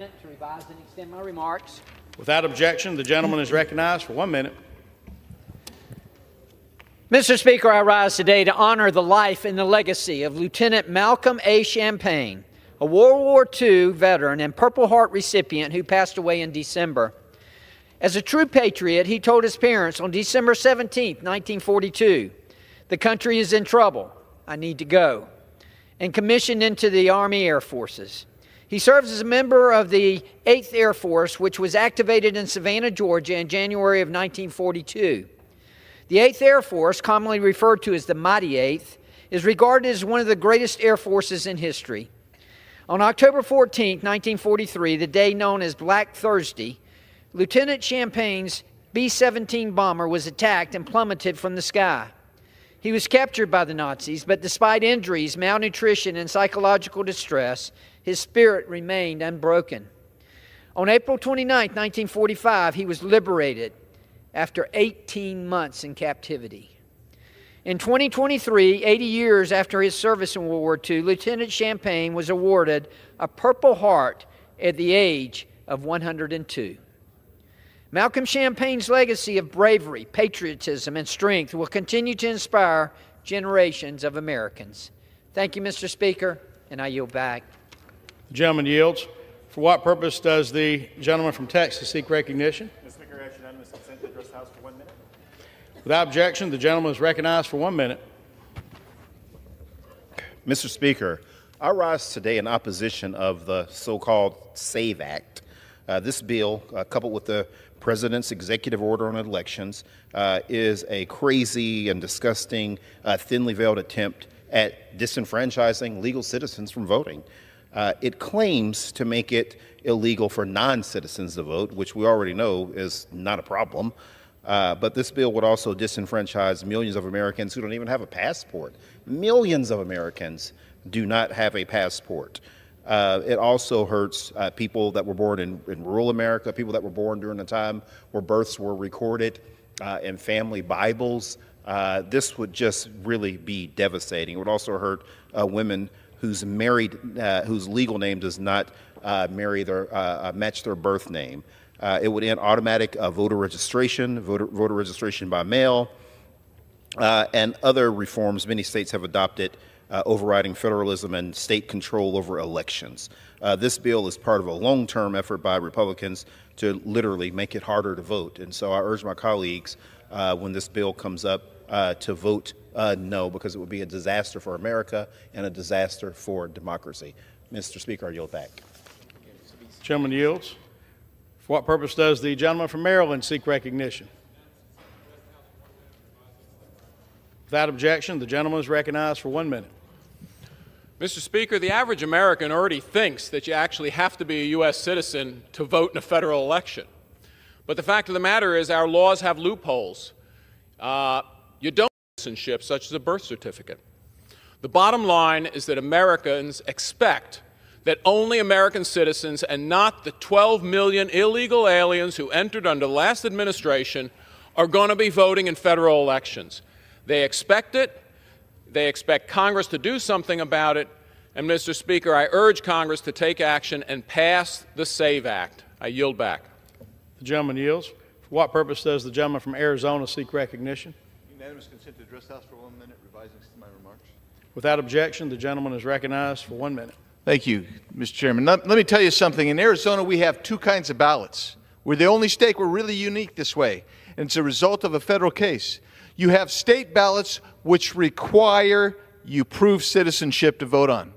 To revise and extend my remarks. Without objection, the gentleman is recognized for 1 minute. Mr. Speaker, I rise today to honor the life and the legacy of Lieutenant Malcolm A. Champagne, a World War II veteran and Purple Heart recipient who passed away in December. As a true patriot, he told his parents on December 17, 1942, "The country is in trouble. I need to go," and commissioned into the Army Air Forces. He serves as a member of the 8th Air Force, which was activated in Savannah, Georgia in January of 1942. The 8th Air Force, commonly referred to as the Mighty 8th, is regarded as one of the greatest air forces in history. On October 14, 1943, the day known as Black Thursday, Lieutenant Champagne's B-17 bomber was attacked and plummeted from the sky. He was captured by the Nazis, but despite injuries, malnutrition, and psychological distress, his spirit remained unbroken. On April 29, 1945, he was liberated after 18 months in captivity. In 2023, 80 years after his service in World War II, Lieutenant Champagne was awarded a Purple Heart at the age of 102. Malcolm Champagne's legacy of bravery, patriotism, and strength will continue to inspire generations of Americans. Thank you, Mr. Speaker, and I yield back. The gentleman yields. For what purpose does the gentleman from Texas seek recognition? Mr. Speaker, I ask unanimous consent to address the House for 1 minute. Without objection, the gentleman is recognized for 1 minute. Mr. Speaker, I rise today in opposition of the so-called SAVE Act. This bill, coupled with the President's executive order on elections, is a crazy and disgusting, thinly veiled attempt at disenfranchising legal citizens from voting. It claims to make it illegal for non-citizens to vote, which we already know is not a problem. But this bill would also disenfranchise millions of Americans who don't even have a passport. Millions of Americans do not have a passport. It also hurts people that were born in rural America, people that were born during a time where births were recorded in family Bibles. This would just really be devastating. It would also hurt women whose legal name does not match their birth name. It would end automatic voter registration by mail, and other reforms many states have adopted, overriding federalism and state control over elections. This bill is part of a long-term effort by Republicans to literally make it harder to vote. And so I urge my colleagues, when this bill comes up, to vote no, because it would be a disaster for America and a disaster for democracy. Mr. Speaker, I yield back. Gentleman yields. For what purpose does the gentleman from Maryland seek recognition? Without objection, the gentleman is recognized for 1 minute. Mr. Speaker, the average American already thinks that you actually have to be a U.S. citizen to vote in a federal election. But the fact of the matter is our laws have loopholes. You don't have citizenship, such as a birth certificate. The bottom line is that Americans expect that only American citizens and not the 12 million illegal aliens who entered under the last administration are going to be voting in federal elections. They expect it. They expect Congress to do something about it. And, Mr. Speaker, I urge Congress to take action and pass the SAVE Act. I yield back. The gentleman yields. For what purpose does the gentleman from Arizona seek recognition? Unanimous consent to address the House for 1 minute, revising my remarks. Without objection, the gentleman is recognized for 1 minute. Thank you, Mr. Chairman. Let me tell you something. In Arizona, we have two kinds of ballots. We're the only state. We're really unique this way, and it's a result of a federal case. You have state ballots which require you prove citizenship to vote on,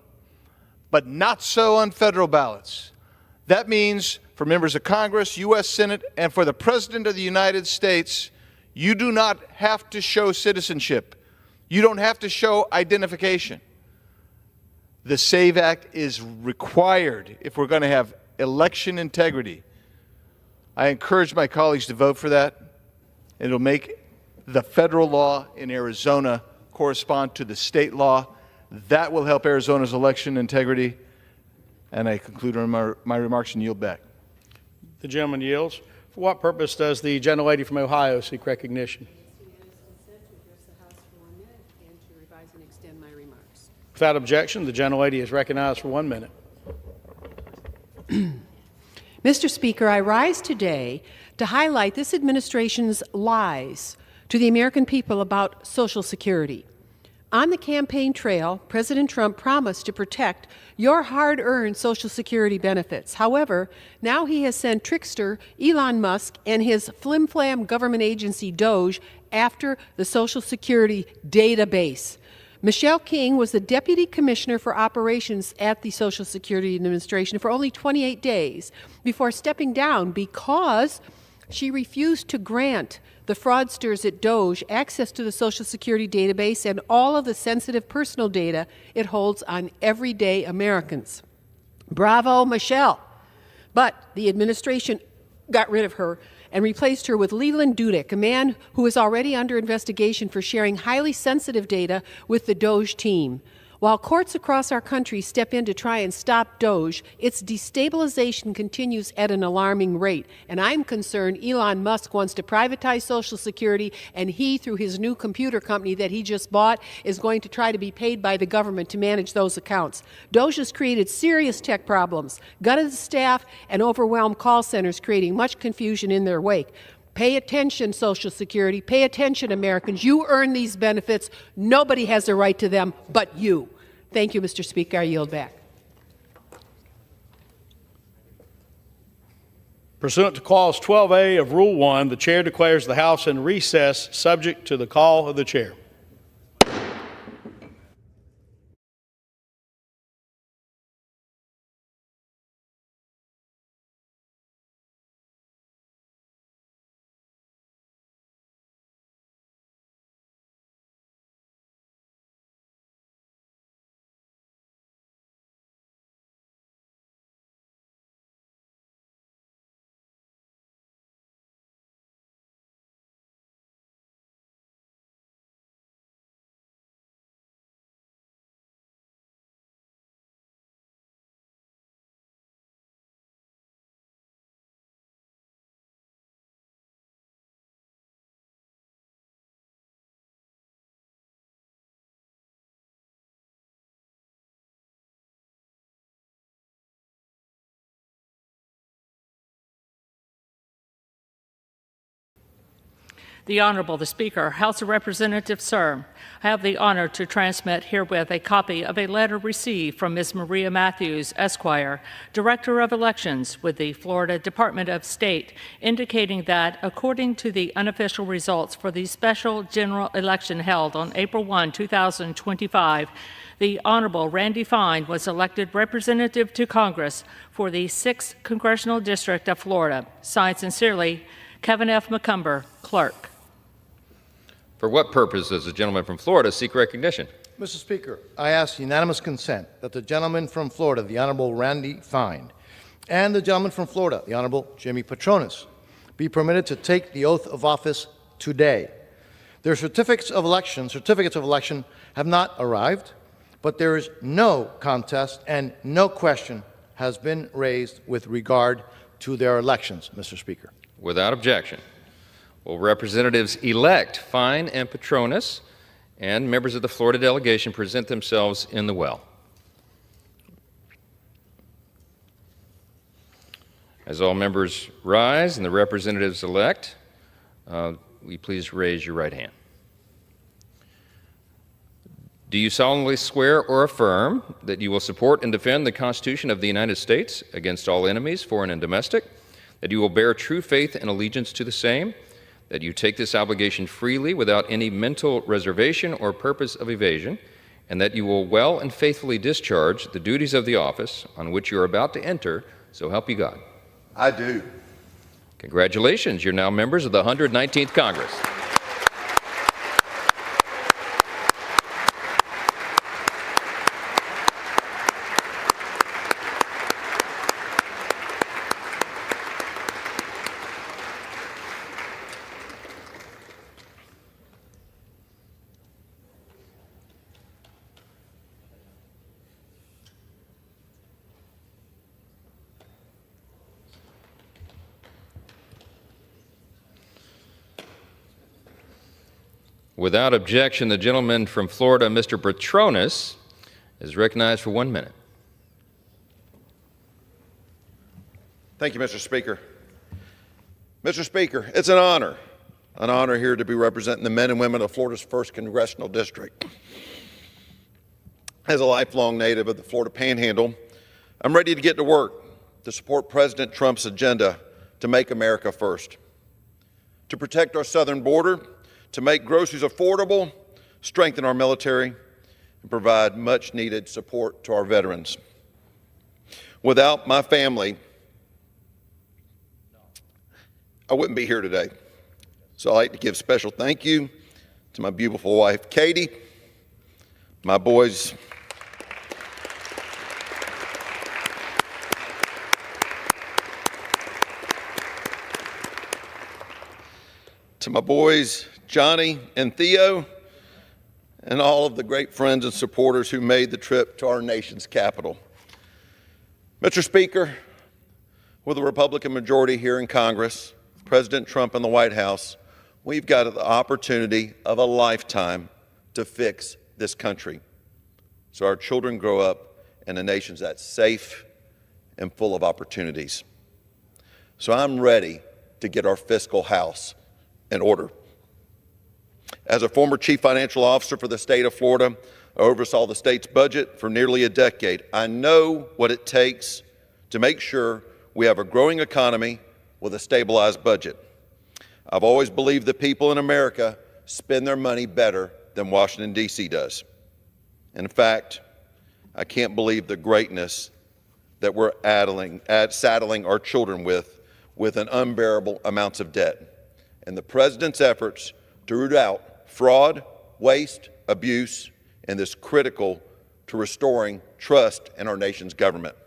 but not so on federal ballots. That means for members of Congress, U.S. Senate, and for the President of the United States, you do not have to show citizenship. You don't have to show identification. The SAVE Act is required if we're going to have election integrity. I encourage my colleagues to vote for that. It'll make the federal law in Arizona correspond to the state law. That will help Arizona's election integrity. And I conclude my remarks and yield back. The gentleman yields. For what purpose does the gentlelady from Ohio seek recognition? Without objection, the gentlelady is recognized for 1 minute. Mr. Speaker, I rise today to highlight this administration's lies to the American people about Social Security. On the campaign trail, President Trump promised to protect your hard-earned Social Security benefits. However, now he has sent trickster Elon Musk and his flim-flam government agency Doge after the Social Security database. Michelle King was the Deputy Commissioner for Operations at the Social Security Administration for only 28 days before stepping down because she refused to grant the fraudsters at Doge access to the Social Security database and all of the sensitive personal data it holds on everyday Americans. Bravo, Michelle. But the administration got rid of her and replaced her with Leland Dudek, a man who is already under investigation for sharing highly sensitive data with the Doge team. While courts across our country step in to try and stop Doge, its destabilization continues at an alarming rate. And I'm concerned Elon Musk wants to privatize Social Security, and he, through his new computer company that he just bought, is going to try to be paid by the government to manage those accounts. Doge has created serious tech problems, gutted staff, and overwhelmed call centers, creating much confusion in their wake. Pay attention, Social Security. Pay attention, Americans. You earn these benefits. Nobody has a right to them but you. Thank you, Mr. Speaker. I yield back. Pursuant to Clause 12A of Rule 1, the Chair declares the House in recess, subject to the call of the Chair. The Honorable, the Speaker, House of Representatives, sir, I have the honor to transmit herewith a copy of a letter received from Ms. Maria Matthews, Esquire, Director of Elections with the Florida Department of State, indicating that according to the unofficial results for the special general election held on April 1, 2025, the Honorable Randy Fine was elected representative to Congress for the 6th Congressional District of Florida. Signed sincerely, Kevin F. McCumber, Clerk. For what purpose does the gentleman from Florida seek recognition? Mr. Speaker, I ask unanimous consent that the gentleman from Florida, the Honorable Randy Fine, and the gentleman from Florida, the Honorable Jimmy Petronis, be permitted to take the oath of office today. Their certificates of election have not arrived, but there is no contest and no question has been raised with regard to their elections, Mr. Speaker. Without objection. Will Representatives-elect Fine and Petronis and members of the Florida delegation present themselves in the well? As all members rise and the representatives-elect, will you please raise your right hand? Do you solemnly swear or affirm that you will support and defend the Constitution of the United States against all enemies, foreign and domestic, that you will bear true faith and allegiance to the same, that you take this obligation freely without any mental reservation or purpose of evasion, and that you will well and faithfully discharge the duties of the office on which you are about to enter, so help you God? I do. Congratulations, you're now members of the 119th Congress. Without objection, the gentleman from Florida, Mr. Petronis, is recognized for 1 minute. Thank you, Mr. Speaker. Mr. Speaker, it's an honor here to be representing the men and women of Florida's 1st Congressional District. As a lifelong native of the Florida Panhandle, I'm ready to get to work to support President Trump's agenda to make America first, to protect our southern border, to make groceries affordable, strengthen our military, and provide much-needed support to our veterans. Without my family, I wouldn't be here today. So I'd like to give special thank you to my beautiful wife, Katie, my boys, Johnny and Theo, and all of the great friends and supporters who made the trip to our nation's capital. Mr. Speaker, with a Republican majority here in Congress, President Trump and the White House, we've got the opportunity of a lifetime to fix this country so our children grow up in a nation that's safe and full of opportunities. So I'm ready to get our fiscal house in order. As a former chief financial officer for the state of Florida, I oversaw the state's budget for nearly a decade. I know what it takes to make sure we have a growing economy with a stabilized budget. I've always believed that people in America spend their money better than Washington, D.C. does. In fact, I can't believe the greatness that we're saddling our children with an unbearable amounts of debt. And the President's efforts to root out fraud, waste, abuse, and is critical to restoring trust in our nation's government.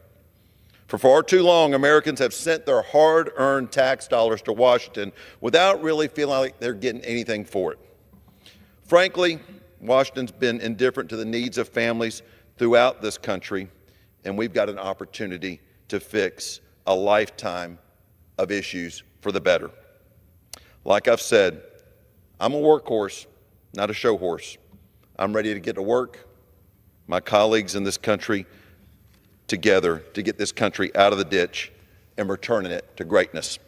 For far too long, Americans have sent their hard-earned tax dollars to Washington without really feeling like they're getting anything for it. Frankly, Washington's been indifferent to the needs of families throughout this country, and we've got an opportunity to fix a lifetime of issues for the better. Like I've said, I'm a workhorse, not a show horse. I'm ready to get to work, my colleagues in this country, together to get this country out of the ditch and returning it to greatness.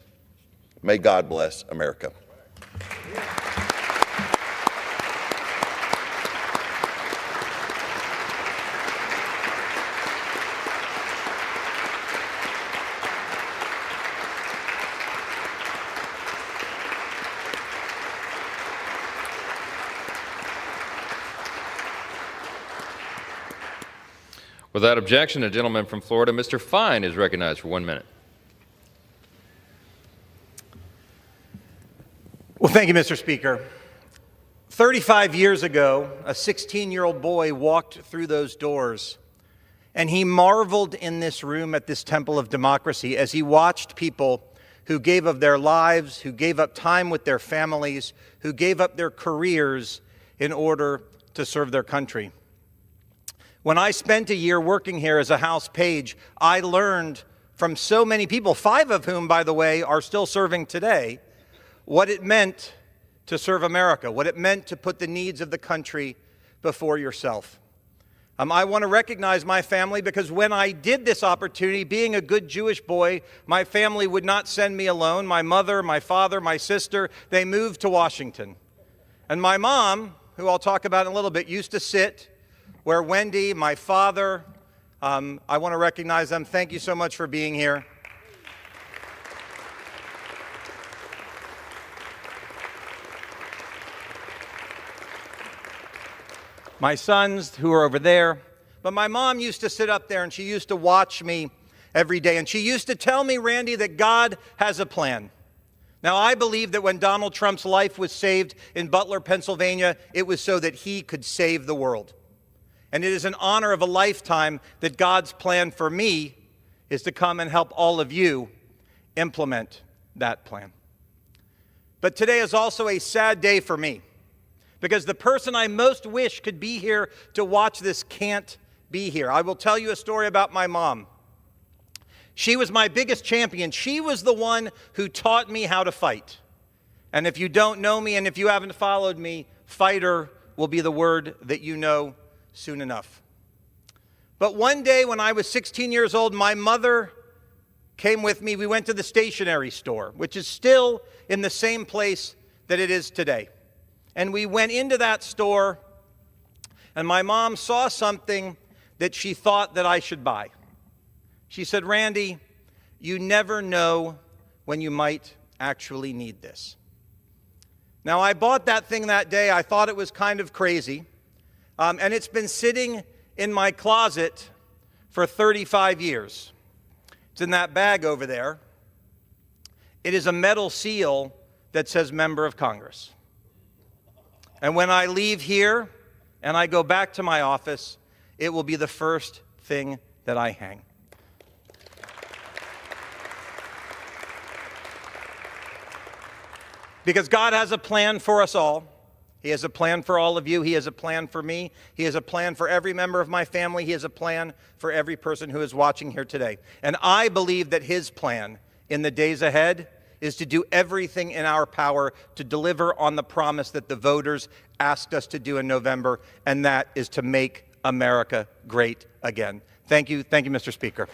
May God bless America. Without objection, the gentleman from Florida, Mr. Fine, is recognized for 1 minute. Well, thank you, Mr. Speaker. 35 years ago, a 16-year-old boy walked through those doors, and he marveled in this room at this temple of democracy as he watched people who gave of their lives, who gave up time with their families, who gave up their careers in order to serve their country. When I spent a year working here as a House page, I learned from so many people, 5 of whom, by the way, are still serving today, what it meant to serve America, what it meant to put the needs of the country before yourself. I want to recognize my family because when I did this opportunity, being a good Jewish boy, my family would not send me alone. My mother, my father, my sister, they moved to Washington. And my mom, who I'll talk about in a little bit, used to sit where Wendy, my father, I want to recognize them. Thank you so much for being here. My sons who are over there. But my mom used to sit up there and she used to watch me every day. And she used to tell me, Randy, that God has a plan. Now, I believe that when Donald Trump's life was saved in Butler, Pennsylvania, it was so that he could save the world. And it is an honor of a lifetime that God's plan for me is to come and help all of you implement that plan. But today is also a sad day for me because the person I most wish could be here to watch this can't be here. I will tell you a story about my mom. She was my biggest champion. She was the one who taught me how to fight. And if you don't know me and if you haven't followed me, fighter will be the word that you know soon enough. But one day when I was 16 years old, my mother came with me. We went to the stationery store, which is still in the same place that it is today. And we went into that store, and my mom saw something that she thought that I should buy. She said, "Randy, you never know when you might actually need this." Now, I bought that thing that day. I thought it was kind of crazy. And it's been sitting in my closet for 35 years. It's in that bag over there. It is a metal seal that says Member of Congress. And when I leave here and I go back to my office, it will be the first thing that I hang. Because God has a plan for us all. He has a plan for all of you. He has a plan for me. He has a plan for every member of my family. He has a plan for every person who is watching here today. And I believe that his plan in the days ahead is to do everything in our power to deliver on the promise that the voters asked us to do in November, and that is to make America great again. Thank you. Thank you, Mr. Speaker.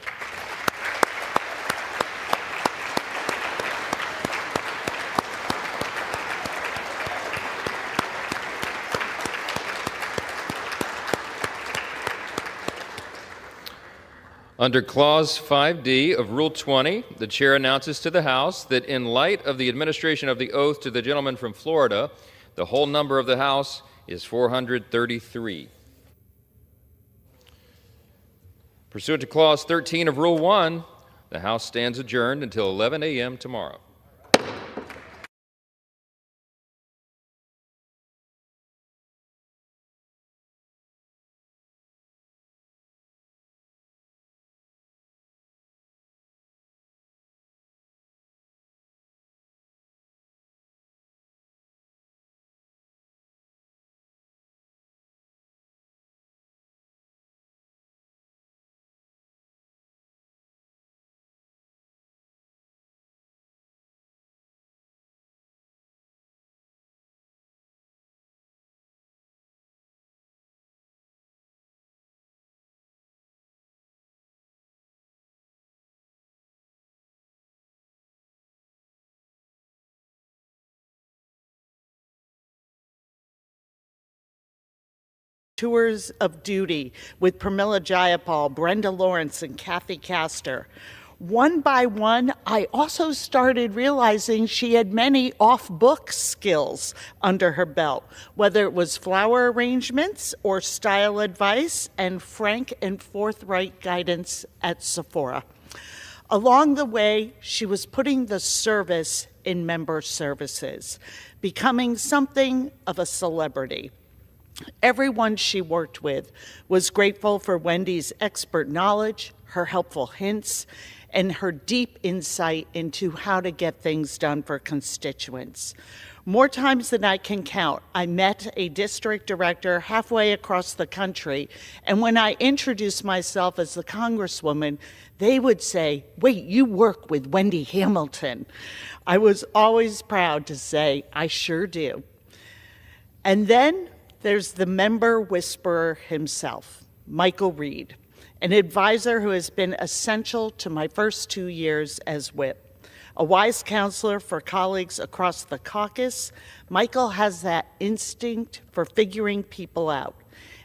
Under Clause 5D of Rule 20, the chair announces to the House that in light of the administration of the oath to the gentleman from Florida, the whole number of the House is 433. Pursuant to Clause 13 of Rule 1, the House stands adjourned until 11 a.m. tomorrow. Tours of Duty with Pramila Jayapal, Brenda Lawrence, and Kathy Castor. One by one, I also started realizing she had many off-book skills under her belt, whether it was flower arrangements or style advice and frank and forthright guidance at Sephora. Along the way, she was putting the service in member services, becoming something of a celebrity. Everyone she worked with was grateful for Wendy's expert knowledge, her helpful hints, and her deep insight into how to get things done for constituents. More times than I can count, I met a district director halfway across the country, and when I introduced myself as the Congresswoman, they would say, "Wait, you work with Wendy Hamilton." I was always proud to say, "I sure do." And then there's the member whisperer himself, Michael Reed, an advisor who has been essential to my first 2 years as whip. A wise counselor for colleagues across the caucus, Michael has that instinct for figuring people out,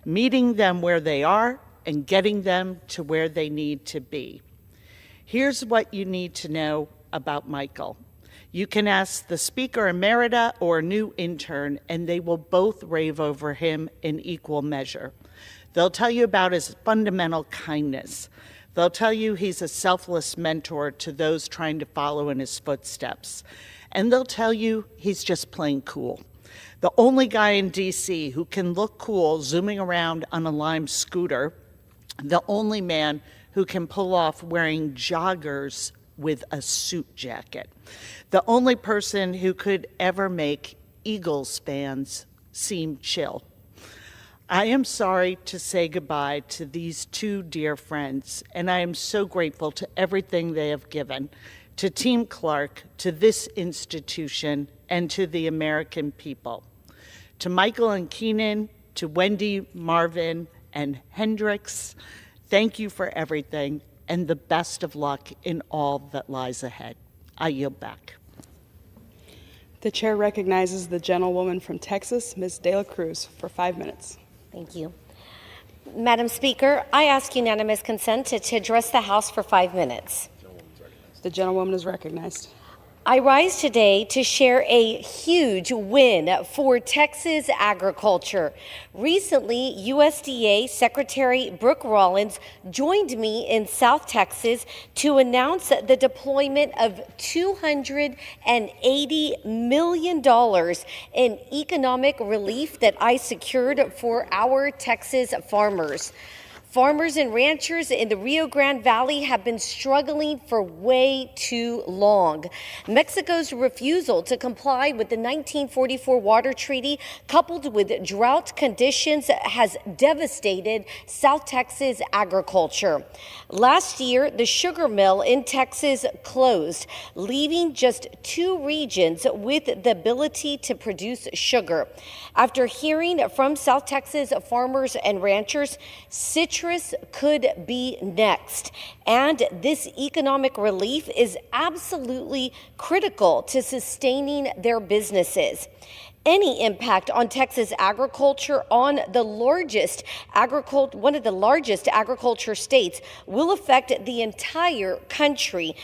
meeting them where they are and getting them to where they need to be. Here's what you need to know about Michael. You can ask the Speaker Emerita or a new intern, and they will both rave over him in equal measure. They'll tell you about his fundamental kindness. They'll tell you he's a selfless mentor to those trying to follow in his footsteps. And they'll tell you he's just plain cool. The only guy in D.C. who can look cool zooming around on a Lime scooter, the only man who can pull off wearing joggers with a suit jacket. The only person who could ever make Eagles fans seem chill. I am sorry to say goodbye to these two dear friends, and I am so grateful to everything they have given, to Team Clark, to this institution, and to the American people. To Michael and Keenan, to Wendy, Marvin, and Hendricks, thank you for everything, and the best of luck in all that lies ahead. I yield back. The chair recognizes the gentlewoman from Texas, Ms. De La Cruz, for 5 minutes. Thank you. Madam Speaker, I ask unanimous consent to address the House for 5 minutes. The gentlewoman is recognized. I rise today to share a huge win for Texas agriculture. Recently, USDA Secretary Brooke Rollins joined me in South Texas to announce the deployment of $280 million in economic relief that I secured for our Texas farmers. Farmers and ranchers in the Rio Grande Valley have been struggling for way too long. Mexico's refusal to comply with the 1944 water treaty, coupled with drought conditions, has devastated South Texas agriculture. Last year, the sugar mill in Texas closed, leaving just 2 regions with the ability to produce sugar. After hearing from South Texas farmers and ranchers, citrus could be next. And this economic relief is absolutely critical to sustaining their businesses. Any impact on Texas agriculture on one of the largest agriculture states will affect the entire country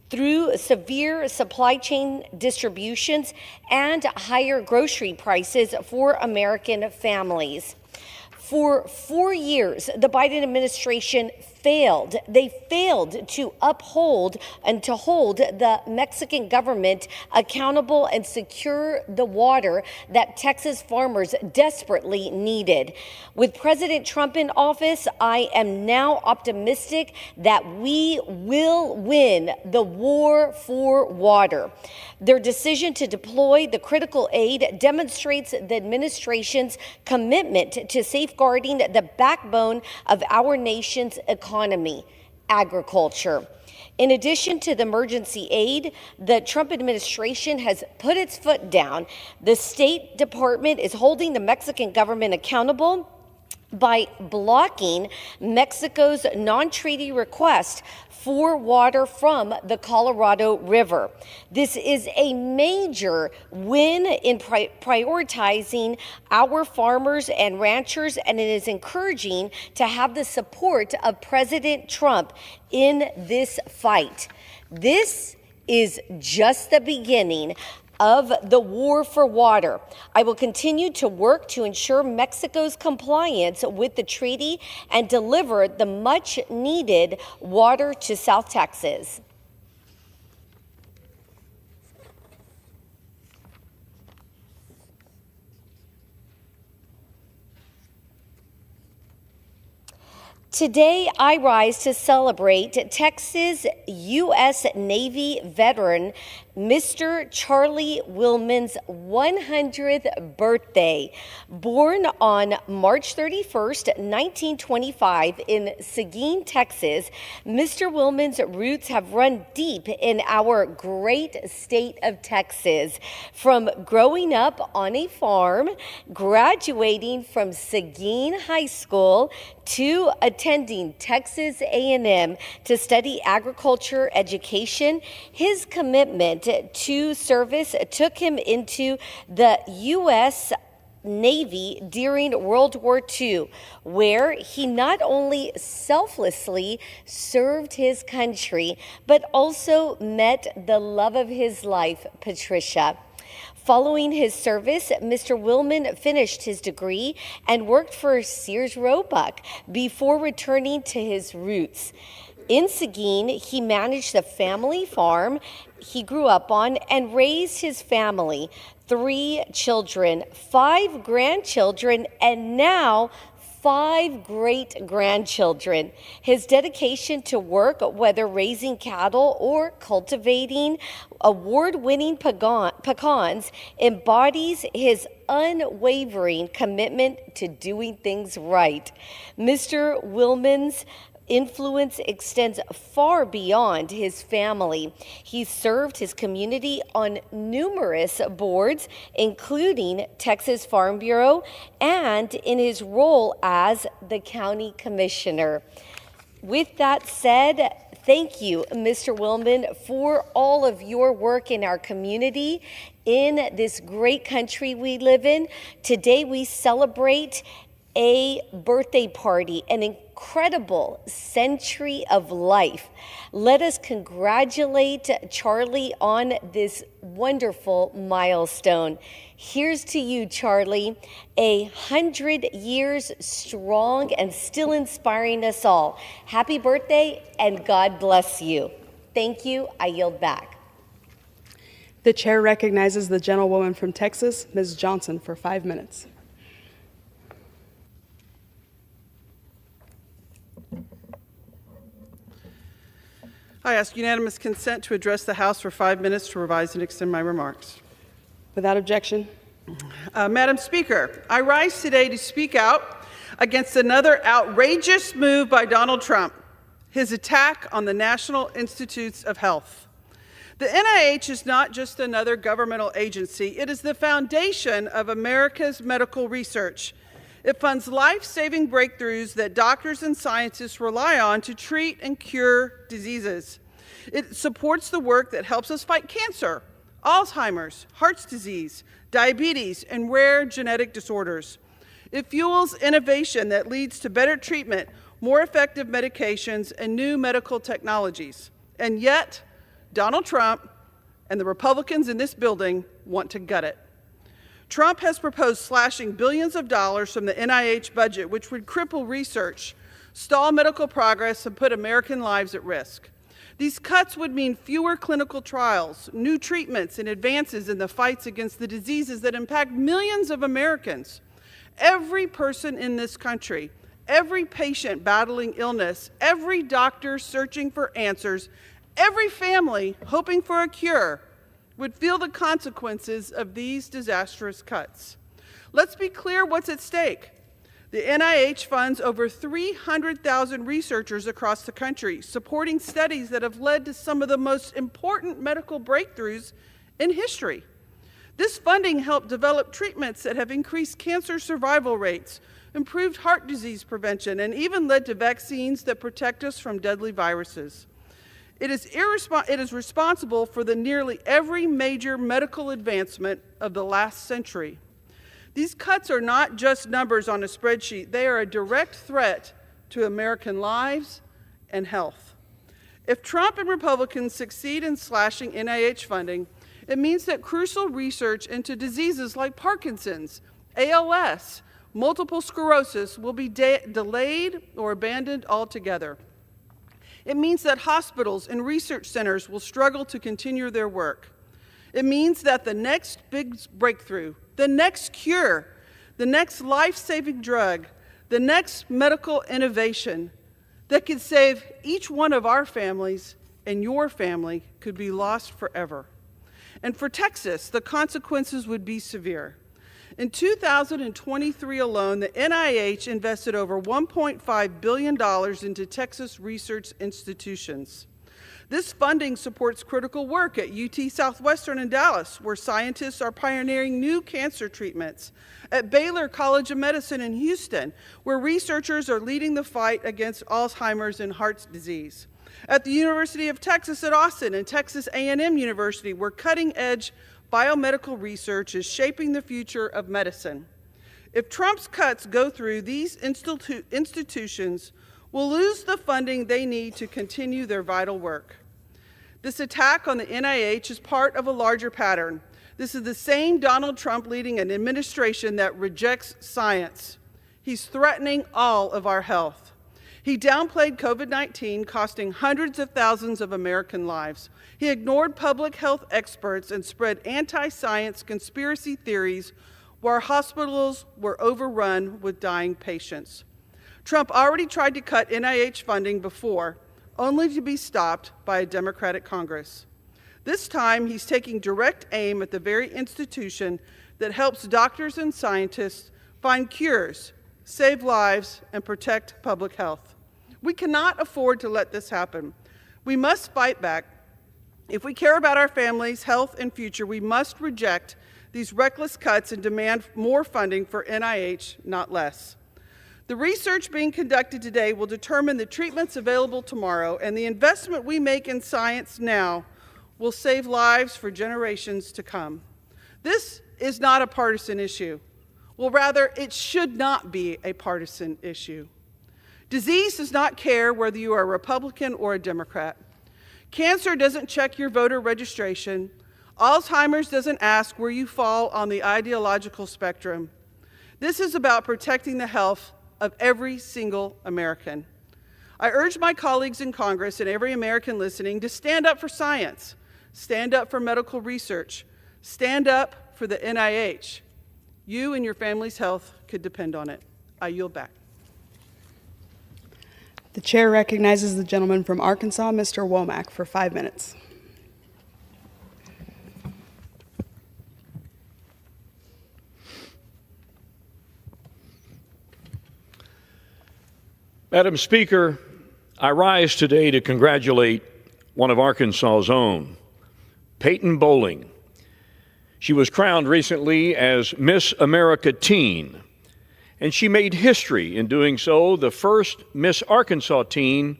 through severe supply chain distributions and higher grocery prices for American families. For 4 years, the Biden administration failed. They failed to uphold and to hold the Mexican government accountable and secure the water that Texas farmers desperately needed. With President Trump in office, I am now optimistic that we will win the war for water. Their decision to deploy the critical aid demonstrates the administration's commitment to safeguarding the backbone of our nation's economy, agriculture. In addition to the emergency aid, the Trump administration has put its foot down. The State Department is holding the Mexican government accountable by blocking Mexico's non-treaty request for water from the Colorado River. This is a major win in prioritizing our farmers and ranchers, and it is encouraging to have the support of President Trump in this fight. This is just the beginning of the war for water. I will continue to work to ensure Mexico's compliance with the treaty and deliver the much needed water to South Texas. Today, I rise to celebrate Texas U.S. Navy veteran Mr. Charlie Wilman's 100th birthday. Born on March 31st, 1925 in Seguin, Texas, Mr. Wilman's roots have run deep in our great state of Texas. From growing up on a farm, graduating from Seguin High School, to attending Texas A&M to study agriculture education, his commitment to service took him into the U.S. Navy during World War II, where he not only selflessly served his country, but also met the love of his life, Patricia. Following his service, Mr. Wilman finished his degree and worked for Sears Roebuck before returning to his roots. In Seguin, he managed the family farm he grew up on and raised his family, 3 children, 5 grandchildren, and now 5 great-grandchildren. His dedication to work, whether raising cattle or cultivating award-winning pecans, embodies his unwavering commitment to doing things right. Mr. Wilman's influence extends far beyond his family. He served his community on numerous boards, including Texas Farm Bureau, and in his role as the county commissioner. With that said, thank you, Mr. Wilman, for all of your work in our community, in this great country we live in. Today we celebrate a birthday party, an incredible century of life. Let us congratulate Charlie on this wonderful milestone. Here's to you, Charlie, 100 years strong and still inspiring us all. Happy birthday and God bless you. Thank you. I yield back. The chair recognizes the gentlewoman from Texas, Ms. Johnson, for 5 minutes. I ask unanimous consent to address the House for 5 minutes to revise and extend my remarks. Without objection. Madam Speaker, I rise today to speak out against another outrageous move by Donald Trump, his attack on the National Institutes of Health. The NIH is not just another governmental agency. It is the foundation of America's medical research. It funds life-saving breakthroughs that doctors and scientists rely on to treat and cure diseases. It supports the work that helps us fight cancer, Alzheimer's, heart disease, diabetes, and rare genetic disorders. It fuels innovation that leads to better treatment, more effective medications, and new medical technologies. And yet, Donald Trump and the Republicans in this building want to gut it. Trump has proposed slashing billions of dollars from the NIH budget, which would cripple research, stall medical progress, and put American lives at risk. These cuts would mean fewer clinical trials, new treatments, and advances in the fights against the diseases that impact millions of Americans. Every person in this country, every patient battling illness, every doctor searching for answers, every family hoping for a cure would feel the consequences of these disastrous cuts. Let's be clear what's at stake. The NIH funds over 300,000 researchers across the country, supporting studies that have led to some of the most important medical breakthroughs in history. This funding helped develop treatments that have increased cancer survival rates, improved heart disease prevention, and even led to vaccines that protect us from deadly viruses. It is responsible for the nearly every major medical advancement of the last century. These cuts are not just numbers on a spreadsheet. They are a direct threat to American lives and health. If Trump and Republicans succeed in slashing NIH funding, it means that crucial research into diseases like Parkinson's, ALS, multiple sclerosis will be delayed or abandoned altogether. It means that hospitals and research centers will struggle to continue their work. It means that the next big breakthrough, the next cure, the next life-saving drug, the next medical innovation that could save each one of our families and your family could be lost forever. And for Texas, the consequences would be severe. In 2023 alone, the NIH invested over $1.5 billion into Texas research institutions. This funding supports critical work at UT Southwestern in Dallas, where scientists are pioneering new cancer treatments, at Baylor College of Medicine in Houston, where researchers are leading the fight against Alzheimer's and heart disease, at the University of Texas at Austin and Texas A&M University, where cutting-edge biomedical research is shaping the future of medicine. If Trump's cuts go through, these institutions will lose the funding they need to continue their vital work. This attack on the NIH is part of a larger pattern. This is the same Donald Trump leading an administration that rejects science. He's threatening all of our health. He downplayed COVID-19, costing hundreds of thousands of American lives. He ignored public health experts and spread anti-science conspiracy theories where hospitals were overrun with dying patients. Trump already tried to cut NIH funding before, only to be stopped by a Democratic Congress. This time, he's taking direct aim at the very institution that helps doctors and scientists find cures, save lives, and protect public health. We cannot afford to let this happen. We must fight back. If we care about our families' health and future, we must reject these reckless cuts and demand more funding for NIH, not less. The research being conducted today will determine the treatments available tomorrow, and the investment we make in science now will save lives for generations to come. This is not a partisan issue. Well, rather, it should not be a partisan issue. Disease does not care whether you are a Republican or a Democrat. Cancer doesn't check your voter registration. Alzheimer's doesn't ask where you fall on the ideological spectrum. This is about protecting the health of every single American. I urge my colleagues in Congress and every American listening to stand up for science, stand up for medical research, stand up for the NIH. You and your family's health could depend on it. I yield back. The chair recognizes the gentleman from Arkansas, Mr. Womack, for 5 minutes. Madam Speaker, I rise today to congratulate one of Arkansas's own, Payton Bowling. She was crowned recently as Miss America Teen, and she made history in doing so, the first Miss Arkansas teen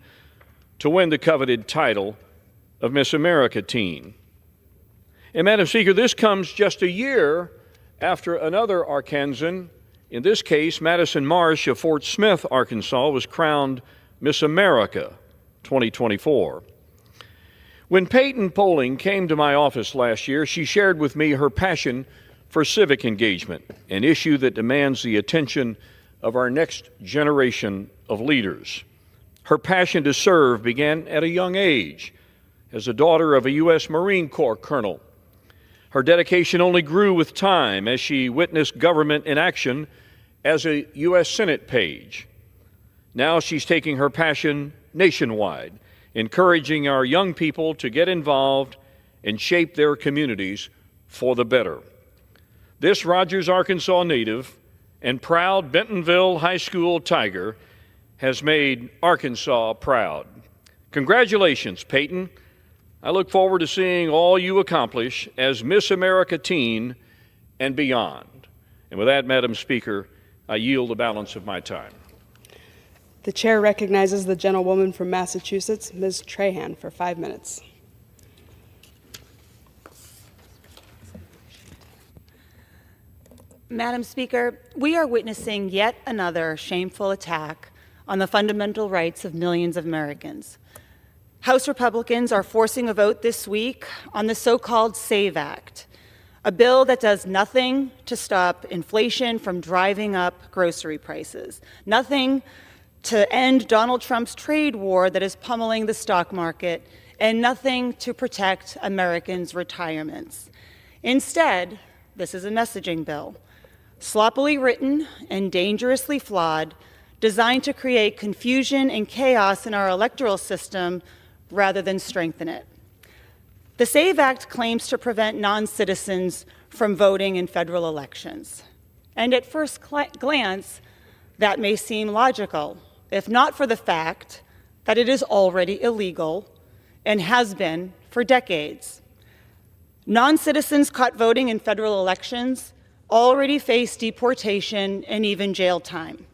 to win the coveted title of Miss America Teen. And Madam Speaker, this comes just a year after another Arkansan, in this case, Madison Marsh of Fort Smith, Arkansas, was crowned Miss America 2024. When Payton Bowling came to my office last year, she shared with me her passion for civic engagement, an issue that demands the attention of our next generation of leaders. Her passion to serve began at a young age as the daughter of a U.S. Marine Corps colonel. Her dedication only grew with time as she witnessed government in action as a U.S. Senate page. Now she's taking her passion nationwide, encouraging our young people to get involved and shape their communities for the better. This Rogers, Arkansas native and proud Bentonville High School Tiger has made Arkansas proud. Congratulations, Payton. I look forward to seeing all you accomplish as Miss America Teen and beyond. And with that, Madam Speaker, I yield the balance of my time. The chair recognizes the gentlewoman from Massachusetts, Ms. Trahan, for 5 minutes. Madam Speaker, we are witnessing yet another shameful attack on the fundamental rights of millions of Americans. House Republicans are forcing a vote this week on the so-called SAVE Act, a bill that does nothing to stop inflation from driving up grocery prices, nothing to end Donald Trump's trade war that is pummeling the stock market, and nothing to protect Americans' retirements. Instead, this is a messaging bill, sloppily written and dangerously flawed, designed to create confusion and chaos in our electoral system rather than strengthen it. The SAVE Act claims to prevent non-citizens from voting in federal elections. And at first glance, that may seem logical, if not for the fact that it is already illegal and has been for decades. Non-citizens caught voting in federal elections already face deportation and even jail time.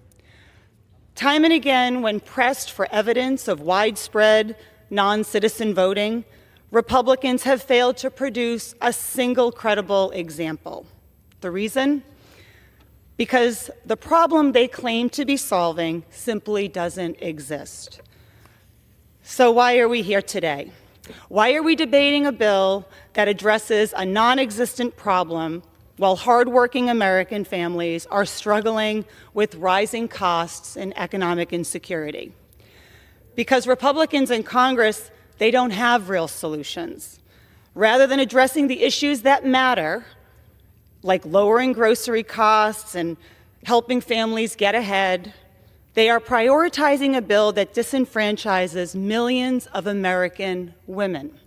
Time and again, when pressed for evidence of widespread non-citizen voting, Republicans have failed to produce a single credible example. The reason? Because the problem they claim to be solving simply doesn't exist. So why are we here today? Why are we debating a bill that addresses a non-existent problem while hardworking American families are struggling with rising costs and economic insecurity? Because Republicans in Congress, they don't have real solutions. Rather than addressing the issues that matter, like lowering grocery costs and helping families get ahead, they are prioritizing a bill that disenfranchises millions of American women.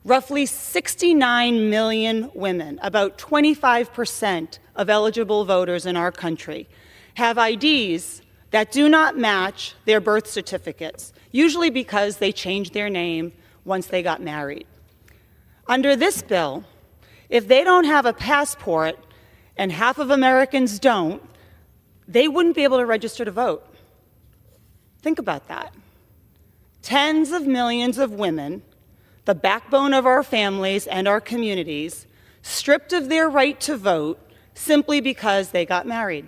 Roughly 69 million women, about 25% of eligible voters in our country, have IDs that do not match their birth certificates, usually because they changed their name once they got married. Under this bill, if they don't have a passport, and half of Americans don't, they wouldn't be able to register to vote. Think about that. Tens of millions of women, the backbone of our families and our communities, stripped of their right to vote simply because they got married.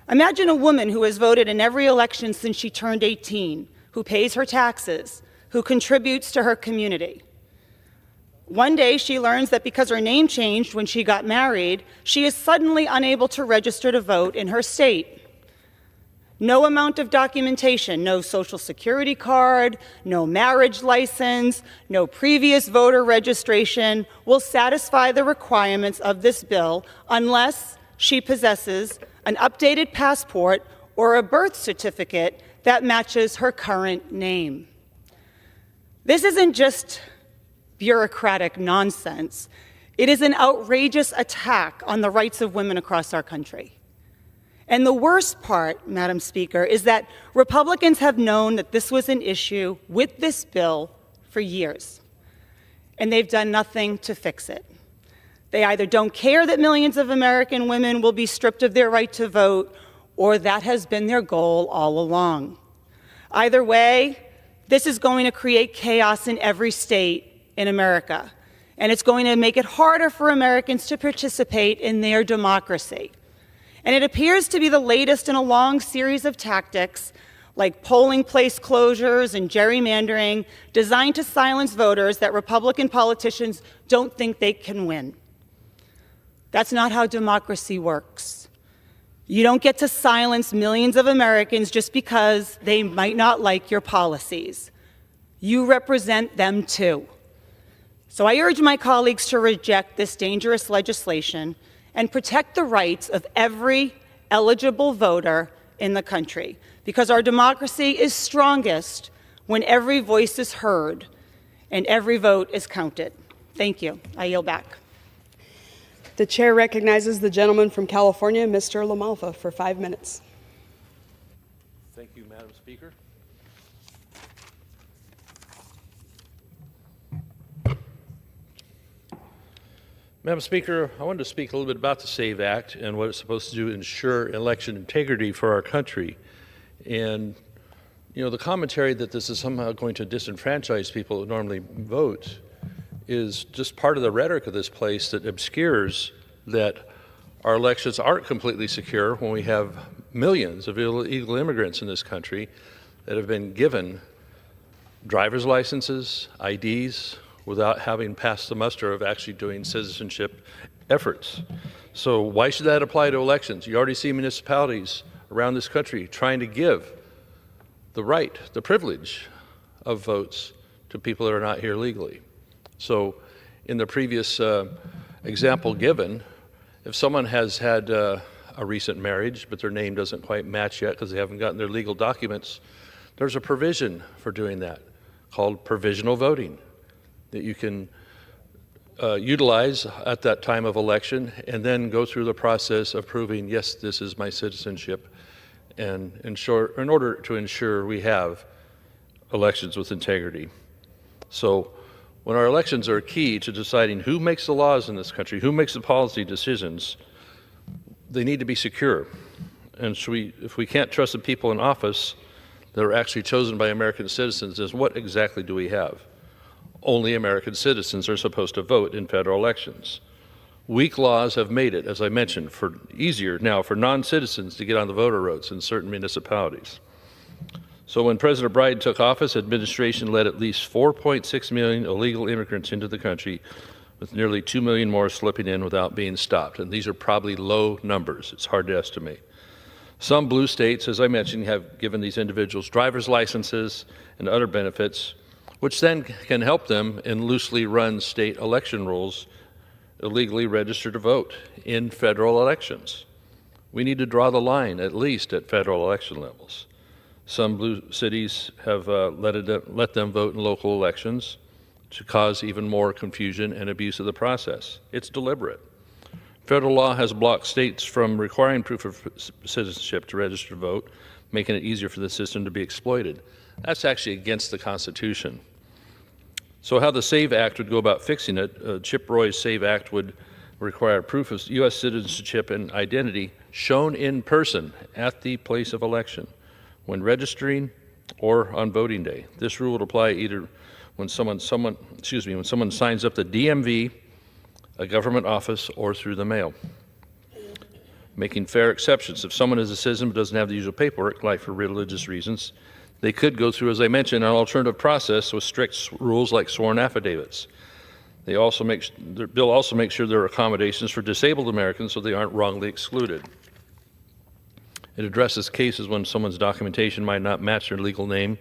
Imagine a woman who has voted in every election since she turned 18, who pays her taxes, who contributes to her community. One day she learns that because her name changed when she got married, she is suddenly unable to register to vote in her state. No amount of documentation, no social security card, no marriage license, no previous voter registration will satisfy the requirements of this bill unless she possesses an updated passport or a birth certificate that matches her current name. This isn't just bureaucratic nonsense. It is an outrageous attack on the rights of women across our country. And the worst part, Madam Speaker, is that Republicans have known that this was an issue with this bill for years, and they've done nothing to fix it. They either don't care that millions of American women will be stripped of their right to vote, or that has been their goal all along. Either way, this is going to create chaos in every state in America, and it's going to make it harder for Americans to participate in their democracy. And it appears to be the latest in a long series of tactics like polling place closures and gerrymandering designed to silence voters that Republican politicians don't think they can win. That's not how democracy works. You don't get to silence millions of Americans just because they might not like your policies. You represent them too. So I urge my colleagues to reject this dangerous legislation and protect the rights of every eligible voter in the country, because our democracy is strongest when every voice is heard and every vote is counted. Thank you. I yield back. The chair recognizes the gentleman from California, Mr. LaMalfa, for 5 minutes. Thank you, Madam Speaker. Madam Speaker, I wanted to speak a little bit about the SAVE Act and what it's supposed to do to ensure election integrity for our country. And, you know, the commentary that this is somehow going to disenfranchise people who normally vote is just part of the rhetoric of this place that obscures that our elections aren't completely secure when we have millions of illegal immigrants in this country that have been given driver's licenses, IDs, without having passed the muster of actually doing citizenship efforts. So why should that apply to elections? You already see municipalities around this country trying to give the right, the privilege of votes to people that are not here legally. So in the previous example given, if someone has had a recent marriage, but their name doesn't quite match yet because they haven't gotten their legal documents, there's a provision for doing that called provisional voting that you can utilize at that time of election and then go through the process of proving, yes, this is my citizenship, and in order to ensure we have elections with integrity. So when our elections are key to deciding who makes the laws in this country, who makes the policy decisions, they need to be secure. And so if we can't trust the people in office that are actually chosen by American citizens, then what exactly do we have? Only American citizens are supposed to vote in federal elections. Weak laws have made it, as I mentioned, easier now for non-citizens to get on the voter rolls in certain municipalities. So when President Biden took office, administration let at least 4.6 million illegal immigrants into the country, with nearly 2 million more slipping in without being stopped. And these are probably low numbers. It's hard to estimate. Some blue states, as I mentioned, have given these individuals driver's licenses and other benefits, which then can help them in loosely run state election rolls illegally register to vote in federal elections. We need to draw the line, at least at federal election levels. Some blue cities have let them vote in local elections to cause even more confusion and abuse of the process. It's deliberate. Federal law has blocked states from requiring proof of citizenship to register to vote, making it easier for the system to be exploited. That's actually against the Constitution. So how the SAVE Act would go about fixing it, Chip Roy's SAVE Act would require proof of U.S. citizenship and identity shown in person at the place of election when registering or on voting day. This rule would apply either when someone signs up the DMV, a government office, or through the mail. Making fair exceptions. If someone is a citizen but doesn't have the usual paperwork, like for religious reasons, they could go through, as I mentioned, an alternative process with strict rules like sworn affidavits. The bill also makes sure there are accommodations for disabled Americans so they aren't wrongly excluded. It addresses cases when someone's documentation might not match their legal name,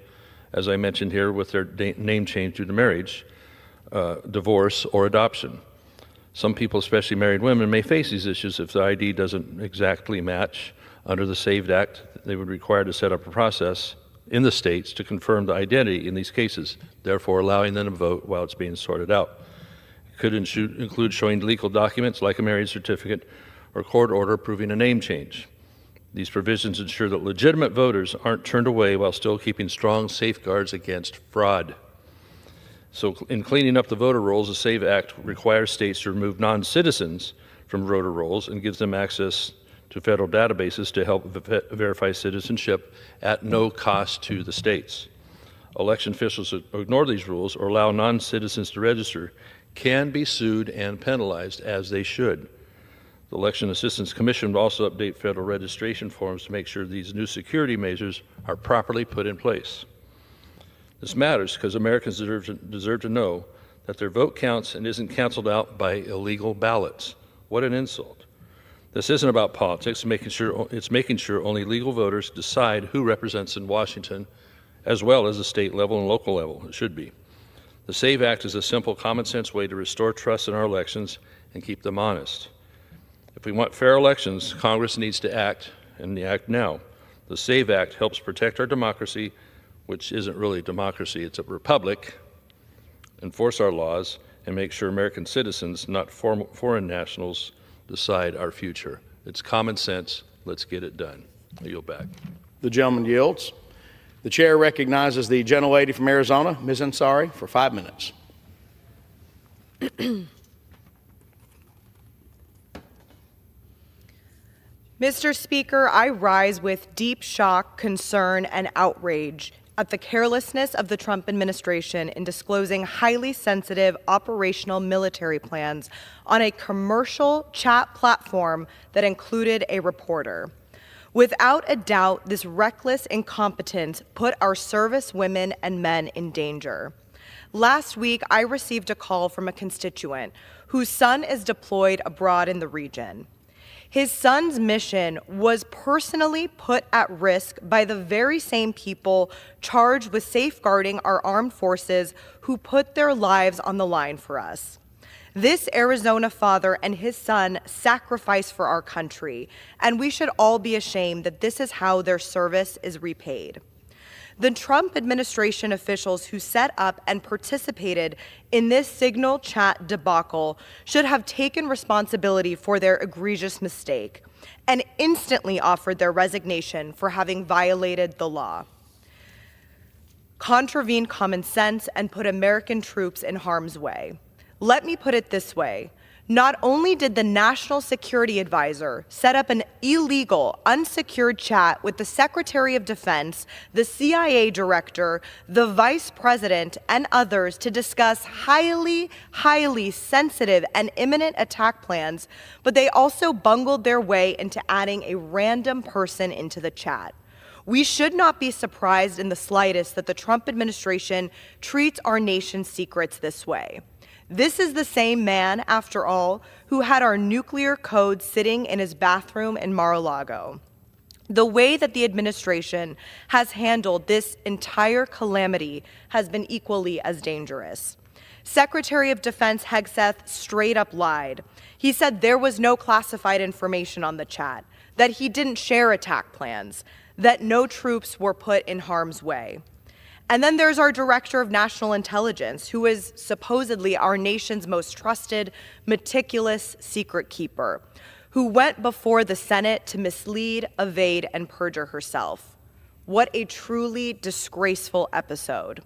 as I mentioned here, with their name change due to marriage, divorce, or adoption. Some people, especially married women, may face these issues if the ID doesn't exactly match. Under the SAVE Act, they would require to set up a process in the states to confirm the identity in these cases, therefore allowing them to vote while it's being sorted out. It could include showing legal documents like a marriage certificate or court order proving a name change. These provisions ensure that legitimate voters aren't turned away while still keeping strong safeguards against fraud. So in cleaning up the voter rolls, the SAVE Act requires states to remove non-citizens from voter rolls and gives them access to federal databases to help verify citizenship at no cost to the states. Election officials who ignore these rules or allow non-citizens to register can be sued and penalized, as they should. The Election Assistance Commission will also update federal registration forms to make sure these new security measures are properly put in place. This matters because Americans deserve to know that their vote counts and isn't canceled out by illegal ballots. What an insult. This isn't about politics. It's making sure only legal voters decide who represents in Washington, as well as the state level and local level. It should be. The SAVE Act is a simple, common-sense way to restore trust in our elections and keep them honest. If we want fair elections, Congress needs to act, and act now. The SAVE Act helps protect our democracy, which isn't really democracy, it's a republic, enforce our laws, and make sure American citizens, not foreign nationals, decide our future. It's common sense. Let's get it done. I yield back. The gentleman yields. The chair recognizes the gentlelady from Arizona, Ms. Ansari, for 5 minutes. Mr. Speaker, I rise with deep shock, concern, and outrage at the carelessness of the Trump administration in disclosing highly sensitive operational military plans on a commercial chat platform that included a reporter. Without a doubt, this reckless incompetence put our service women and men in danger. Last week, I received a call from a constituent whose son is deployed abroad in the region. His son's mission was personally put at risk by the very same people charged with safeguarding our armed forces who put their lives on the line for us. This Arizona father and his son sacrificed for our country, and we should all be ashamed that this is how their service is repaid. The Trump administration officials who set up and participated in this Signal chat debacle should have taken responsibility for their egregious mistake and instantly offered their resignation for having violated the law, contravened common sense, and put American troops in harm's way. Let me put it this way. Not only did the National Security Advisor set up an illegal, unsecured chat with the Secretary of Defense, the CIA Director, the Vice President, and others to discuss highly sensitive and imminent attack plans, but they also bungled their way into adding a random person into the chat. We should not be surprised in the slightest that the Trump administration treats our nation's secrets this way. This is the same man, after all, who had our nuclear code sitting in his bathroom in Mar-a-Lago. The way that the administration has handled this entire calamity has been equally as dangerous. Secretary of Defense Hegseth straight up lied. He said there was no classified information on the chat, that he didn't share attack plans, that no troops were put in harm's way. And then there's our Director of National Intelligence, who is supposedly our nation's most trusted, meticulous secret keeper, who went before the Senate to mislead, evade, and perjure herself. What a truly disgraceful episode.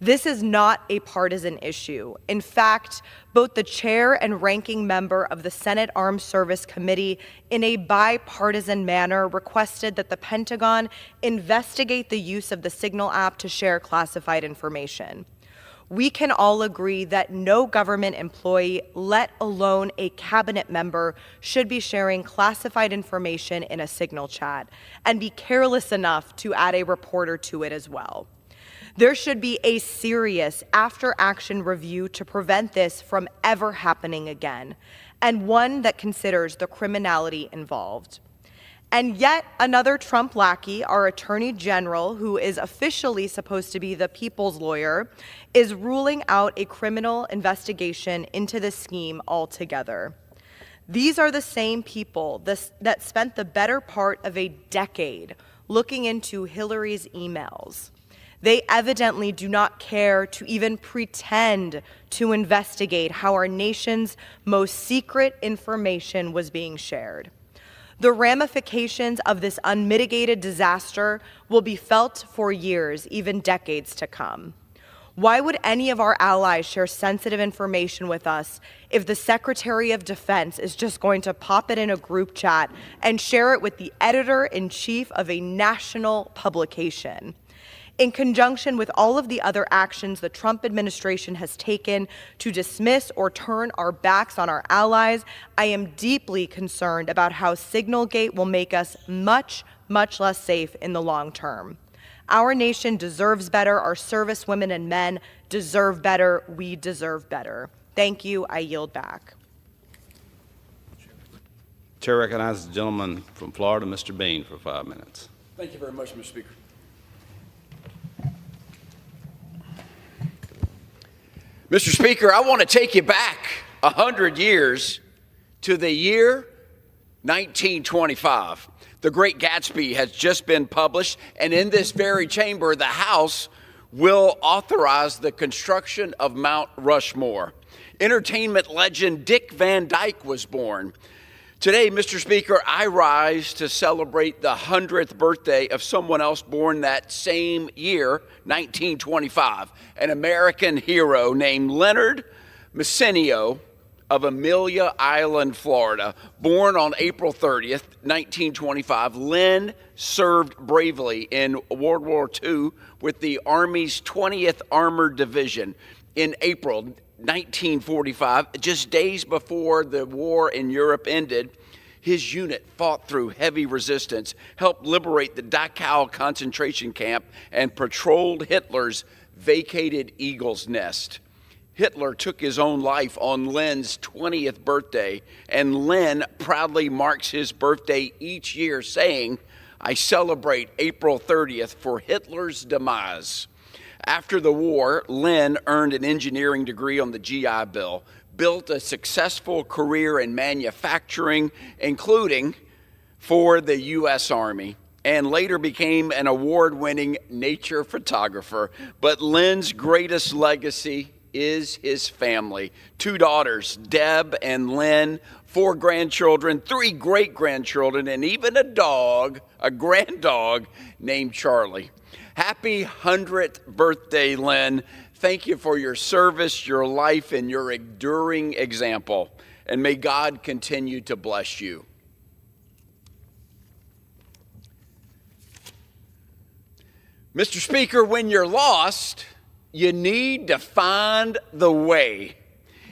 This is not a partisan issue. In fact, both the chair and ranking member of the Senate Armed Service Committee, in a bipartisan manner, requested that the Pentagon investigate the use of the Signal app to share classified information. We can all agree that no government employee, let alone a cabinet member, should be sharing classified information in a Signal chat and be careless enough to add a reporter to it as well. There should be a serious after-action review to prevent this from ever happening again, and one that considers the criminality involved. And yet another Trump lackey, our Attorney General, who is officially supposed to be the people's lawyer, is ruling out a criminal investigation into the scheme altogether. These are the same people that spent the better part of a decade looking into Hillary's emails. They evidently do not care to even pretend to investigate how our nation's most secret information was being shared. The ramifications of this unmitigated disaster will be felt for years, even decades to come. Why would any of our allies share sensitive information with us if the Secretary of Defense is just going to pop it in a group chat and share it with the editor-in-chief of a national publication? In conjunction with all of the other actions the Trump administration has taken to dismiss or turn our backs on our allies, I am deeply concerned about how Signalgate will make us much, much less safe in the long term. Our nation deserves better. Our service women and men deserve better. We deserve better. Thank you. I yield back. Chair recognizes the gentleman from Florida, Mr. Bean, for 5 minutes. Thank you very much, Mr. Speaker. Mr. Speaker, I want to take you back 100 years to the year 1925. The Great Gatsby has just been published, and in this very chamber, the House will authorize the construction of Mount Rushmore. Entertainment legend Dick Van Dyke was born. Today, Mr. Speaker, I rise to celebrate the 100th birthday of someone else born that same year, 1925, an American hero named Leonard Msino of Amelia Island, Florida. Born on April 30th, 1925, Len served bravely in World War II with the Army's 20th Armored Division. In April 1945, just days before the war in Europe ended, his unit fought through heavy resistance, helped liberate the Dachau concentration camp, and patrolled Hitler's vacated Eagle's Nest. Hitler took his own life on Len's 20th birthday, and Len proudly marks his birthday each year, saying, "I celebrate April 30th for Hitler's demise." After the war, Len earned an engineering degree on the GI Bill, built a successful career in manufacturing, including for the U.S. Army, and later became an award-winning nature photographer. But Len's greatest legacy is his family. 2 daughters, Deb and Len, 4 grandchildren, 3 great-grandchildren, and even a dog, a grand dog named Charlie. Happy 100th birthday, Len. Thank you for your service, your life, and your enduring example. And may God continue to bless you. Mr. Speaker, when you're lost, you need to find the way.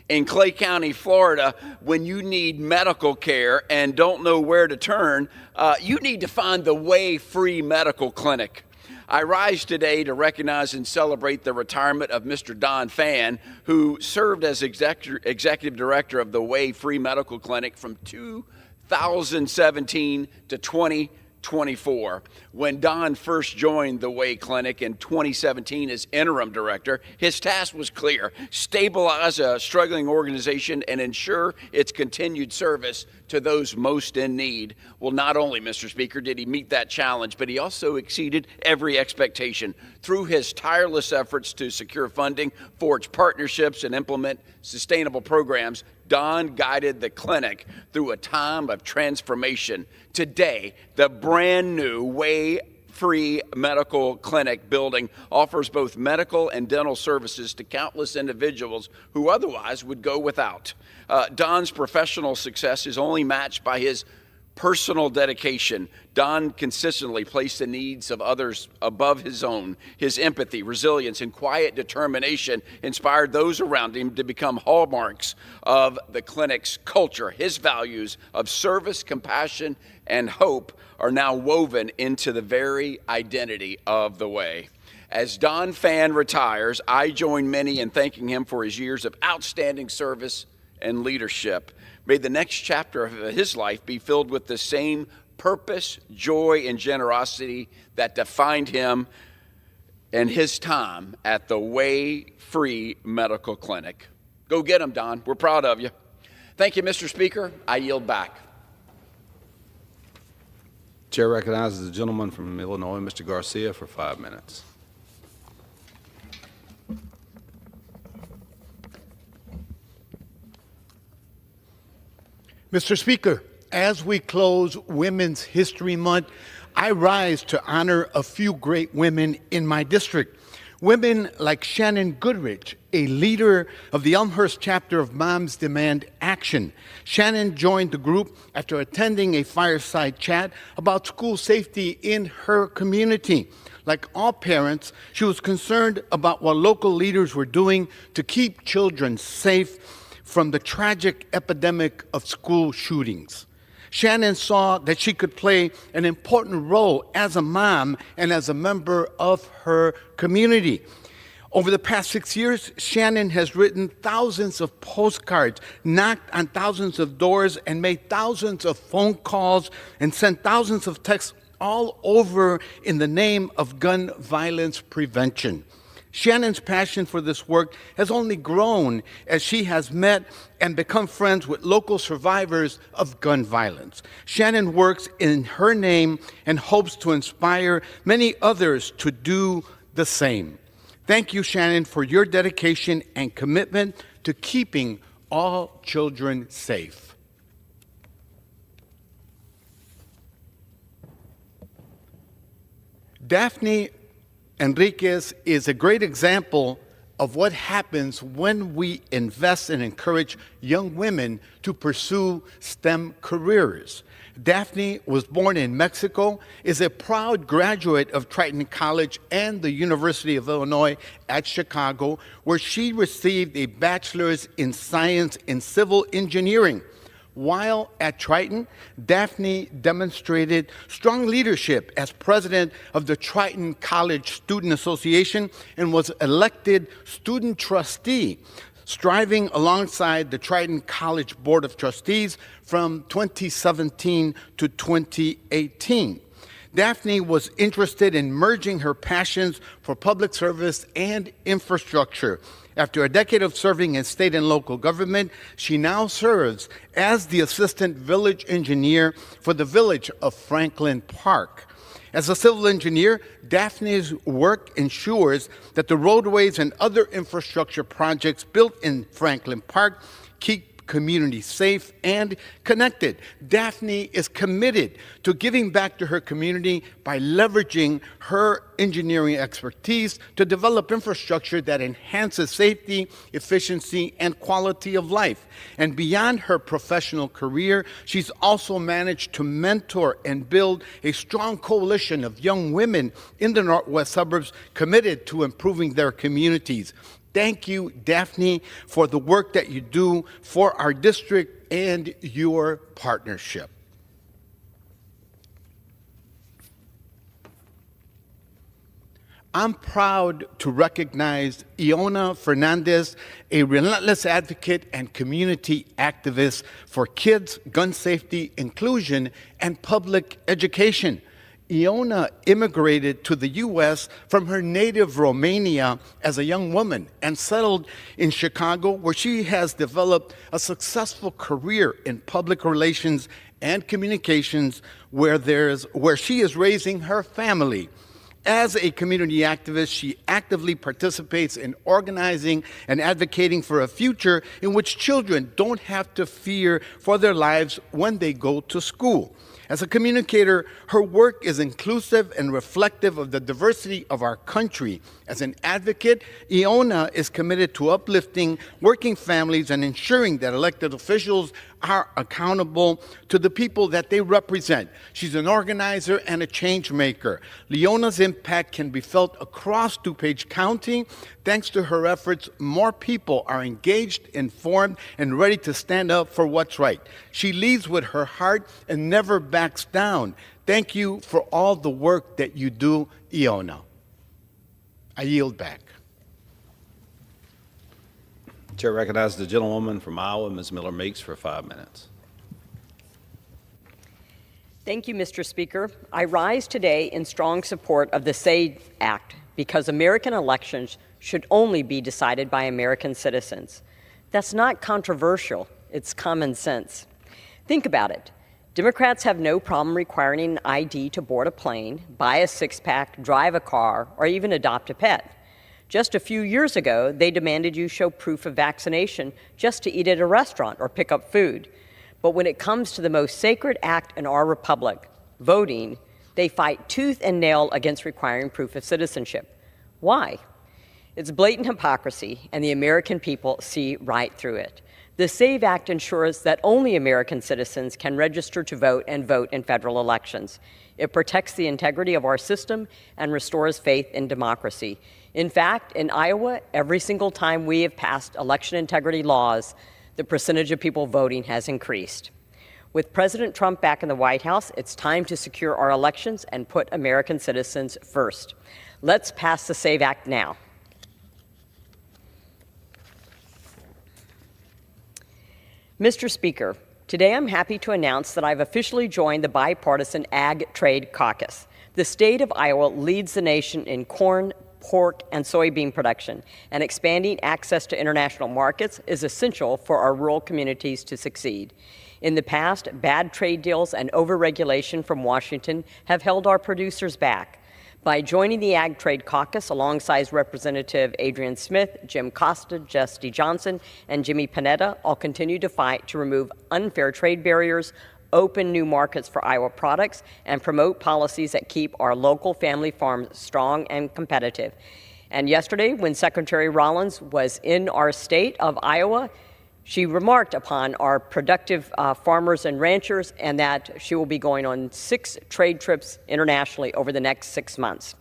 In Clay County, Florida, when you need medical care and don't know where to turn, you need to find the Way Free Medical Clinic. I rise today to recognize and celebrate the retirement of Mr. Don Phan, who served as executive director of the Way Free Medical Clinic from 2017 to 2024. When Don first joined the Way Clinic in 2017 as interim director, his task was clear: stabilize a struggling organization and ensure its continued service to those most in need. Well, not only, Mr. Speaker, did he meet that challenge, but he also exceeded every expectation. Through his tireless efforts to secure funding, forge partnerships, and implement sustainable programs, Don guided the clinic through a time of transformation. Today, the brand new Way free medical clinic building offers both medical and dental services to countless individuals who otherwise would go without. Don's professional success is only matched by his personal dedication. Don consistently placed the needs of others above his own. His empathy, resilience, and quiet determination inspired those around him to become hallmarks of the clinic's culture. His values of service, compassion, and hope are now woven into the very identity of the way. As Don Fan retires, I join many in thanking him for his years of outstanding service and leadership. May the next chapter of his life be filled with the same purpose, joy, and generosity that defined him and his time at the Way Free Medical Clinic. Go get him, Don. We're proud of you. Thank you, Mr. Speaker. I yield back. Chair recognizes the gentleman from Illinois, Mr. Garcia, for 5 minutes. Mr. Speaker, as we close Women's History Month, I rise to honor a few great women in my district. Women like Shannon Goodrich, a leader of the Elmhurst chapter of Moms Demand Action. Shannon joined the group after attending a fireside chat about school safety in her community. Like all parents, she was concerned about what local leaders were doing to keep children safe from the tragic epidemic of school shootings. Shannon saw that she could play an important role as a mom and as a member of her community. Over the past 6 years, Shannon has written thousands of postcards, knocked on thousands of doors, and made thousands of phone calls and sent thousands of texts all over in the name of gun violence prevention. Shannon's passion for this work has only grown as she has met and become friends with local survivors of gun violence. Shannon works in her name and hopes to inspire many others to do the same. Thank you, Shannon, for your dedication and commitment to keeping all children safe. Daphne Enriquez is a great example of what happens when we invest and encourage young women to pursue STEM careers. Daphne was born in Mexico, is a proud graduate of Triton College and the University of Illinois at Chicago, where she received a bachelor's in science in civil engineering. While at Triton, Daphne demonstrated strong leadership as president of the Triton College Student Association and was elected student trustee, striving alongside the Triton College Board of Trustees from 2017 to 2018. Daphne was interested in merging her passions for public service and infrastructure. After a decade of serving in state and local government, she now serves as the assistant village engineer for the village of Franklin Park. As a civil engineer, Daphne's work ensures that the roadways and other infrastructure projects built in Franklin Park keep communities safe and connected. Daphne is committed to giving back to her community by leveraging her engineering expertise to develop infrastructure that enhances safety, efficiency, and quality of life. And beyond her professional career, she's also managed to mentor and build a strong coalition of young women in the Northwest suburbs committed to improving their communities. Thank you, Daphne, for the work that you do for our district and your partnership. I'm proud to recognize Iona Fernandez, a relentless advocate and community activist for kids, gun safety, inclusion, and public education. Iona immigrated to the U.S. from her native Romania as a young woman and settled in Chicago, where she has developed a successful career in public relations and communications, where she is raising her family. As a community activist, she actively participates in organizing and advocating for a future in which children don't have to fear for their lives when they go to school. As a communicator, her work is inclusive and reflective of the diversity of our country. As an advocate, Iona is committed to uplifting working families and ensuring that elected officials are accountable to the people that they represent. She's an organizer and a change maker. Leona's impact can be felt across DuPage County. Thanks to her efforts, more people are engaged, informed, and ready to stand up for what's right. She leads with her heart and never backs down. Thank you for all the work that you do, Iona. I yield back. Chair recognizes the gentlewoman from Iowa, Ms. Miller-Meeks, for 5 minutes. Thank you, Mr. Speaker. I rise today in strong support of the SAVE Act because American elections should only be decided by American citizens. That's not controversial. It's common sense. Think about it. Democrats have no problem requiring an ID to board a plane, buy a six-pack, drive a car, or even adopt a pet. Just a few years ago, they demanded you show proof of vaccination just to eat at a restaurant or pick up food. But when it comes to the most sacred act in our republic, voting, they fight tooth and nail against requiring proof of citizenship. Why? It's blatant hypocrisy, and the American people see right through it. The SAVE Act ensures that only American citizens can register to vote and vote in federal elections. It protects the integrity of our system and restores faith in democracy. In fact, in Iowa, every single time we have passed election integrity laws, the percentage of people voting has increased. With President Trump back in the White House, it's time to secure our elections and put American citizens first. Let's pass the SAVE Act now. Mr. Speaker, today I'm happy to announce that I've officially joined the bipartisan Ag Trade Caucus. The state of Iowa leads the nation in corn, pork, and soybean production, and expanding access to international markets is essential for our rural communities to succeed. In the past, bad trade deals and overregulation from Washington have held our producers back. By joining the Ag Trade Caucus alongside Representative Adrian Smith, Jim Costa, Jesse Johnson, and Jimmy Panetta, I'll continue to fight to remove unfair trade barriers, open new markets for Iowa products, and promote policies that keep our local family farms strong and competitive. And yesterday, when Secretary Rollins was in our state of Iowa, she remarked upon our productive farmers and ranchers, and that she will be going on 6 trade trips internationally over the next 6 months.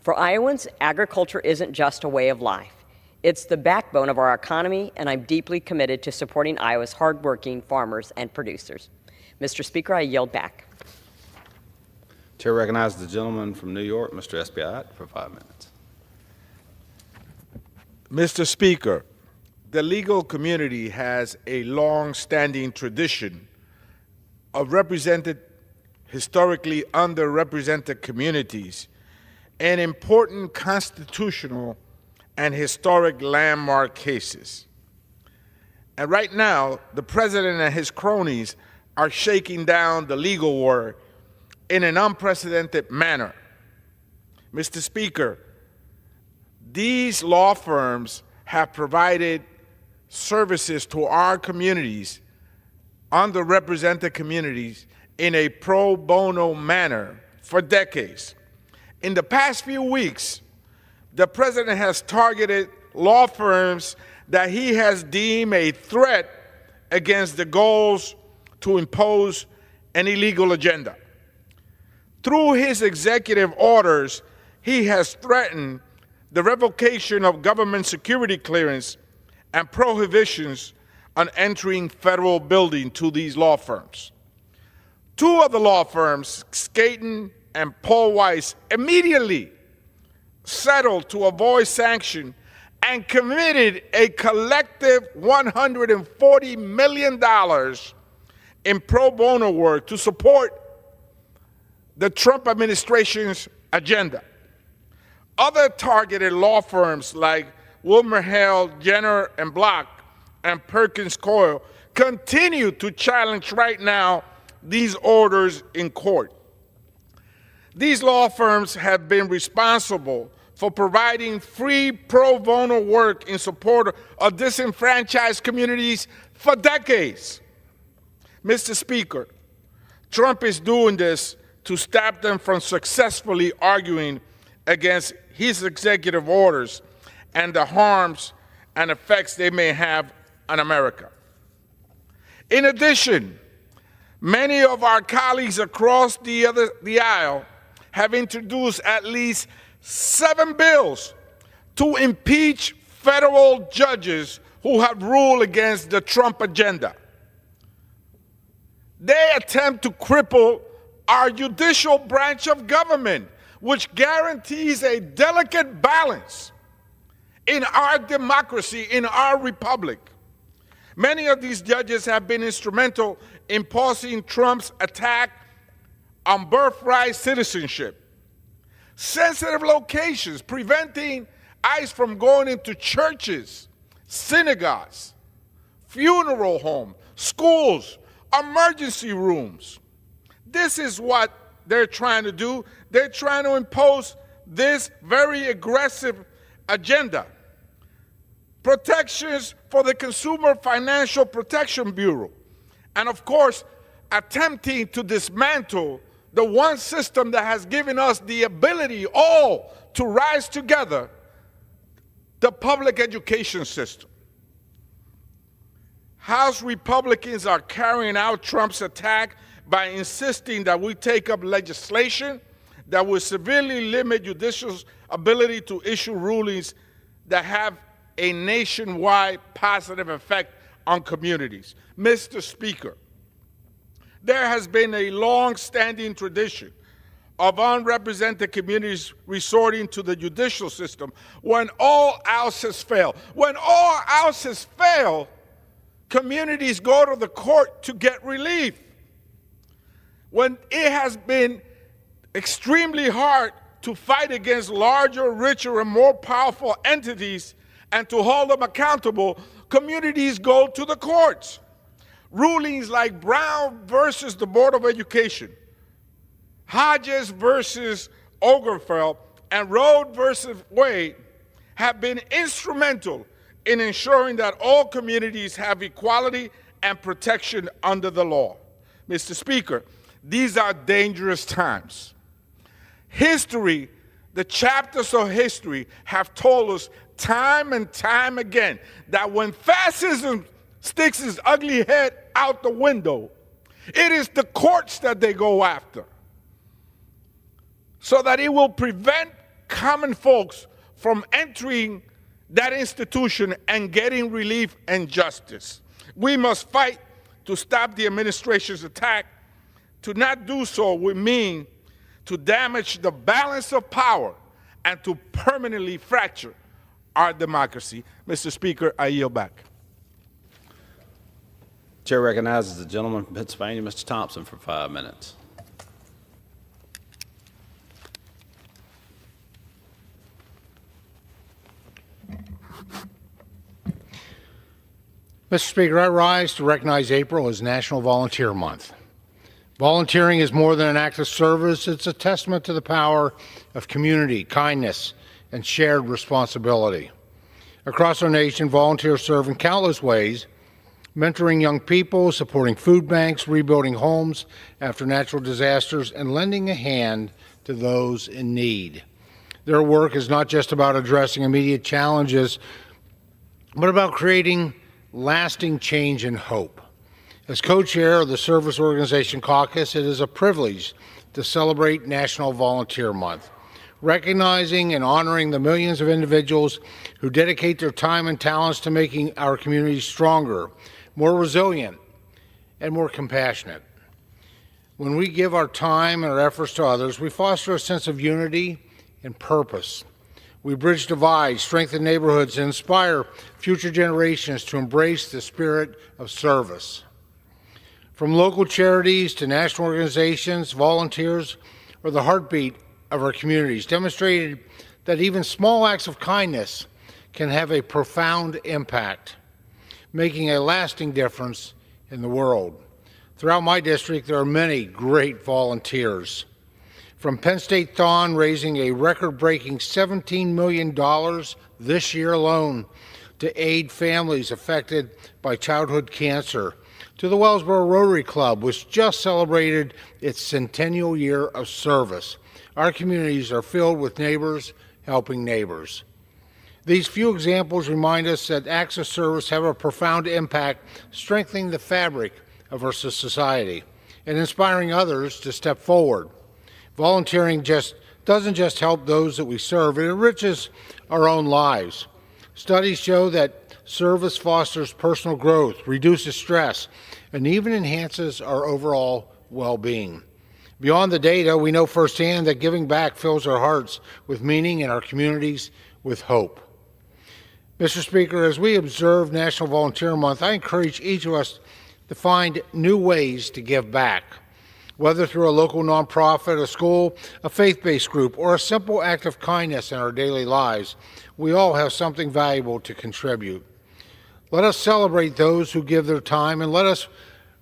For Iowans, agriculture isn't just a way of life. It's the backbone of our economy, and I'm deeply committed to supporting Iowa's hardworking farmers and producers. Mr. Speaker, I yield back. Chair recognizes the gentleman from New York, Mr. Espiat, for 5 minutes. Mr. Speaker, the legal community has a long-standing tradition of represented, historically underrepresented communities in important constitutional and historic landmark cases. And right now, the president and his cronies are shaking down the legal war in an unprecedented manner. Mr. Speaker, these law firms have provided services to our communities, underrepresented communities, in a pro bono manner for decades. In the past few weeks, the president has targeted law firms that he has deemed a threat against the goals to impose an illegal agenda. Through his executive orders, he has threatened the revocation of government security clearance and prohibitions on entering federal buildings to these law firms. 2 of the law firms, Skaten and Paul Weiss, immediately settled to avoid sanction and committed a collective $140 million in pro bono work to support the Trump administration's agenda. Other targeted law firms like Wilman, Hale, Jenner, and Block, and Perkins Coyle continue to challenge right now these orders in court. These law firms have been responsible for providing free pro bono work in support of disenfranchised communities for decades. Mr. Speaker, Trump is doing this to stop them from successfully arguing against his executive orders and the harms and effects they may have on America. In addition, many of our colleagues across the aisle have introduced at least 7 bills to impeach federal judges who have ruled against the Trump agenda. They attempt to cripple our judicial branch of government, which guarantees a delicate balance in our democracy, in our republic. Many of these judges have been instrumental in pausing Trump's attack on birthright citizenship, sensitive locations, preventing ICE from going into churches, synagogues, funeral homes, schools, emergency rooms. This is what they're trying to do. They're trying to impose this very aggressive agenda. Protections for the Consumer Financial Protection Bureau, and of course, attempting to dismantle the one system that has given us the ability all to rise together, the public education system. House Republicans are carrying out Trump's attack by insisting that we take up legislation that will severely limit judicial's ability to issue rulings that have a nationwide positive effect on communities. Mr. Speaker, there has been a long-standing tradition of unrepresented communities resorting to the judicial system when all else has failed. When all else has failed, communities go to the court to get relief. When it has been extremely hard to fight against larger, richer, and more powerful entities and to hold them accountable, communities go to the courts. Rulings like Brown versus the Board of Education, Hodges versus Obergefell, and Roe versus Wade have been instrumental in ensuring that all communities have equality and protection under the law. Mr. Speaker, these are dangerous times. History, the chapters of history have told us time and time again that when fascism sticks its ugly head out the window, it is the courts that they go after, so that it will prevent common folks from entering that institution and getting relief and justice. We must fight to stop the administration's attack. To not do so would mean to damage the balance of power and to permanently fracture our democracy. Mr. Speaker, I yield back. Chair recognizes the gentleman from Pennsylvania, Mr. Thompson, for 5 minutes. Mr. Speaker, I rise to recognize April as National Volunteer Month. Volunteering is more than an act of service. It's a testament to the power of community, kindness, and shared responsibility. Across our nation, volunteers serve in countless ways, mentoring young people, supporting food banks, rebuilding homes after natural disasters, and lending a hand to those in need. Their work is not just about addressing immediate challenges, but about creating lasting change and hope. As co-chair of the Service Organization Caucus, it is a privilege to celebrate National Volunteer Month, recognizing and honoring the millions of individuals who dedicate their time and talents to making our communities stronger, more resilient, and more compassionate. When we give our time and our efforts to others, we foster a sense of unity and purpose. We bridge divides, strengthen neighborhoods, and inspire future generations to embrace the spirit of service. From local charities to national organizations, volunteers are the heartbeat of our communities, demonstrated that even small acts of kindness can have a profound impact, making a lasting difference in the world. Throughout my district, there are many great volunteers. From Penn State Thon raising a record-breaking $17 million this year alone, to aid families affected by childhood cancer, to the Wellsboro Rotary Club, which just celebrated its centennial year of service. Our communities are filled with neighbors helping neighbors. These few examples remind us that acts of service have a profound impact, strengthening the fabric of our society and inspiring others to step forward. Volunteering doesn't just help those that we serve, it enriches our own lives. Studies show that service fosters personal growth, reduces stress, and even enhances our overall well-being. Beyond the data, we know firsthand that giving back fills our hearts with meaning and our communities with hope. Mr. Speaker, as we observe National Volunteer Month, I encourage each of us to find new ways to give back, whether through a local nonprofit, a school, a faith-based group, or a simple act of kindness in our daily lives. We all have something valuable to contribute. Let us celebrate those who give their time, and let us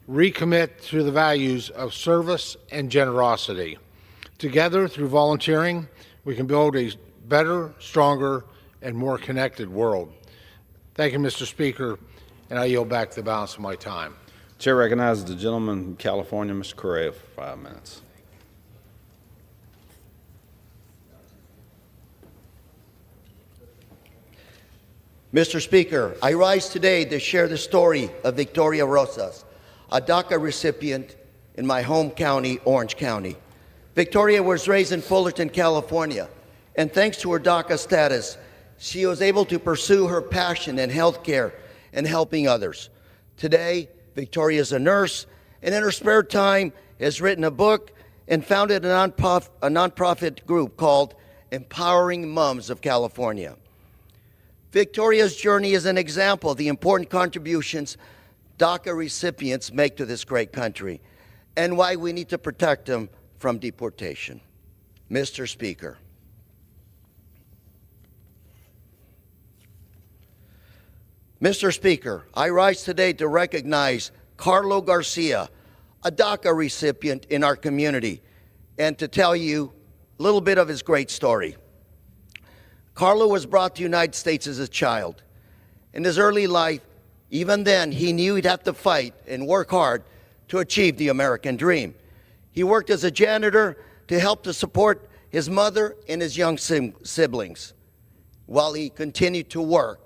recommit to the values of service and generosity. Together, through volunteering, we can build a better, stronger, and more connected world. Thank you, Mr. Speaker, and I yield back the balance of my time. Chair recognizes the gentleman from California, Mr. Correa, for 5 minutes. Mr. Speaker, I rise today to share the story of Victoria Rosas, a DACA recipient in my home county, Orange County. Victoria was raised in Fullerton, California, and thanks to her DACA status, she was able to pursue her passion in healthcare and helping others. Today, Victoria is a nurse, and in her spare time has written a book and founded a nonprofit group called Empowering Moms of California. Victoria's journey is an example of the important contributions DACA recipients make to this great country and why we need to protect them from deportation. Mr. Speaker, I rise today to recognize Carlo Garcia, a DACA recipient in our community, and to tell you a little bit of his great story. Carlo was brought to the United States as a child. In his early life, even then, he knew he'd have to fight and work hard to achieve the American dream. He worked as a janitor to help to support his mother and his young siblings, while he continued to work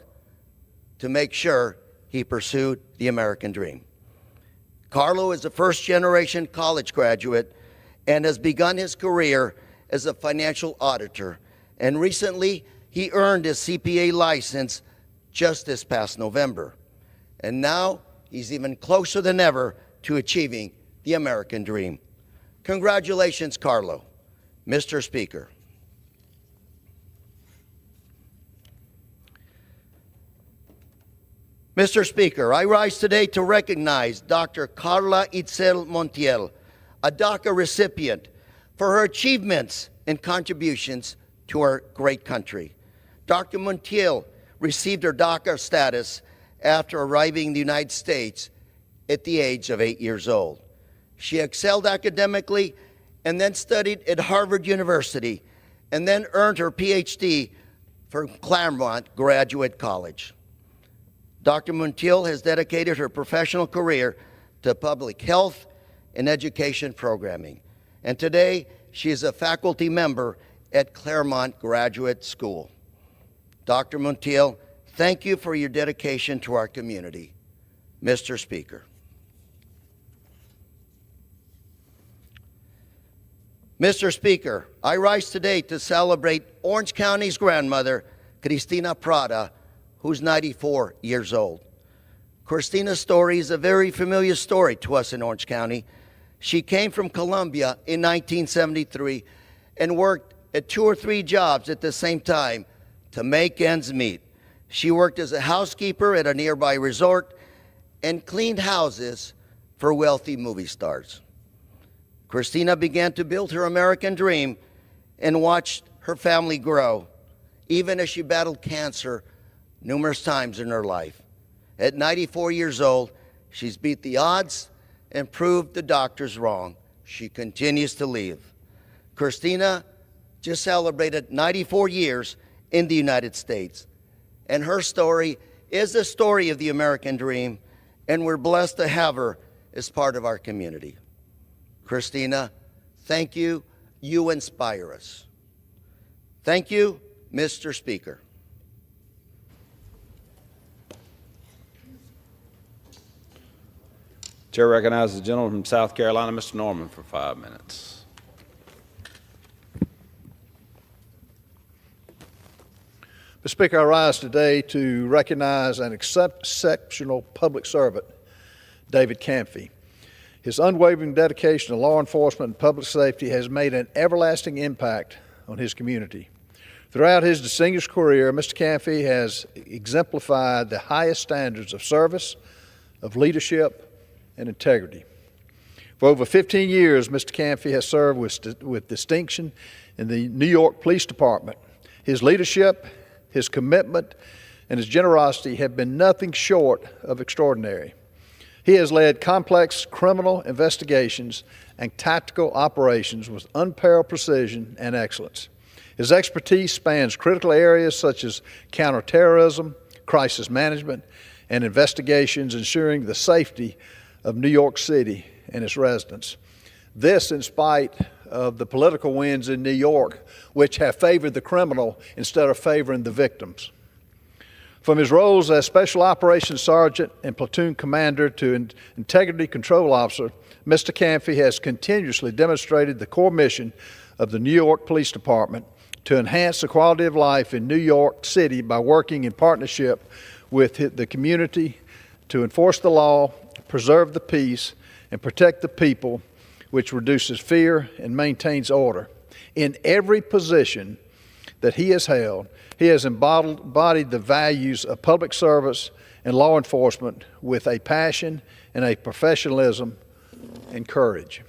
to make sure he pursued the American dream. Carlo is a first-generation college graduate and has begun his career as a financial auditor, and recently he earned his CPA license just this past November. And now he's even closer than ever to achieving the American dream. Congratulations, Carlo. Mr. Speaker. Mr. Speaker, I rise today to recognize Dr. Carla Itzel Montiel, a DACA recipient, for her achievements and contributions to our great country. Dr. Montiel received her DACA status after arriving in the United States at the age of 8 years old. She excelled academically and then studied at Harvard University and then earned her PhD from Claremont Graduate College. Dr. Montiel has dedicated her professional career to public health and education programming, and today she is a faculty member at Claremont Graduate School. Dr. Montiel, thank you for your dedication to our community. Mr. Speaker. Mr. Speaker, I rise today to celebrate Orange County's grandmother, Cristina Prada, who's 94 years old. Cristina's story is a very familiar story to us in Orange County. She came from Colombia in 1973 and worked at 2 or 3 jobs at the same time to make ends meet. She worked as a housekeeper at a nearby resort and cleaned houses for wealthy movie stars. Cristina began to build her American dream and watched her family grow, even as she battled cancer numerous times in her life. At 94 years old, she's beat the odds and proved the doctors wrong. She continues to live. Cristina just celebrated 94 years in the United States, and her story is the story of the American dream, and we're blessed to have her as part of our community. Christina, thank you. You inspire us. Thank you, Mr. Speaker. Chair recognizes the gentleman from South Carolina, Mr. Norman, for 5 minutes. Mr. Speaker, I rise today to recognize an exceptional public servant, David Campy. His unwavering dedication to law enforcement and public safety has made an everlasting impact on his community. Throughout his distinguished career, Mr. Campy has exemplified the highest standards of service, of leadership, and integrity. For over 15 years, Mr. Campy has served with distinction in the New York Police Department. His leadership, his commitment, and his generosity have been nothing short of extraordinary. He has led complex criminal investigations and tactical operations with unparalleled precision and excellence. His expertise spans critical areas such as counterterrorism, crisis management, and investigations ensuring the safety of New York City and its residents. This in spite of the political winds in New York, which have favored the criminal instead of favoring the victims. From his roles as Special Operations Sergeant and Platoon Commander to Integrity Control Officer, Mr. Campy has continuously demonstrated the core mission of the New York Police Department to enhance the quality of life in New York City by working in partnership with the community to enforce the law, preserve the peace, and protect the people, which reduces fear and maintains order. In every position that he has held, he has embodied the values of public service and law enforcement with a passion and a professionalism and courage.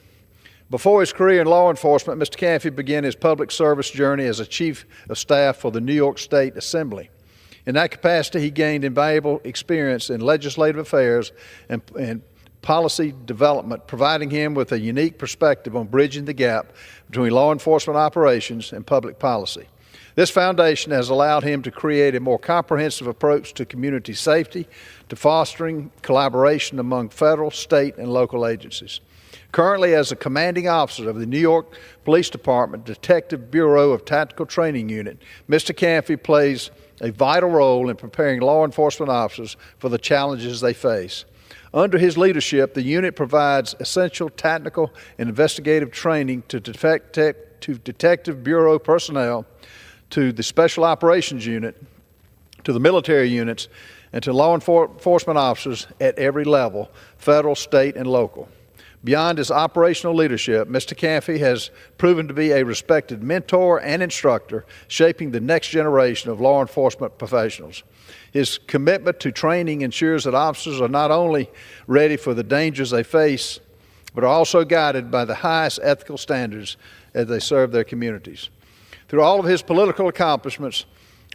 Before his career in law enforcement, Mr. Campy began his public service journey as a Chief of Staff for the New York State Assembly. In that capacity, he gained invaluable experience in legislative affairs and policy development, providing him with a unique perspective on bridging the gap between law enforcement operations and public policy. This foundation has allowed him to create a more comprehensive approach to community safety, to fostering collaboration among federal, state, and local agencies. Currently, as a commanding officer of the New York Police Department Detective Bureau of Tactical Training Unit, Mr. Campy plays a vital role in preparing law enforcement officers for the challenges they face. Under his leadership, the unit provides essential tactical and investigative training to Detective Bureau personnel, to the Special Operations Unit, to the military units, and to law enforcement officers at every level, federal, state, and local. Beyond his operational leadership, Mr. Campy has proven to be a respected mentor and instructor, shaping the next generation of law enforcement professionals. His commitment to training ensures that officers are not only ready for the dangers they face, but are also guided by the highest ethical standards as they serve their communities. Through all of his political accomplishments,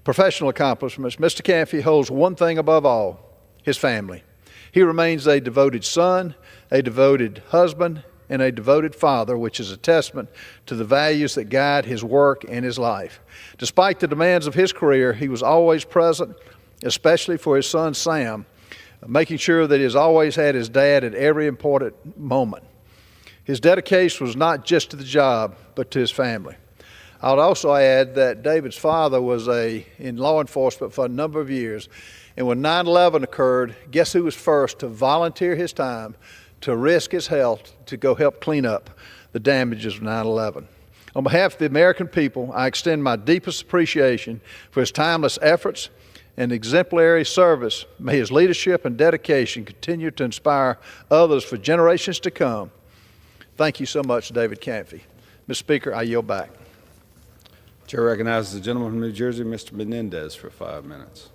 professional accomplishments, Mr. Campy holds one thing above all: his family. He remains a devoted son, a devoted husband, and a devoted father, which is a testament to the values that guide his work and his life. Despite the demands of his career, he was always present, especially for his son Sam, making sure that he has always had his dad at every important moment. His dedication was not just to the job, but to his family. I would also add that David's father was in law enforcement for a number of years, and when 9/11 occurred, guess who was first to volunteer his time, to risk his health, to go help clean up the damages of 9/11. On behalf of the American people, I extend my deepest appreciation for his timeless efforts and exemplary service. May his leadership and dedication continue to inspire others for generations to come. Thank you so much, David Campy. Mr. Speaker, I yield back. Chair recognizes the gentleman from New Jersey, Mr. Menendez, for 5 minutes.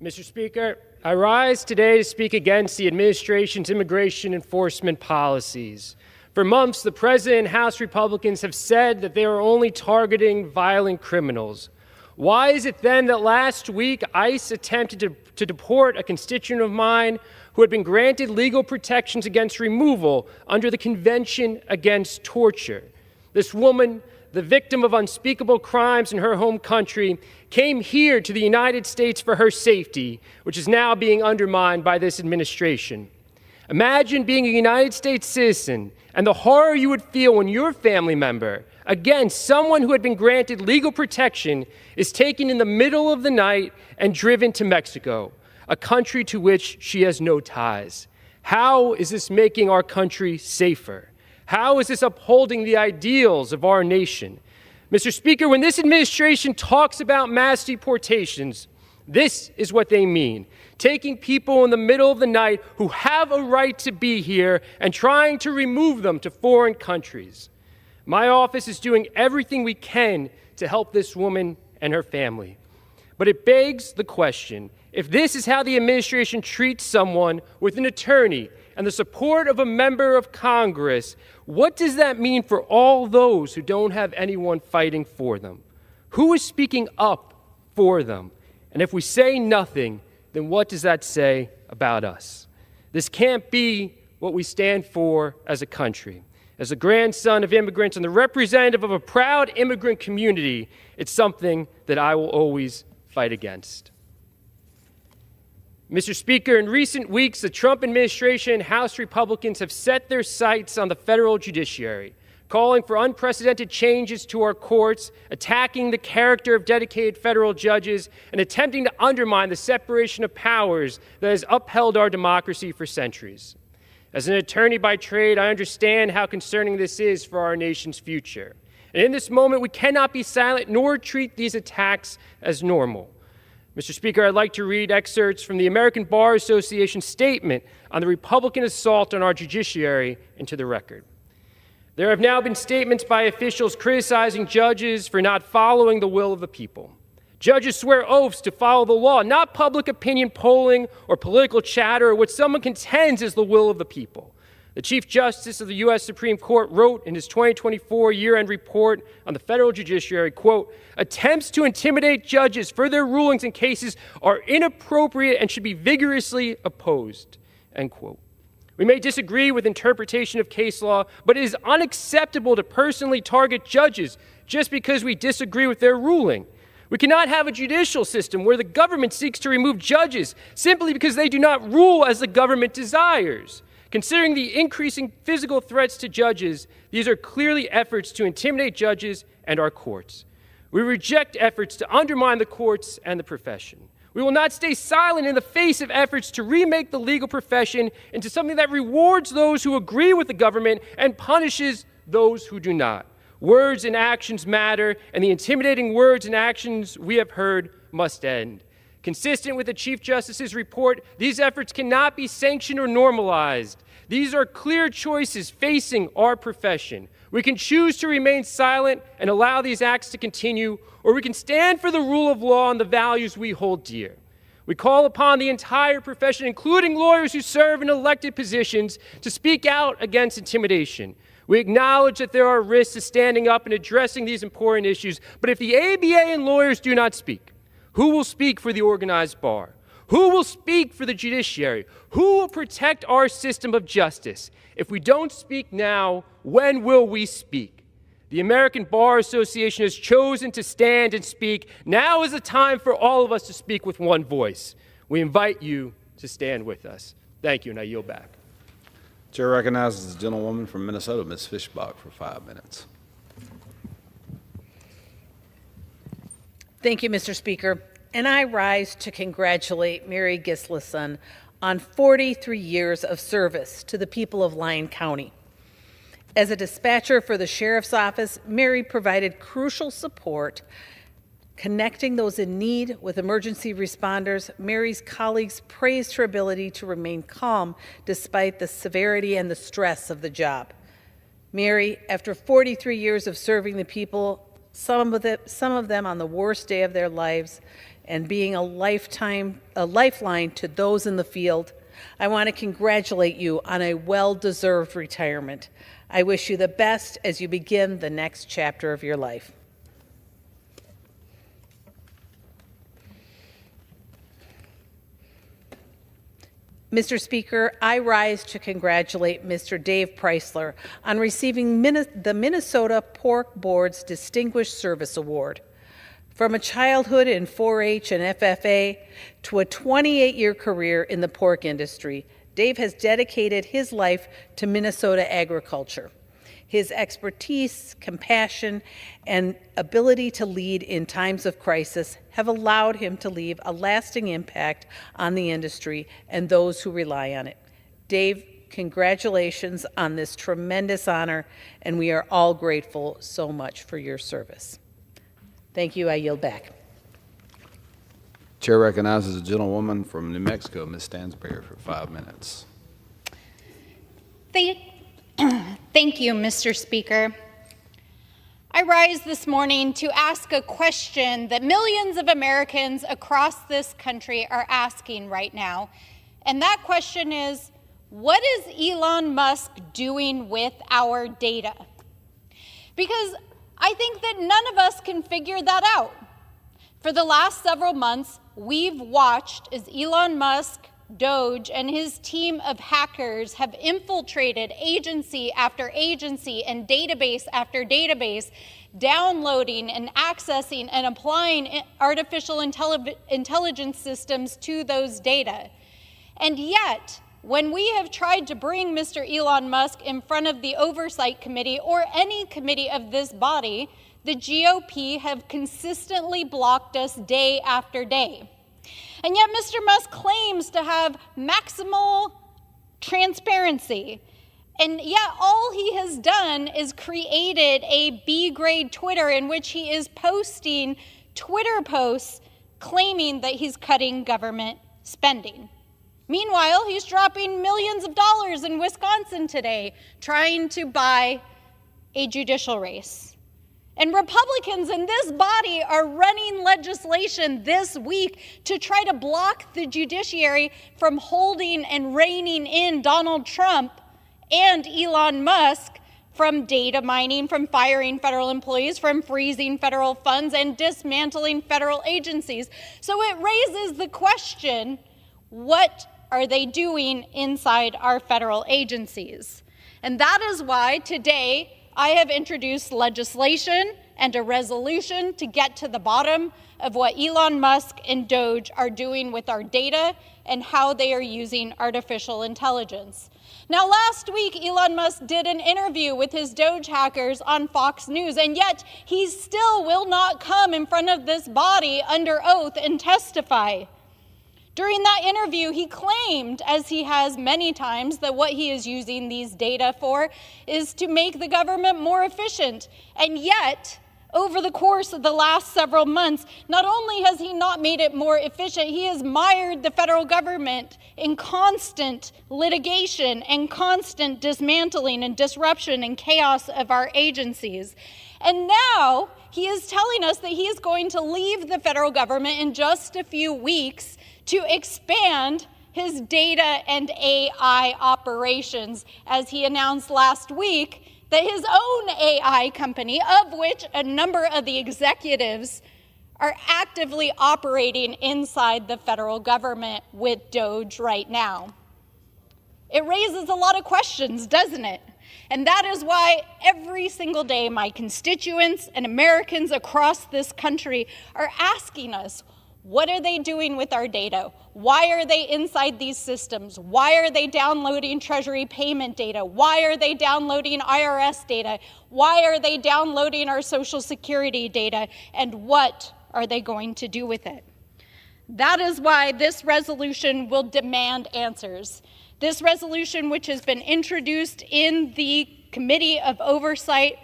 Mr. Speaker, I rise today to speak against the administration's immigration enforcement policies. For months, the President and House Republicans have said that they are only targeting violent criminals. Why is it then that last week ICE attempted to deport a constituent of mine who had been granted legal protections against removal under the Convention Against Torture? This woman, the victim of unspeakable crimes in her home country, came here to the United States for her safety, which is now being undermined by this administration. Imagine being a United States citizen and the horror you would feel when your family member, again, someone who had been granted legal protection, is taken in the middle of the night and driven to Mexico, a country to which she has no ties. How is this making our country safer? How is this upholding the ideals of our nation? Mr. Speaker, when this administration talks about mass deportations, this is what they mean: taking people in the middle of the night who have a right to be here and trying to remove them to foreign countries. My office is doing everything we can to help this woman and her family. But it begs the question, if this is how the administration treats someone with an attorney and the support of a member of Congress, what does that mean for all those who don't have anyone fighting for them? Who is speaking up for them? And if we say nothing, then what does that say about us? This can't be what we stand for as a country. As a grandson of immigrants and the representative of a proud immigrant community, it's something that I will always fight against. Mr. Speaker, in recent weeks, the Trump administration and House Republicans have set their sights on the federal judiciary, calling for unprecedented changes to our courts, attacking the character of dedicated federal judges, and attempting to undermine the separation of powers that has upheld our democracy for centuries. As an attorney by trade, I understand how concerning this is for our nation's future. And in this moment, we cannot be silent nor treat these attacks as normal. Mr. Speaker, I'd like to read excerpts from the American Bar Association statement on the Republican assault on our judiciary into the record. There have now been statements by officials criticizing judges for not following the will of the people. Judges swear oaths to follow the law, not public opinion polling or political chatter or what someone contends is the will of the people. The Chief Justice of the U.S. Supreme Court wrote in his 2024 year-end report on the federal judiciary, quote, "Attempts to intimidate judges for their rulings in cases are inappropriate and should be vigorously opposed," end quote. We may disagree with interpretation of case law, but it is unacceptable to personally target judges just because we disagree with their ruling. We cannot have a judicial system where the government seeks to remove judges simply because they do not rule as the government desires. Considering the increasing physical threats to judges, these are clearly efforts to intimidate judges and our courts. We reject efforts to undermine the courts and the profession. We will not stay silent in the face of efforts to remake the legal profession into something that rewards those who agree with the government and punishes those who do not. Words and actions matter, and the intimidating words and actions we have heard must end. Consistent with the Chief Justice's report, these efforts cannot be sanctioned or normalized. These are clear choices facing our profession. We can choose to remain silent and allow these acts to continue, or we can stand for the rule of law and the values we hold dear. We call upon the entire profession, including lawyers who serve in elected positions, to speak out against intimidation. We acknowledge that there are risks to standing up and addressing these important issues, but if the ABA and lawyers do not speak, who will speak for the organized bar? Who will speak for the judiciary? Who will protect our system of justice? If we don't speak now, when will we speak? The American Bar Association has chosen to stand and speak. Now is the time for all of us to speak with one voice. We invite you to stand with us. Thank you, and I yield back. Chair recognizes the gentlewoman from Minnesota, Ms. Fishbach, for 5 minutes. Thank you, Mr. Speaker. And I rise to congratulate Mary Gislason on 43 years of service to the people of Lyon County. As a dispatcher for the Sheriff's Office, Mary provided crucial support, connecting those in need with emergency responders. Mary's colleagues praised her ability to remain calm despite the severity and the stress of the job. Mary, after 43 years of serving the people, some of them on the worst day of their lives, and being a lifeline to those in the field, I want to congratulate you on a well-deserved retirement. I wish you the best as you begin the next chapter of your life. Mr. Speaker, I rise to congratulate Mr. Dave Preisler on receiving the Minnesota Pork Board's Distinguished Service Award. From a childhood in 4-H and FFA to a 28-year career in the pork industry, Dave has dedicated his life to Minnesota agriculture. His expertise, compassion, and ability to lead in times of crisis have allowed him to leave a lasting impact on the industry and those who rely on it. Dave, congratulations on this tremendous honor, and we are all grateful so much for your service. Thank you. I yield back. Chair recognizes a gentlewoman from New Mexico, Ms. Stansberry, for 5 minutes. Thank you, Mr. Speaker. I rise this morning to ask a question that millions of Americans across this country are asking right now. And that question is, what is Elon Musk doing with our data? Because I think that none of us can figure that out. For the last several months, we've watched as Elon Musk, Doge, and his team of hackers have infiltrated agency after agency and database after database, downloading and accessing and applying artificial intelligence systems to those data. And yet, when we have tried to bring Mr. Elon Musk in front of the Oversight Committee or any committee of this body, the GOP have consistently blocked us day after day. And yet Mr. Musk claims to have maximal transparency. And yet all he has done is created a B-grade Twitter in which he is posting Twitter posts claiming that he's cutting government spending. Meanwhile, he's dropping millions of dollars in Wisconsin today trying to buy a judicial race. And Republicans in this body are running legislation this week to try to block the judiciary from holding and reining in Donald Trump and Elon Musk from data mining, from firing federal employees, from freezing federal funds, and dismantling federal agencies. So it raises the question, what are they doing inside our federal agencies? And that is why today I have introduced legislation and a resolution to get to the bottom of what Elon Musk and Doge are doing with our data and how they are using artificial intelligence. Now, last week, Elon Musk did an interview with his Doge hackers on Fox News, and yet he still will not come in front of this body under oath and testify. During that interview, he claimed, as he has many times, that what he is using these data for is to make the government more efficient. And yet, over the course of the last several months, not only has he not made it more efficient, he has mired the federal government in constant litigation and constant dismantling and disruption and chaos of our agencies. And now he is telling us that he is going to leave the federal government in just a few weeks to expand his data and AI operations, as he announced last week that his own AI company, of which a number of the executives are actively operating inside the federal government with Doge right now. It raises a lot of questions, doesn't it? And that is why every single day my constituents and Americans across this country are asking us, what are they doing with our data? Why are they inside these systems? Why are they downloading Treasury payment data? Why are they downloading IRS data? Why are they downloading our Social Security data? And what are they going to do with it? That is why this resolution will demand answers. This resolution, which has been introduced in the Committee of Oversight,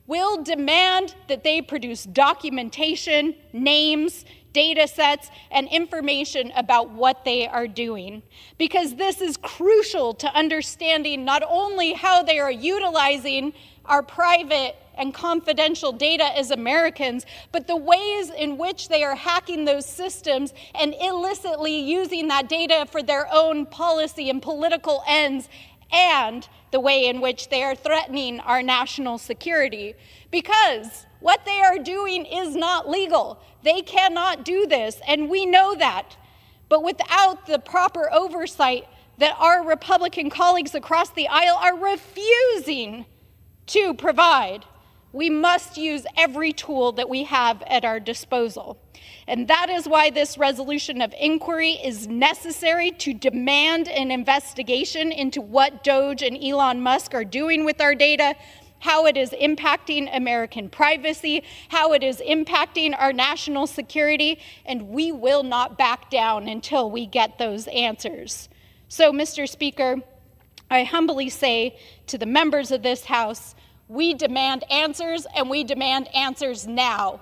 will demand that they produce documentation, names, data sets, and information about what they are doing. Because this is crucial to understanding not only how they are utilizing our private and confidential data as Americans, but the ways in which they are hacking those systems and illicitly using that data for their own policy and political ends, and the way in which they are threatening our national security. Because what they are doing is not legal. They cannot do this, and we know that. But without the proper oversight, that our Republican colleagues across the aisle are refusing to provide. We must use every tool that we have at our disposal. And that is why this resolution of inquiry is necessary, to demand an investigation into what Doge and Elon Musk are doing with our data, how it is impacting American privacy, how it is impacting our national security, and we will not back down until we get those answers. So, Mr. Speaker, I humbly say to the members of this House, we demand answers, and we demand answers now.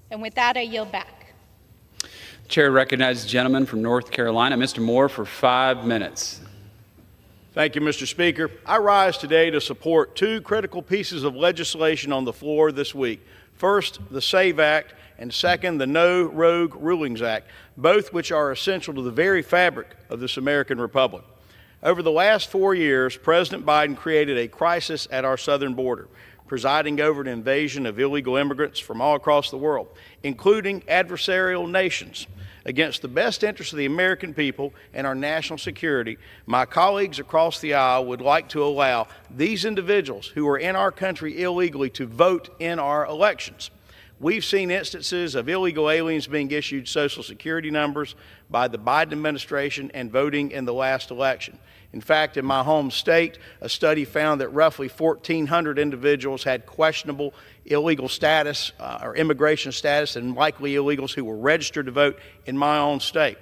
And with that, I yield back. The chair recognizes the gentleman from North Carolina, Mr. Moore, for 5 minutes. Thank you, Mr. Speaker. I rise today to support two critical pieces of legislation on the floor this week. First, the SAVE Act, and second, the No Rogue Rulings Act, both which are essential to the very fabric of this American republic. Over the last 4 years, President Biden created a crisis at our southern border, presiding over an invasion of illegal immigrants from all across the world, including adversarial nations. Against the best interests of the American people and our national security, my colleagues across the aisle would like to allow these individuals who are in our country illegally to vote in our elections. We've seen instances of illegal aliens being issued Social Security numbers by the Biden administration and voting in the last election. In fact, in my home state, a study found that roughly 1,400 individuals had questionable illegal status or immigration status, and likely illegals who were registered to vote in my own state.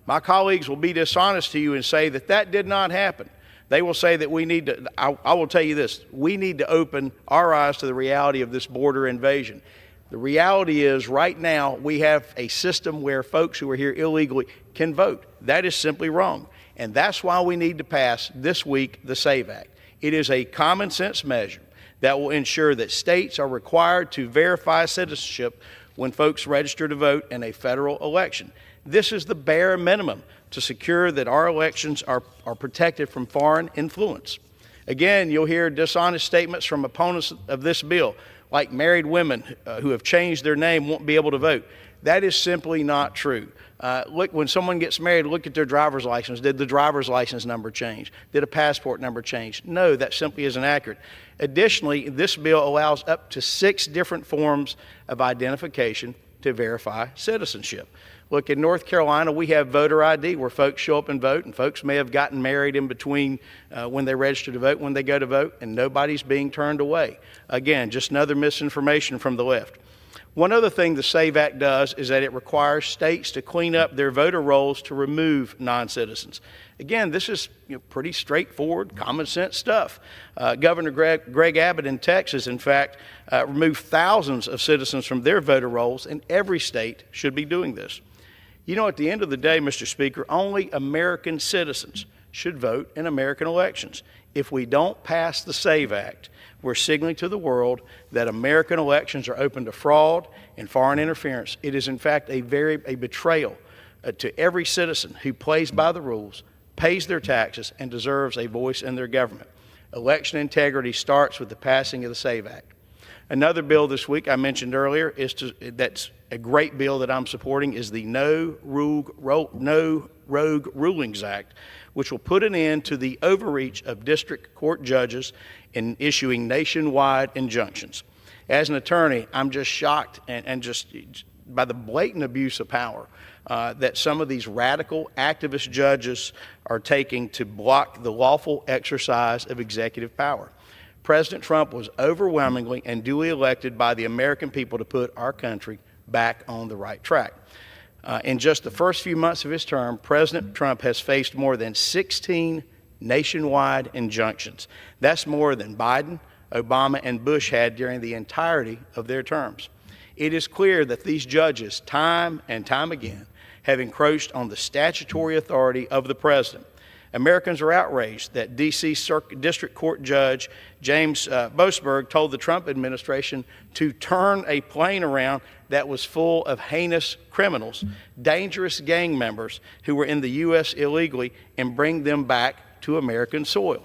My colleagues will be dishonest to you and say that that did not happen. They will say that we need to, I will tell you this, we need to open our eyes to the reality of this border invasion. The reality is right now we have a system where folks who are here illegally can vote. That is simply wrong. And that's why we need to pass this week the SAVE Act. It is a common sense measure that will ensure that states are required to verify citizenship when folks register to vote in a federal election. This is the bare minimum to secure that our elections are protected from foreign influence. Again, you'll hear dishonest statements from opponents of this bill, like married women who have changed their name won't be able to vote. That is simply not true. Look, when someone gets married, look at their driver's license. Did the driver's license number change? Did a passport number change? No, that simply isn't accurate. Additionally, this bill allows up to 6 different forms of identification to verify citizenship. Look, in North Carolina, we have voter ID where folks show up and vote, and folks may have gotten married in between when they register to vote, when they go to vote, and nobody's being turned away. Again, just another misinformation from the left. One other thing the SAVE Act does is that it requires states to clean up their voter rolls to remove non-citizens. Again, this is pretty straightforward, common sense stuff. Governor Greg Abbott in Texas, in fact, removed thousands of citizens from their voter rolls, and every state should be doing this. You know, at the end of the day, Mr. Speaker, only American citizens should vote in American elections. If we don't pass the SAVE Act, we're signaling to the world that American elections are open to fraud and foreign interference. It is, in fact, a betrayal to every citizen who plays by the rules, pays their taxes, and deserves a voice in their government. Election integrity starts with the passing of the SAVE Act. Another bill this week I mentioned earlier that's a great bill that I'm supporting is the No Rogue Rulings Act, which will put an end to the overreach of district court judges in issuing nationwide injunctions. As an attorney, I'm just shocked and just by the blatant abuse of power that some of these radical activist judges are taking to block the lawful exercise of executive power. President Trump was overwhelmingly and duly elected by the American people to put our country back on the right track. In just the first few months of his term, President Trump has faced more than 16 nationwide injunctions. That's more than Biden, Obama, and Bush had during the entirety of their terms. It is clear that these judges, time and time again, have encroached on the statutory authority of the president. Americans are outraged that D.C. District Court Judge James Boasberg told the Trump administration to turn a plane around that was full of heinous criminals, dangerous gang members who were in the U.S. illegally, and bring them back to American soil.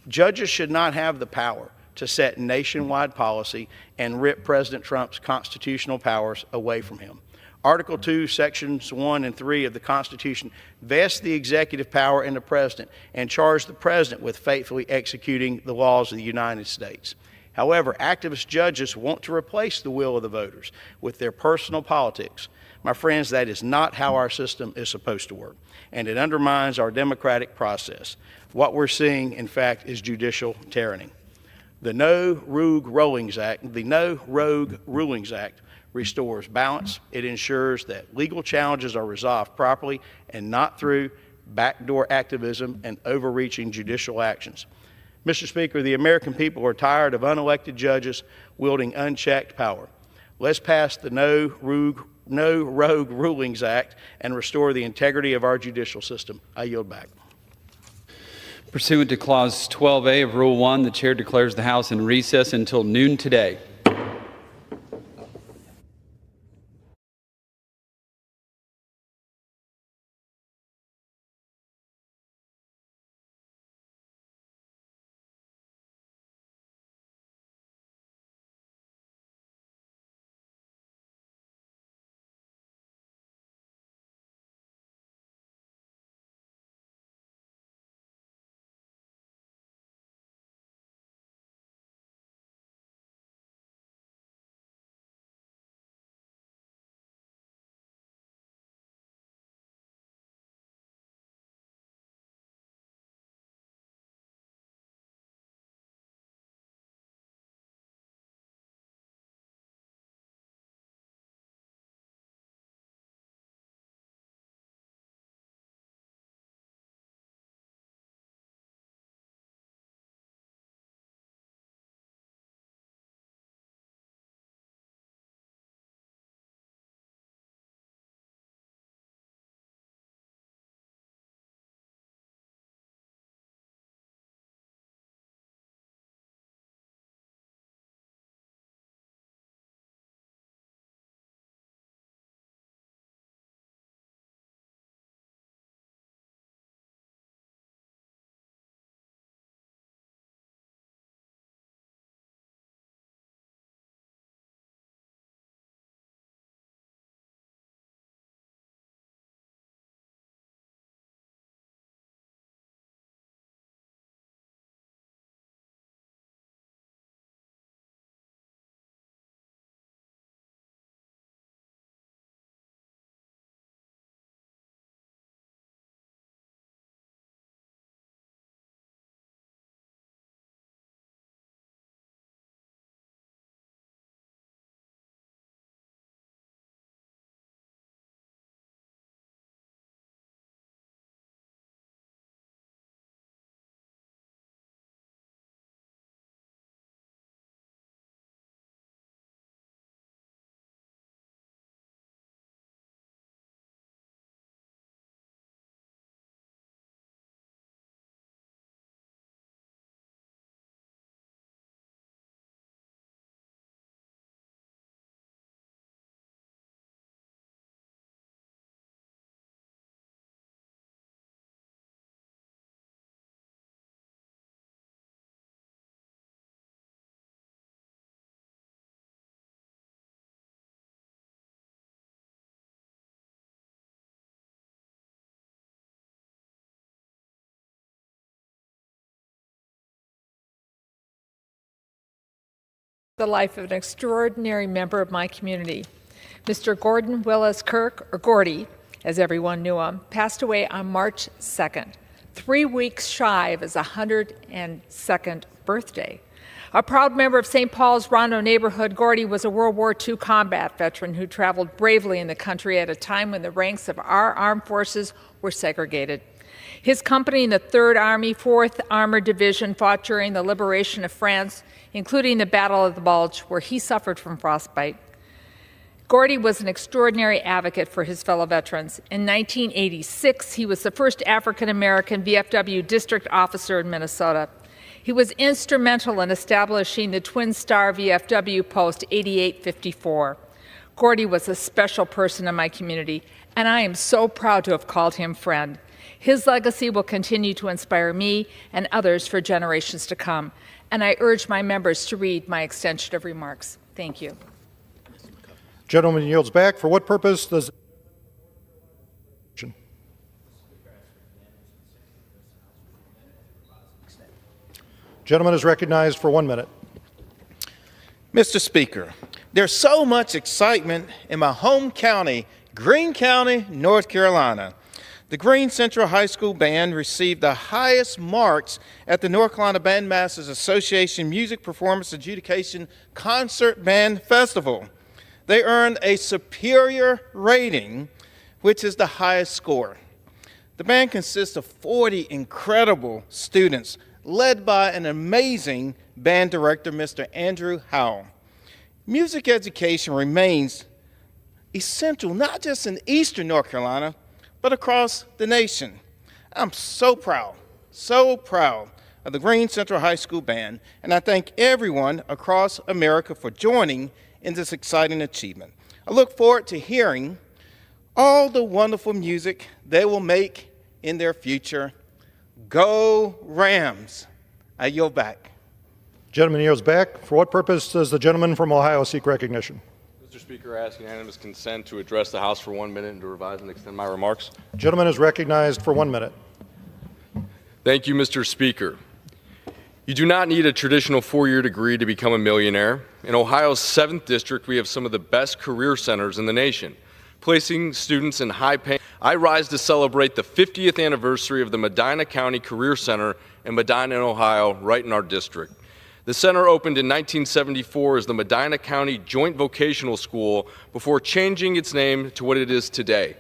Judges should not have the power to set nationwide policy and rip President Trump's constitutional powers away from him. Article 2, Sections 1 and 3 of the Constitution vest the executive power in the President and charge the President with faithfully executing the laws of the United States. However, activist judges want to replace the will of the voters with their personal politics. My friends, that is not how our system is supposed to work, and it undermines our democratic process. What we're seeing, in fact, is judicial tyranny. The No Rogue Rulings Act restores balance. It ensures that legal challenges are resolved properly and not through backdoor activism and overreaching judicial actions. Mr. Speaker, the American people are tired of unelected judges wielding unchecked power. Let's pass the No Rogue Rulings Act and restore the integrity of our judicial system. I yield back. Pursuant to Clause 12A of Rule 1, the Chair declares the House in recess until noon today. The life of an extraordinary member of my community. Mr. Gordon Willis Kirk, or Gordy, as everyone knew him, passed away on March 2nd, 3 weeks shy of his 102nd birthday. A proud member of St. Paul's Rondo neighborhood, Gordy was a World War II combat veteran who traveled bravely in the country at a time when the ranks of our armed forces were segregated. His company in the 3rd Army, 4th Armored Division fought during the liberation of France, including the Battle of the Bulge, where he suffered from frostbite. Gordy was an extraordinary advocate for his fellow veterans. In 1986, he was the first African-American VFW district officer in Minnesota. He was instrumental in establishing the Twin Star VFW Post 8854. Gordy was a special person in my community, and I am so proud to have called him friend. His legacy will continue to inspire me and others for generations to come, and I urge my members to read my extension of remarks. Thank you. Gentleman yields back. For what purpose does Gentleman is recognized for 1 minute. Mr. Speaker, there's so much excitement in my home county, Greene County, North Carolina. The Greene Central High School Band received the highest marks at the North Carolina Bandmasters Association Music Performance Adjudication Concert Band Festival. They earned a superior rating, which is the highest score. The band consists of 40 incredible students, led by an amazing band director, Mr. Andrew Howell. Music education remains essential, not just in Eastern North Carolina, but across the nation. I'm so proud of the Greene Central High School Band, and I thank everyone across America for joining in this exciting achievement. I look forward to hearing all the wonderful music they will make in their future. Go Rams! I yield back. Gentleman yields back. For what purpose does the gentleman from Ohio seek recognition? Mr. Speaker, I ask unanimous consent to address the House for 1 minute and to revise and extend my remarks. Gentleman is recognized for 1 minute. Thank you, Mr. Speaker. You do not need a traditional four-year degree to become a millionaire. In Ohio's 7th district, we have some of the best career centers in the nation, placing students in high-paying. I rise to celebrate the 50th anniversary of the Medina County Career Center in Medina, Ohio, right in our district. The center opened in 1974 as the Medina County Joint Vocational School before changing its name to what it is today.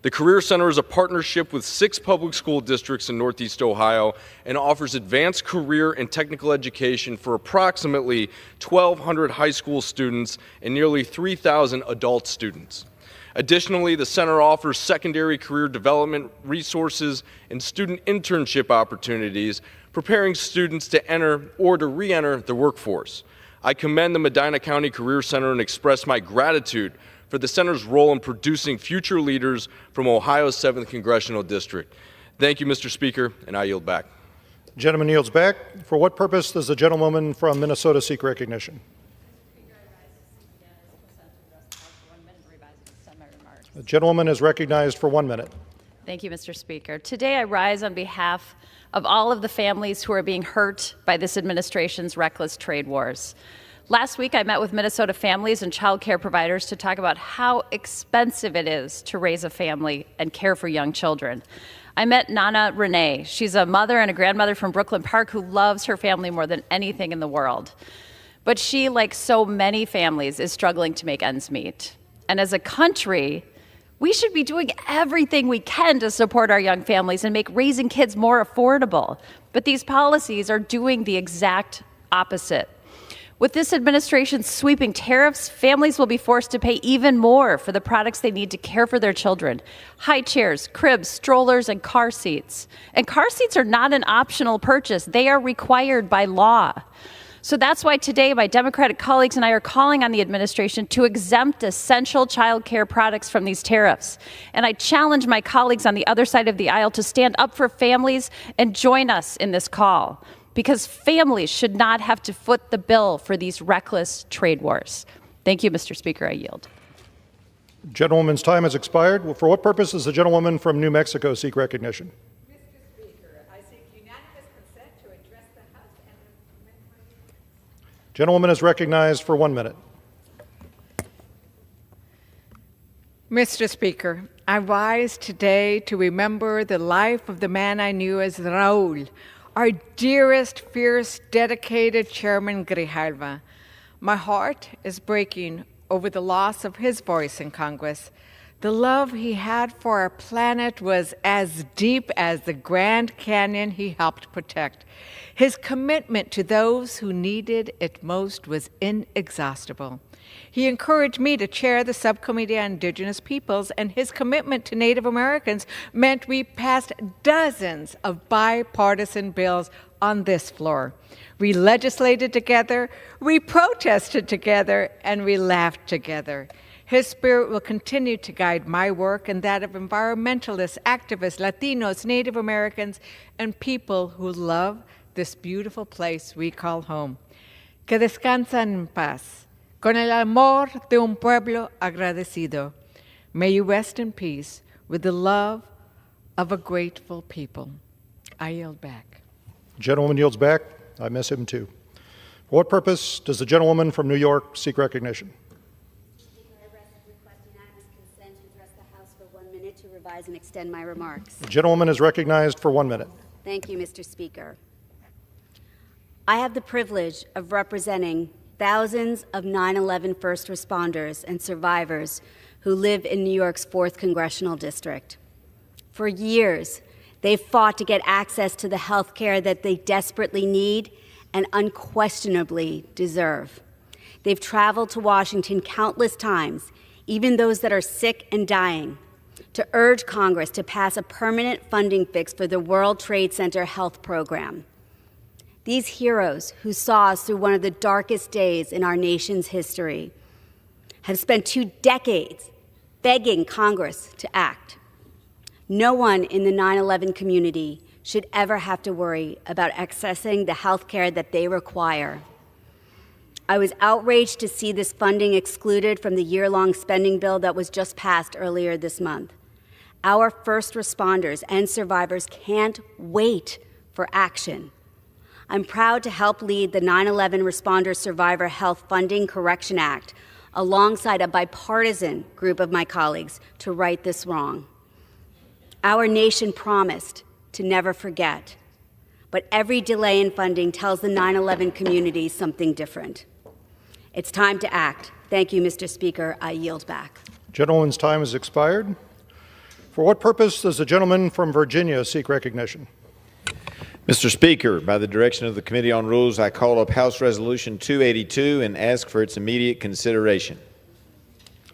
The Career Center is a partnership with 6 public school districts in Northeast Ohio and offers advanced career and technical education for approximately 1,200 high school students and nearly 3,000 adult students. Additionally, the center offers secondary career development resources and student internship opportunities, preparing students to enter or to re-enter the workforce. I commend the Medina County Career Center and express my gratitude for the center's role in producing future leaders from Ohio's 7th Congressional District. Thank you, Mr. Speaker, and I yield back. Gentleman yields back. For what purpose does the gentlewoman from Minnesota seek recognition? The gentlewoman is recognized for 1 minute. Thank you, Mr. Speaker. Today I rise on behalf of all of the families who are being hurt by this administration's reckless trade wars. Last week, I met with Minnesota families and child care providers to talk about how expensive it is to raise a family and care for young children. I met Nana Renee. She's a mother and a grandmother from Brooklyn Park who loves her family more than anything in the world. But she, like so many families, is struggling to make ends meet. And as a country, we should be doing everything we can to support our young families and make raising kids more affordable. But these policies are doing the exact opposite. With this administration's sweeping tariffs, families will be forced to pay even more for the products they need to care for their children. High chairs, cribs, strollers, and car seats. And car seats are not an optional purchase. They are required by law. So that's why today my Democratic colleagues and I are calling on the administration to exempt essential child care products from these tariffs. And I challenge my colleagues on the other side of the aisle to stand up for families and join us in this call, because families should not have to foot the bill for these reckless trade wars. Thank you, Mr. Speaker. I yield. Gentlewoman's time has expired. For what purpose does the gentlewoman from New Mexico seek recognition? Gentlewoman is recognized for 1 minute. Mr. Speaker, I rise today to remember the life of the man I knew as Raul, our dearest, fierce, dedicated Chairman Grihalva. My heart is breaking over the loss of his voice in Congress. The love he had for our planet was as deep as the Grand Canyon he helped protect. His commitment to those who needed it most was inexhaustible. He encouraged me to chair the Subcommittee on Indigenous Peoples, and his commitment to Native Americans meant we passed dozens of bipartisan bills on this floor. We legislated together, we protested together, and we laughed together. His spirit will continue to guide my work and that of environmentalists, activists, Latinos, Native Americans, and people who love this beautiful place we call home. Que descansen en paz. con el amor de un pueblo agradecido. May you rest in peace with the love of a grateful people. I yield back. Gentlewoman yields back. I miss him too. For what purpose does the gentlewoman from New York seek recognition? To revise and extend my remarks. The gentlewoman is recognized for 1 minute. Thank you, Mr. Speaker. I have the privilege of representing thousands of 9/11 first responders and survivors who live in New York's 4th Congressional District. For years, they've fought to get access to the health care that they desperately need and unquestionably deserve. They've traveled to Washington countless times, even those that are sick and dying, to urge Congress to pass a permanent funding fix for the World Trade Center health program. These heroes who saw us through one of the darkest days in our nation's history have spent 2 decades begging Congress to act. No one in the 9/11 community should ever have to worry about accessing the health care that they require. I was outraged to see this funding excluded from the year-long spending bill that was just passed earlier this month. Our first responders and survivors can't wait for action. I'm proud to help lead the 9/11 Responder Survivor Health Funding Correction Act alongside a bipartisan group of my colleagues to right this wrong. Our nation promised to never forget, but every delay in funding tells the 9/11 community something different. It's time to act. Thank you, Mr. Speaker. I yield back. Gentlewoman's time has expired. For what purpose does the gentleman from Virginia seek recognition? Mr. Speaker, by the direction of the Committee on Rules, I call up House Resolution 282 and ask for its immediate consideration.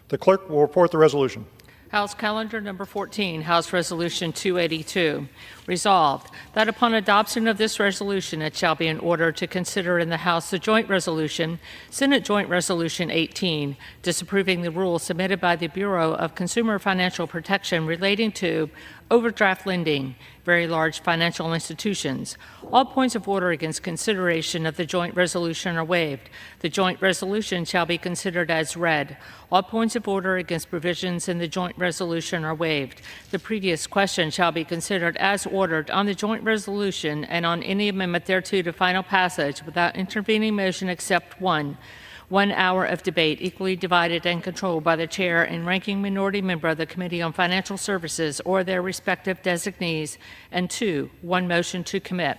The clerk will report the resolution. House Calendar Number 14, House Resolution 282. Resolved, that upon adoption of this resolution, it shall be in order to consider in the House the joint resolution, Senate Joint Resolution 18, disapproving the rule submitted by the Bureau of Consumer Financial Protection relating to overdraft lending, very large financial institutions. All points of order against consideration of the joint resolution are waived. The joint resolution shall be considered as read. All points of order against provisions in the joint resolution are waived. The previous question shall be considered as ordered on the joint resolution and on any amendment thereto to final passage without intervening motion except one. 1 hour of debate equally divided and controlled by the chair and ranking minority member of the Committee on Financial Services or their respective designees. And 2, 1 motion to commit.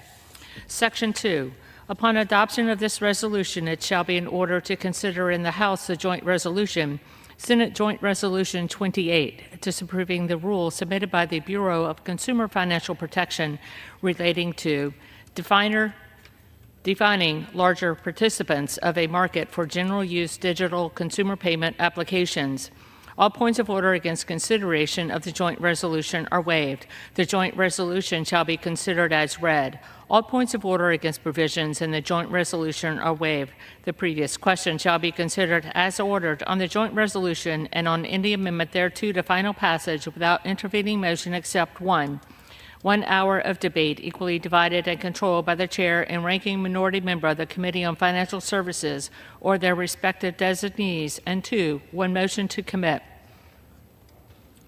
Section 2. Upon adoption of this resolution, it shall be in order to consider in the House the joint resolution, Senate Joint Resolution 28, disapproving the rule submitted by the Bureau of Consumer Financial Protection relating to defining larger participants of a market for general use digital consumer payment applications. All points of order against consideration of the joint resolution are waived. The joint resolution shall be considered as read. All points of order against provisions in the joint resolution are waived. The previous question shall be considered as ordered on the joint resolution and on any amendment thereto to final passage without intervening motion except one. 1 hour of debate equally divided and controlled by the chair and ranking minority member of the Committee on Financial Services or their respective designees. And 2, 1 motion to commit.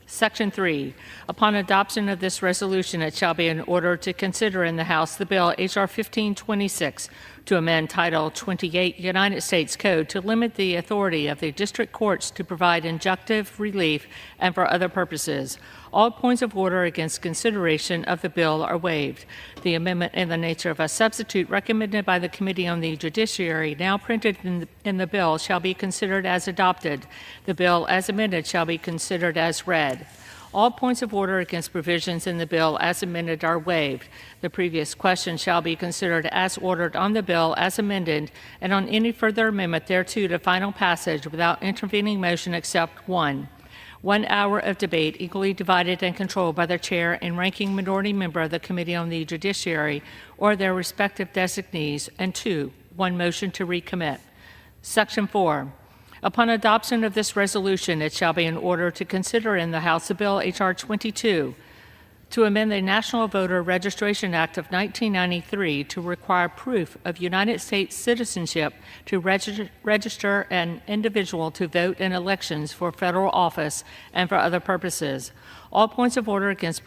Section 3. Upon adoption of this resolution, it shall be in order to consider in the House the bill H.R. 1526 to amend Title 28 United States Code to limit the authority of the district courts to provide injunctive relief and for other purposes. All points of order against consideration of the bill are waived. The amendment in the nature of a substitute recommended by the Committee on the Judiciary, now printed in the bill, shall be considered as adopted. The bill as amended shall be considered as read. All points of order against provisions in the bill as amended are waived. The previous question shall be considered as ordered on the bill as amended and on any further amendment thereto to final passage without intervening motion except one. 1 hour of debate equally divided and controlled by the chair and ranking minority member of the Committee on the Judiciary or their respective designees. And 2, 1 motion to recommit. Section 4. Upon adoption of this resolution, it shall be in order to consider in the House a bill H.R. 22 to amend the National Voter Registration Act of 1993 to require proof of United States citizenship to register an individual to vote in elections for federal office and for other purposes. All points of order against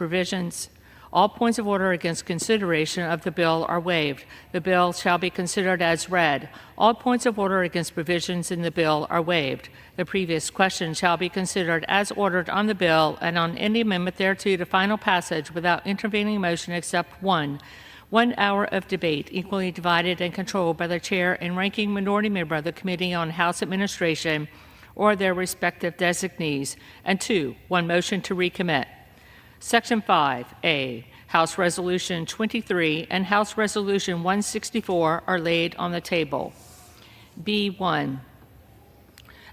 consideration of the bill are waived. The bill shall be considered as read. All points of order against provisions in the bill are waived. The previous question shall be considered as ordered on the bill and on any amendment thereto to final passage without intervening motion except 1 hour of debate equally divided and controlled by the chair and ranking minority member of the Committee on House Administration or their respective designees, and 2, 1 motion to recommit. Section 5A, House Resolution 23 and House Resolution 164 are laid on the table. B1,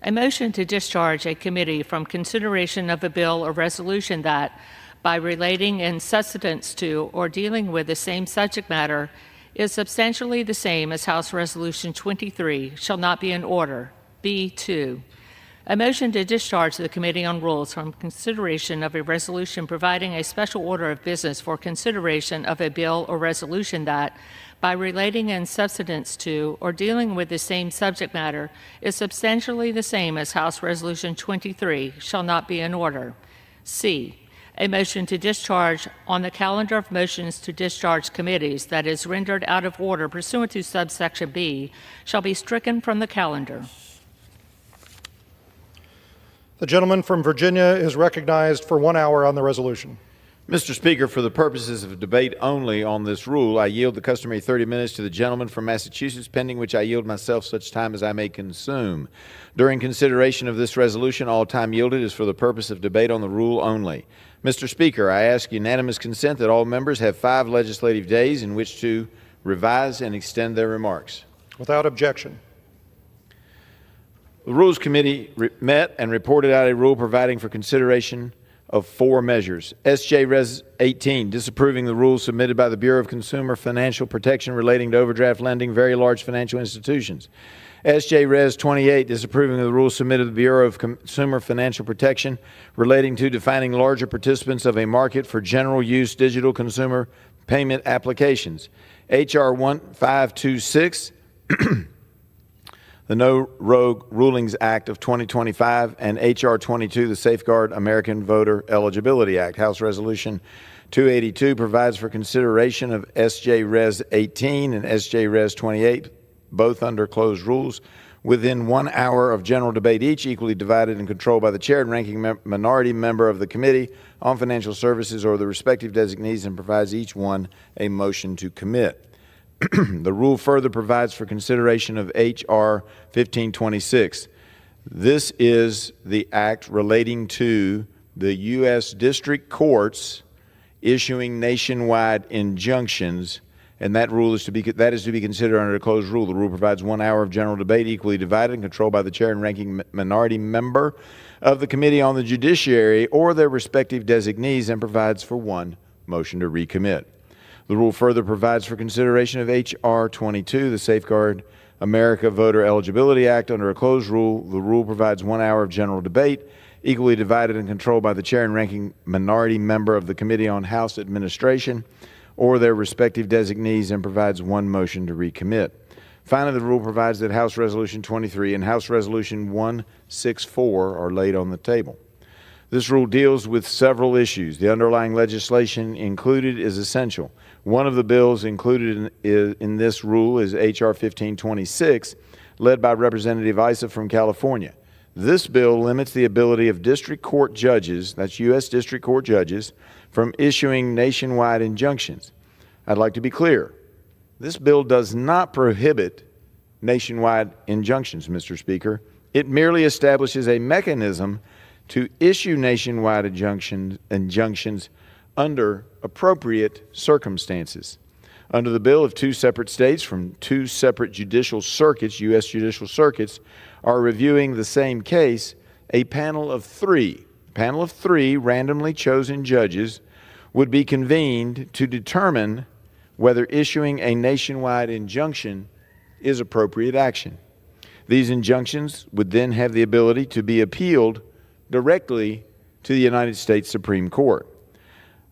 a motion to discharge a committee from consideration of a bill or resolution that, by relating in substance to or dealing with the same subject matter, is substantially the same as House Resolution 23, shall not be in order. B2, a motion to discharge the Committee on Rules from consideration of a resolution providing a special order of business for consideration of a bill or resolution that, by relating in substance to or dealing with the same subject matter, is substantially the same as House Resolution 23, shall not be in order. C, a motion to discharge on the calendar of motions to discharge committees that is rendered out of order pursuant to subsection B shall be stricken from the calendar. The gentleman from Virginia is recognized for 1 hour on the resolution. Mr. Speaker, for the purposes of debate only on this rule, I yield the customary 30 minutes to the gentleman from Massachusetts, pending which I yield myself such time as I may consume. During consideration of this resolution, all time yielded is for the purpose of debate on the rule only. Mr. Speaker, I ask unanimous consent that all members have 5 legislative days in which to revise and extend their remarks. Without objection. The Rules Committee met and reported out a rule providing for consideration of 4 measures. S.J. Res. 18, disapproving the rules submitted by the Bureau of Consumer Financial Protection relating to overdraft lending, very large financial institutions. S.J. Res. 28, disapproving the rules submitted to the Bureau of Consumer Financial Protection relating to defining larger participants of a market for general use digital consumer payment applications. H.R. 1526, the No Rogue Rulings Act of 2025, and H.R. 22, the Safeguard American Voter Eligibility Act. House Resolution 282 provides for consideration of S.J. Res. 18 and S.J. Res. 28, both under closed rules, within 1 hour of general debate each, equally divided and controlled by the chair and ranking minority member of the Committee on Financial Services or the respective designees, and provides each one a motion to commit. The rule further provides for consideration of H.R. 1526. This is the act relating to the U.S. District Courts issuing nationwide injunctions, and that is to be considered under a closed rule. The rule provides 1 hour of general debate, equally divided and controlled by the chair and ranking minority member of the Committee on the Judiciary or their respective designees, and provides for 1 motion to recommit. The rule further provides for consideration of H.R. 22, the Safeguard America Voter Eligibility Act, under a closed rule. The rule provides 1 hour of general debate, equally divided and controlled by the chair and ranking minority member of the Committee on House Administration or their respective designees, and provides 1 motion to recommit. Finally, the rule provides that House Resolution 23 and House Resolution 164 are laid on the table. This rule deals with several issues. The underlying legislation included is essential. One of the bills included in this rule is H.R. 1526, led by Representative Issa from California. This bill limits the ability of district court judges, that's U.S. district court judges, from issuing nationwide injunctions. I'd like to be clear. This bill does not prohibit nationwide injunctions, Mr. Speaker. It merely establishes a mechanism to issue nationwide injunctions under appropriate circumstances. Under the bill, if 2 separate states from 2 separate judicial circuits, U.S. judicial circuits, are reviewing the same case, a panel of 3 randomly chosen judges would be convened to determine whether issuing a nationwide injunction is appropriate action. These injunctions would then have the ability to be appealed directly to the United States Supreme Court.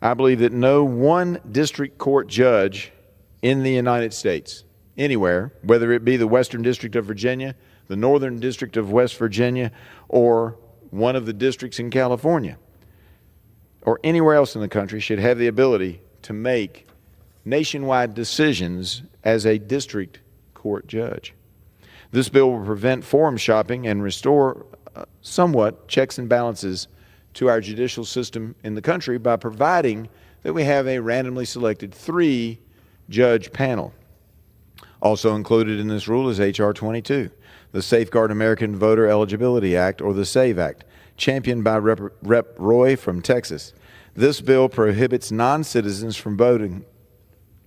I believe that no one district court judge in the United States, anywhere, whether it be the Western District of Virginia, the Northern District of West Virginia, or one of the districts in California, or anywhere else in the country, should have the ability to make nationwide decisions as a district court judge. This bill will prevent forum shopping and restore somewhat checks and balances to our judicial system in the country by providing that we have a randomly selected 3-judge panel. Also included in this rule is H.R. 22, the Safeguard American Voter Eligibility Act, or the SAVE Act, championed by Rep. Roy from Texas. This bill prohibits non-citizens from voting.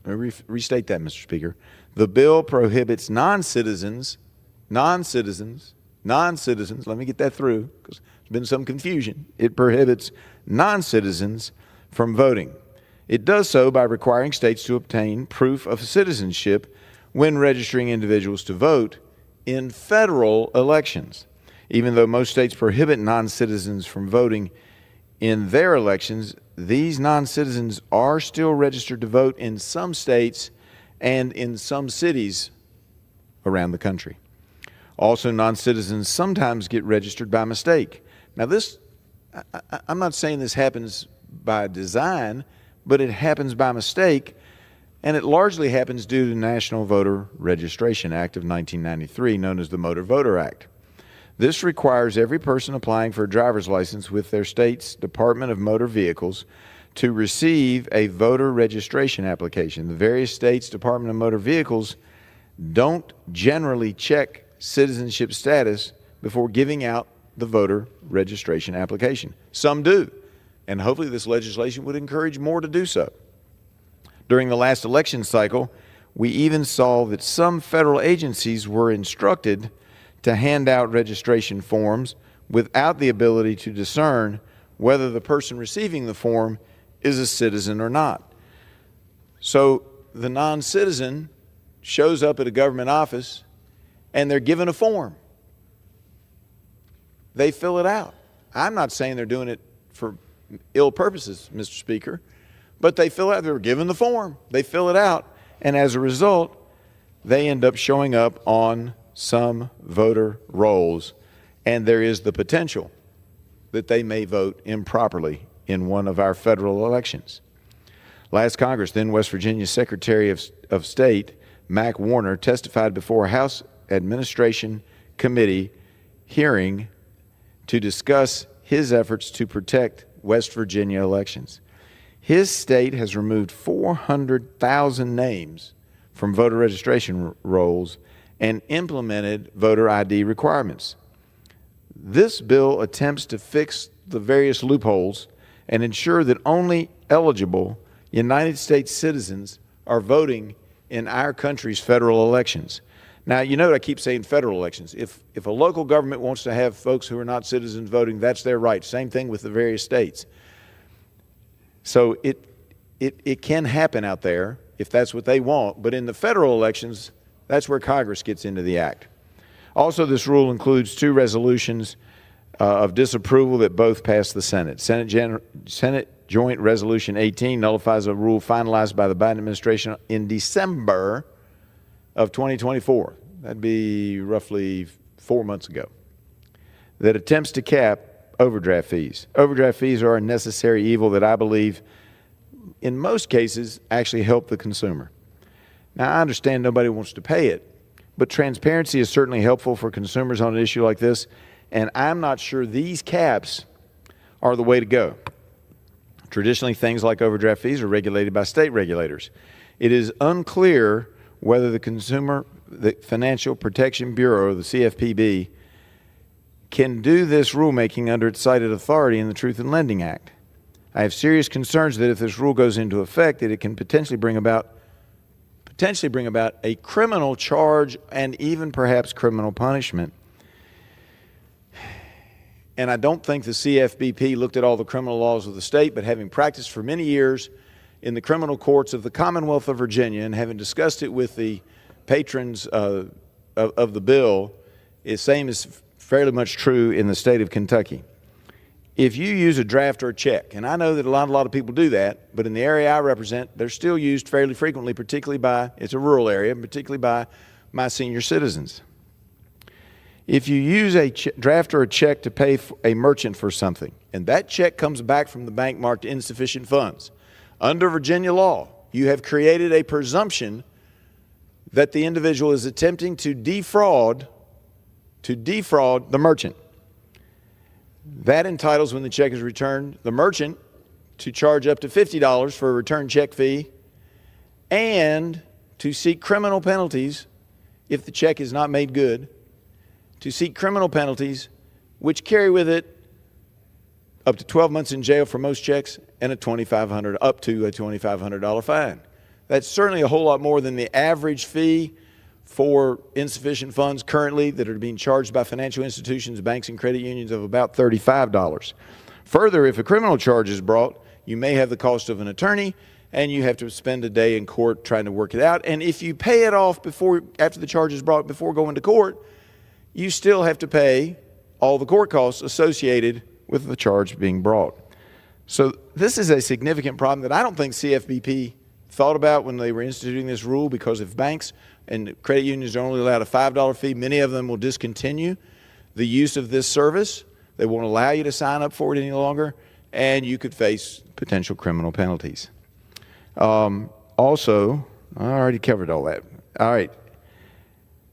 Let me restate that, Mr. Speaker. The bill prohibits non-citizens, let me get that through because there's been some confusion. It prohibits non-citizens from voting. It does so by requiring states to obtain proof of citizenship when registering individuals to vote in federal elections. Even though most states prohibit non-citizens from voting in their elections, these non-citizens are still registered to vote in some states and in some cities around the country. Also, non-citizens sometimes get registered by mistake. Now this, I'm not saying this happens by design, but it happens by mistake, and it largely happens due to the National Voter Registration Act of 1993, known as the Motor Voter Act. This requires every person applying for a driver's license with their state's Department of Motor Vehicles to receive a voter registration application. The various states' Department of Motor Vehicles don't generally check citizenship status before giving out the voter registration application. Some do, and hopefully this legislation would encourage more to do so. During the last election cycle, we even saw that some federal agencies were instructed to hand out registration forms without the ability to discern whether the person receiving the form is a citizen or not. So the non-citizen shows up at a government office and they're given a form. They fill it out. I'm not saying they're doing it for ill purposes, Mr. Speaker, but they fill out, they were given the form, they fill it out, and as a result, they end up showing up on some voter rolls, and there is the potential that they may vote improperly in one of our federal elections. Last Congress, then West Virginia Secretary of State Mac Warner testified before a House Administration Committee hearing to discuss his efforts to protect West Virginia elections. His state has removed 400,000 names from voter registration rolls and implemented voter ID requirements. This bill attempts to fix the various loopholes and ensure that only eligible United States citizens are voting in our country's federal elections. Now, you know I keep saying federal elections. If a local government wants to have folks who are not citizens voting, that's their right. Same thing with the various states. So it can happen out there if that's what they want, but in the federal elections, that's where Congress gets into the act. Also, this rule includes 2 resolutions of disapproval that both passed the Senate. Senate Joint Resolution 18 nullifies a rule finalized by the Biden administration in December of 2024. That'd be roughly 4 months ago. That attempts to cap overdraft fees. Overdraft fees are a necessary evil that I believe in most cases actually help the consumer. Now, I understand nobody wants to pay it, but transparency is certainly helpful for consumers on an issue like this, and I'm not sure these caps are the way to go. Traditionally, things like overdraft fees are regulated by state regulators. It is unclear whether the Financial Protection Bureau, the CFPB, can do this rulemaking under its cited authority in the Truth in Lending Act. I have serious concerns that if this rule goes into effect, that it can potentially bring about a criminal charge and even perhaps criminal punishment. And I don't think the CFPB looked at all the criminal laws of the state, but having practiced for many years in the criminal courts of the Commonwealth of Virginia and having discussed it with the patrons of the bill, the same is fairly much true in the state of Kentucky. If you use a draft or a check, and I know that a lot of people do that, but in the area I represent, they're still used fairly frequently, particularly by, it's a rural area, particularly by my senior citizens. If you use a draft or a check to pay a merchant for something, and that check comes back from the bank marked insufficient funds, under Virginia law, you have created a presumption that the individual is attempting to defraud the merchant. That entitles, when the check is returned, the merchant to charge up to $50 for a return check fee and to seek criminal penalties if the check is not made good, to seek criminal penalties which carry with it up to 12 months in jail for most checks and up to a $2,500 fine. That's certainly a whole lot more than the average fee for insufficient funds currently that are being charged by financial institutions, banks, and credit unions of about $35. Further, if a criminal charge is brought, you may have the cost of an attorney, and you have to spend a day in court trying to work it out. And if you pay it off after the charge is brought, before going to court, you still have to pay all the court costs associated with the charge being brought. So this is a significant problem that I don't think CFPB thought about when they were instituting this rule, because if banks and credit unions are only allowed a $5 fee, many of them will discontinue the use of this service. They won't allow you to sign up for it any longer, and you could face potential criminal penalties. Also, I already covered all that. All right.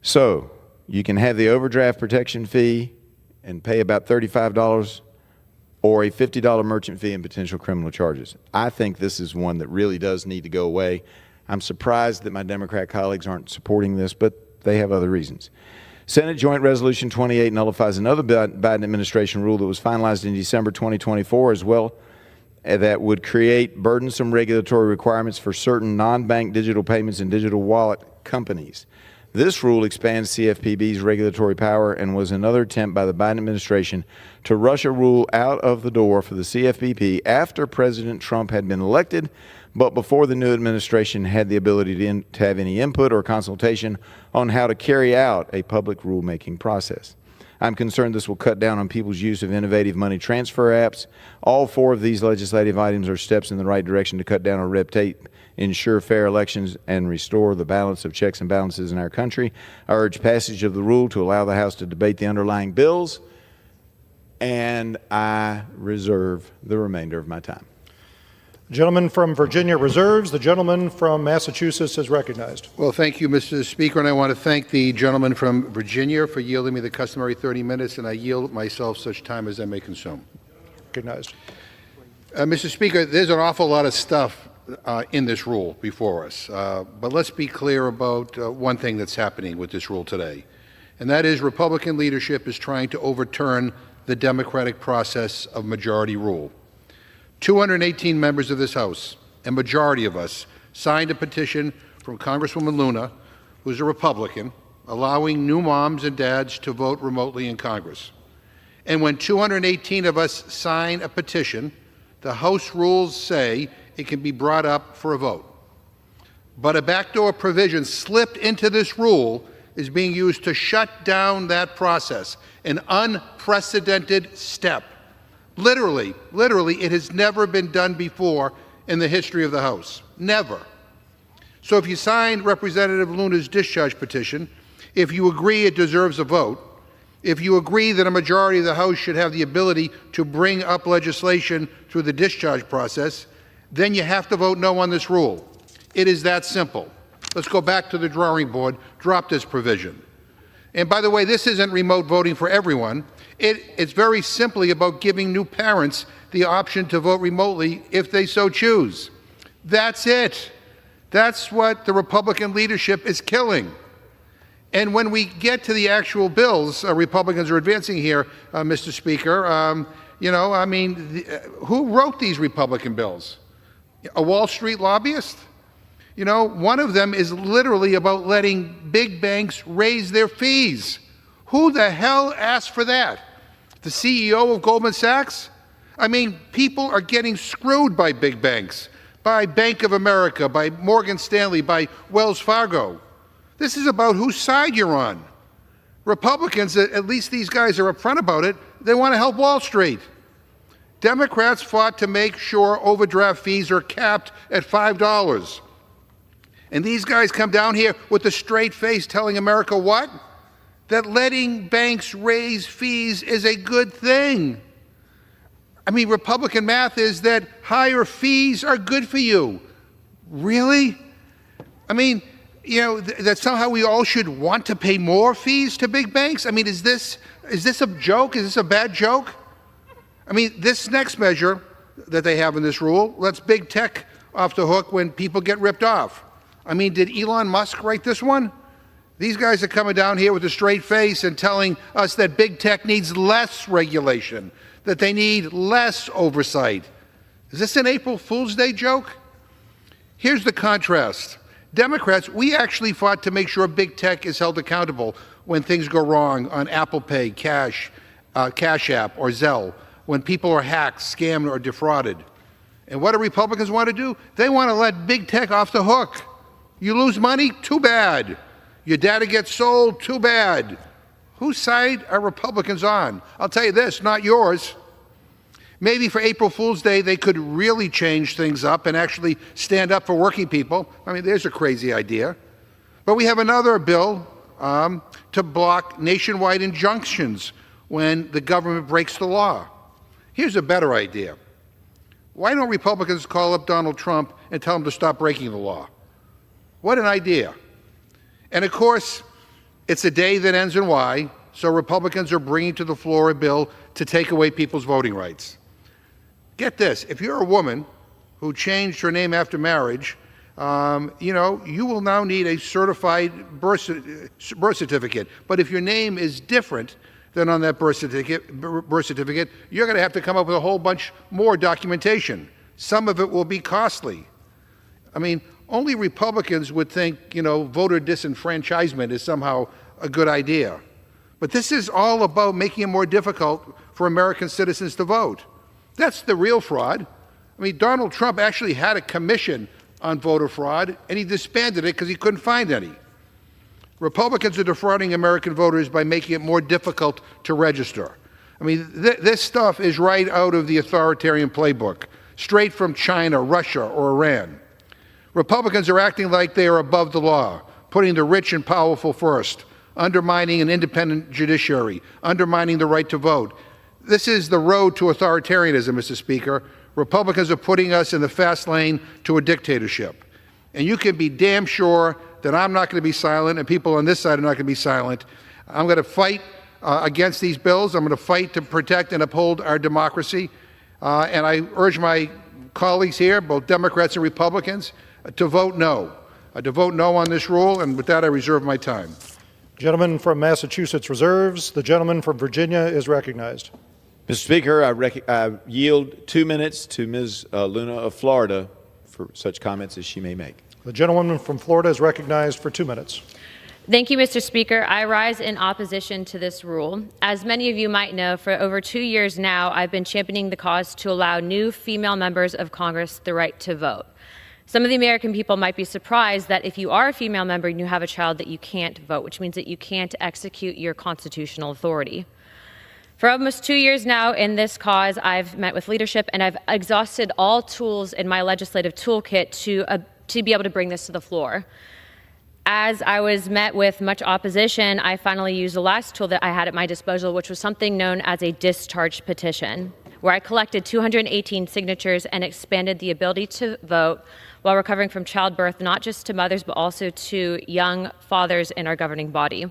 So you can have the overdraft protection fee and pay about $35, or a $50 merchant fee and potential criminal charges. I think this is one that really does need to go away. I'm surprised that my Democrat colleagues aren't supporting this, but they have other reasons. Senate Joint Resolution 28 nullifies another Biden administration rule that was finalized in December 2024 as well, that would create burdensome regulatory requirements for certain non-bank digital payments and digital wallet companies. This rule expands CFPB's regulatory power and was another attempt by the Biden administration to rush a rule out of the door for the CFPB after President Trump had been elected, but before the new administration had the ability to have any input or consultation on how to carry out a public rulemaking process. I'm concerned this will cut down on people's use of innovative money transfer apps. All four of these legislative items are steps in the right direction to cut down on red tape, ensure fair elections, and restore the balance of checks and balances in our country. I urge passage of the rule to allow the House to debate the underlying bills, and I reserve the remainder of my time. The gentleman from Virginia reserves. The gentleman from Massachusetts is recognized. Well, thank you, Mr. Speaker, and I want to thank the gentleman from Virginia for yielding me the customary 30 minutes, and I yield myself such time as I may consume. Recognized. Mr. Speaker, there's an awful lot of stuff in this rule before us, but let's be clear about one thing that's happening with this rule today, and that is Republican leadership is trying to overturn the democratic process of majority rule. 218 members of this House, a majority of us, signed a petition from Congresswoman Luna, who's a Republican, allowing new moms and dads to vote remotely in Congress. And when 218 of us sign a petition, the House rules say it can be brought up for a vote. But a backdoor provision slipped into this rule is being used to shut down that process, an unprecedented step. Literally, it has never been done before in the history of the House. Never. So if you sign Representative Luna's discharge petition, if you agree it deserves a vote, if you agree that a majority of the House should have the ability to bring up legislation through the discharge process, then you have to vote no on this rule. It is that simple. Let's go back to the drawing board, drop this provision. And by the way, this isn't remote voting for everyone. It's very simply about giving new parents the option to vote remotely if they so choose. That's it. That's what the Republican leadership is killing. And when we get to the actual bills Republicans are advancing here, Mr. Speaker, who wrote these Republican bills? A Wall Street lobbyist? You know, one of them is literally about letting big banks raise their fees. Who the hell asked for that? The CEO of Goldman Sachs? I mean, people are getting screwed by big banks, by Bank of America, by Morgan Stanley, by Wells Fargo. This is about whose side you're on. Republicans, at least these guys are upfront about it, they want to help Wall Street. Democrats fought to make sure overdraft fees are capped at $5. And these guys come down here with a straight face telling America what? That letting banks raise fees is a good thing. I mean, Republican math is that higher fees are good for you. Really? I mean, you know, that somehow we all should want to pay more fees to big banks? I mean, is this a joke? Is this a bad joke? I mean, this next measure that they have in this rule lets big tech off the hook when people get ripped off. I mean, did Elon Musk write this one? These guys are coming down here with a straight face and telling us that big tech needs less regulation, that they need less oversight. Is this an April Fool's Day joke? Here's the contrast. Democrats, we actually fought to make sure big tech is held accountable when things go wrong on Apple Pay, Cash App, or Zelle, when people are hacked, scammed, or defrauded. And what do Republicans want to do? They want to let big tech off the hook. You lose money? Too bad. Your data gets sold? Too bad. Whose side are Republicans on? I'll tell you this, not yours. Maybe for April Fool's Day, they could really change things up and actually stand up for working people. I mean, there's a crazy idea. But we have another bill to block nationwide injunctions when the government breaks the law. Here's a better idea. Why don't Republicans call up Donald Trump and tell him to stop breaking the law? What an idea. And of course, it's a day that ends in Y, so Republicans are bringing to the floor a bill to take away people's voting rights. Get this, if you're a woman who changed her name after marriage, you will now need a certified birth certificate. But if your name is different than on that birth certificate, you're going to have to come up with a whole bunch more documentation. Some of it will be costly. I mean, only Republicans would think, voter disenfranchisement is somehow a good idea. But this is all about making it more difficult for American citizens to vote. That's the real fraud. I mean, Donald Trump actually had a commission on voter fraud, and he disbanded it because he couldn't find any. Republicans are defrauding American voters by making it more difficult to register. I mean, this stuff is right out of the authoritarian playbook, straight from China, Russia, or Iran. Republicans are acting like they are above the law, putting the rich and powerful first, undermining an independent judiciary, undermining the right to vote. This is the road to authoritarianism, Mr. Speaker. Republicans are putting us in the fast lane to a dictatorship. And you can be damn sure that I'm not going to be silent, and people on this side are not going to be silent. I'm going to fight against these bills. I'm going to fight to protect and uphold our democracy. And I urge my colleagues here, both Democrats and Republicans, to vote no. To vote no on this rule, and with that, I reserve my time. Gentleman from Massachusetts reserves. The gentleman from Virginia is recognized. Mr. Speaker, I yield 2 minutes to Ms. Luna of Florida for such comments as she may make. The gentlewoman from Florida is recognized for 2 minutes. Thank you, Mr. Speaker. I rise in opposition to this rule. As many of you might know, for over 2 years now, I've been championing the cause to allow new female members of Congress the right to vote. Some of the American people might be surprised that if you are a female member and you have a child that you can't vote, which means that you can't execute your constitutional authority. For almost 2 years now in this cause, I've met with leadership and I've exhausted all tools in my legislative toolkit to be able to bring this to the floor. As I was met with much opposition, I finally used the last tool that I had at my disposal, which was something known as a discharge petition, where I collected 218 signatures and expanded the ability to vote while recovering from childbirth, not just to mothers, but also to young fathers in our governing body.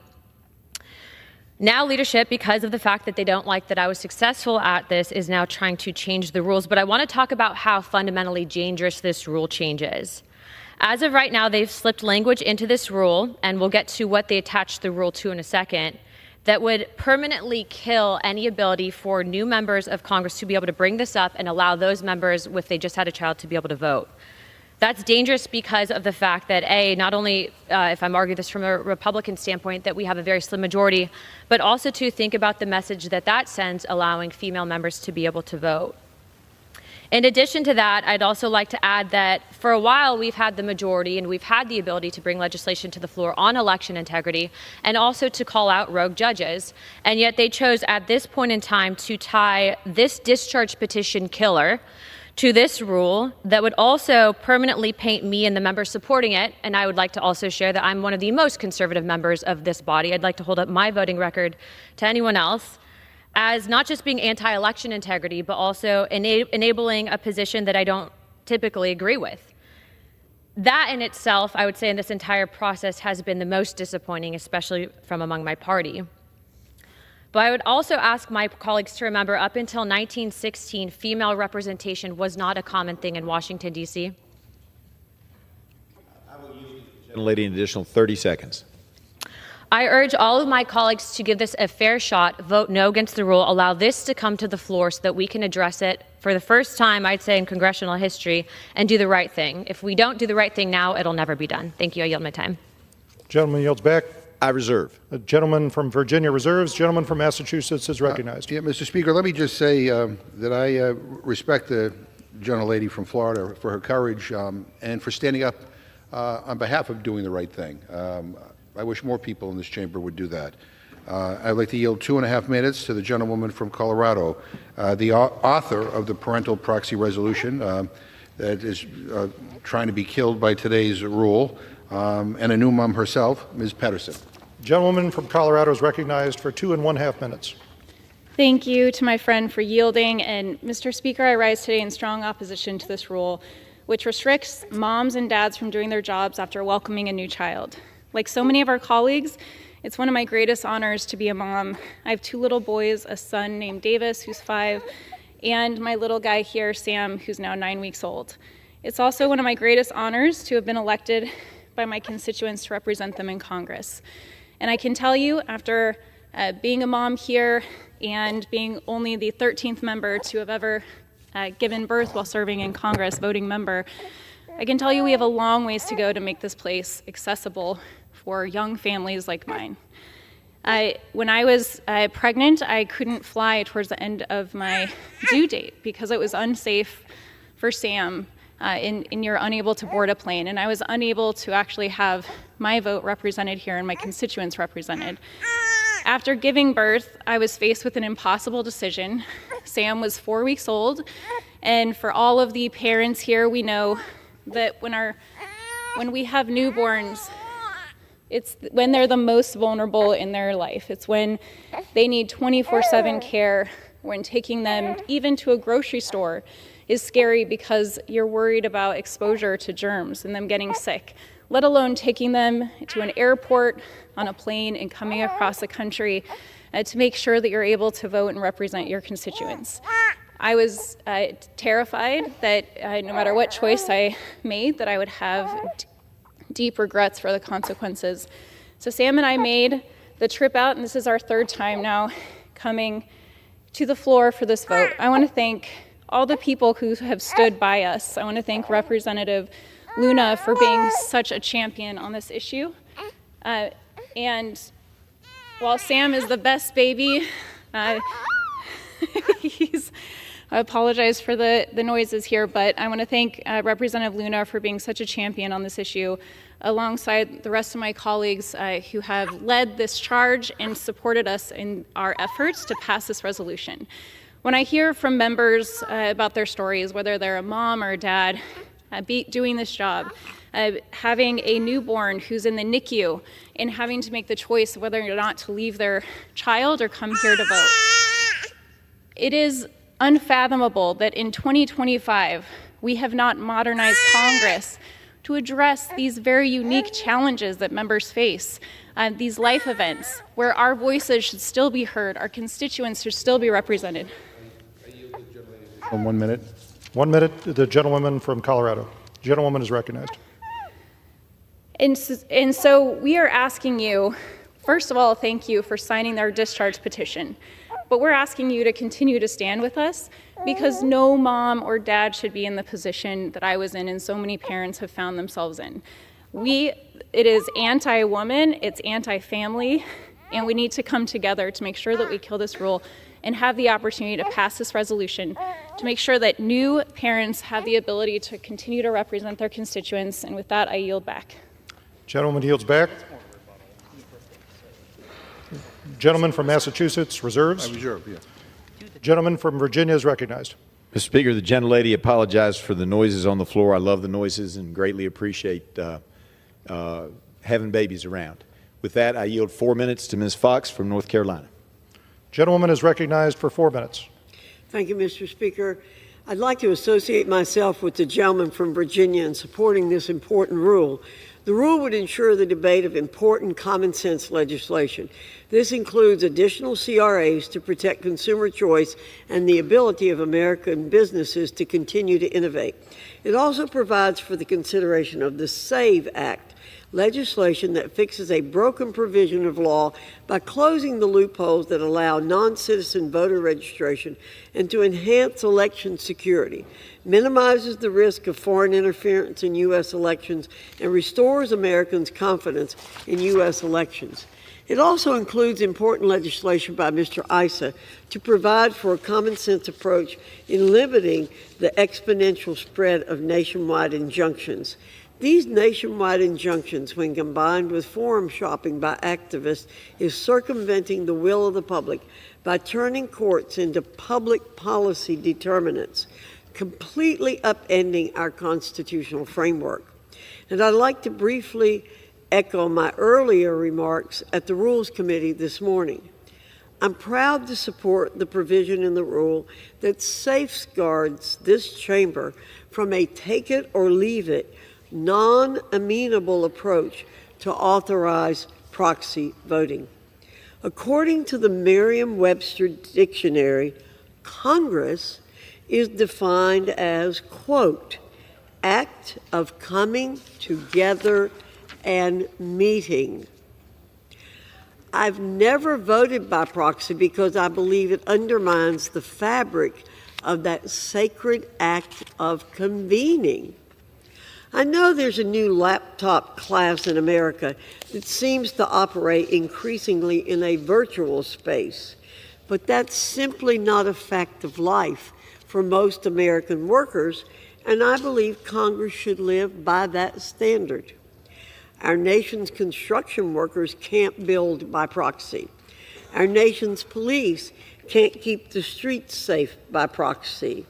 Now leadership, because of the fact that they don't like that I was successful at this, is now trying to change the rules. But I want to talk about how fundamentally dangerous this rule change is. As of right now, they've slipped language into this rule, and we'll get to what they attached the rule to in a second, that would permanently kill any ability for new members of Congress to be able to bring this up and allow those members, if they just had a child, to be able to vote. That's dangerous because of the fact that, A, not only, if I'm arguing this from a Republican standpoint, that we have a very slim majority, but also to think about the message that that sends allowing female members to be able to vote. In addition to that, I'd also like to add that for a while we've had the majority and we've had the ability to bring legislation to the floor on election integrity and also to call out rogue judges. And yet they chose at this point in time to tie this discharge petition killer to this rule that would also permanently paint me and the members supporting it. And I would like to also share that I'm one of the most conservative members of this body. I'd like to hold up my voting record to anyone else as not just being anti-election integrity, but also enabling a position that I don't typically agree with. That in itself, I would say in this entire process has been the most disappointing, especially from among my party. But I would also ask my colleagues to remember up until 1916, female representation was not a common thing in Washington, D.C. I will use the gentlelady an additional 30 seconds. I urge all of my colleagues to give this a fair shot, vote no against the rule, allow this to come to the floor so that we can address it for the first time, I'd say, in congressional history, and do the right thing. If we don't do the right thing now, it'll never be done. Thank you. I yield my time. Gentleman yields back. I reserve. A gentleman from Virginia reserves. Gentleman from Massachusetts is recognized. Yeah, Mr. Speaker, let me just say that I respect the gentlelady from Florida for her courage and for standing up on behalf of doing the right thing. I wish more people in this chamber would do that. I'd like to yield 2.5 minutes to the gentlewoman from Colorado, the author of the parental proxy resolution that is trying to be killed by today's rule, and a new mom herself, Ms. Pedersen. Gentlewoman from Colorado is recognized for 2.5 minutes. Thank you to my friend for yielding. And Mr. Speaker, I rise today in strong opposition to this rule, which restricts moms and dads from doing their jobs after welcoming a new child. Like so many of our colleagues, it's one of my greatest honors to be a mom. I have 2 little boys, a son named Davis, who's 5, and my little guy here, Sam, who's now 9 weeks old. It's also one of my greatest honors to have been elected by my constituents to represent them in Congress. And I can tell you, after being a mom here and being only the 13th member to have ever given birth while serving in Congress, voting member, I can tell you we have a long ways to go to make this place accessible for young families like mine. When I was pregnant, I couldn't fly towards the end of my due date because it was unsafe for Sam and you're unable to board a plane. And I was unable to actually have my vote represented here and my constituents represented. After giving birth, I was faced with an impossible decision. Sam was 4 weeks old, and for all of the parents here, we know that when we have newborns, it's when they're the most vulnerable in their life. It's when they need 24/7 care, when taking them even to a grocery store is scary because you're worried about exposure to germs and them getting sick, let alone taking them to an airport, on a plane, and coming across the country to make sure that you're able to vote and represent your constituents. I was terrified that no matter what choice I made, that I would have deep regrets for the consequences. So Sam and I made the trip out, and this is our 3rd time now coming to the floor for this vote. I want to thank all the people who have stood by us. I want to thank Representative Luna for being such a champion on this issue. And while Sam is the best baby, I apologize for the noises here, but I want to thank Representative Luna for being such a champion on this issue, alongside the rest of my colleagues who have led this charge and supported us in our efforts to pass this resolution. When I hear from members about their stories, whether they're a mom or a dad doing this job, having a newborn who's in the NICU and having to make the choice of whether or not to leave their child or come here to vote, it is unfathomable that in 2025 we have not modernized Congress to address these very unique challenges that members face, these life events where our voices should still be heard, our constituents should still be represented. 1 minute. 1 minute, the gentlewoman from Colorado. Gentlewoman is recognized. And so we are asking you, first of all, thank you for signing their discharge petition. But we're asking you to continue to stand with us because no mom or dad should be in the position that I was in and so many parents have found themselves in. It is anti-woman, it's anti-family, and we need to come together to make sure that we kill this rule and have the opportunity to pass this resolution to make sure that new parents have the ability to continue to represent their constituents. And with that, I yield back. Gentleman yields back. Gentleman from Massachusetts reserves. I reserve, yeah. Gentleman from Virginia is recognized. Mr. Speaker, the gentlelady apologized for the noises on the floor. I love the noises and greatly appreciate having babies around. With that, I yield 4 minutes to Ms. Fox from North Carolina. Gentlewoman is recognized for 4 minutes. Thank you, Mr. Speaker. I'd like to associate myself with the gentleman from Virginia in supporting this important rule. The rule would ensure the debate of important common sense legislation. This includes additional CRAs to protect consumer choice and the ability of American businesses to continue to innovate. It also provides for the consideration of the SAVE Act, legislation that fixes a broken provision of law by closing the loopholes that allow non-citizen voter registration and to enhance election security, minimizes the risk of foreign interference in U.S. elections, and restores Americans' confidence in U.S. elections. It also includes important legislation by Mr. Issa to provide for a common-sense approach in limiting the exponential spread of nationwide injunctions. These nationwide injunctions, when combined with forum shopping by activists, is circumventing the will of the public by turning courts into public policy determinants, completely upending our constitutional framework. And I'd like to briefly echo my earlier remarks at the Rules Committee this morning. I'm proud to support the provision in the rule that safeguards this chamber from a take-it-or-leave-it non-amenable approach to authorize proxy voting. According to the Merriam-Webster Dictionary, Congress is defined as, quote, act of coming together and meeting. I've never voted by proxy because I believe it undermines the fabric of that sacred act of convening. I know there's a new laptop class in America that seems to operate increasingly in a virtual space, but that's simply not a fact of life for most American workers, and I believe Congress should live by that standard. Our nation's construction workers can't build by proxy. Our nation's police can't keep the streets safe by proxy.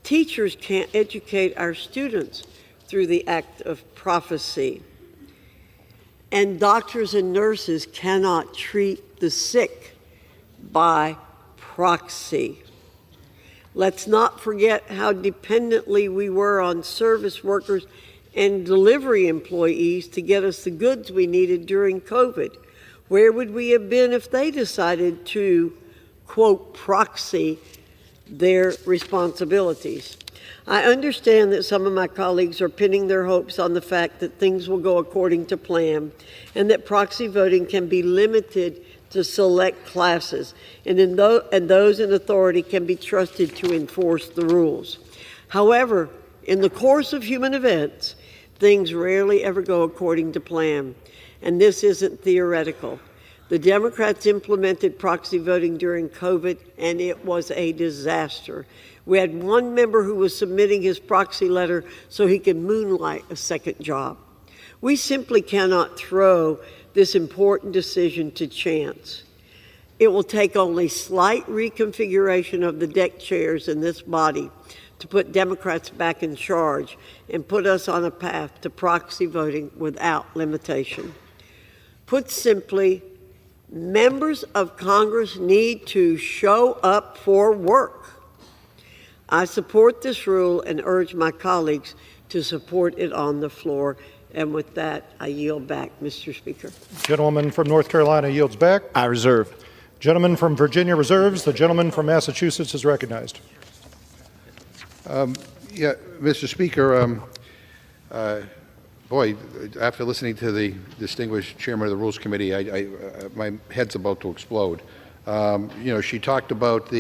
Teachers can't educate our students through the act of prophecy. And doctors and nurses cannot treat the sick by proxy. Let's not forget how dependently we were on service workers and delivery employees to get us the goods we needed during COVID. Where would we have been if they decided to, quote, proxy their responsibilities? I understand that some of my colleagues are pinning their hopes on the fact that things will go according to plan and that proxy voting can be limited to select classes and those in authority can be trusted to enforce the rules. However, in the course of human events, things rarely ever go according to plan, and this isn't theoretical. The Democrats implemented proxy voting during COVID, and it was a disaster. We had one member who was submitting his proxy letter so he could moonlight a second job. We simply cannot throw this important decision to chance. It will take only slight reconfiguration of the deck chairs in this body to put Democrats back in charge and put us on a path to proxy voting without limitation. Put simply, members of Congress need to show up for work. I support this rule and urge my colleagues to support it on the floor. And with that, I yield back, Mr. Speaker. Gentleman from North Carolina yields back. I reserve. Gentleman from Virginia reserves. The gentleman from Massachusetts is recognized. Yeah, Mr. Speaker, boy, after listening to the distinguished chairman of the Rules Committee, my head's about to explode. She talked about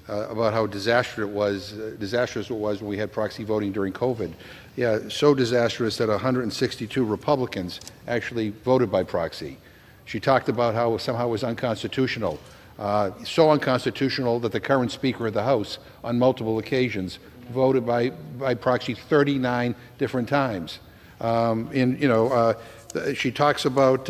about how disastrous it was when we had proxy voting during COVID. Yeah, so disastrous that 162 Republicans actually voted by proxy. She talked about how somehow it was unconstitutional So unconstitutional that the current Speaker of the House, on multiple occasions, voted by proxy 39 different times. She talks about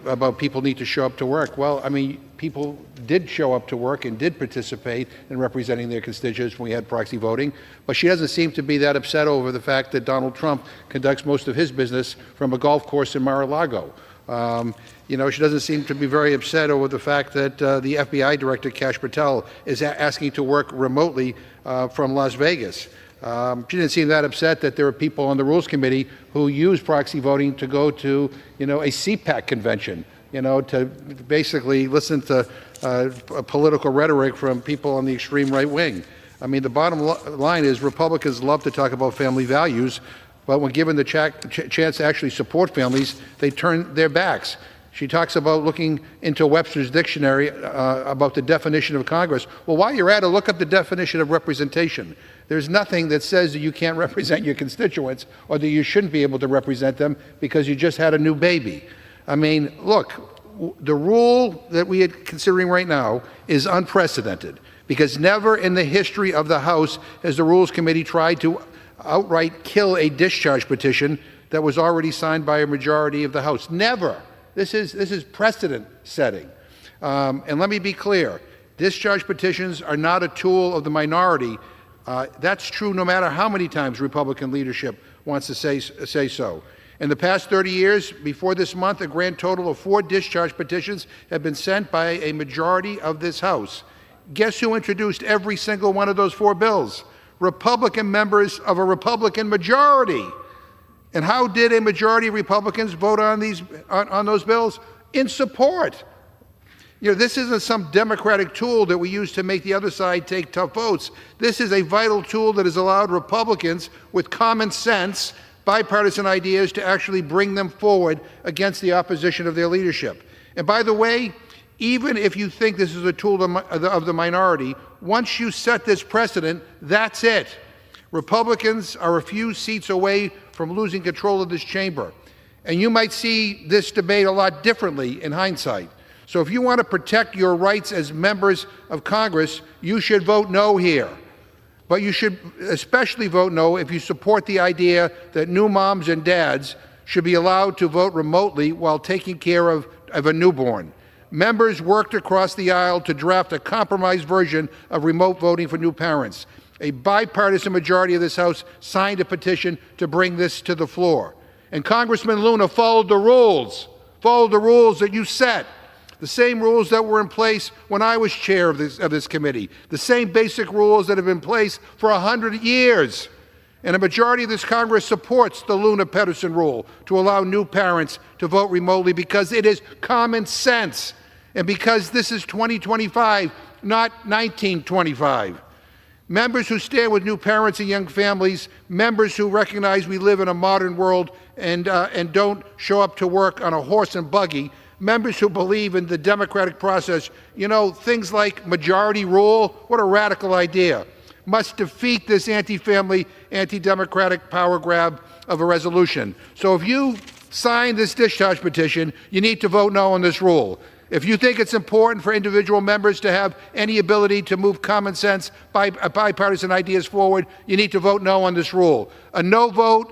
about people need to show up to work. Well, I mean, people did show up to work and did participate in representing their constituents when we had proxy voting, but she doesn't seem to be that upset over the fact that Donald Trump conducts most of his business from a golf course in Mar-a-Lago. She doesn't seem to be very upset over the fact that the FBI director, Kash Patel, is asking to work remotely from Las Vegas. She didn't seem that upset that there are people on the Rules Committee who use proxy voting to go to, a CPAC convention, to basically listen to political rhetoric from people on the extreme right wing. I mean, the bottom line is Republicans love to talk about family values, but when given the chance to actually support families, they turn their backs. She talks about looking into Webster's dictionary about the definition of Congress. Well, while you're at it, look up the definition of representation. There's nothing that says that you can't represent your constituents or that you shouldn't be able to represent them because you just had a new baby. I mean, look, the rule that we are considering right now is unprecedented because never in the history of the House has the Rules Committee tried to outright kill a discharge petition that was already signed by a majority of the House. Never. This is precedent setting. And let me be clear, discharge petitions are not a tool of the minority. That's true no matter how many times Republican leadership wants to say so. In the past 30 years, before this month, a grand total of 4 discharge petitions have been sent by a majority of this House. Guess who introduced every single one of those 4 bills? Republican members of a Republican majority. And how did a majority of Republicans vote on those bills? In support. This isn't some Democratic tool that we use to make the other side take tough votes. This is a vital tool that has allowed Republicans with common sense, bipartisan ideas to actually bring them forward against the opposition of their leadership. And by the way, even if you think this is a tool of the minority, once you set this precedent, that's it. Republicans are a few seats away from losing control of this chamber. And you might see this debate a lot differently in hindsight. So if you want to protect your rights as members of Congress, you should vote no here. But you should especially vote no if you support the idea that new moms and dads should be allowed to vote remotely while taking care of a newborn. Members worked across the aisle to draft a compromise version of remote voting for new parents. A bipartisan majority of this House signed a petition to bring this to the floor. And Congressman Luna followed the rules that you set, the same rules that were in place when I was chair of this committee, the same basic rules that have been in place for 100 years. And a majority of this Congress supports the Luna-Pedersen rule to allow new parents to vote remotely because it is common sense and because this is 2025, not 1925. Members who stand with new parents and young families, members who recognize we live in a modern world and don't show up to work on a horse and buggy, members who believe in the democratic process, things like majority rule, what a radical idea, must defeat this anti-family, anti-democratic power grab of a resolution. So if you sign this discharge petition, you need to vote no on this rule. If you think it's important for individual members to have any ability to move common sense, bipartisan ideas forward, you need to vote no on this rule. A no vote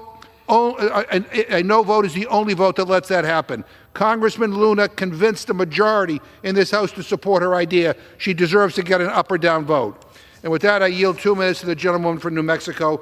is the only vote that lets that happen. Congressman Luna convinced the majority in this House to support her idea. She deserves to get an up or down vote. And with that, I yield 2 minutes to the gentlewoman from New Mexico,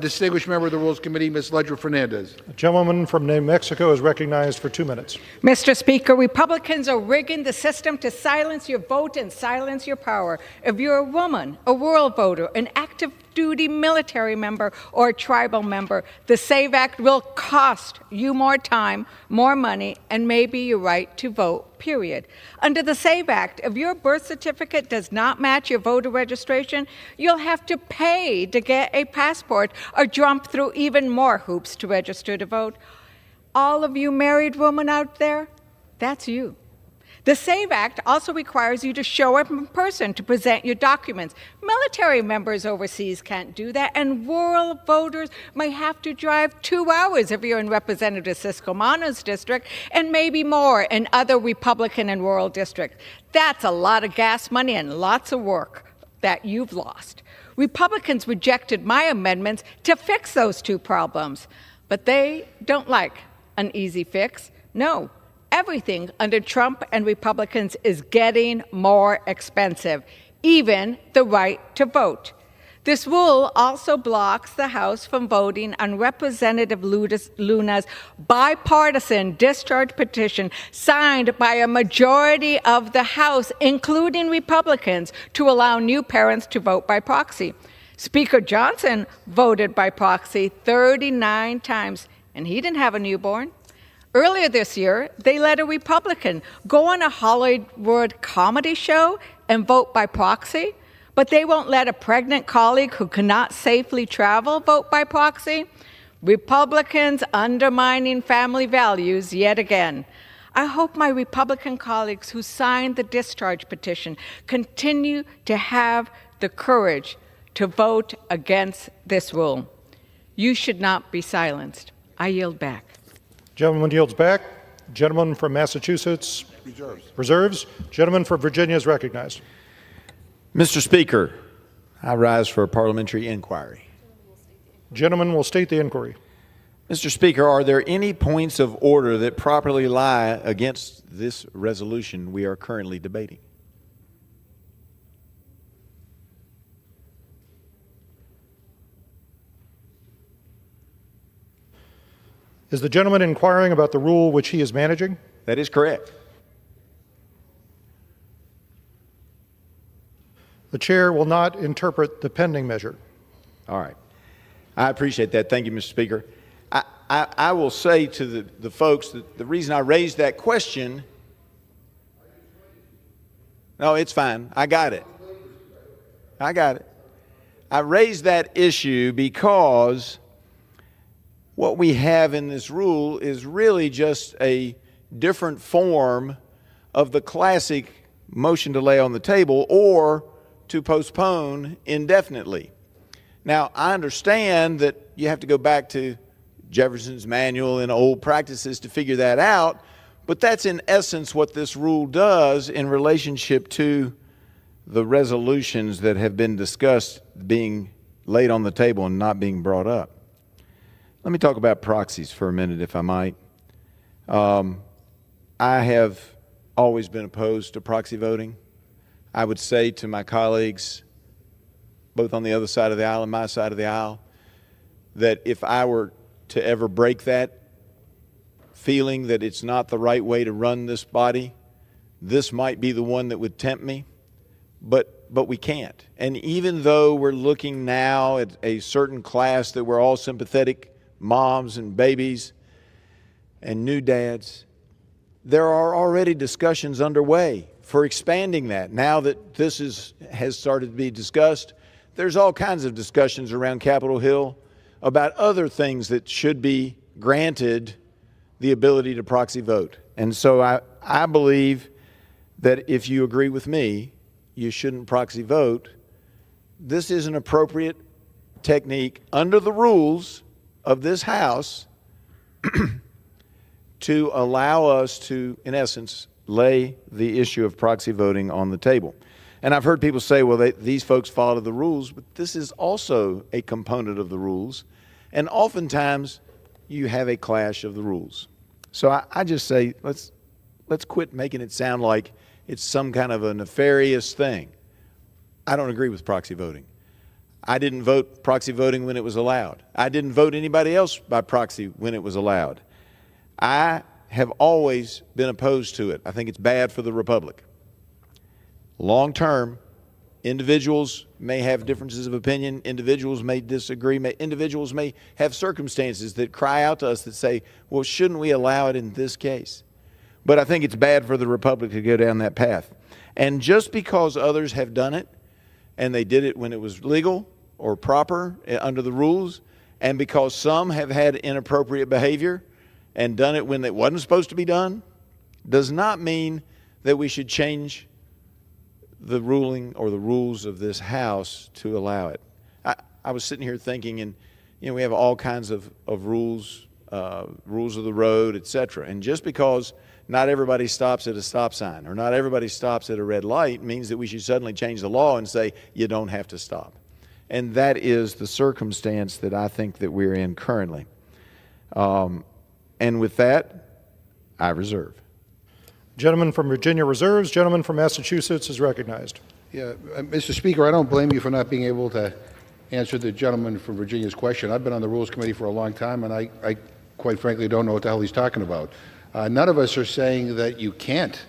distinguished member of the Rules Committee, Ms. Ledra Fernandez. The gentlewoman from New Mexico is recognized for 2 minutes. Mr. Speaker, Republicans are rigging the system to silence your vote and silence your power. If you're a woman, a rural voter, an active duty military member, or a tribal member, the SAVE Act will cost you more time, more money, and maybe your right to vote, period. Under the SAVE Act, if your birth certificate does not match your voter registration, you'll have to pay to get a passport or jump through even more hoops to register to vote. All of you married women out there, that's you. The SAVE Act also requires you to show up in person to present your documents. Military members overseas can't do that, and rural voters may have to drive 2 hours if you're in Representative Siscomano's district, and maybe more in other Republican and rural districts. That's a lot of gas money and lots of work that you've lost. Republicans rejected my amendments to fix those 2 problems, but they don't like an easy fix. No. Everything under Trump and Republicans is getting more expensive, even the right to vote. This rule also blocks the House from voting on Representative Luna's bipartisan discharge petition signed by a majority of the House, including Republicans, to allow new parents to vote by proxy. Speaker Johnson voted by proxy 39 times, and he didn't have a newborn. Earlier this year, they let a Republican go on a Hollywood comedy show and vote by proxy, but they won't let a pregnant colleague who cannot safely travel vote by proxy. Republicans undermining family values yet again. I hope my Republican colleagues who signed the discharge petition continue to have the courage to vote against this rule. You should not be silenced. I yield back. Gentleman yields back. Gentleman from Massachusetts reserves. Gentleman from Virginia is recognized. Mr. Speaker, I rise for a parliamentary inquiry. Gentleman will state the inquiry. Mr. Speaker, are there any points of order that properly lie against this resolution we are currently debating? Is the gentleman inquiring about the rule which he is managing? That is correct. The chair will not interpret the pending measure. All right. I appreciate that. Thank you, Mr. Speaker. I will say to the folks that the reason I raised that question, no, it's fine. I got it. I raised that issue because what we have in this rule is really just a different form of the classic motion to lay on the table or to postpone indefinitely. Now, I understand that you have to go back to Jefferson's manual and old practices to figure that out, but that's in essence what this rule does in relationship to the resolutions that have been discussed being laid on the table and not being brought up. Let me talk about proxies for a minute, if I might. I have always been opposed to proxy voting. I would say to my colleagues, both on the other side of the aisle and my side of the aisle, that if I were to ever break that feeling that it's not the right way to run this body, this might be the one that would tempt me, but we can't. And even though we're looking now at a certain class that we're all sympathetic, moms and babies and new dads, there are already discussions underway for expanding that. Now that this has started to be discussed, there's all kinds of discussions around Capitol Hill about other things that should be granted the ability to proxy vote. And so I believe that if you agree with me, you shouldn't proxy vote. This is an appropriate technique under the rules of this House to allow us to, in essence, lay the issue of proxy voting on the table. And I've heard people say, well, these folks follow the rules, but this is also a component of the rules. And oftentimes, you have a clash of the rules. So I just say, let's quit making it sound like it's some kind of a nefarious thing. I don't agree with proxy voting. I didn't vote proxy voting when it was allowed. I didn't vote anybody else by proxy when it was allowed. I have always been opposed to it. I think it's bad for the republic. Long term, individuals may have differences of opinion. Individuals may disagree. Individuals may have circumstances that cry out to us that say, well, shouldn't we allow it in this case? But I think it's bad for the republic to go down that path. And just because others have done it, and they did it when it was legal or proper under the rules, and because some have had inappropriate behavior and done it when it wasn't supposed to be done, does not mean that we should change the ruling or the rules of this House to allow it. I was sitting here thinking, and we have all kinds of rules, rules of the road, etc. And just because not everybody stops at a stop sign or not everybody stops at a red light means that we should suddenly change the law and say you don't have to stop. And that is the circumstance that I think that we're in currently. And with that, I reserve. Gentleman from Virginia reserves. Gentleman from Massachusetts is recognized. Yeah, Mr. Speaker, I don't blame you for not being able to answer the gentleman from Virginia's question. I've been on the Rules Committee for a long time, and I quite frankly don't know what the hell he's talking about. None of us are saying that you can't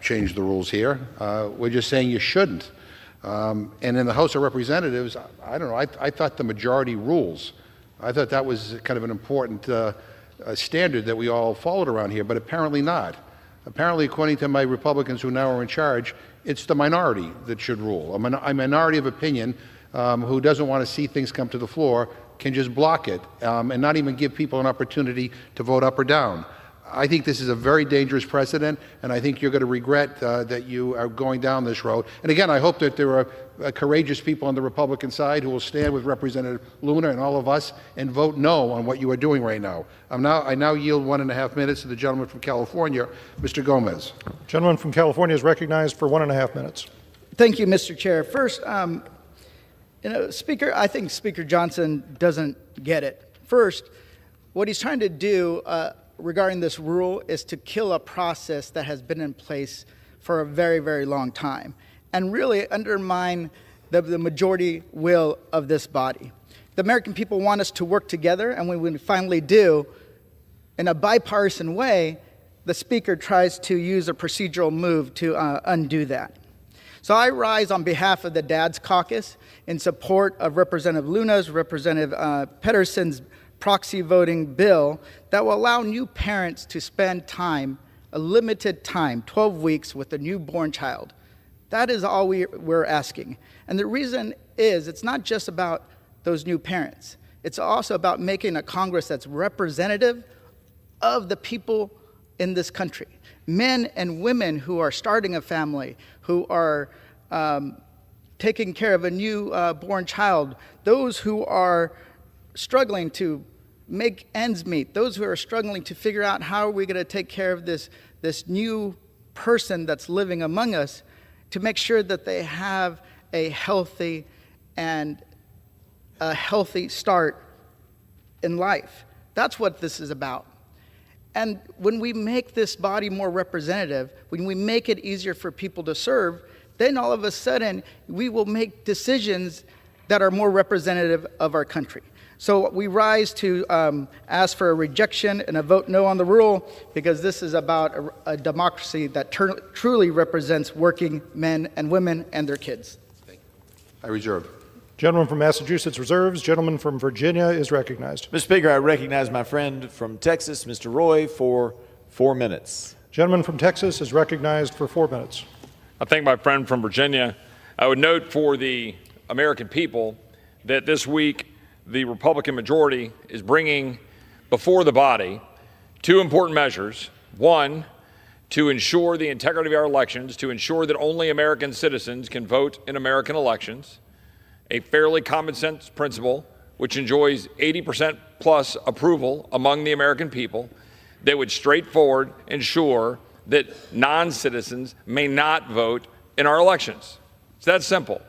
change the rules here. We're just saying you shouldn't. And in the House of Representatives, I don't know, I thought the majority rules. I thought that was kind of an important standard that we all followed around here, but apparently not. Apparently, according to my Republicans who now are in charge, it's the minority that should rule. A minority of opinion who doesn't want to see things come to the floor can just block it and not even give people an opportunity to vote up or down. I think this is a very dangerous precedent, and I think you're going to regret that you are going down this road. And again, I hope that there are courageous people on the Republican side who will stand with Representative Luna and all of us and vote no on what you are doing right now. I now yield 1.5 minutes to the gentleman from California, Mr. Gomez. Gentleman from California is recognized for 1.5 minutes. Thank you, Mr. Chair. First, Speaker, I think Speaker Johnson doesn't get it. First, what he's trying to do regarding this rule is to kill a process that has been in place for a very, very long time and really undermine the majority will of this body. The American people want us to work together, and when we finally do, in a bipartisan way, the Speaker tries to use a procedural move to undo that. So I rise on behalf of the Dad's Caucus in support of Representative Luna's, Representative Pedersen's proxy voting bill that will allow new parents to spend time, a limited time, 12 weeks with a newborn child. That is all we're asking. And the reason is it's not just about those new parents. It's also about making a Congress that's representative of the people in this country. Men and women who are starting a family, who are taking care of a newborn child, those who are struggling to make ends meet, those who are struggling to figure out how are we going to take care of this new person that's living among us, to make sure that they have a healthy start in life. That's what this is about. And when we make this body more representative, when we make it easier for people to serve, then all of a sudden we will make decisions that are more representative of our country. So we rise to ask for a rejection and a vote no on the rule, because this is about a democracy that truly represents working men and women and their kids. I reserve. Gentleman from Massachusetts reserves. Gentleman from Virginia is recognized. Mr. Speaker, I recognize my friend from Texas, Mr. Roy, for 4 minutes. Gentleman from Texas is recognized for 4 minutes. I thank my friend from Virginia. I would note for the American people that this week the Republican majority is bringing before the body 2 important measures. One, to ensure the integrity of our elections, to ensure that only American citizens can vote in American elections, a fairly common sense principle which enjoys 80% plus approval among the American people, that would straightforward ensure that non-citizens may not vote in our elections. It's that simple.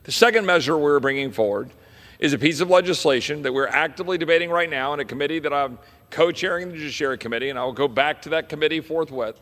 The second measure we're bringing forward is a piece of legislation that we're actively debating right now in a committee that I'm co-chairing, the Judiciary Committee, and I will go back to that committee forthwith,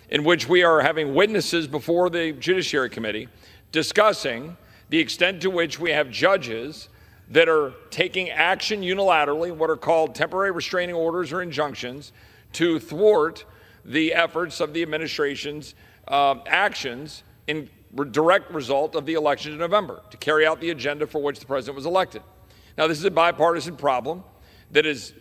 in which we are having witnesses before the Judiciary Committee discussing the extent to which we have judges that are taking action unilaterally, what are called temporary restraining orders or injunctions, to thwart the efforts of the administration's actions in direct result of the election in November, to carry out the agenda for which the president was elected. Now, this is a bipartisan problem that has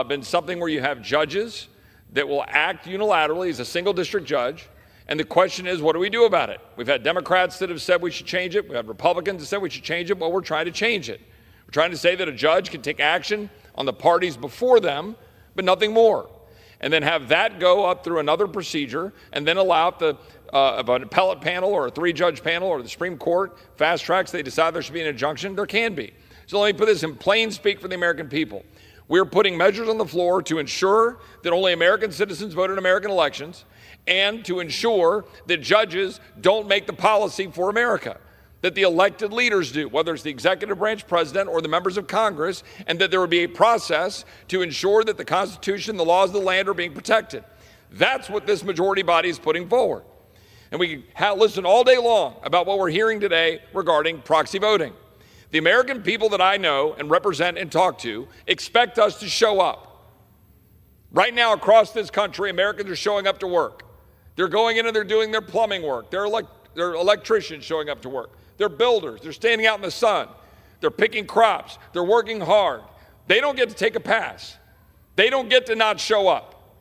been something where you have judges that will act unilaterally as a single district judge, and the question is, what do we do about it? We've had Democrats that have said we should change it. We have Republicans that said we should change it. Well, we're trying to change it. We're trying to say that a judge can take action on the parties before them, but nothing more. and then have that go up through another procedure, and then allow the of an appellate panel or a 3-judge panel or the Supreme Court fast tracks, they decide there should be an injunction, there can be. So let me put this in plain speak for the American people. We're putting measures on the floor to ensure that only American citizens vote in American elections, and to ensure that judges don't make the policy for America, that the elected leaders do, whether it's the executive branch president or the members of Congress, and that there would be a process to ensure that the Constitution, the laws of the land are being protected. That's what this majority body is putting forward. And we can listen all day long about what we're hearing today regarding proxy voting. The American people that I know and represent and talk to expect us to show up. Right now across this country, Americans are showing up to work. They're going in and they're doing their plumbing work. They're electricians showing up to work. They're builders. They're standing out in the sun. They're picking crops. They're working hard. They don't get to take a pass. They don't get to not show up.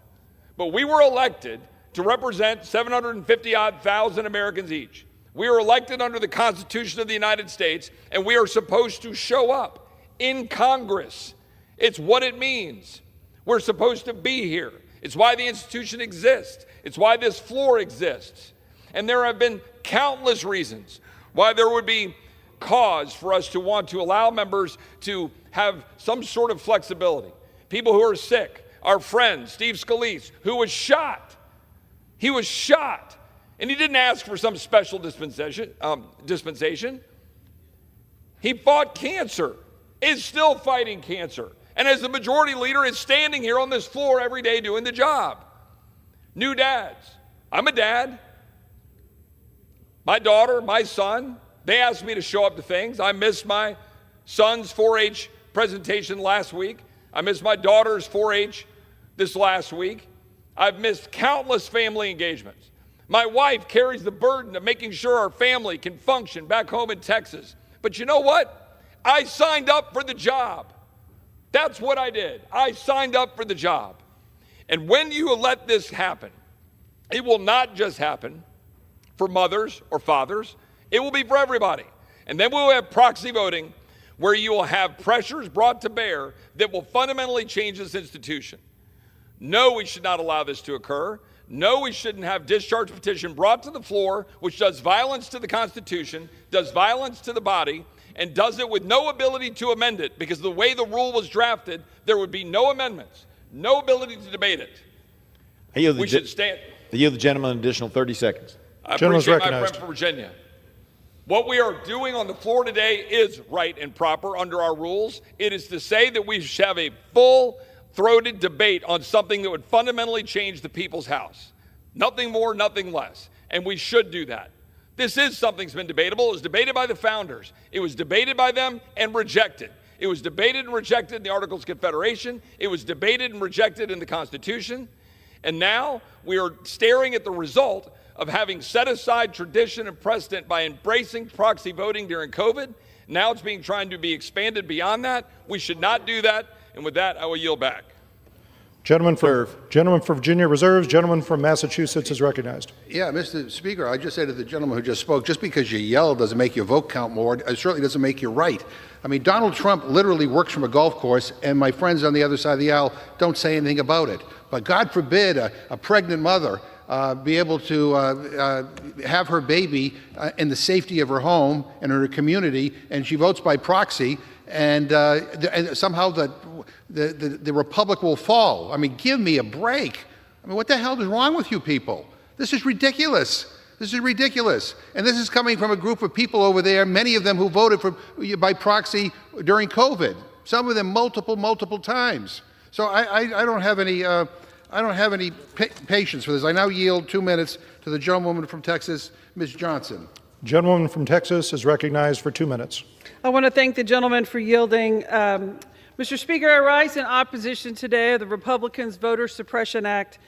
But we were elected to represent 750,000 Americans each. We are elected under the Constitution of the United States, and we are supposed to show up in Congress. It's what it means. We're supposed to be here. It's why the institution exists. It's why this floor exists. And there have been countless reasons why there would be cause for us to want to allow members to have some sort of flexibility. People who are sick, our friend Steve Scalise, who was shot. He was shot, and he didn't ask for some special dispensation. He fought cancer, is still fighting cancer, and as the majority leader is standing here on this floor every day doing the job. New dads. I'm a dad. My daughter, my son, they asked me to show up to things. I missed my son's 4-H presentation last week. I missed my daughter's 4-H this last week. I've missed countless family engagements. My wife carries the burden of making sure our family can function back home in Texas. But you know what? I signed up for the job. That's what I did. I signed up for the job. And when you let this happen, it will not just happen for mothers or fathers. It will be for everybody. And then we'll have proxy voting where you will have pressures brought to bear that will fundamentally change this institution. No, we should not allow this to occur. No, we shouldn't have discharge petition brought to the floor, which does violence to the Constitution, does violence to the body, and does it with no ability to amend it, because the way the rule was drafted, there would be no amendments, no ability to debate it. We should stand. I yield the gentleman an additional 30 seconds. I appreciate my friend from Virginia. What we are doing on the floor today is right and proper under our rules. It is to say that we should have a full-throated debate on something that would fundamentally change the people's house. Nothing more, nothing less. And we should do that. This is something that's been debatable. It was debated by the founders. It was debated by them and rejected. It was debated and rejected in the Articles of Confederation. It was debated and rejected in the Constitution. And now we are staring at the result of having set aside tradition and precedent by embracing proxy voting during COVID. Now it's being trying to be expanded beyond that. We should not do that. And with that, I will yield back. Gentleman for Virginia reserves. Gentleman from Massachusetts is recognized. Yeah, Mr. Speaker, I just say to the gentleman who just spoke, just because you yell doesn't make your vote count more. It certainly doesn't make you right. I mean, Donald Trump literally works from a golf course, and my friends on the other side of the aisle don't say anything about it. But God forbid a pregnant mother be able to have her baby in the safety of her home and her community, and she votes by proxy, and somehow the republic will fall. I mean, give me a break. I mean, what the hell is wrong with you people? This is ridiculous. This is ridiculous. And this is coming from a group of people over there, many of them who voted by proxy during COVID, some of them multiple times. So I don't have any patience for this. I now yield 2 minutes to the gentlewoman from Texas, Ms. Johnson. Gentlewoman from Texas is recognized for 2 minutes. I want to thank the gentleman for yielding. Mr. Speaker, I rise in opposition today of the Republicans' Voter Suppression Act.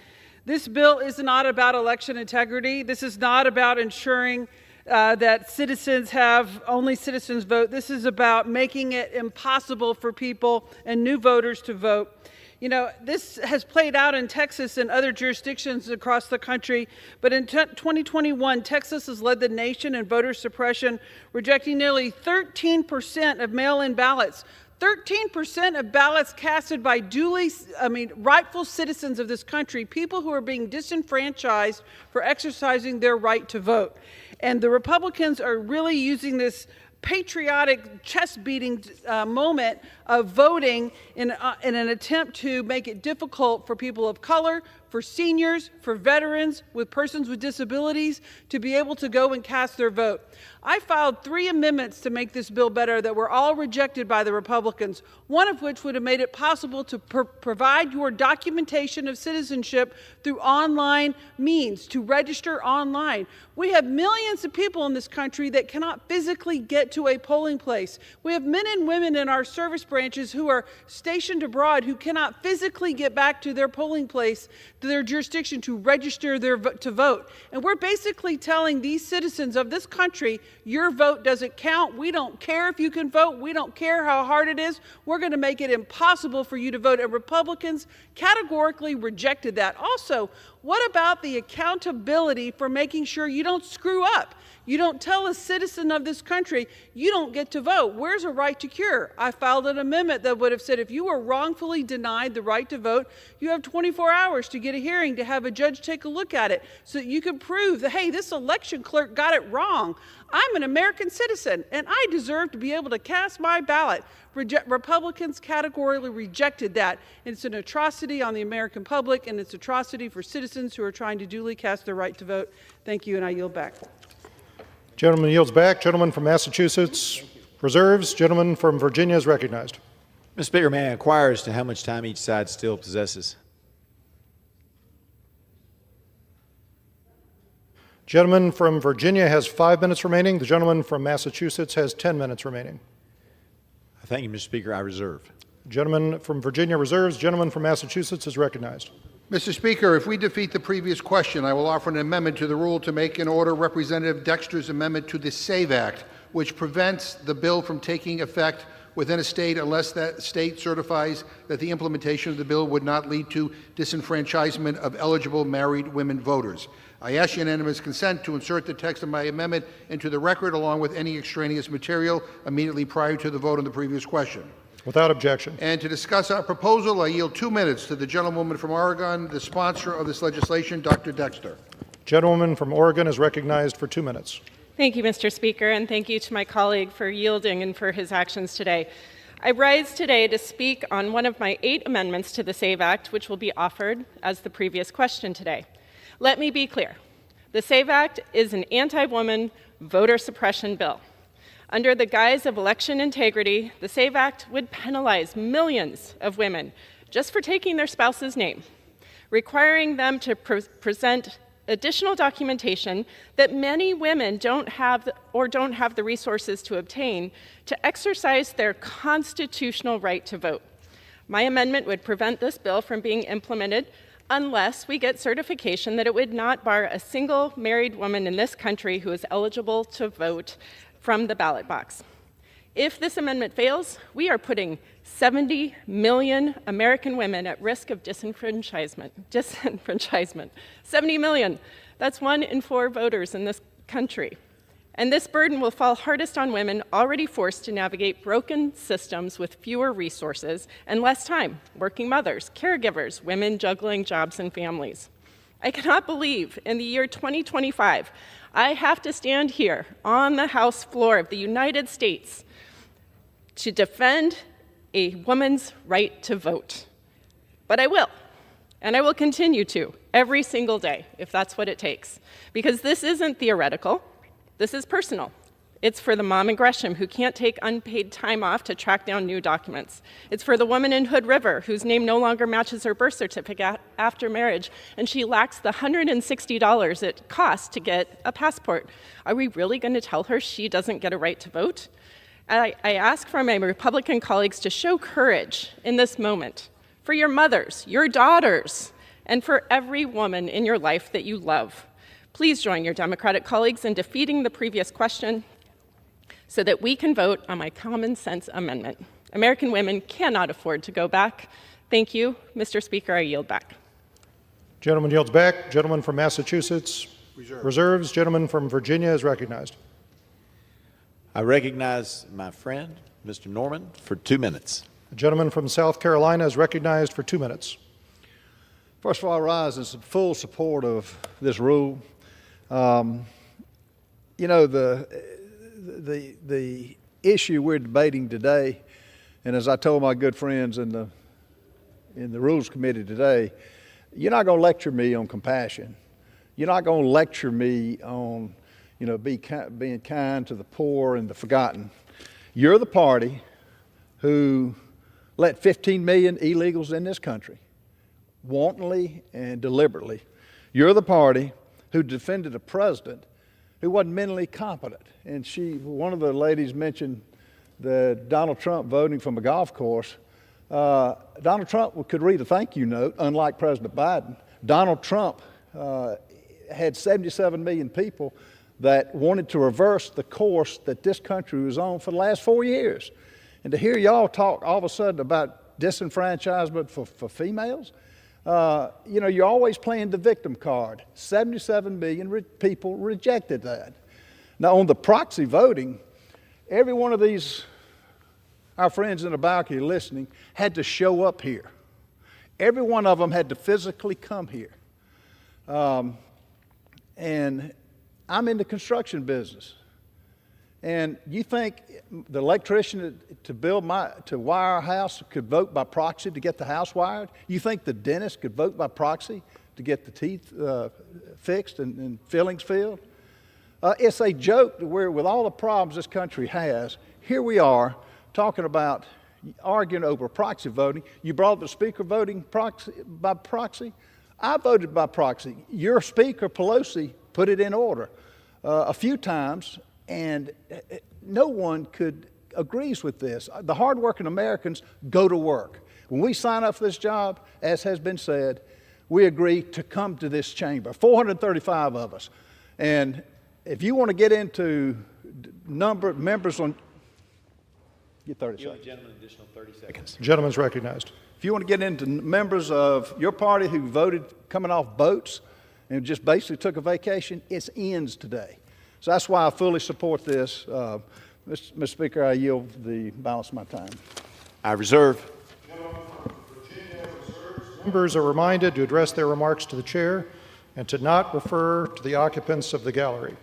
This bill is not about election integrity. This is not about ensuring that only citizens vote. This is about making it impossible for people and new voters to vote. You know, this has played out in Texas and other jurisdictions across the country, but in 2021, Texas has led the nation in voter suppression, rejecting nearly 13% of mail-in ballots. 13% of ballots casted by rightful citizens of this country, people who are being disenfranchised for exercising their right to vote. And the Republicans are really using this patriotic chest-beating moment of voting in an attempt to make it difficult for people of color, for seniors, for veterans, with persons with disabilities to be able to go and cast their vote. I filed 3 amendments to make this bill better that were all rejected by the Republicans, one of which would have made it possible to provide your documentation of citizenship through online means, to register online. We have millions of people in this country that cannot physically get to a polling place. We have men and women in our service branches who are stationed abroad who cannot physically get back to their polling place, to their jurisdiction, to register to vote. And we're basically telling these citizens of this country, your vote doesn't count. We don't care if you can vote. We don't care how hard it is. We're going to make it impossible for you to vote. And Republicans categorically rejected that. Also, what about the accountability for making sure you don't screw up? You don't tell a citizen of this country, you don't get to vote. Where's a right to cure? I filed an amendment that would have said if you were wrongfully denied the right to vote, you have 24 hours to get a hearing, to have a judge take a look at it so that you can prove that, hey, this election clerk got it wrong. I'm an American citizen and I deserve to be able to cast my ballot. Republicans categorically rejected that. It's an atrocity on the American public, and it's an atrocity for citizens who are trying to duly cast their right to vote. Thank you, and I yield back. Gentleman yields back. Gentleman from Massachusetts reserves. Gentleman from Virginia is recognized. Mr. Speaker, may I inquire as to how much time each side still possesses? Gentleman from Virginia has 5 minutes remaining. The gentleman from Massachusetts has 10 minutes remaining. Thank you, Mr. Speaker. I reserve. Gentleman from Virginia reserves. Gentleman from Massachusetts is recognized. Mr. Speaker, if we defeat the previous question, I will offer an amendment to the rule to make in order Representative Dexter's amendment to the SAVE Act, which prevents the bill from taking effect within a state unless that state certifies that the implementation of the bill would not lead to disenfranchisement of eligible married women voters. I ask unanimous consent to insert the text of my amendment into the record along with any extraneous material immediately prior to the vote on the previous question. Without objection. And to discuss our proposal, I yield 2 minutes to the gentlewoman from Oregon, the sponsor of this legislation, Dr. Dexter. Gentlewoman from Oregon is recognized for 2 minutes. Thank you, Mr. Speaker, and thank you to my colleague for yielding and for his actions today. I rise today to speak on one of my 8 amendments to the SAVE Act, which will be offered as the previous question today. Let me be clear. The SAVE Act is an anti-woman voter suppression bill. Under the guise of election integrity, the SAVE Act would penalize millions of women just for taking their spouse's name, requiring them to present additional documentation that many women don't have the resources to obtain to exercise their constitutional right to vote. My amendment would prevent this bill from being implemented unless we get certification that it would not bar a single married woman in this country who is eligible to vote from the ballot box. If this amendment fails, we are putting 70 million American women at risk of disenfranchisement. 70 million. That's 1 in 4 voters in this country. And this burden will fall hardest on women already forced to navigate broken systems with fewer resources and less time, working mothers, caregivers, women juggling jobs and families. I cannot believe in the year 2025, I have to stand here on the House floor of the United States to defend a woman's right to vote. But I will, and I will continue to every single day if that's what it takes. Because this isn't theoretical, this is personal. It's for the mom in Gresham who can't take unpaid time off to track down new documents. It's for the woman in Hood River whose name no longer matches her birth certificate after marriage, and she lacks the $160 it costs to get a passport. Are we really going to tell her she doesn't get a right to vote? I ask for my Republican colleagues to show courage in this moment for your mothers, your daughters, and for every woman in your life that you love. Please join your Democratic colleagues in defeating the previous question so that we can vote on my common sense amendment. American women cannot afford to go back. Thank you, Mr. Speaker. I yield back. Gentleman yields back. Gentleman from Massachusetts reserves. Gentleman from Virginia is recognized. I recognize my friend Mr. Norman for 2 minutes. The gentleman from South Carolina is recognized for 2 minutes. First of all, I rise in full support of this rule. You know, the issue we're debating today, and as I told my good friends in the Rules Committee today, you're not going to lecture me on compassion. You're not going to lecture me on, you know, being kind to the poor and the forgotten. You're the party who let 15 million illegals in this country, wantonly and deliberately. You're the party who defended a president who wasn't mentally competent. And one of the ladies mentioned Donald Trump voting from a golf course. Donald Trump could read a thank you note, unlike President Biden. Donald Trump had 77 million people that wanted to reverse the course that this country was on for the last 4 years. And to hear y'all talk all of a sudden about disenfranchisement for females, you know, you're always playing the victim card. 77 million people rejected that. Now, on the proxy voting, every one of these, our friends in the balcony listening, had to show up here. Every one of them had to physically come here. And I'm in the construction business. And you think the electrician to wire a house could vote by proxy to get the house wired? You think the dentist could vote by proxy to get the teeth fixed and fillings filled? It's a joke where, with all the problems this country has, here we are talking about arguing over proxy voting. You brought the speaker voting by proxy. I voted by proxy. Your speaker, Pelosi, put it in order a few times, and no one agrees with this. The hardworking Americans go to work. When we sign up for this job, as has been said, we agree to come to this chamber, 435 of us. And if you want to get into members on, get 30 seconds. Give the gentleman an additional 30 seconds. The gentleman's recognized. If you want to get into members of your party who voted coming off boats and just basically took a vacation, it ends today. So that's why I fully support this. Mr. Speaker, I yield the balance of my time. I reserve. Members are reminded to address their remarks to the chair and to not refer to the occupants of the gallery.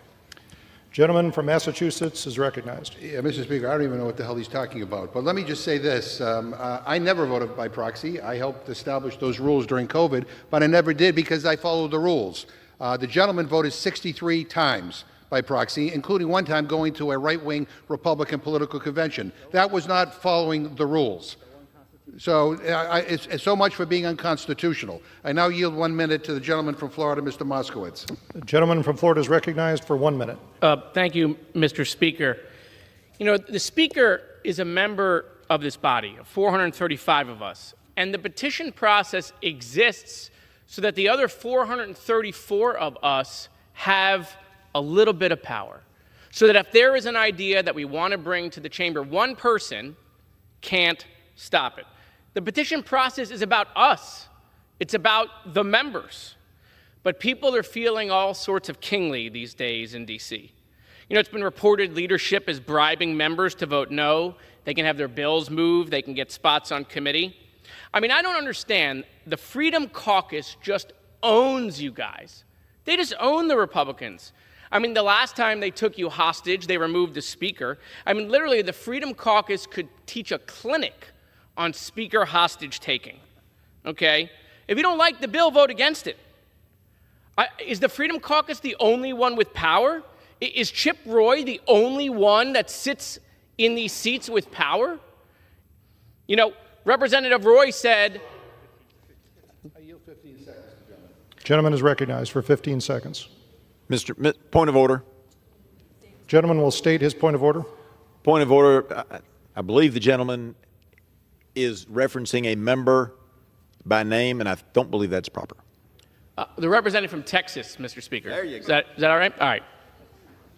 Gentleman from Massachusetts is recognized. Yeah, Mr. Speaker, I don't even know what the hell he's talking about. But let me just say this. I never voted by proxy. I helped establish those rules during COVID, but I never did because I followed the rules. The gentleman voted 63 times by proxy, including one time going to a right-wing Republican political convention. That was not following the rules. So it's so much for being unconstitutional. I now yield 1 minute to the gentleman from Florida, Mr. Moskowitz. The gentleman from Florida is recognized for 1 minute. Thank you, Mr. Speaker. You know, the Speaker is a member of this body, 435 of us, and the petition process exists so that the other 434 of us have a little bit of power, so that if there is an idea that we want to bring to the chamber, one person can't stop it. The petition process is about us. It's about the members. But people are feeling all sorts of kingly these days in D.C. You know, it's been reported leadership is bribing members to vote no. They can have their bills moved. They can get spots on committee. I mean, I don't understand. The Freedom Caucus just owns you guys. They just own the Republicans. I mean, the last time they took you hostage, they removed the speaker. I mean, literally, the Freedom Caucus could teach a clinic on speaker hostage taking, okay? If you don't like the bill, vote against it. Is the Freedom Caucus the only one with power? Is Chip Roy the only one that sits in these seats with power? You know, Representative Roy said... I yield 15 seconds to the gentleman. Gentleman is recognized for 15 seconds. Point of order. Gentleman will state his point of order. Point of order. I believe the gentleman is referencing a member by name, and I don't believe that's proper. The representative from Texas, Mr. Speaker. There you go. Is that all right? All right.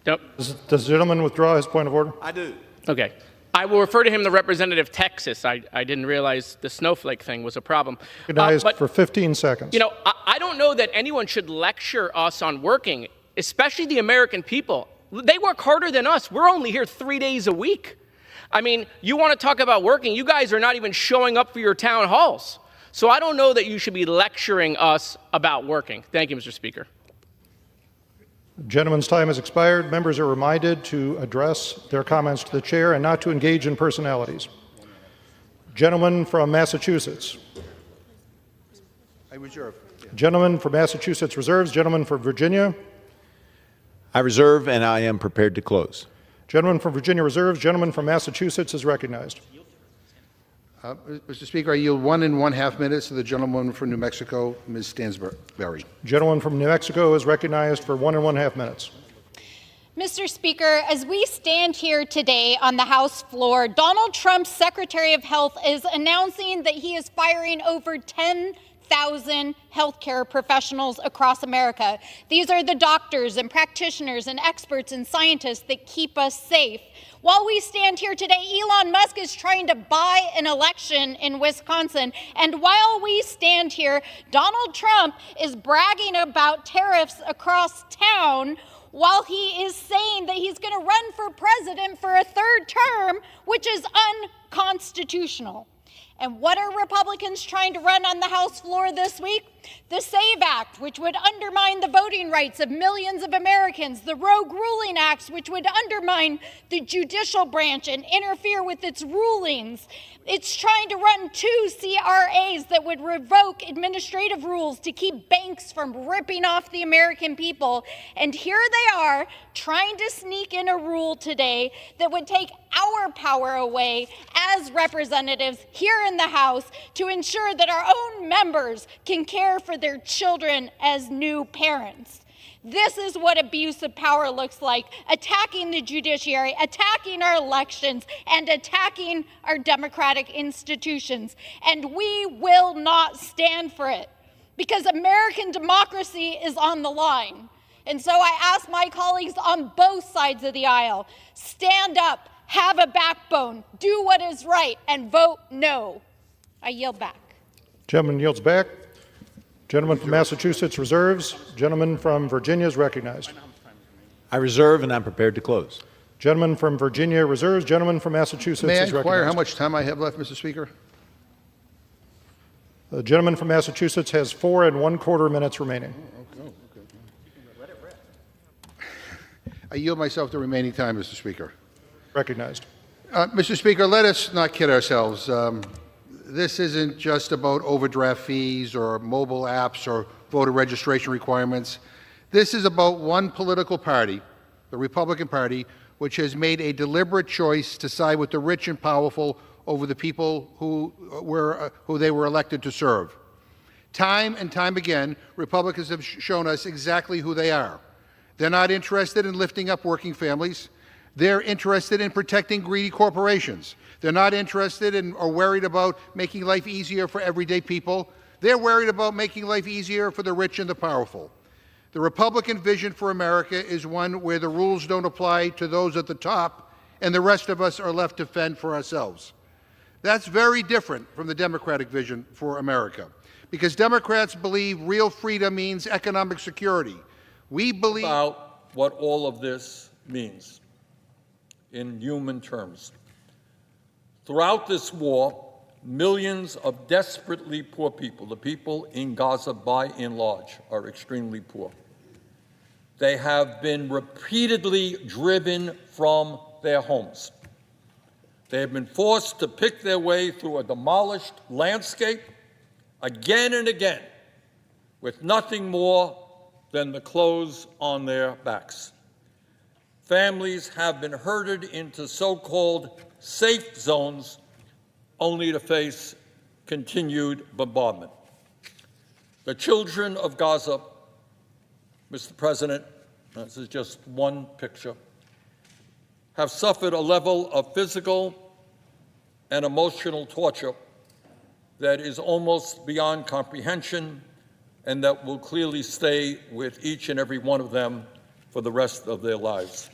Nope. Does the gentleman withdraw his point of order? I do. Okay. I will refer to him the representative Texas. I didn't realize the snowflake thing was a problem. Recognized for 15 seconds. You know, I don't know that anyone should lecture us on working, especially the American people. They work harder than us. We're only here 3 days a week. I mean, you want to talk about working, you guys are not even showing up for your town halls. So I don't know that you should be lecturing us about working. Thank you, Mr. Speaker. Gentleman's time has expired. Members are reminded to address their comments to the chair and not to engage in personalities. Gentleman from Massachusetts. I reserve. Yeah. Gentleman from Massachusetts reserves. Gentleman from Virginia. I reserve, and I am prepared to close. Gentleman from Virginia reserves. Gentleman from Massachusetts is recognized. Mr. Speaker, I yield 1 1/2 minutes to the gentleman from New Mexico, Ms. Stansberry. Gentleman from New Mexico is recognized for 1 1/2 minutes. Mr. Speaker, as we stand here today on the House floor, Donald Trump's Secretary of Health is announcing that he is firing over 10,000 healthcare professionals across America. These are the doctors and practitioners and experts and scientists that keep us safe. While we stand here today, Elon Musk is trying to buy an election in Wisconsin. And while we stand here, Donald Trump is bragging about tariffs across town while he is saying that he's going to run for president for a third term, which is unconstitutional. And what are Republicans trying to run on the House floor this week? The SAVE Act, which would undermine the voting rights of millions of Americans. The Rogue Ruling Acts, which would undermine the judicial branch and interfere with its rulings. It's trying to run 2 CRAs that would revoke administrative rules to keep banks from ripping off the American people. And here they are trying to sneak in a rule today that would take our power away as representatives here in the House to ensure that our own members can care for their children as new parents. This is what abuse of power looks like: attacking the judiciary, attacking our elections, and attacking our democratic institutions. And we will not stand for it, because American democracy is on the line. And so I ask my colleagues on both sides of the aisle, stand up, have a backbone, do what is right, and vote no. I yield back. Gentleman yields back. Gentleman from Massachusetts reserves. Gentleman from Virginia is recognized. I reserve, and I'm prepared to close. Gentleman from Virginia reserves. Gentleman from Massachusetts May I is recognized. inquire how much time I have left, Mr. Speaker? The gentleman from Massachusetts has 4 1/4 minutes remaining. I yield myself the remaining time, Mr. Speaker. Recognized. Mr. Speaker, let us not kid ourselves. This isn't just about overdraft fees or mobile apps or voter registration requirements. This is about one political party, the Republican Party, which has made a deliberate choice to side with the rich and powerful over the people who they were elected to serve. Time and time again, Republicans have shown us exactly who they are. They're not interested in lifting up working families. They're interested in protecting greedy corporations. They're not interested in or worried about making life easier for everyday people. They're worried about making life easier for the rich and the powerful. The Republican vision for America is one where the rules don't apply to those at the top and the rest of us are left to fend for ourselves. That's very different from the Democratic vision for America, because Democrats believe real freedom means economic security. We believe about what all of this means in human terms. Throughout this war, millions of desperately poor people, the people in Gaza by and large, are extremely poor. They have been repeatedly driven from their homes. They have been forced to pick their way through a demolished landscape again and again with nothing more than the clothes on their backs. Families have been herded into so-called safe zones only to face continued bombardment. The children of Gaza, Mr. President, this is just one picture, have suffered a level of physical and emotional torture that is almost beyond comprehension and that will clearly stay with each and every one of them for the rest of their lives.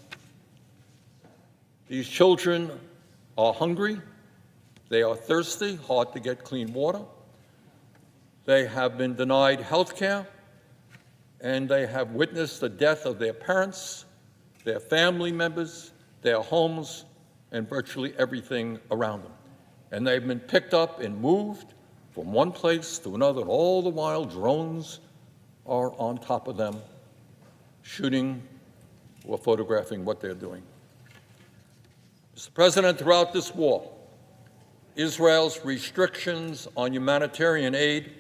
These children are hungry, they are thirsty, hard to get clean water, they have been denied health care, and they have witnessed the death of their parents, their family members, their homes, and virtually everything around them. And they've been picked up and moved from one place to another, and all the while drones are on top of them, shooting or photographing what they're doing. Mr. President, throughout this war, Israel's restrictions on humanitarian aid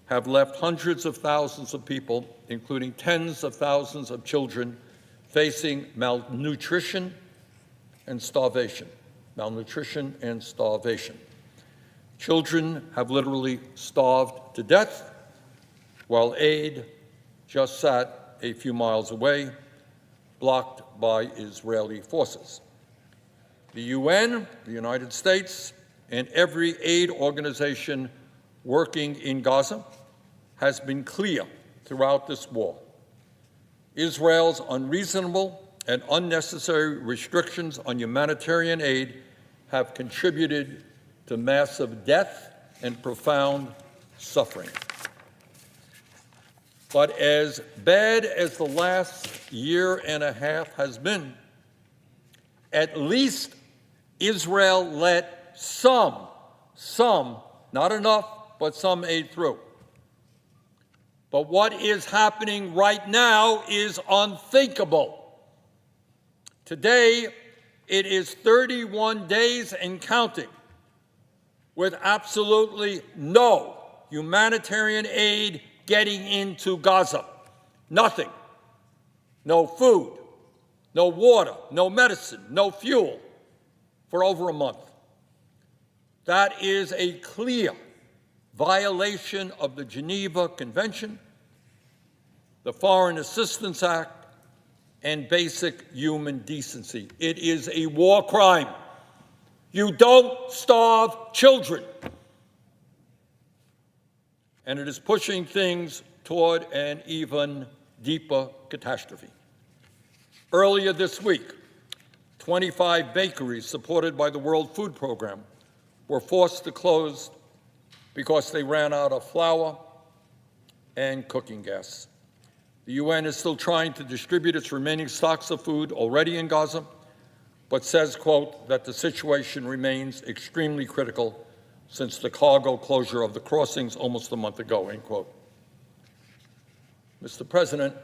have left hundreds of thousands of people, including tens of thousands of children, facing malnutrition and starvation. Malnutrition and starvation. Children have literally starved to death, while aid just sat a few miles away, blocked by Israeli forces. The UN, the United States, and every aid organization working in Gaza has been clear throughout this war. Israel's unreasonable and unnecessary restrictions on humanitarian aid have contributed to massive death and profound suffering. But as bad as the last year and a half has been, at least Israel let some, not enough, but some aid through. But what is happening right now is unthinkable. Today, it is 31 days and counting with absolutely no humanitarian aid getting into Gaza. Nothing. No food, no water, no medicine, no fuel for over a month. That is a clear violation of the Geneva Convention, the Foreign Assistance Act, and basic human decency. It is a war crime. You don't starve children. And it is pushing things toward an even deeper catastrophe. Earlier this week, 25 bakeries supported by the World Food Program were forced to close because they ran out of flour and cooking gas. The UN is still trying to distribute its remaining stocks of food already in Gaza, but says, quote, that the situation remains extremely critical since the cargo closure of the crossings almost a month ago, end quote. Mr. President,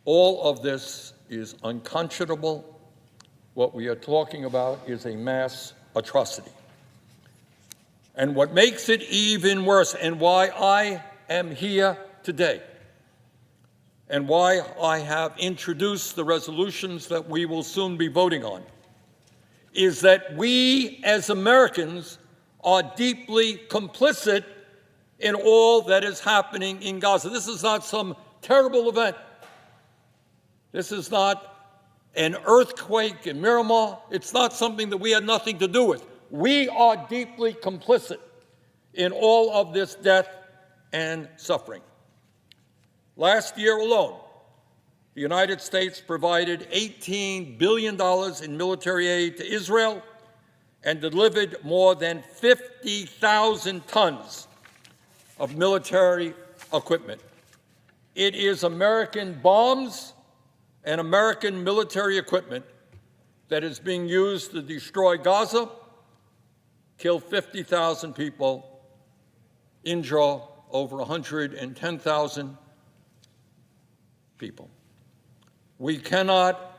all of this is unconscionable. What we are talking about is a mass atrocity. And what makes it even worse, and why I am here today, and why I have introduced the resolutions that we will soon be voting on, is that we as Americans are deeply complicit in all that is happening in Gaza. This is not some terrible event. This is not an earthquake in Miramar. It's not something that we had nothing to do with. We are deeply complicit in all of this death and suffering. Last year alone, the United States provided $18 billion in military aid to Israel and delivered more than 50,000 tons of military equipment. It is American bombs and American military equipment that is being used to destroy Gaza, kill 50,000 people, injure over 110,000 people. We cannot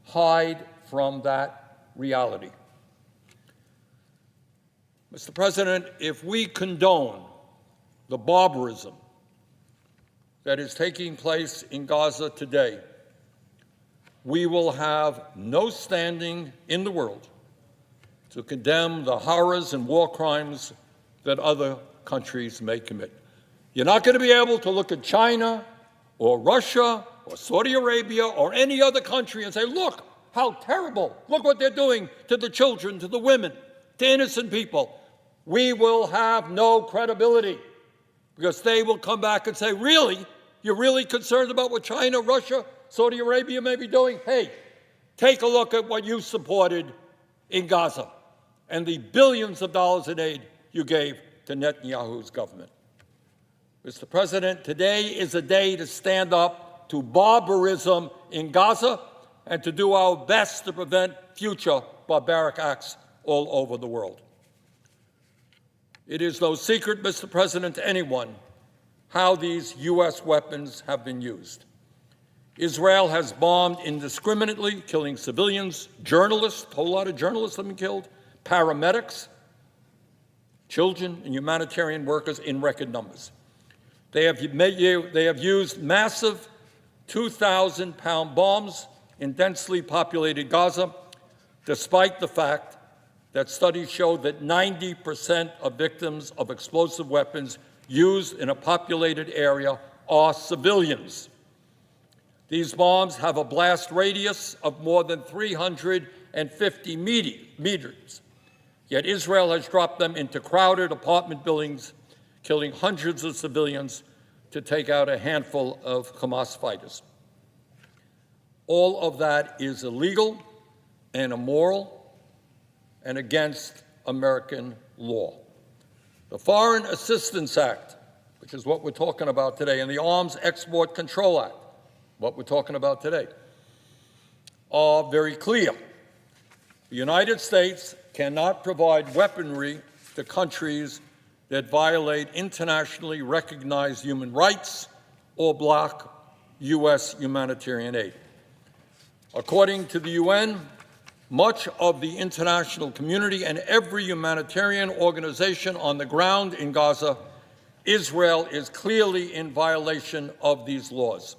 hide from that reality. Mr. President, if we condone the barbarism that is taking place in Gaza today, we will have no standing in the world to condemn the horrors and war crimes that other countries may commit. You're not going to be able to look at China or Russia or Saudi Arabia or any other country and say, look how terrible, look what they're doing to the children, to the women, to innocent people. We will have no credibility because they will come back and say, really? You're really concerned about what China, Russia, Saudi Arabia may be doing? Hey, take a look at what you supported in Gaza and the billions of dollars in aid you gave to Netanyahu's government. Mr. President, today is a day to stand up to barbarism in Gaza and to do our best to prevent future barbaric acts all over the world. It is no secret, Mr. President, to anyone how these U.S. weapons have been used. Israel has bombed indiscriminately, killing civilians, journalists, a whole lot of journalists have been killed, paramedics, children, and humanitarian workers in record numbers. They have used massive 2,000-pound bombs in densely populated Gaza, despite the fact that studies show that 90% of victims of explosive weapons used in a populated area are civilians. These bombs have a blast radius of more than 350 meters, yet Israel has dropped them into crowded apartment buildings, killing hundreds of civilians to take out a handful of Hamas fighters. All of that is illegal and immoral and against American law. The Foreign Assistance Act, which is what we're talking about today, and the Arms Export Control Act, what we're talking about today, are very clear. The United States cannot provide weaponry to countries that violate internationally recognized human rights or block U.S. humanitarian aid. According to the UN, much of the international community and every humanitarian organization on the ground in Gaza, Israel is clearly in violation of these laws.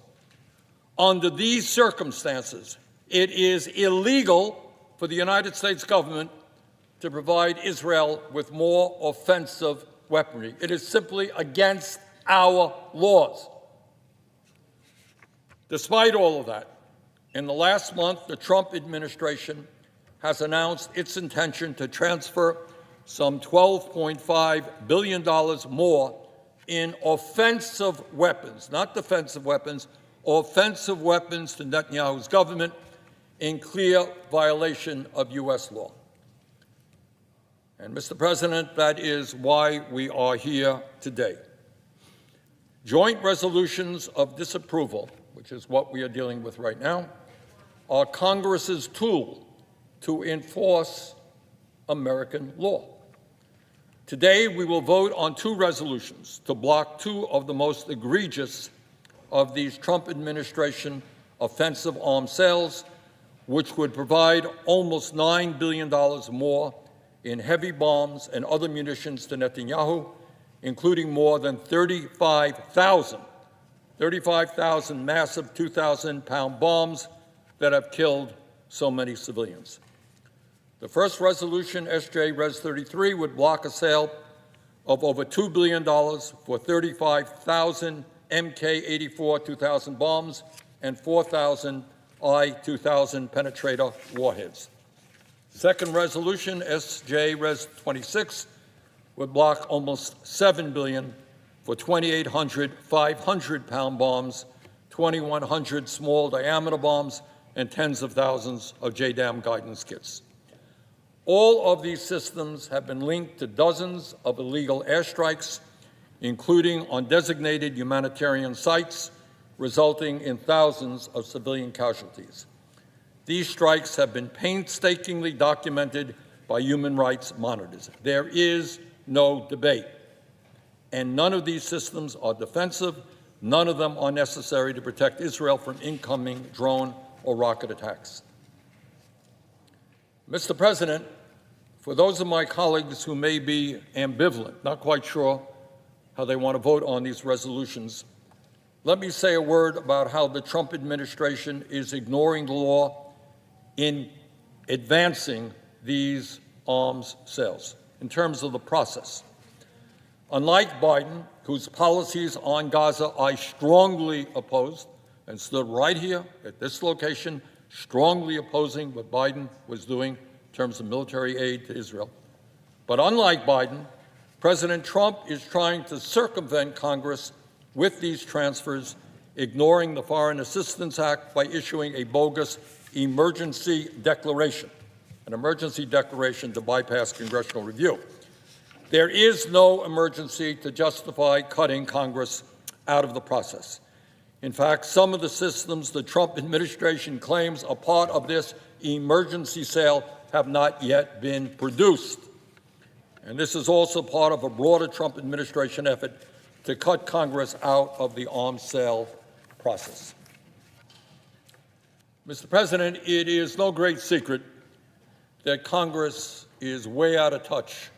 Under these circumstances, it is illegal for the United States government to provide Israel with more offensive weaponry. It is simply against our laws. Despite all of that, in the last month, the Trump administration has announced its intention to transfer some $12.5 billion more in offensive weapons, not defensive weapons, offensive weapons to Netanyahu's government in clear violation of U.S. law. And, Mr. President, that is why we are here today. Joint resolutions of disapproval, which is what we are dealing with right now, are Congress's tool to enforce American law. Today, we will vote on two resolutions to block two of the most egregious of these Trump administration offensive arms sales, which would provide almost $9 billion more in heavy bombs and other munitions to Netanyahu, including more than 35,000 massive 2,000-pound bombs that have killed so many civilians. The first resolution, SJ Res 33, would block a sale of over $2 billion for 35,000 MK-84 2000 bombs and 4,000 I-2000 penetrator warheads. Second resolution, SJ Res 26, would block almost $7 billion for 2,800 500-pound bombs, 2,100 small diameter bombs, and tens of thousands of JDAM guidance kits. All of these systems have been linked to dozens of illegal airstrikes, including on designated humanitarian sites, resulting in thousands of civilian casualties. These strikes have been painstakingly documented by human rights monitors. There is no debate. And none of these systems are defensive. None of them are necessary to protect Israel from incoming drone or rocket attacks. Mr. President, for those of my colleagues who may be ambivalent, not quite sure how they want to vote on these resolutions, let me say a word about how the Trump administration is ignoring the law in advancing these arms sales in terms of the process. Unlike Biden, whose policies on Gaza I strongly opposed and stood right here at this location, strongly opposing what Biden was doing in terms of military aid to Israel. But unlike Biden, President Trump is trying to circumvent Congress with these transfers, ignoring the Foreign Assistance Act by issuing a bogus emergency declaration, an emergency declaration to bypass congressional review. There is no emergency to justify cutting Congress out of the process. In fact, some of the systems the Trump administration claims are part of this emergency sale have not yet been produced. And this is also part of a broader Trump administration effort to cut Congress out of the arms sale process. Mr. President, it is no great secret that Congress is way out of touch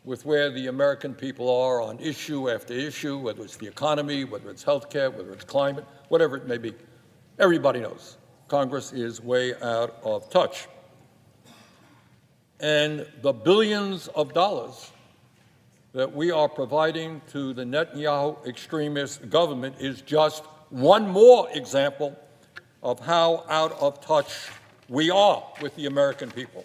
with where the American people are on issue after issue, whether it's the economy, whether it's health care, whether it's climate, whatever it may be. Everybody knows Congress is way out of touch. And the billions of dollars that we are providing to the Netanyahu extremist government is just one more example of how out of touch we are with the American people.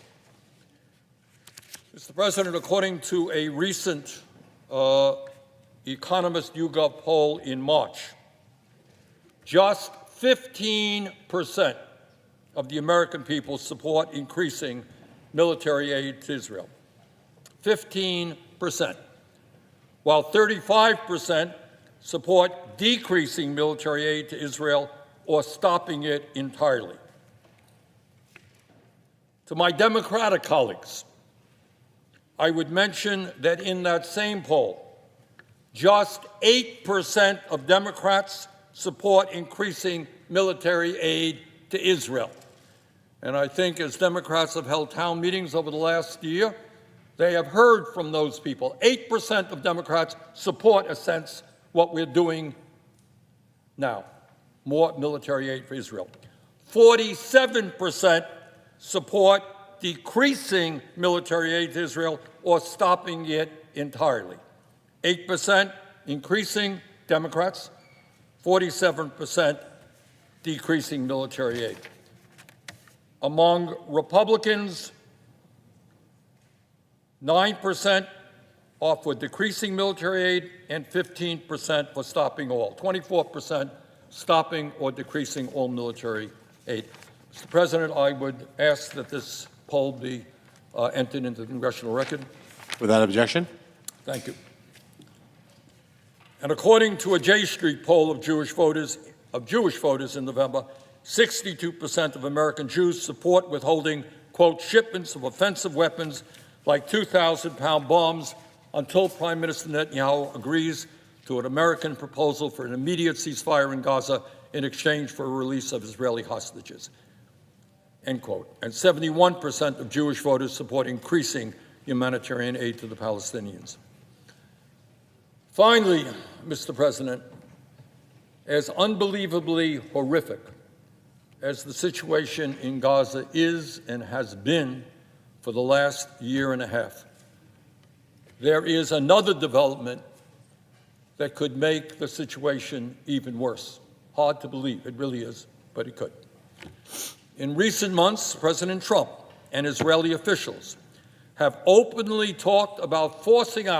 Mr. President, according to a recent Economist YouGov poll in March, just 15% of the American people support increasing military aid to Israel. 15%. While 35% support decreasing military aid to Israel or stopping it entirely. To my Democratic colleagues, I would mention that in that same poll, just 8% of Democrats support increasing military aid to Israel. And I think as Democrats have held town meetings over the last year, they have heard from those people. 8% of Democrats support, in a sense, what we're doing now, more military aid for Israel. 47% support decreasing military aid to Israel or stopping it entirely. 8% increasing Democrats, 47% decreasing military aid. Among Republicans, 9% are for decreasing military aid and 15% for stopping all. 24% stopping or decreasing all military aid. Mr. President, I would ask that this poll be entered into the congressional record. Without objection. Thank you. And according to a J Street poll of Jewish voters in November, 62% of American Jews support withholding, quote, shipments of offensive weapons like 2,000-pound bombs until Prime Minister Netanyahu agrees to an American proposal for an immediate ceasefire in Gaza in exchange for a release of Israeli hostages, end quote. And 71% of Jewish voters support increasing humanitarian aid to the Palestinians. Finally, Mr. President, as unbelievably horrific as the situation in Gaza is and has been for the last year and a half, there is another development that could make the situation even worse. Hard to believe, it really is, but it could. In recent months, President Trump and Israeli officials have openly talked about forcibly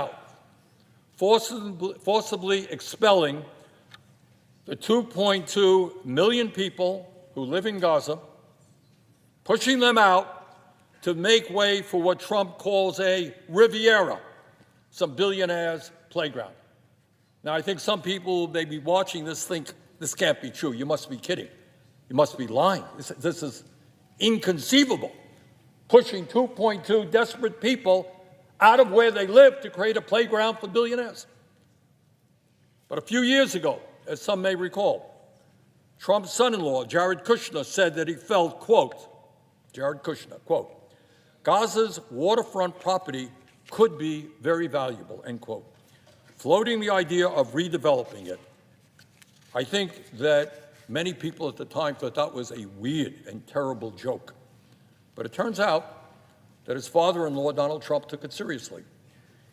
expelling the 2.2 million people who live in Gaza, pushing them out to make way for what Trump calls a Riviera, some billionaires' playground. Now, I think some people may be watching this think, this can't be true. You must be kidding. You must be lying. This is inconceivable. Pushing 2.2 desperate people out of where they live to create a playground for billionaires. But a few years ago, as some may recall, Trump's son-in-law, Jared Kushner, said that he felt, quote, Jared Kushner, quote, Gaza's waterfront property could be very valuable, end quote, floating the idea of redeveloping it. I think that many people at the time thought that was a weird and terrible joke. But it turns out that his father-in-law, Donald Trump, took it seriously.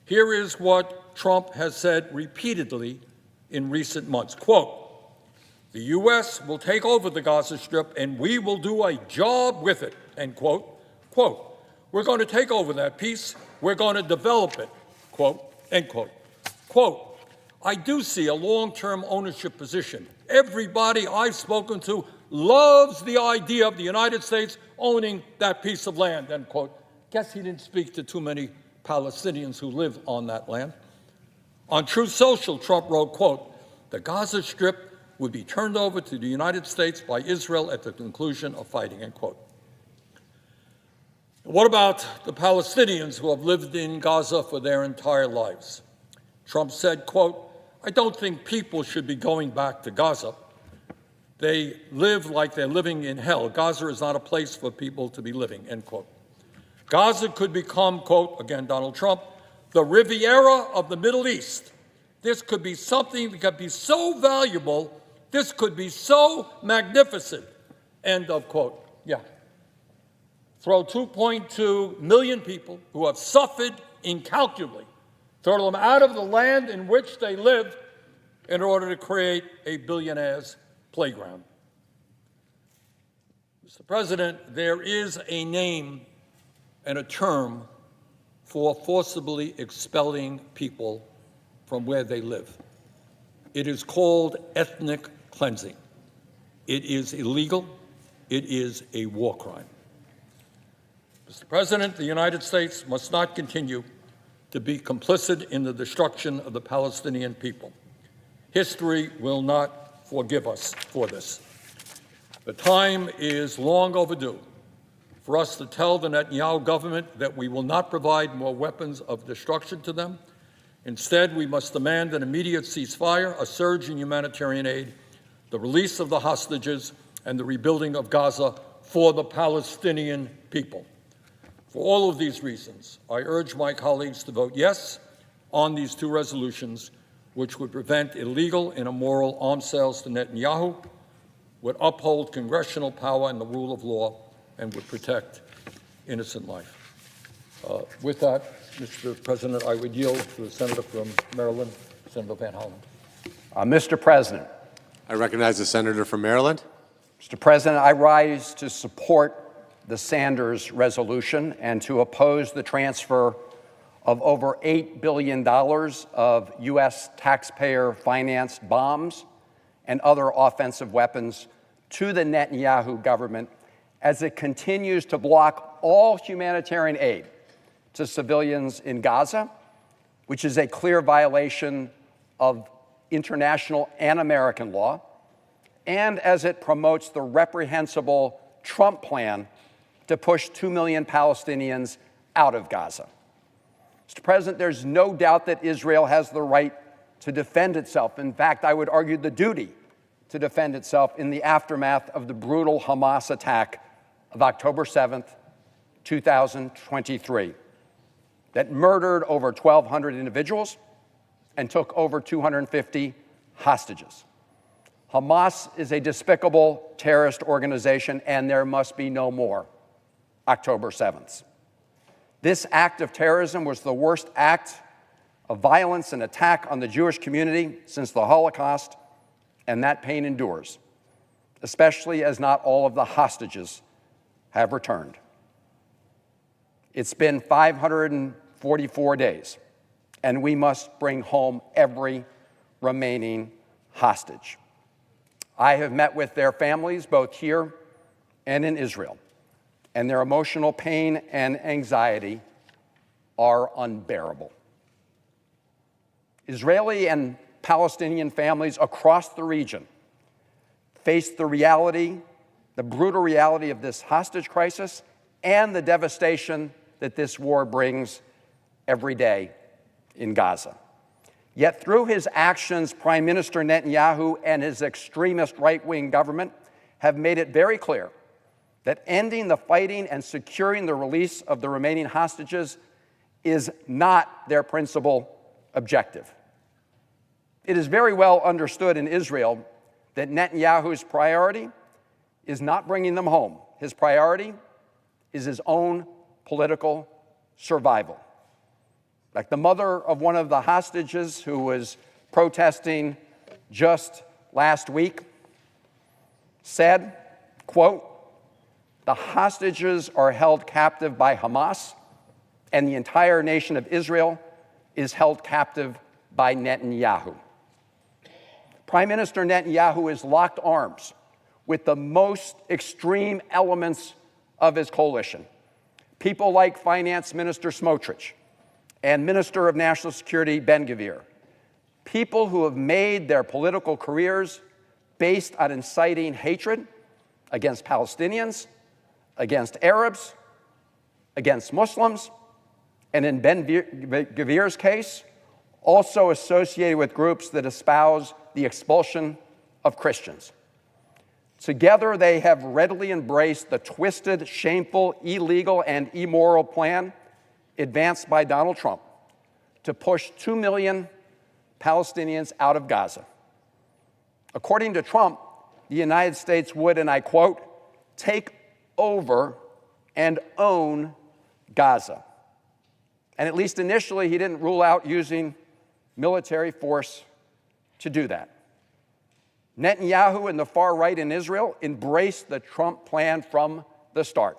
Here is what Trump has said repeatedly in recent months, quote, the U.S. will take over the Gaza Strip and we will do a job with it, end quote. Quote, we're going to take over that piece, we're going to develop it, quote, end quote. Quote, I do see a long-term ownership position. Everybody I've spoken to loves the idea of the United States owning that piece of land, end quote. Guess he didn't speak to too many Palestinians who live on that land. On Truth Social, Trump wrote, quote, the Gaza Strip would be turned over to the United States by Israel at the conclusion of fighting, end quote. What about the Palestinians who have lived in Gaza for their entire lives? Trump said, quote, I don't think people should be going back to Gaza. They live like they're living in hell. Gaza is not a place for people to be living, end quote. Gaza could become, quote, again, Donald Trump, the Riviera of the Middle East. This could be something that could be so valuable. This could be so magnificent, end of quote. Yeah. Throw 2.2 million people who have suffered incalculably, throw them out of the land in which they live in order to create a billionaire's playground. Mr. President, there is a name and a term for forcibly expelling people from where they live. It is called ethnic cleansing. It is illegal. It is a war crime. Mr. President, the United States must not continue to be complicit in the destruction of the Palestinian people. History will not forgive us for this. The time is long overdue for us to tell the Netanyahu government that we will not provide more weapons of destruction to them. Instead, we must demand an immediate ceasefire, a surge in humanitarian aid, the release of the hostages, and the rebuilding of Gaza for the Palestinian people. For all of these reasons, I urge my colleagues to vote yes on these two resolutions, which would prevent illegal and immoral arms sales to Netanyahu, would uphold congressional power and the rule of law, and would protect innocent life. With that, Mr. President, I would yield to the senator from Maryland, Senator Van Hollen. Mr. President. I recognize the senator from Maryland. Mr. President, I rise to support the Sanders resolution and to oppose the transfer of over $8 billion of U.S. taxpayer-financed bombs and other offensive weapons to the Netanyahu government as it continues to block all humanitarian aid to civilians in Gaza, which is a clear violation of international and American law, and as it promotes the reprehensible Trump plan to push 2 million Palestinians out of Gaza. Mr. President, there's no doubt that Israel has the right to defend itself. In fact, I would argue the duty to defend itself in the aftermath of the brutal Hamas attack of October 7th, 2023, that murdered over 1,200 individuals and took over 250 hostages. Hamas is a despicable terrorist organization, and there must be no more October 7th. This act of terrorism was the worst act of violence and attack on the Jewish community since the Holocaust, and that pain endures, especially as not all of the hostages have returned. It's been 544 days, and we must bring home every remaining hostage. I have met with their families both here and in Israel, and their emotional pain and anxiety are unbearable. Israeli and Palestinian families across the region face the reality, the brutal reality of this hostage crisis and the devastation that this war brings every day in Gaza. Yet through his actions, Prime Minister Netanyahu and his extremist right-wing government have made it very clear that ending the fighting and securing the release of the remaining hostages is not their principal objective. It is very well understood in Israel that Netanyahu's priority is not bringing them home. His priority is his own political survival. Like the mother of one of the hostages who was protesting just last week said, quote, "The hostages are held captive by Hamas, and the entire nation of Israel is held captive by Netanyahu." Prime Minister Netanyahu has locked arms with the most extreme elements of his coalition. People like Finance Minister Smotrich and Minister of National Security Ben-Gvir, people who have made their political careers based on inciting hatred against Palestinians, against Arabs, against Muslims, and in Ben-Gvir's case, also associated with groups that espouse the expulsion of Christians. Together, they have readily embraced the twisted, shameful, illegal, and immoral plan advanced by Donald Trump to push 2 million Palestinians out of Gaza. According to Trump, the United States would, and I quote, take over and own Gaza. And at least initially, he didn't rule out using military force to do that. Netanyahu and the far right in Israel embraced the Trump plan from the start.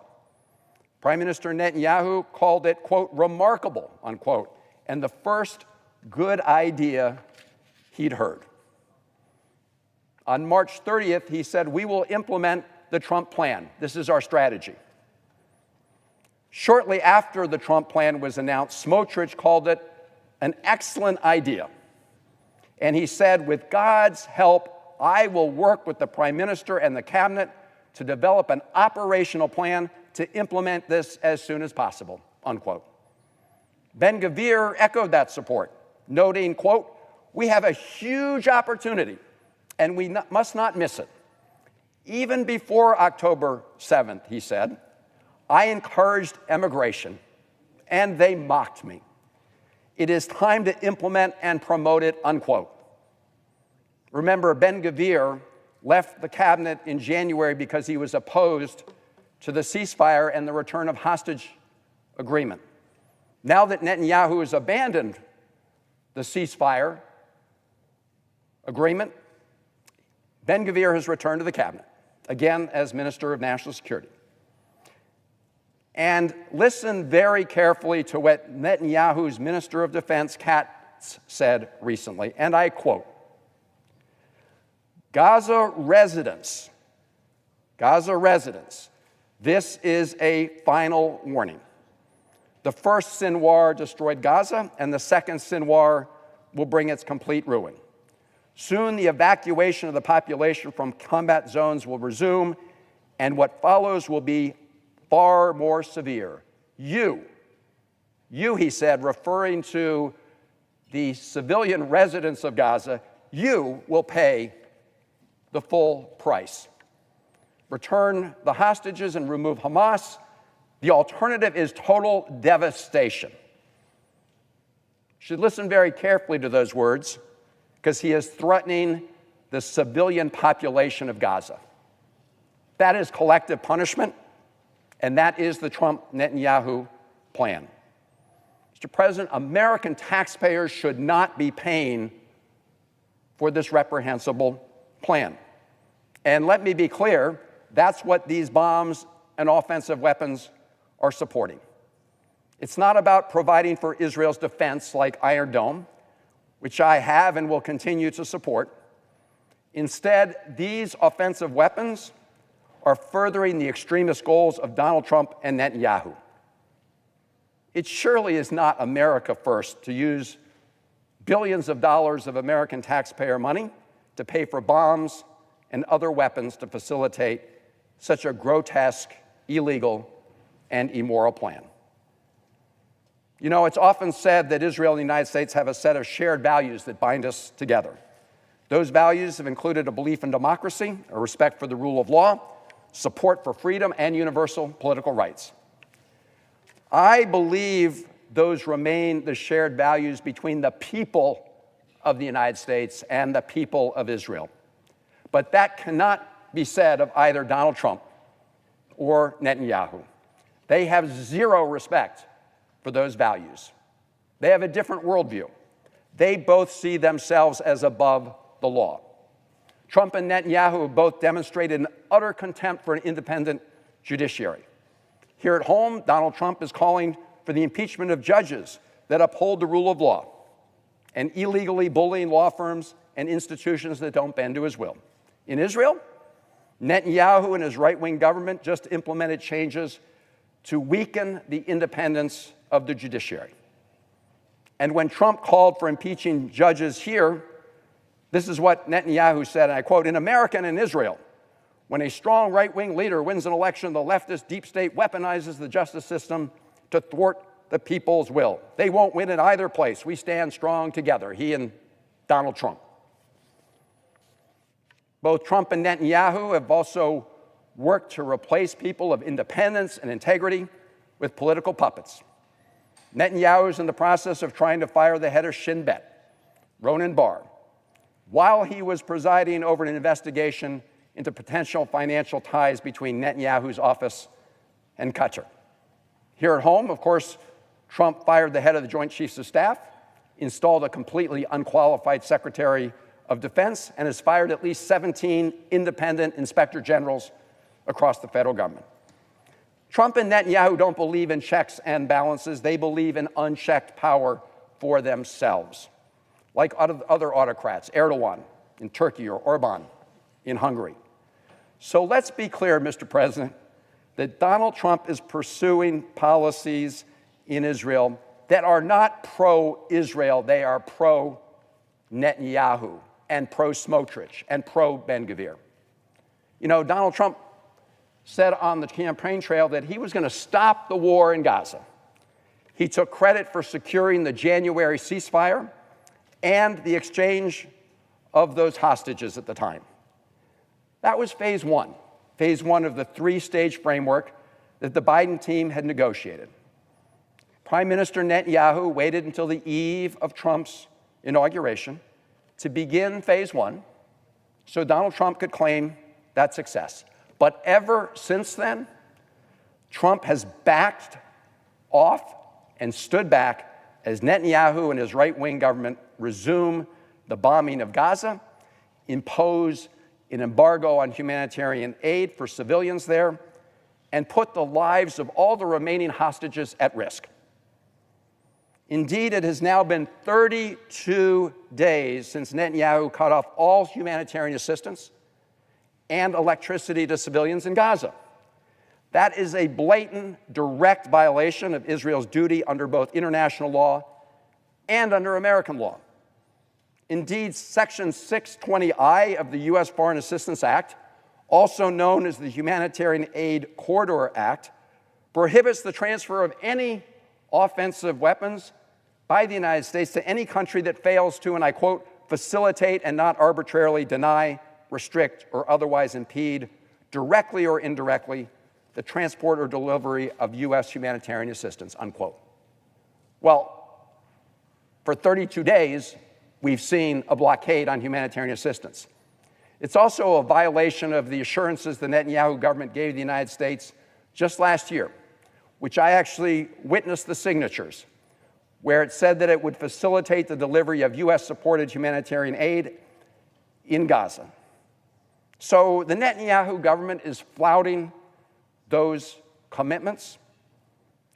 Prime Minister Netanyahu called it, quote, remarkable, unquote, and the first good idea he'd heard. On March 30th, he said, we will implement the Trump plan. This is our strategy. Shortly after the Trump plan was announced, Smotrich called it an excellent idea. And he said, with God's help, I will work with the Prime Minister and the Cabinet to develop an operational plan to implement this as soon as possible, unquote. Ben-Gvir echoed that support, noting, quote, we have a huge opportunity and we must not miss it. Even before October 7th, he said, I encouraged emigration and they mocked me. It is time to implement and promote it, unquote. Remember, Ben-Gvir left the cabinet in January because he was opposed to the ceasefire and the return of hostage agreement. Now that Netanyahu has abandoned the ceasefire agreement, Ben-Gvir has returned to the cabinet, again as Minister of National Security. And listen very carefully to what Netanyahu's Minister of Defense, Katz, said recently, and I quote, Gaza residents, this is a final warning. The first Sinwar destroyed Gaza, and the second Sinwar will bring its complete ruin. Soon the evacuation of the population from combat zones will resume, and what follows will be far more severe. You, he said, referring to the civilian residents of Gaza, you will pay the full price. Return the hostages and remove Hamas. The alternative is total devastation. You should listen very carefully to those words because he is threatening the civilian population of Gaza. That is collective punishment, and that is the Trump-Netanyahu plan. Mr. President, American taxpayers should not be paying for this reprehensible plan. And let me be clear, that's what these bombs and offensive weapons are supporting. It's not about providing for Israel's defense like Iron Dome, which I have and will continue to support. Instead, these offensive weapons are furthering the extremist goals of Donald Trump and Netanyahu. It surely is not America first to use billions of dollars of American taxpayer money to pay for bombs and other weapons to facilitate such a grotesque, illegal, and immoral plan. You know, it's often said that Israel and the United States have a set of shared values that bind us together. Those values have included a belief in democracy, a respect for the rule of law, support for freedom, and universal political rights. I believe those remain the shared values between the people of the United States and the people of Israel. But that cannot be said of either Donald Trump or Netanyahu. They have zero respect for those values. They have a different worldview. They both see themselves as above the law. Trump and Netanyahu have both demonstrated an utter contempt for an independent judiciary. Here at home, Donald Trump is calling for the impeachment of judges that uphold the rule of law and illegally bullying law firms and institutions that don't bend to his will. In Israel, Netanyahu and his right-wing government just implemented changes to weaken the independence of the judiciary. And when Trump called for impeaching judges here, This is what Netanyahu said, and I quote, "In America and in Israel, when a strong right-wing leader wins an election, the leftist deep state weaponizes the justice system to thwart the people's will. They won't win in either place. We stand strong together," he and Donald Trump. Both Trump and Netanyahu have also worked to replace people of independence and integrity with political puppets. Netanyahu is in the process of trying to fire the head of Shin Bet, Ronan Bar, while he was presiding over an investigation into potential financial ties between Netanyahu's office and Qatar. Here at home, of course, Trump fired the head of the Joint Chiefs of Staff, installed a completely unqualified Secretary of Defense, and has fired at least 17 independent inspector generals across the federal government. Trump and Netanyahu don't believe in checks and balances. They believe in unchecked power for themselves, like other autocrats, Erdogan in Turkey or Orban in Hungary. So let's be clear, Mr. President, that Donald Trump is pursuing policies in Israel that are not pro-Israel. They are pro-Netanyahu and pro-Smotrich and pro-Ben Gvir. You know, Donald Trump said on the campaign trail that he was going to stop the war in Gaza. He took credit for securing the January ceasefire and the exchange of those hostages at the time. That was phase one of the three-stage framework that the Biden team had negotiated. Prime Minister Netanyahu waited until the eve of Trump's inauguration to begin phase one so Donald Trump could claim that success. But ever since then, Trump has backed off and stood back as Netanyahu and his right-wing government resume the bombing of Gaza, impose an embargo on humanitarian aid for civilians there, and put the lives of all the remaining hostages at risk. Indeed, it has now been 32 days since Netanyahu cut off all humanitarian assistance and electricity to civilians in Gaza. That is a blatant, direct violation of Israel's duty under both international law and under American law. Indeed, Section 620I of the U.S. Foreign Assistance Act, also known as the Humanitarian Aid Corridor Act, prohibits the transfer of any offensive weapons by the United States to any country that fails to, and I quote, facilitate and not arbitrarily deny, restrict, or otherwise impede, directly or indirectly, the transport or delivery of U.S. humanitarian assistance, unquote. Well, for 32 days, we've seen a blockade on humanitarian assistance. It's also a violation of the assurances the Netanyahu government gave the United States just last year, which I actually witnessed the signatures, where it said that it would facilitate the delivery of U.S.-supported humanitarian aid in Gaza. So the Netanyahu government is flouting those commitments.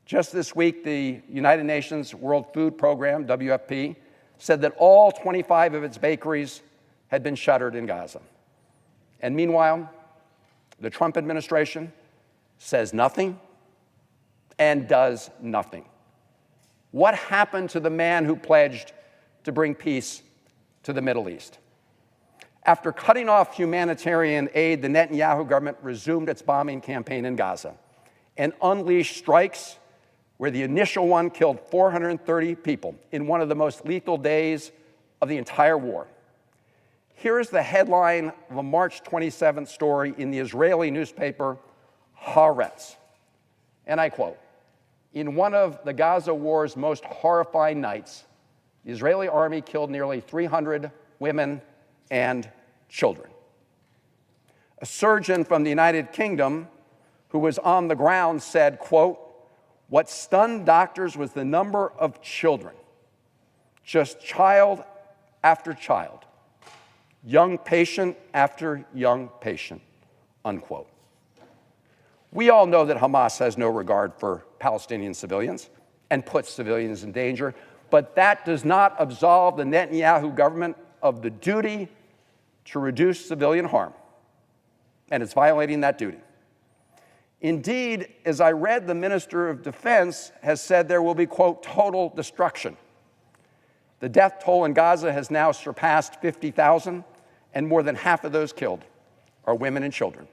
Just this week, the United Nations World Food Program, WFP, said that all 25 of its bakeries had been shuttered in Gaza. And meanwhile, the Trump administration says nothing and does nothing. What happened to the man who pledged to bring peace to the Middle East? After cutting off humanitarian aid, the Netanyahu government resumed its bombing campaign in Gaza and unleashed strikes where the initial one killed 430 people in one of the most lethal days of the entire war. Here is the headline of a March 27th story in the Israeli newspaper Haaretz. And I quote, "In one of the Gaza war's most horrifying nights, the Israeli army killed nearly 300 women and children." A surgeon from the United Kingdom who was on the ground said, quote, "What stunned doctors was the number of children, just child after child, young patient after young patient," unquote. We all know that Hamas has no regard for Palestinian civilians and puts civilians in danger, but that does not absolve the Netanyahu government of the duty to reduce civilian harm, and it's violating that duty. Indeed, as I read, the Minister of Defense has said there will be, quote, total destruction. The death toll in Gaza has now surpassed 50,000, and more than half of those killed are women and children.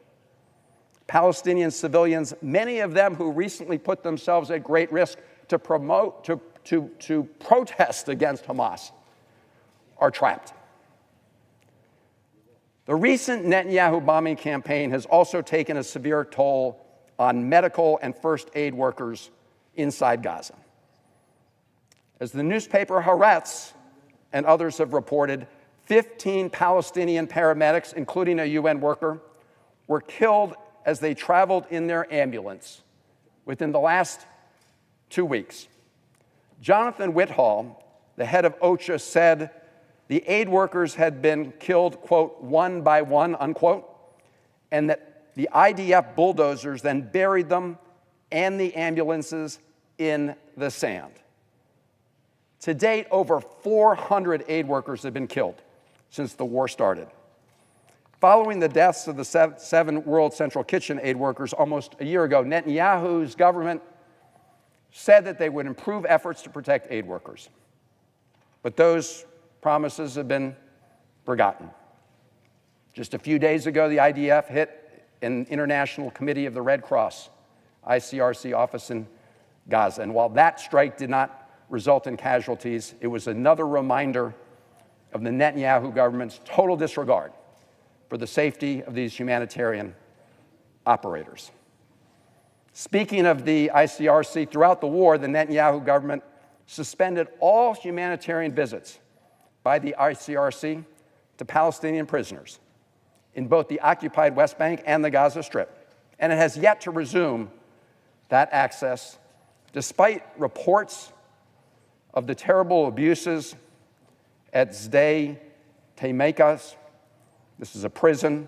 Palestinian civilians, many of them who recently put themselves at great risk to protest against Hamas, are trapped. The recent Netanyahu bombing campaign has also taken a severe toll on medical and first aid workers inside Gaza. As the newspaper Haaretz and others have reported, 15 Palestinian paramedics, including a UN worker, were killed as they traveled in their ambulance within the last 2 weeks. Jonathan Whithall, the head of OCHA, said the aid workers had been killed, quote, one by one, unquote, and that the IDF bulldozers then buried them and the ambulances in the sand. To date, over 400 aid workers have been killed since the war started. Following the deaths of the 7 World Central Kitchen aid workers almost a year ago, Netanyahu's government said that they would improve efforts to protect aid workers. But those promises have been forgotten. Just a few days ago, the IDF hit an International Committee of the Red Cross, ICRC office in Gaza. And while that strike did not result in casualties, it was another reminder of the Netanyahu government's total disregard for the safety of these humanitarian operators. Speaking of the ICRC, throughout the war, the Netanyahu government suspended all humanitarian visits by the ICRC to Palestinian prisoners in both the occupied West Bank and the Gaza Strip. And it has yet to resume that access, despite reports of the terrible abuses at Sde Teimekas. This is a prison.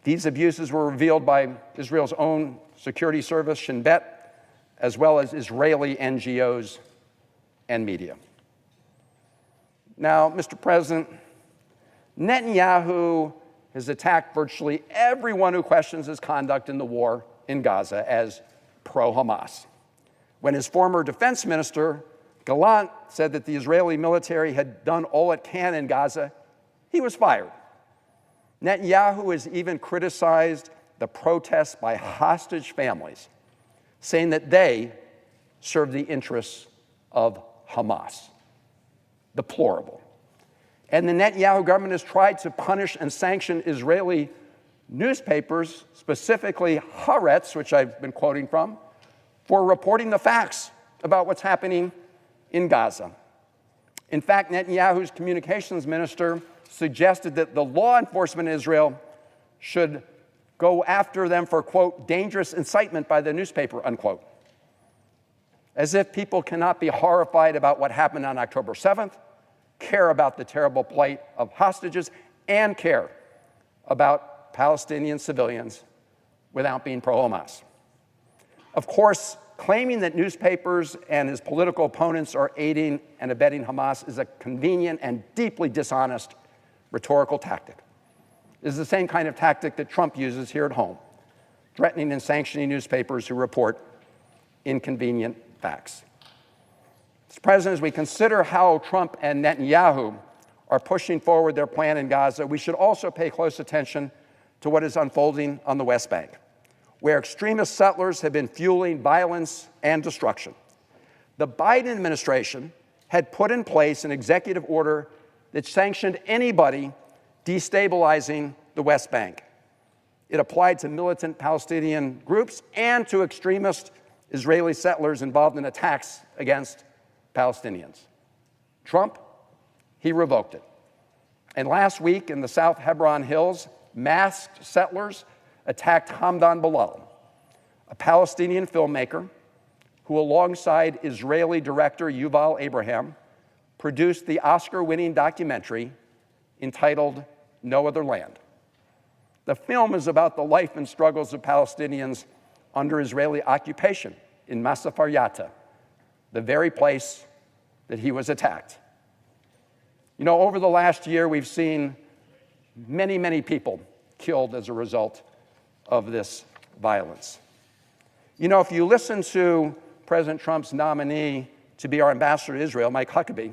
These abuses were revealed by Israel's own security service, Shin Bet, as well as Israeli NGOs and media. Now, Mr. President, Netanyahu has attacked virtually everyone who questions his conduct in the war in Gaza as pro-Hamas. When his former defense minister, Gallant, said that the Israeli military had done all it can in Gaza, he was fired. Netanyahu has even criticized the protests by hostage families, saying that they serve the interests of Hamas. Deplorable. And the Netanyahu government has tried to punish and sanction Israeli newspapers, specifically Haaretz, which I've been quoting from, for reporting the facts about what's happening in Gaza. In fact, Netanyahu's communications minister suggested that the law enforcement in Israel should go after them for, quote, dangerous incitement by the newspaper, unquote. As if people cannot be horrified about what happened on October 7th, care about the terrible plight of hostages, and care about Palestinian civilians without being pro-Hamas. Of course, claiming that newspapers and his political opponents are aiding and abetting Hamas is a convenient and deeply dishonest rhetorical tactic. It is the same kind of tactic that Trump uses here at home, threatening and sanctioning newspapers who report inconvenient facts. Mr. President, as we consider how Trump and Netanyahu are pushing forward their plan in Gaza, we should also pay close attention to what is unfolding on the West Bank, where extremist settlers have been fueling violence and destruction. The Biden administration had put in place an executive order that sanctioned anybody destabilizing the West Bank. It applied to militant Palestinian groups and to extremist Israeli settlers involved in attacks against Palestinians. Trump, he revoked it. And last week in the South Hebron Hills, masked settlers attacked Hamdan Bilal, a Palestinian filmmaker who, alongside Israeli director Yuval Abraham, produced the Oscar-winning documentary entitled No Other Land. The film is about the life and struggles of Palestinians under Israeli occupation in Masafar Yatta, the very place that he was attacked. You know, over the last year, we've seen many, many people killed as a result of this violence. You know, if you listen to President Trump's nominee to be our ambassador to Israel, Mike Huckabee,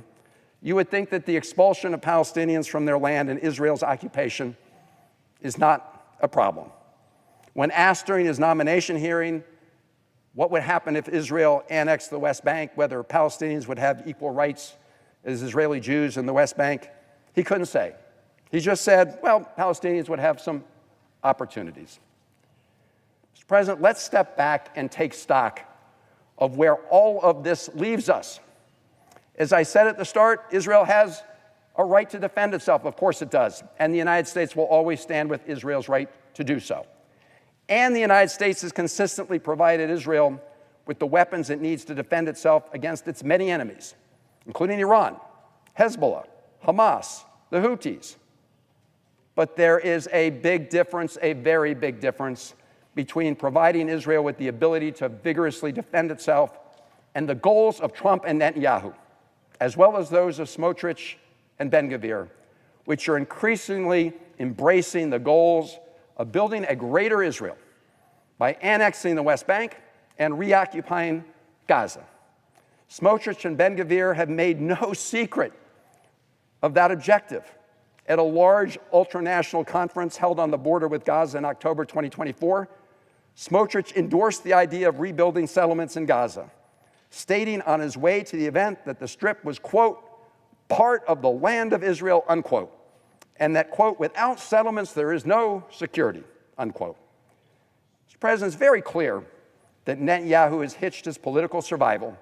You would think that the expulsion of Palestinians from their land and Israel's occupation is not a problem. When asked during his nomination hearing what would happen if Israel annexed the West Bank, whether Palestinians would have equal rights as Israeli Jews in the West Bank, he couldn't say. He just said, well, Palestinians would have some opportunities. Mr. President, let's step back and take stock of where all of this leaves us. As I said at the start, Israel has a right to defend itself. Of course it does. And the United States will always stand with Israel's right to do so. And the United States has consistently provided Israel with the weapons it needs to defend itself against its many enemies, including Iran, Hezbollah, Hamas, the Houthis. But there is a big difference, a very big difference, between providing Israel with the ability to vigorously defend itself and the goals of Trump and Netanyahu, as well as those of Smotrich and Ben-Gvir, which are increasingly embracing the goals of building a greater Israel by annexing the West Bank and reoccupying Gaza. Smotrich and Ben-Gvir have made no secret of that objective. At a large ultranational conference held on the border with Gaza in October 2024, Smotrich endorsed the idea of rebuilding settlements in Gaza, stating on his way to the event that the Strip was, quote, part of the land of Israel, unquote, and that, quote, without settlements there is no security, unquote. Mr. President, it's very clear that Netanyahu has hitched his political survival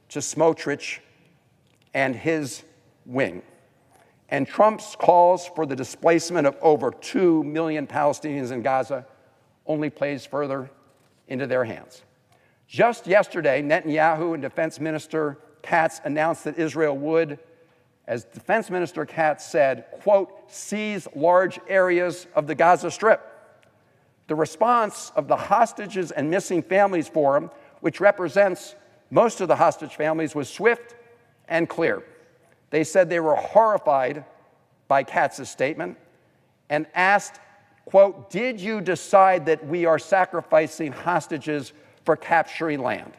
to Smotrich and his wing. And Trump's calls for the displacement of over 2 million Palestinians in Gaza only plays further into their hands. Just yesterday, Netanyahu and Defense Minister Katz announced that Israel would, as Defense Minister Katz said, quote, seize large areas of the Gaza Strip. The response of the Hostages and Missing Families Forum, which represents most of the hostage families, was swift and clear. They said they were horrified by Katz's statement and asked, quote, did you decide that we are sacrificing hostages for capturing land?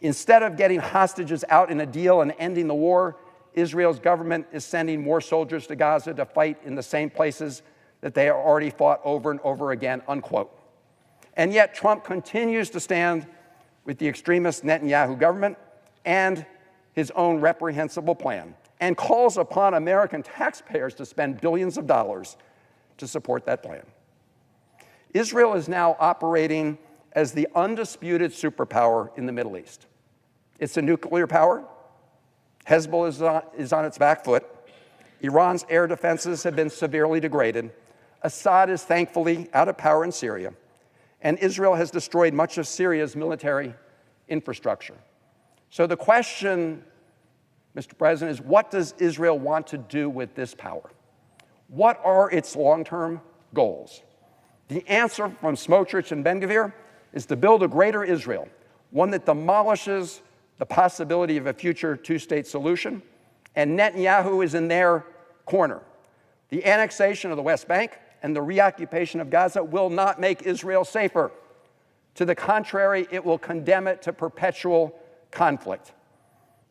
Instead of getting hostages out in a deal and ending the war, Israel's government is sending more soldiers to Gaza to fight in the same places that they have already fought over and over again, unquote. And yet Trump continues to stand with the extremist Netanyahu government and his own reprehensible plan, and calls upon American taxpayers to spend billions of dollars to support that plan. Israel is now operating as the undisputed superpower in the Middle East. It's a nuclear power. Hezbollah is on its back foot. Iran's air defenses have been severely degraded. Assad is thankfully out of power in Syria. And Israel has destroyed much of Syria's military infrastructure. So the question, Mr. President, is what does Israel want to do with this power? What are its long-term goals? The answer from Smotrich and Ben-Gvir is to build a greater Israel, one that demolishes the possibility of a future two-state solution, and Netanyahu is in their corner. The annexation of the West Bank and the reoccupation of Gaza will not make Israel safer. To the contrary, it will condemn it to perpetual conflict.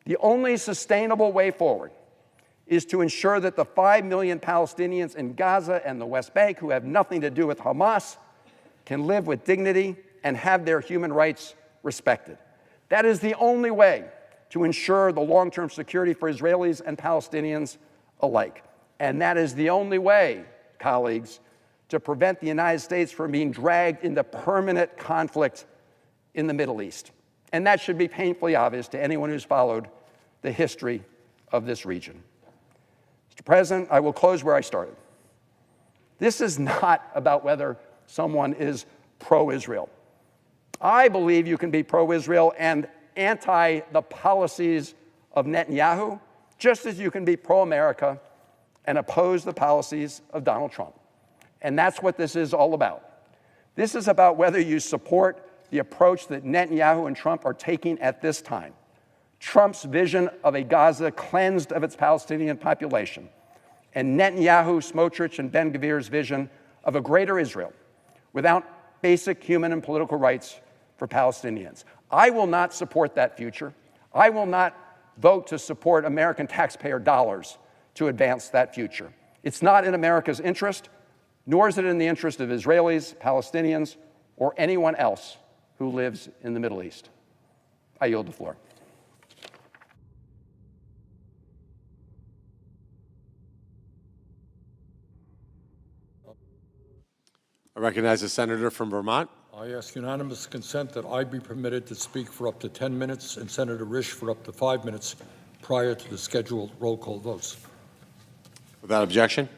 The only sustainable way forward is to ensure that the 5 million Palestinians in Gaza and the West Bank who have nothing to do with Hamas can live with dignity and have their human rights respected. That is the only way to ensure the long-term security for Israelis and Palestinians alike. And that is the only way, colleagues, to prevent the United States from being dragged into permanent conflict in the Middle East. And that should be painfully obvious to anyone who's followed the history of this region. Mr. President, I will close where I started. This is not about whether someone is pro-Israel. I believe you can be pro-Israel and anti the policies of Netanyahu, just as you can be pro-America and oppose the policies of Donald Trump. And that's what this is all about. This is about whether you support the approach that Netanyahu and Trump are taking at this time. Trump's vision of a Gaza cleansed of its Palestinian population, and Netanyahu, Smotrich, and Ben-Gvir's vision of a greater Israel without basic human and political rights for Palestinians. I will not support that future. I will not vote to support American taxpayer dollars to advance that future. It's not in America's interest, nor is it in the interest of Israelis, Palestinians, or anyone else who lives in the Middle East. I yield the floor. I recognize the senator from Vermont. I ask unanimous consent that I be permitted to speak for up to 10 minutes and Senator Risch for up to 5 minutes prior to the scheduled roll call votes. Without objection.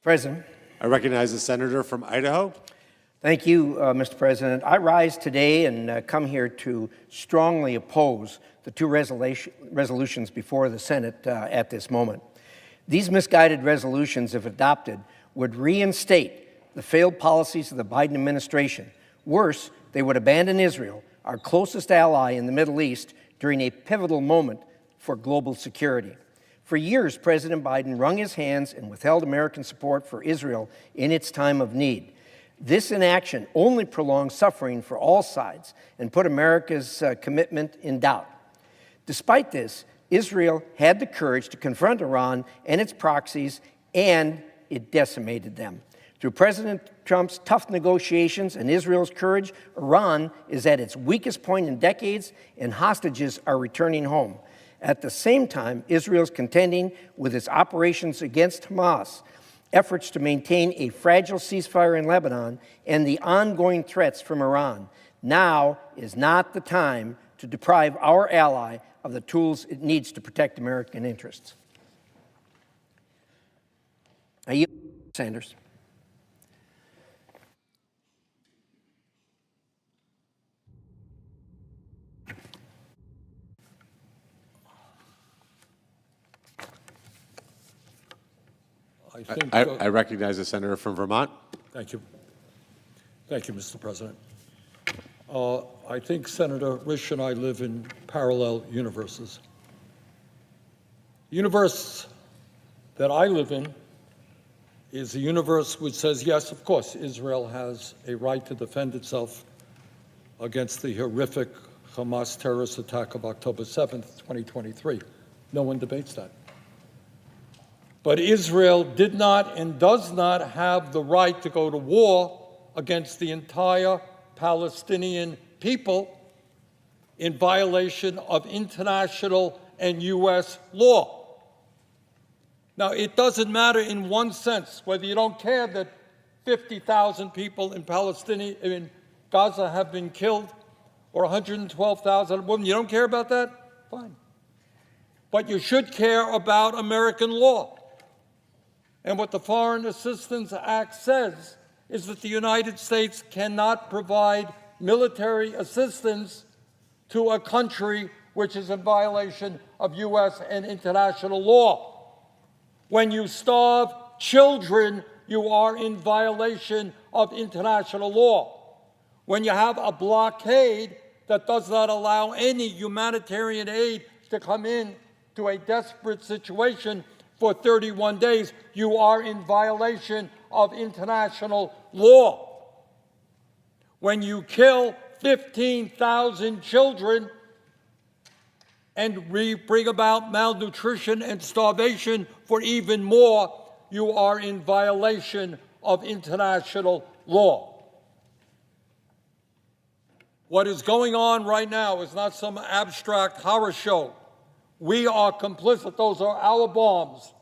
President. I recognize the senator from Idaho. Thank you, Mr. President. I rise today and come here to strongly oppose the two resolutions before the Senate at this moment. These misguided resolutions, if adopted, would reinstate the failed policies of the Biden administration. Worse, they would abandon Israel, our closest ally in the Middle East, during a pivotal moment for global security. For years, President Biden wrung his hands and withheld American support for Israel in its time of need. This inaction only prolonged suffering for all sides and put America's commitment in doubt. Despite this, Israel had the courage to confront Iran and its proxies, and it decimated them. Through President Trump's tough negotiations and Israel's courage, Iran is at its weakest point in decades, and hostages are returning home. At the same time, Israel is contending with its operations against Hamas, efforts to maintain a fragile ceasefire in Lebanon, and the ongoing threats from Iran. Now is not the time to deprive our ally of the tools it needs to protect American interests. I yield to Sanders. I recognize the senator from Vermont. Thank you. Thank you, Mr. President. I think Senator Risch and I live in parallel universes. The universe that I live in is a universe which says, yes, of course, Israel has a right to defend itself against the horrific Hamas terrorist attack of October 7th, 2023. No one debates that. But Israel did not and does not have the right to go to war against the entire Palestinian people in violation of international and U.S. law. Now, it doesn't matter in one sense whether you don't care that 50,000 people in Gaza have been killed or 112,000 women. You don't care about that? Fine. But you should care about American law. And what the Foreign Assistance Act says is that the United States cannot provide military assistance to a country which is in violation of U.S. and international law. When you starve children, you are in violation of international law. When you have a blockade that does not allow any humanitarian aid to come in to a desperate situation for 31 days, you are in violation of international law. When you kill 15,000 children and bring about malnutrition and starvation for even more, you are in violation of international law. What is going on right now is not some abstract horror show. We are complicit. Those are our bombs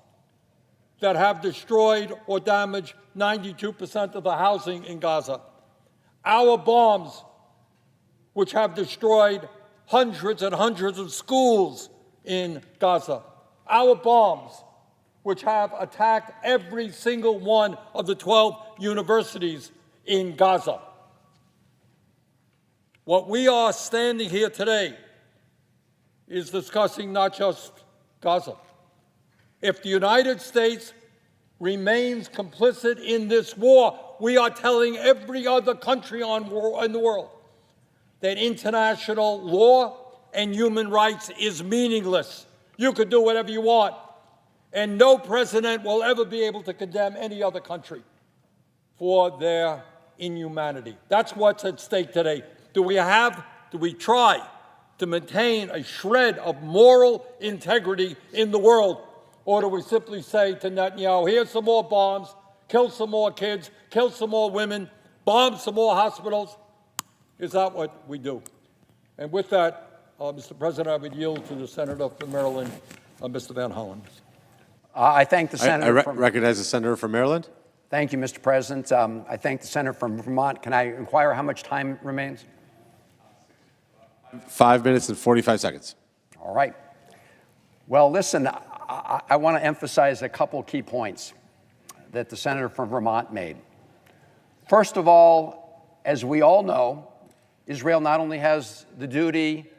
that have destroyed or damaged 92% of the housing in Gaza. Our bombs, which have destroyed hundreds and hundreds of schools in Gaza. Our bombs, which have attacked every single one of the 12 universities in Gaza. What we are standing here today is discussing not just Gaza. If the United States remains complicit in this war, we are telling every other country in the world that international law and human rights is meaningless. You could do whatever you want, and no president will ever be able to condemn any other country for their inhumanity. That's what's at stake today. Do we try to maintain a shred of moral integrity in the world? Or do we simply say to Netanyahu, here's some more bombs, kill some more kids, kill some more women, bomb some more hospitals? Is that what we do? And with that, Mr. President, I would yield to the senator from Maryland, Mr. Van Hollen. I thank the senator. I recognize the senator from Maryland. Thank you, Mr. President. I thank the senator from Vermont. Can I inquire how much time remains? 5 minutes and 45 seconds. All right. Well, listen, I want to emphasize a couple key points. that the senator from Vermont made. First of all, as we all know, Israel not only has the duty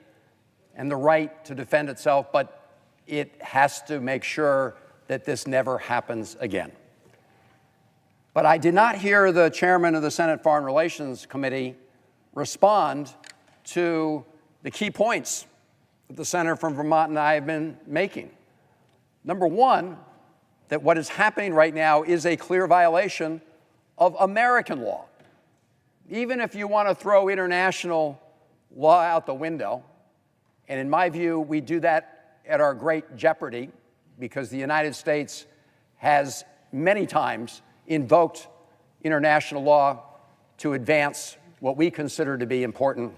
and the right to defend itself, but it has to make sure that this never happens again. But I did not hear the chairman of the Senate Foreign Relations Committee respond to the key points that the senator from Vermont and I have been making. Number one, that what is happening right now is a clear violation of American law. Even if you want to throw international law out the window, and in my view, we do that at our great jeopardy because the United States has many times invoked international law to advance what we consider to be important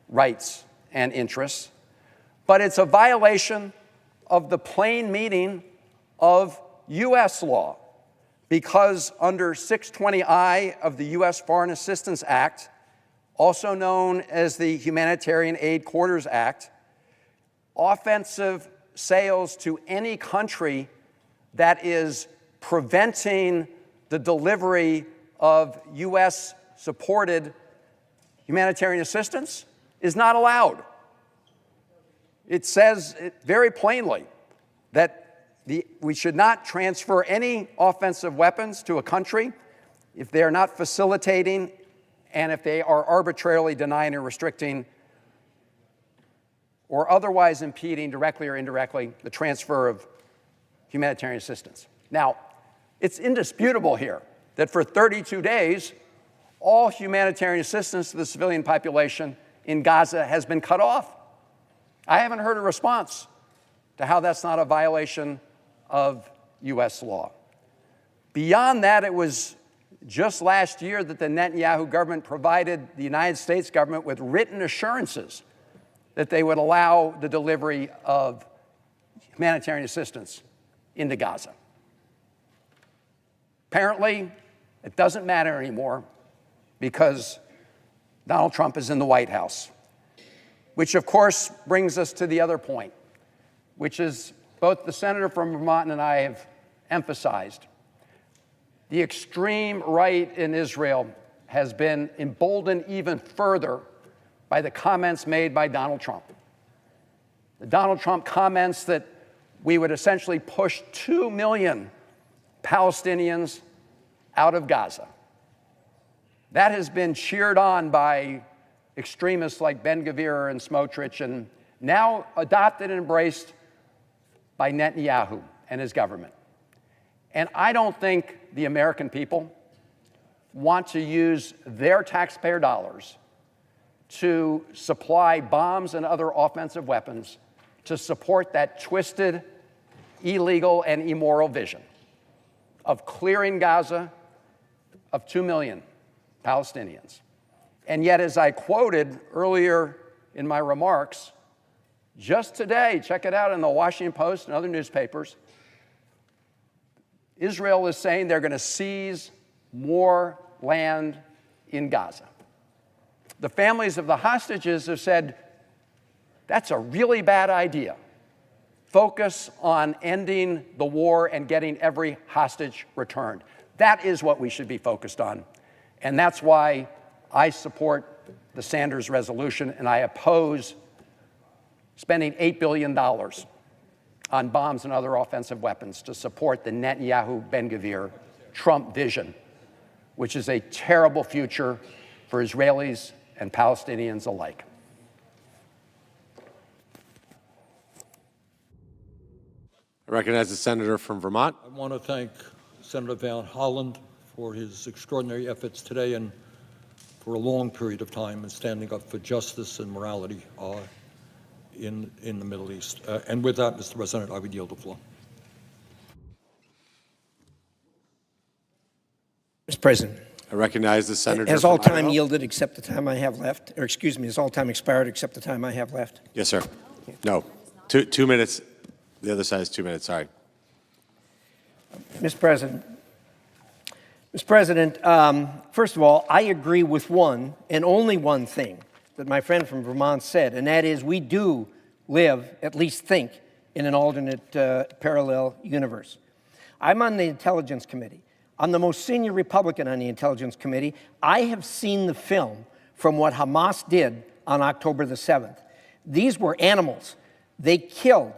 rights and interests. But it's a violation of the plain meaning of U.S. law, because under 620I of the U.S. Foreign Assistance Act, also known as the Humanitarian Aid Quarters Act, offensive sales to any country that is preventing the delivery of U.S.-supported humanitarian assistance is not allowed. It says very plainly that we should not transfer any offensive weapons to a country if they are not facilitating and if they are arbitrarily denying or restricting or otherwise impeding, directly or indirectly, the transfer of humanitarian assistance. Now, it's indisputable here that for 32 days, all humanitarian assistance to the civilian population in Gaza has been cut off. I haven't heard a response to how that's not a violation of U.S. law. Beyond that, it was just last year that the Netanyahu government provided the United States government with written assurances that they would allow the delivery of humanitarian assistance into Gaza. Apparently, it doesn't matter anymore because Donald Trump is in the White House, which of course brings us to the other point, which is both the senator from Vermont and I have emphasized. The extreme right in Israel has been emboldened even further by the comments made by Donald Trump. The Donald Trump comments that we would essentially push 2 million Palestinians out of Gaza. That has been cheered on by extremists like Ben-Gvir and Smotrich, and now adopted and embraced by Netanyahu and his government. And I don't think the American people want to use their taxpayer dollars to supply bombs and other offensive weapons to support that twisted, illegal, and immoral vision of clearing Gaza of 2 million Palestinians. And yet, as I quoted earlier in my remarks, just today, check it out in the Washington Post and other newspapers, Israel is saying they're going to seize more land in Gaza. The families of the hostages have said, that's a really bad idea. Focus on ending the war and getting every hostage returned. That is what we should be focused on. And that's why I support the Sanders resolution, and I oppose spending $8 billion on bombs and other offensive weapons to support the Netanyahu, Ben-Gvir, Trump vision, which is a terrible future for Israelis and Palestinians alike. I recognize the senator from Vermont. I want to thank Senator Van Holland for his extraordinary efforts today and for a long period of time in standing up for justice and morality in the Middle East. And with that, Mr. President, I would yield the floor. Mr. President. I recognize the senator Has all from time Idaho. yielded except the time I have left? Or excuse me, has all time expired except the time I have left? Yes, sir. No. 2 minutes. The other side is 2 minutes. Sorry. Mr. President, first of all, I agree with one and only one thing that my friend from Vermont said, and that is we do live, at least think, in an alternate parallel universe. I'm on the Intelligence Committee. I'm the most senior Republican on the Intelligence Committee. I have seen the film from what Hamas did on October the 7th. These were animals. They killed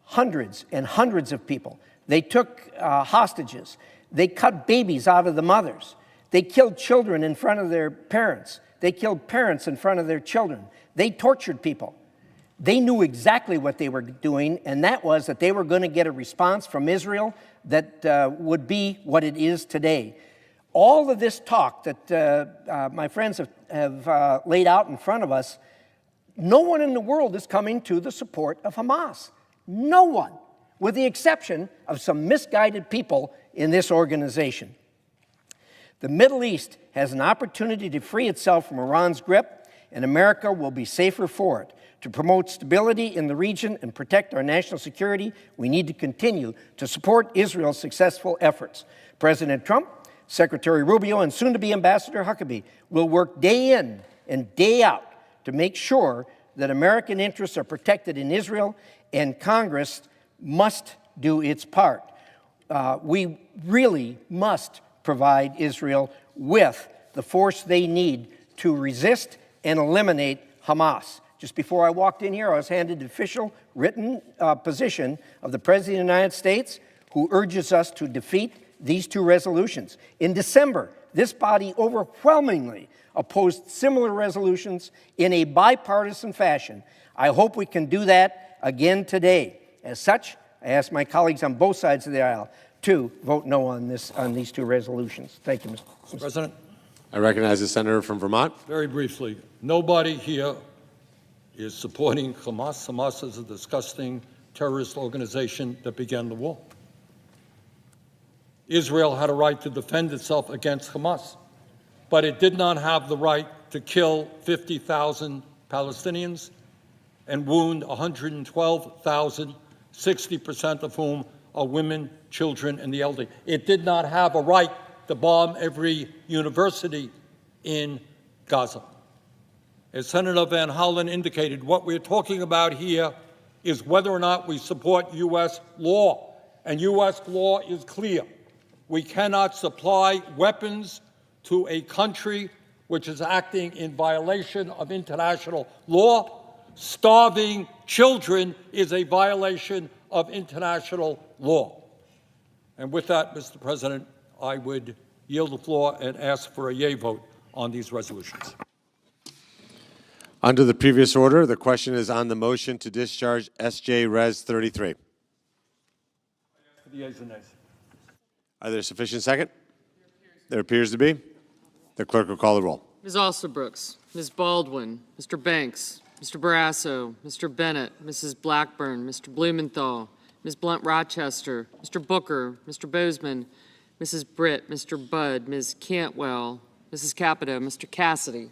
hundreds and hundreds of people. They took hostages. They cut babies out of the mothers. They killed children in front of their parents. They killed parents in front of their children. They tortured people. They knew exactly what they were doing, and that was that they were going to get a response from Israel that would be what it is today. All of this talk that my friends have laid out in front of us, no one in the world is coming to the support of Hamas. No one, with the exception of some misguided people in this organization. The Middle East has an opportunity to free itself from Iran's grip, and America will be safer for it. To promote stability in the region and protect our national security, we need to continue to support Israel's successful efforts. President Trump, Secretary Rubio, and soon-to-be Ambassador Huckabee will work day in and day out to make sure that American interests are protected in Israel, and Congress must do its part. We really must provide Israel with the force they need to resist and eliminate Hamas. Just before I walked in here, I was handed the official written position of the President of the United States, who urges us to defeat these two resolutions. In December, this body overwhelmingly opposed similar resolutions in a bipartisan fashion. I hope we can do that again today. As such, I ask my colleagues on both sides of the aisle to vote no on these two resolutions. Thank you, Mr. President. I recognize the senator from Vermont. Very briefly, nobody here is supporting Hamas. Hamas is a disgusting terrorist organization that began the war. Israel had a right to defend itself against Hamas, but it did not have the right to kill 50,000 Palestinians and wound 112,000, 60% of whom are women, children, and the elderly. It did not have a right to bomb every university in Gaza. As Senator Van Hollen indicated, what we're talking about here is whether or not we support U.S. law, and U.S. law is clear. We cannot supply weapons to a country which is acting in violation of international law. Starving children is a violation of international law. And with that, Mr. President, I would yield the floor and ask for a yea vote on these resolutions. Under the previous order, the question is on the motion to discharge S.J. Res. 33. For the yeas and nays. Are there sufficient second? There appears to be. The clerk will call the roll. Ms. Alsobrooks, Ms. Baldwin, Mr. Banks, Mr. Barrasso, Mr. Bennett, Mrs. Blackburn, Mr. Blumenthal, Ms. Blunt-Rochester, Mr. Booker, Mr. Bozeman, Mrs. Britt, Mr. Budd, Ms. Cantwell, Mrs. Capito, Mr. Cassidy.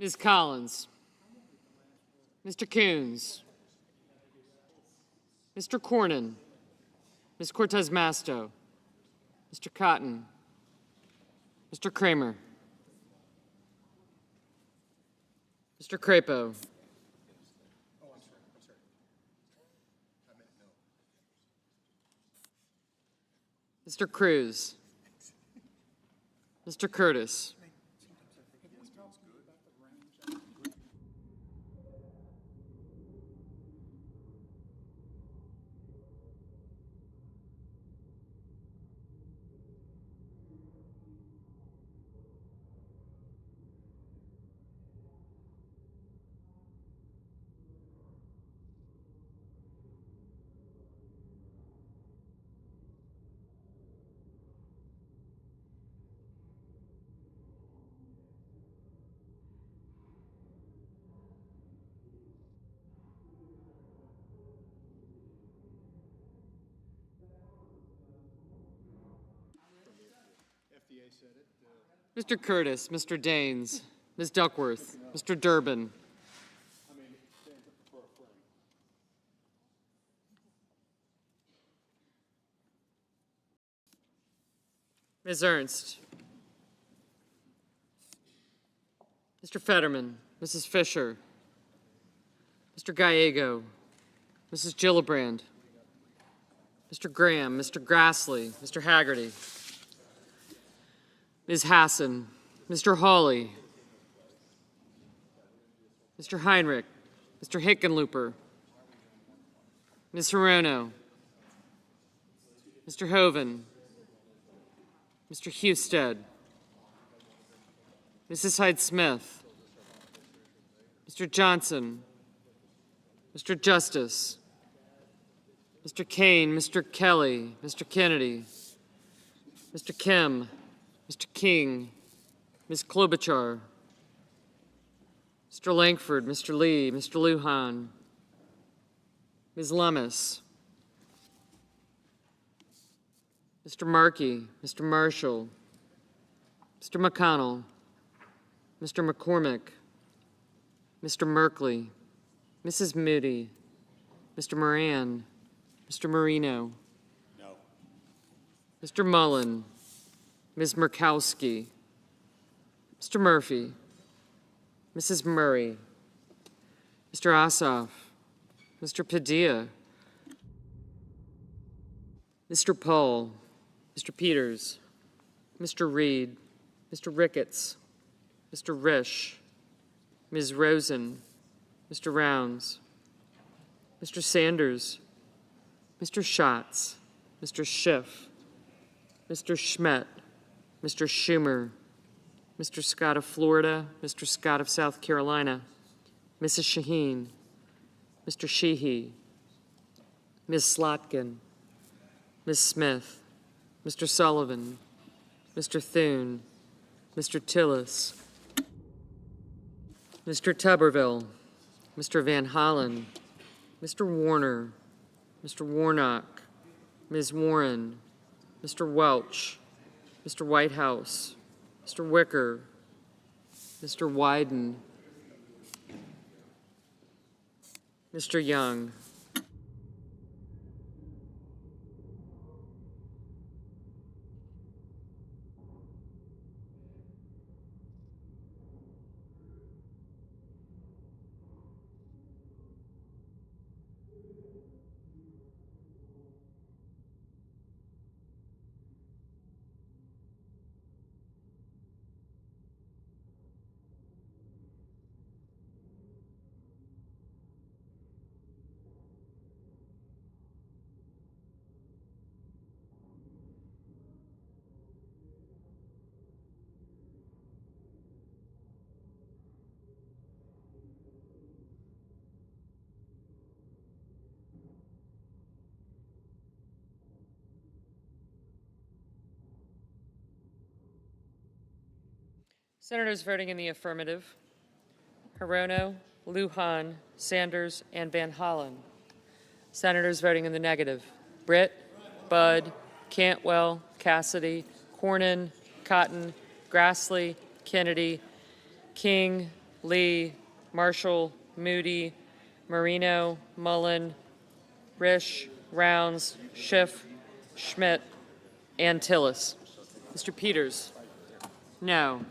Ms. Collins, Mr. Coons, Mr. Cornyn, Ms. Cortez Masto, Mr. Cotton, Mr. Kramer, Mr. Crapo, Mr. Cruz, Mr. Curtis, FDA said it. Mr. Curtis, Mr. Daines, Ms. Duckworth, Mr. Durbin. Ms. Ernst. Mr. Fetterman, Mrs. Fisher, Mr. Gallego, Mrs. Gillibrand, Mr. Graham, Mr. Grassley, Mr. Haggerty, Ms. Hassan, Mr. Hawley, Mr. Heinrich, Mr. Hickenlooper, Ms. Hirono, Mr. Hoven, Mr. Husted, Mrs. Hyde-Smith, Mr. Johnson, Mr. Justice, Mr. Kane, Mr. Kelly, Mr. Kennedy, Mr. Kim, Mr. King, Ms. Klobuchar, Mr. Langford, Mr. Lee, Mr. Lujan, Ms. Lummis, Mr. Markey, Mr. Marshall, Mr. McConnell, Mr. McCormick, Mr. Merkley, Mrs. Moody, Mr. Moran, Mr. Marino, No. Mr. Mullen, Ms. Murkowski, Mr. Murphy, Mrs. Murray, Mr. Ossoff, Mr. Padilla, Mr. Paul, Mr. Peters, Mr. Reed, Mr. Ricketts, Mr. Risch, Ms. Rosen, Mr. Rounds, Mr. Sanders, Mr. Schatz, Mr. Schiff, Mr. Schmidt, Mr. Schumer, Mr. Scott of Florida, Mr. Scott of South Carolina, Mrs. Shaheen, Mr. Sheehy, Ms. Slotkin, Ms. Smith, Mr. Sullivan, Mr. Thune, Mr. Tillis, Mr. Tuberville, Mr. Van Hollen, Mr. Warner, Mr. Warnock, Ms. Warren, Mr. Welch, Mr. Whitehouse, Mr. Wicker, Mr. Wyden, Mr. Young. Senators voting in the affirmative: Hirono, Lujan, Sanders, and Van Hollen. Senators voting in the negative: Britt, Budd, Cantwell, Cassidy, Cornyn, Cotton, Grassley, Kennedy, King, Lee, Marshall, Moody, Marino, Mullen, Risch, Rounds, Schiff, Schmidt, and Tillis. Mr. Peters? No.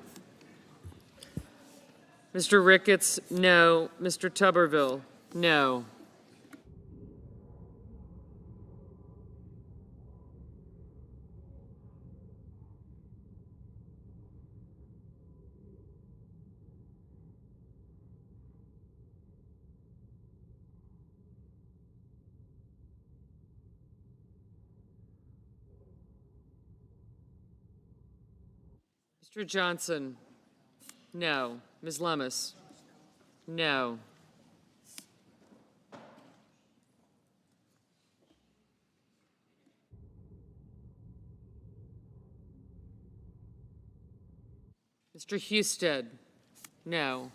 Mr. Ricketts? No. Mr. Tuberville? No. Mr. Johnson? No. Ms. Lummis? No. Mr. Husted? No.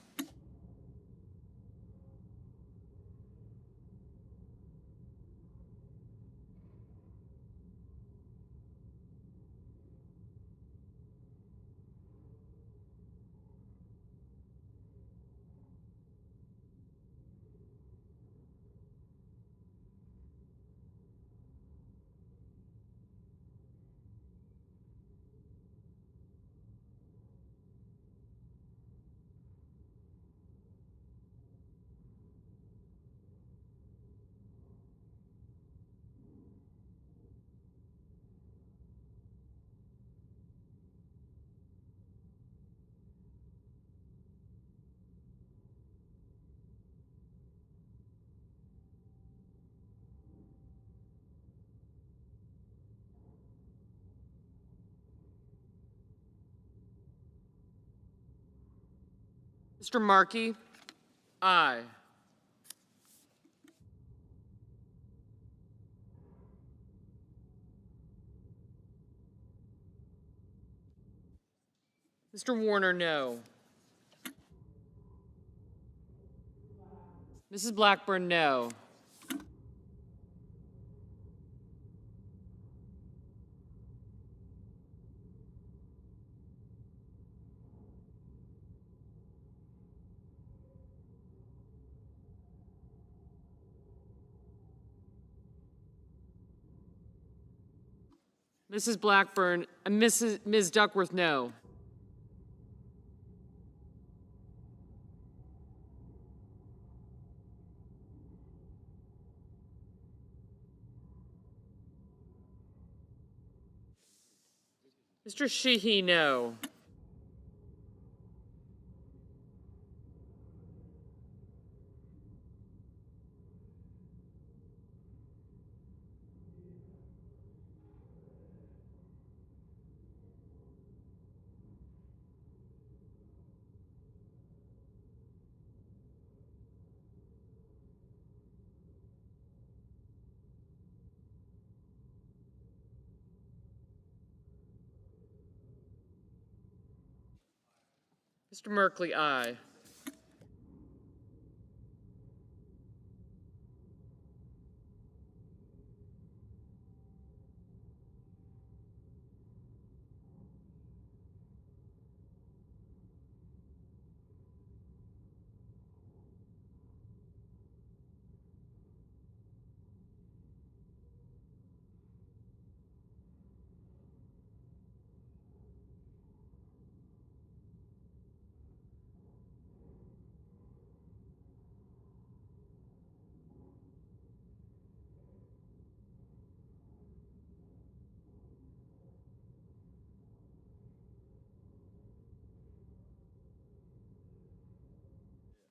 Mr. Markey? Aye. Mr. Warner, no. Mrs. Blackburn, no. Mrs. Blackburn, Ms. Duckworth, no. Mr. Sheehy, no. Mr. Merkley, aye.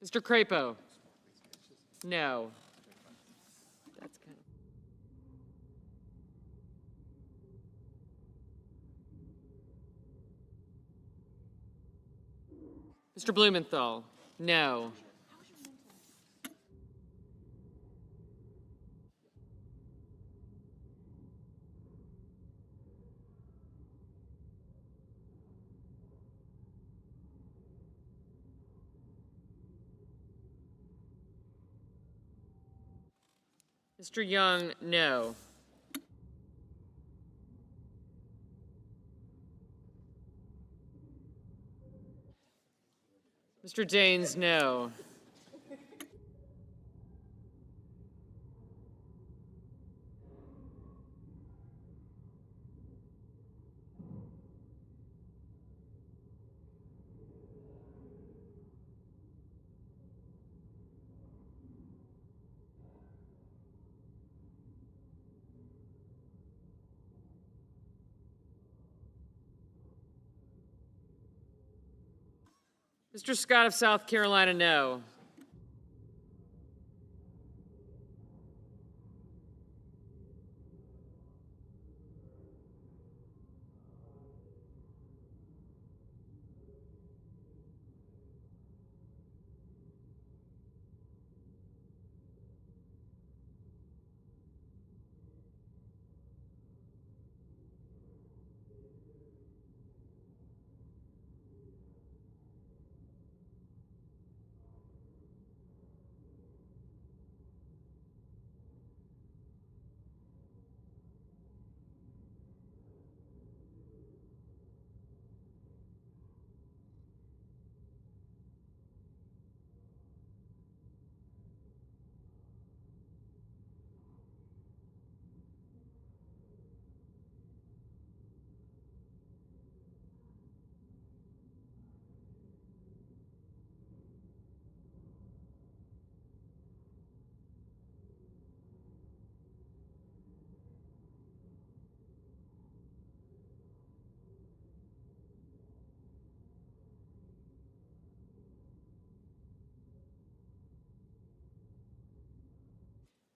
Mr. Crapo? No. That's kind of... Mr. Blumenthal? No. Mr. Young, no. Mr. Daines, no. Mr. Scott of South Carolina, no.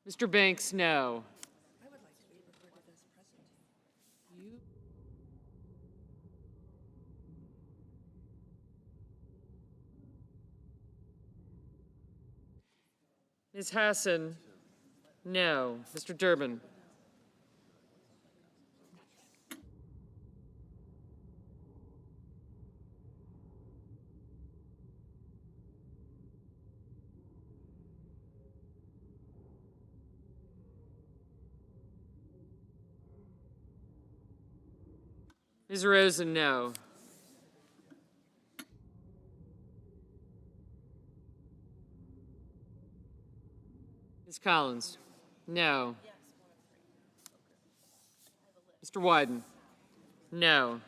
Mr. Banks, no. Ms. Hassan, no. Mr. Durbin. Ms. Rosen, no. Ms. Collins, no. Mr. Wyden, no.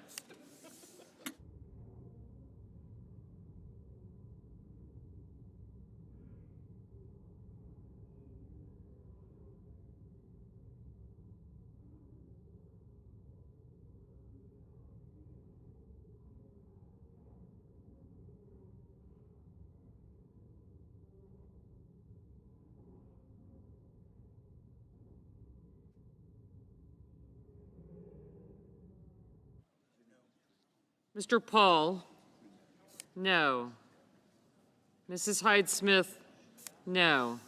Mr. Paul, no. Mrs. Hyde-Smith, no.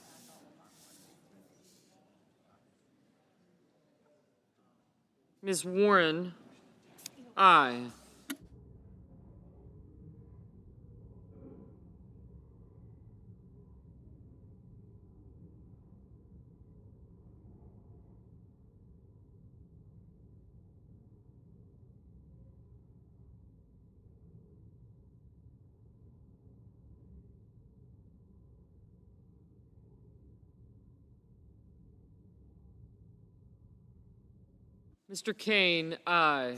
Ms. Warren, aye. Mr. Kane, aye.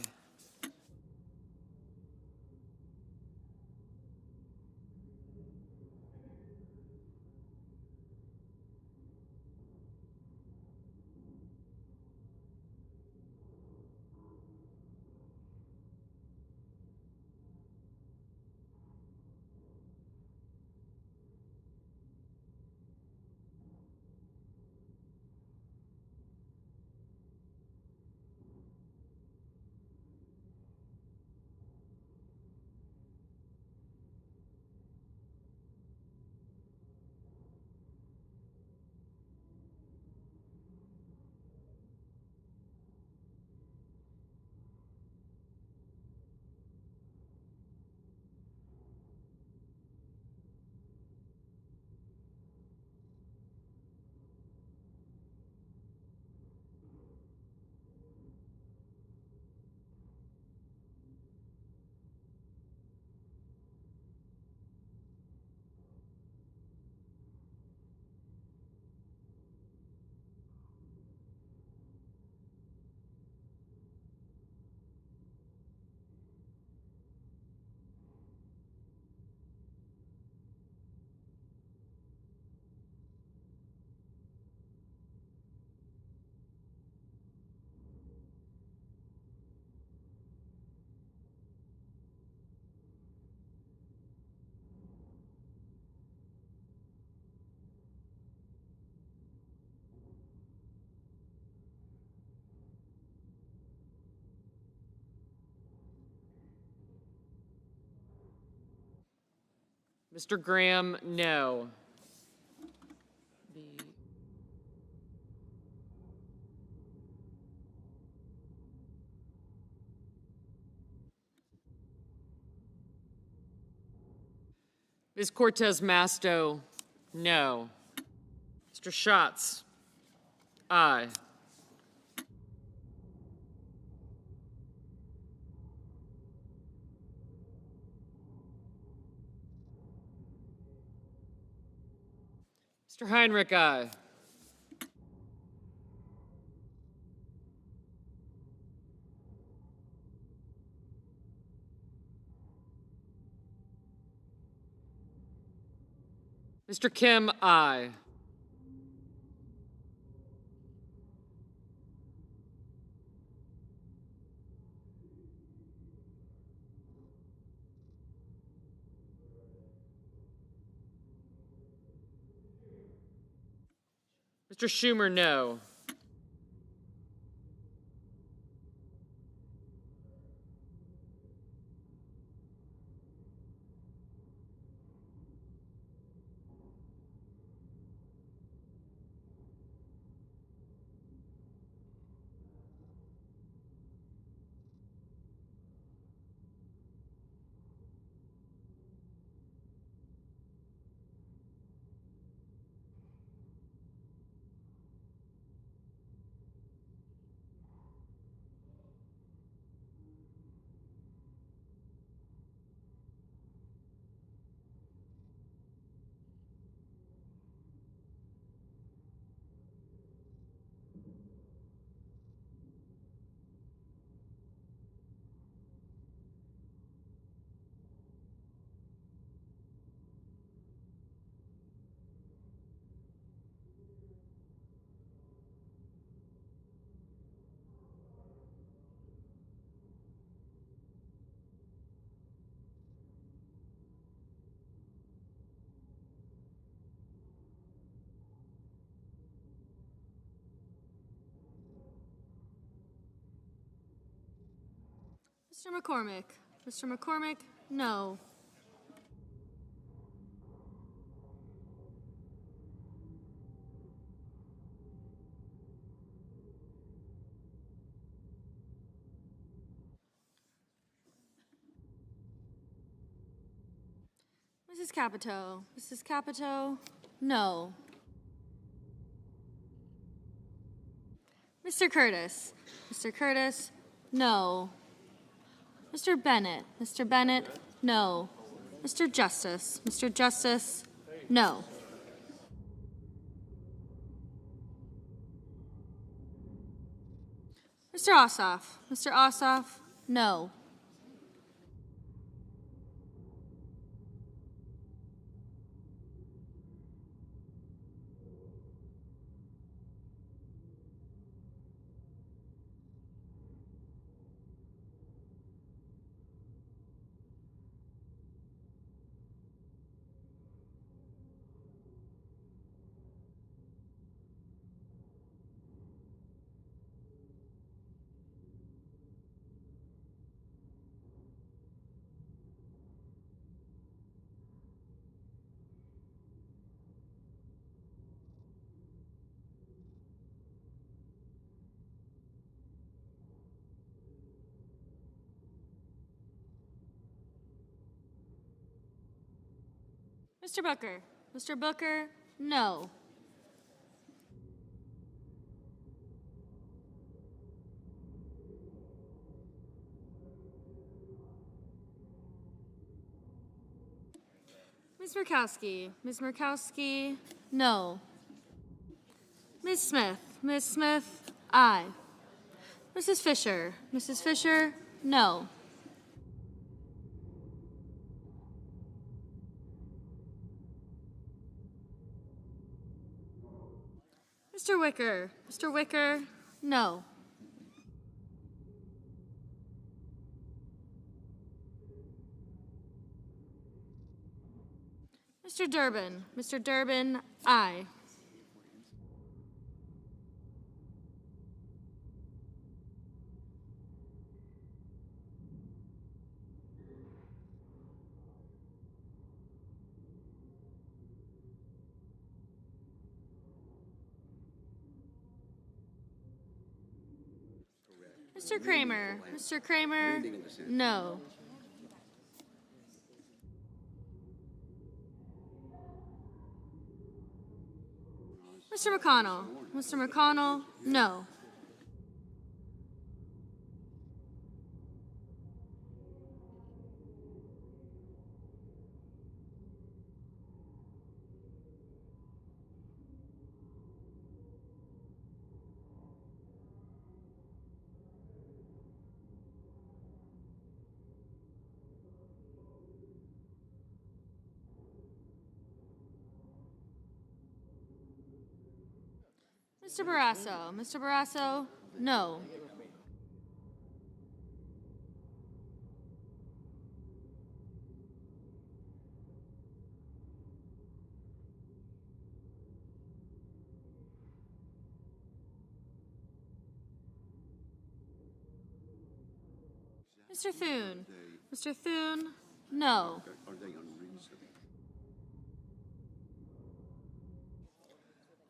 Mr. Graham, no. Ms. Cortez Masto, no. Mr. Schatz, aye. Mr. Heinrich, aye. Mr. Kim, aye. Mr. Schumer, no. Mr. McCormick. Mr. McCormick, no. Mrs. Capito. Mrs. Capito, no. Mr. Curtis. Mr. Curtis, no. Mr. Bennett. Mr. Bennett, no. Mr. Justice. Mr. Justice, no. Mr. Ossoff. Mr. Ossoff, no. Mr. Booker. Mr. Booker, no. Ms. Murkowski. Ms. Murkowski, no. Ms. Smith. Ms. Smith, aye. Mrs. Fisher. Mrs. Fisher, no. Mr. Wicker. Mr. Wicker, no. Mr. Durbin. Mr. Durbin, aye. Mr. Kramer. Mr. Kramer, no. Mr. McConnell. Mr. McConnell, no. Mr. Barrasso. Mr. Barrasso, no. Mr. Thune. Mr. Thune, no.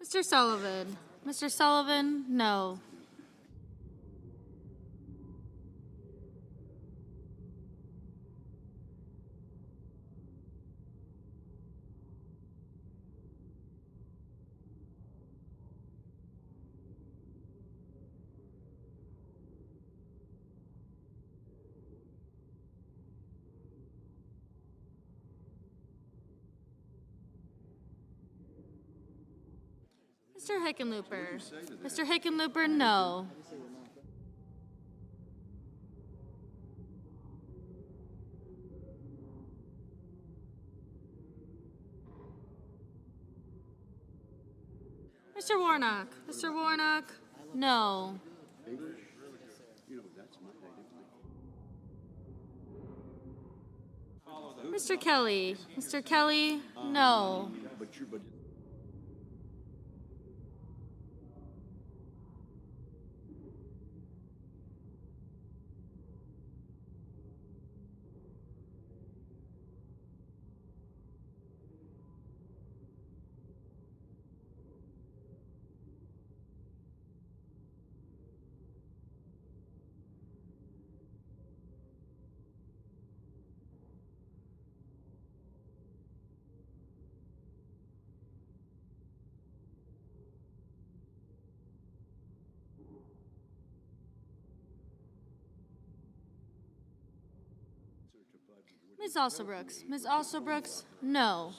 Mr. Sullivan. Mr. Sullivan, no. Mr. Hickenlooper. Mr. Hickenlooper, no. Mr. Warnock. Mr. Warnock, no. Mr. Kelly. Mr. Kelly, no. Ms. Alsobrooks. Ms. Alsobrooks, no.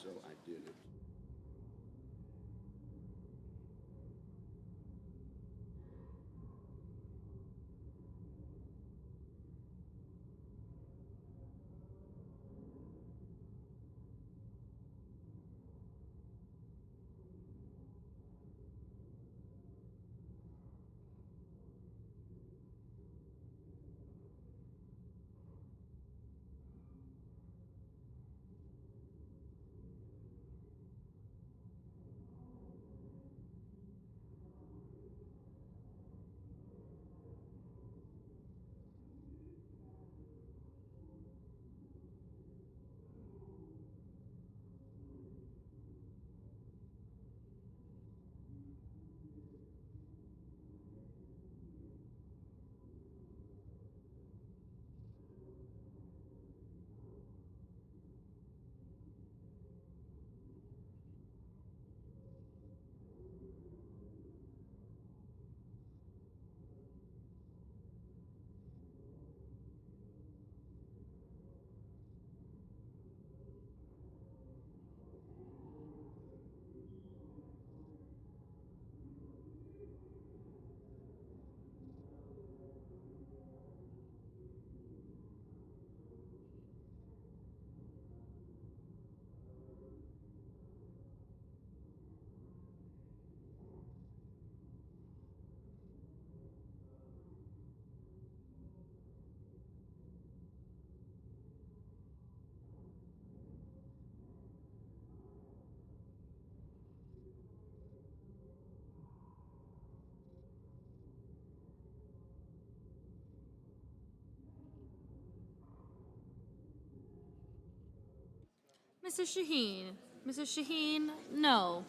Mrs. Shaheen. Mrs. Shaheen, no.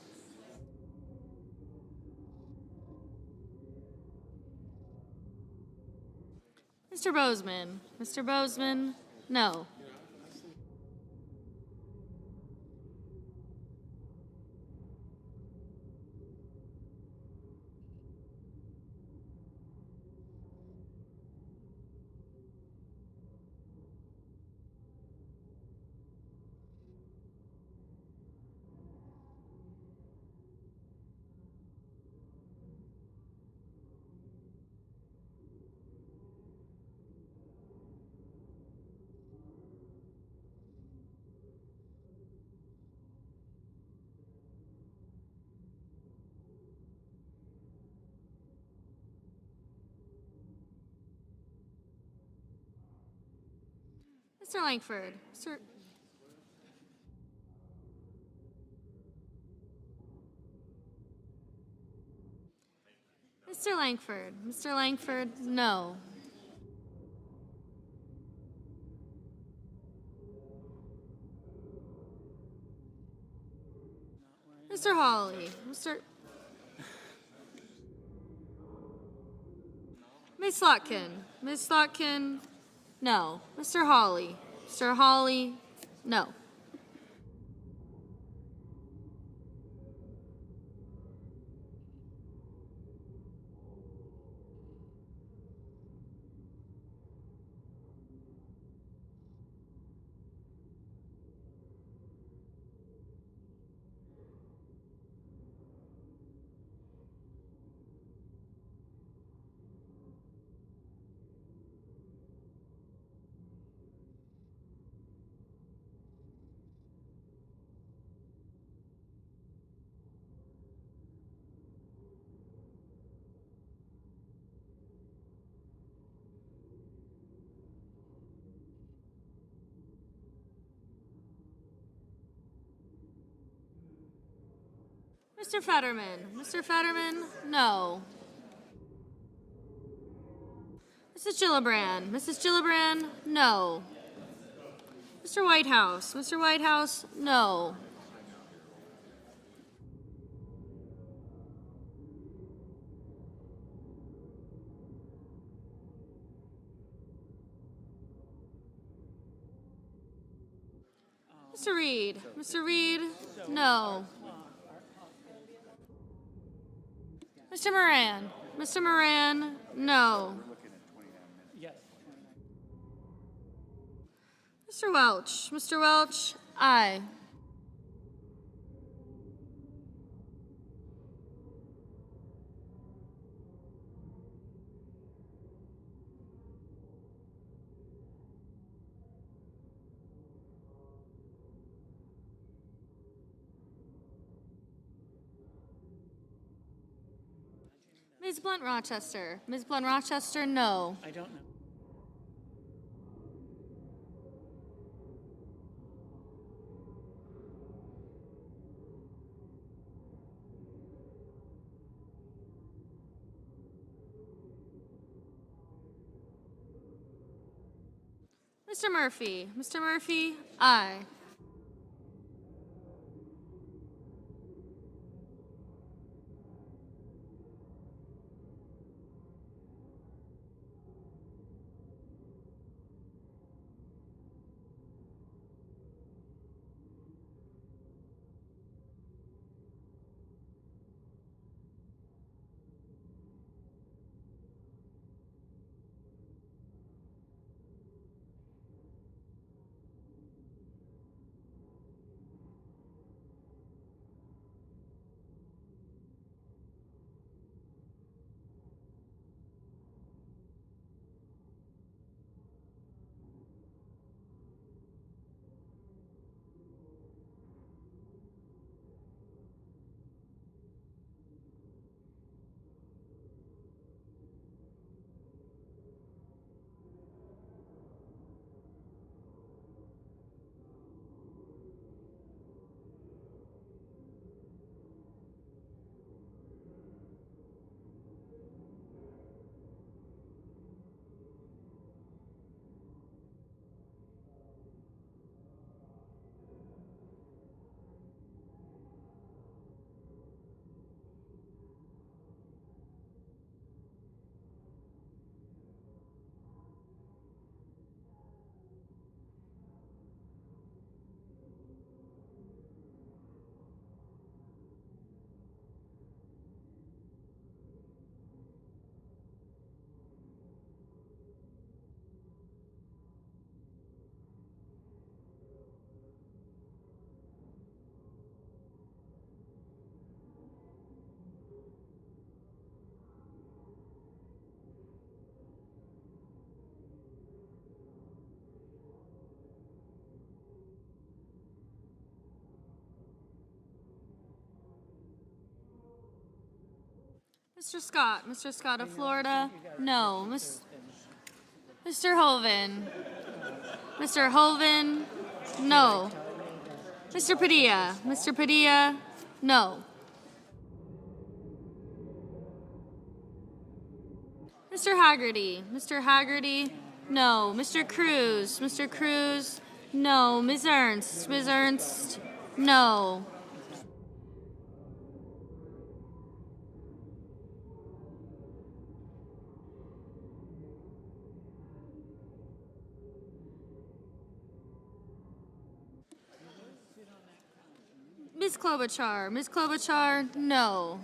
Mr. Bozeman. Mr. Bozeman, no. Mr. Langford. Mr. Langford. Mr. Langford, no. Mr. Hawley. Ms. Slotkin. Ms. Slotkin, no. Mr. Hawley. Mr. Hawley, no. Mr. Fetterman. Mr. Fetterman, no. Mrs. Gillibrand. Mrs. Gillibrand, no. Mr. Whitehouse. Mr. Whitehouse, no. Mr. Reed. Mr. Reed, no. Mr. Moran. Mr. Moran, no. Mr. Welch. Mr. Welch, aye. Ms. Blunt Rochester. Ms. Blunt Rochester, no. I don't know. Mr. Murphy. Mr. Murphy, aye. Mr. Scott. Mr. Scott of Florida, no. Mr. Hoven. Mr. Hoven, no. Mr. Padilla. Mr. Padilla, no. Mr. Haggerty. Mr. Haggerty, no. Mr. Cruz. Mr. Cruz, no. Ms. Ernst. Ms. Ernst, no. Ms. Klobuchar. Ms. Klobuchar, no.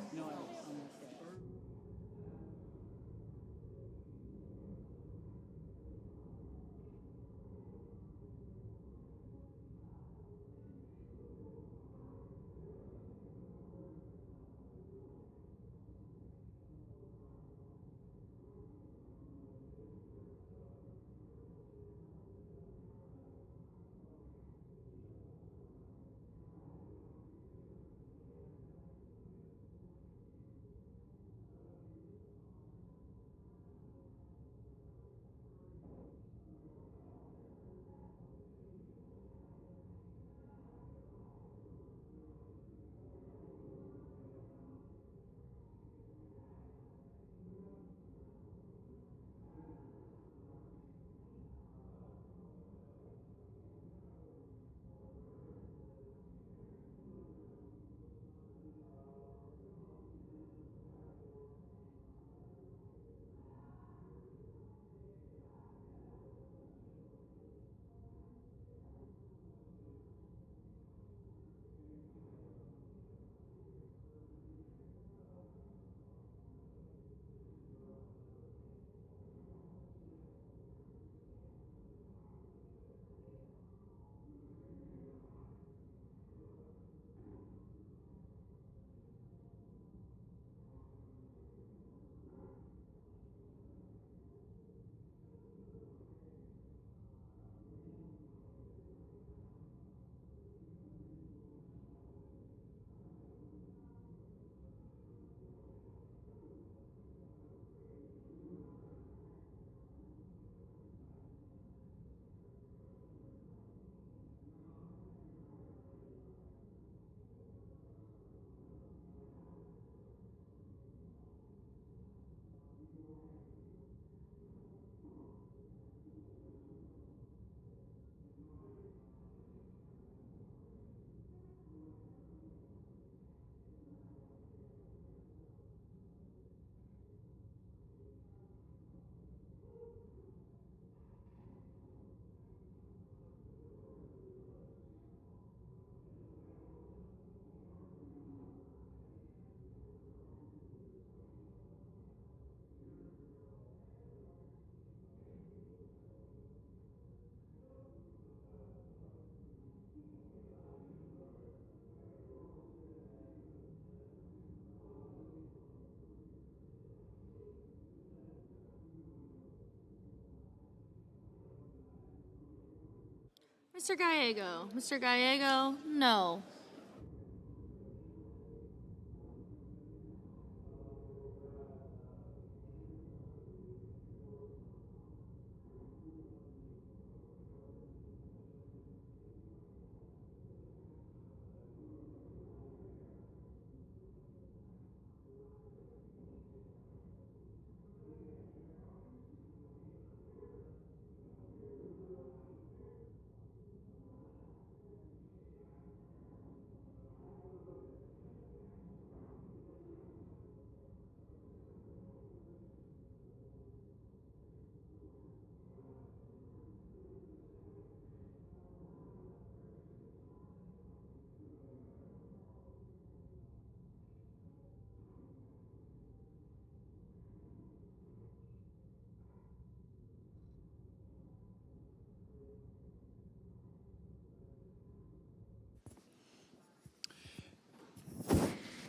Mr. Gallego. Mr. Gallego, no.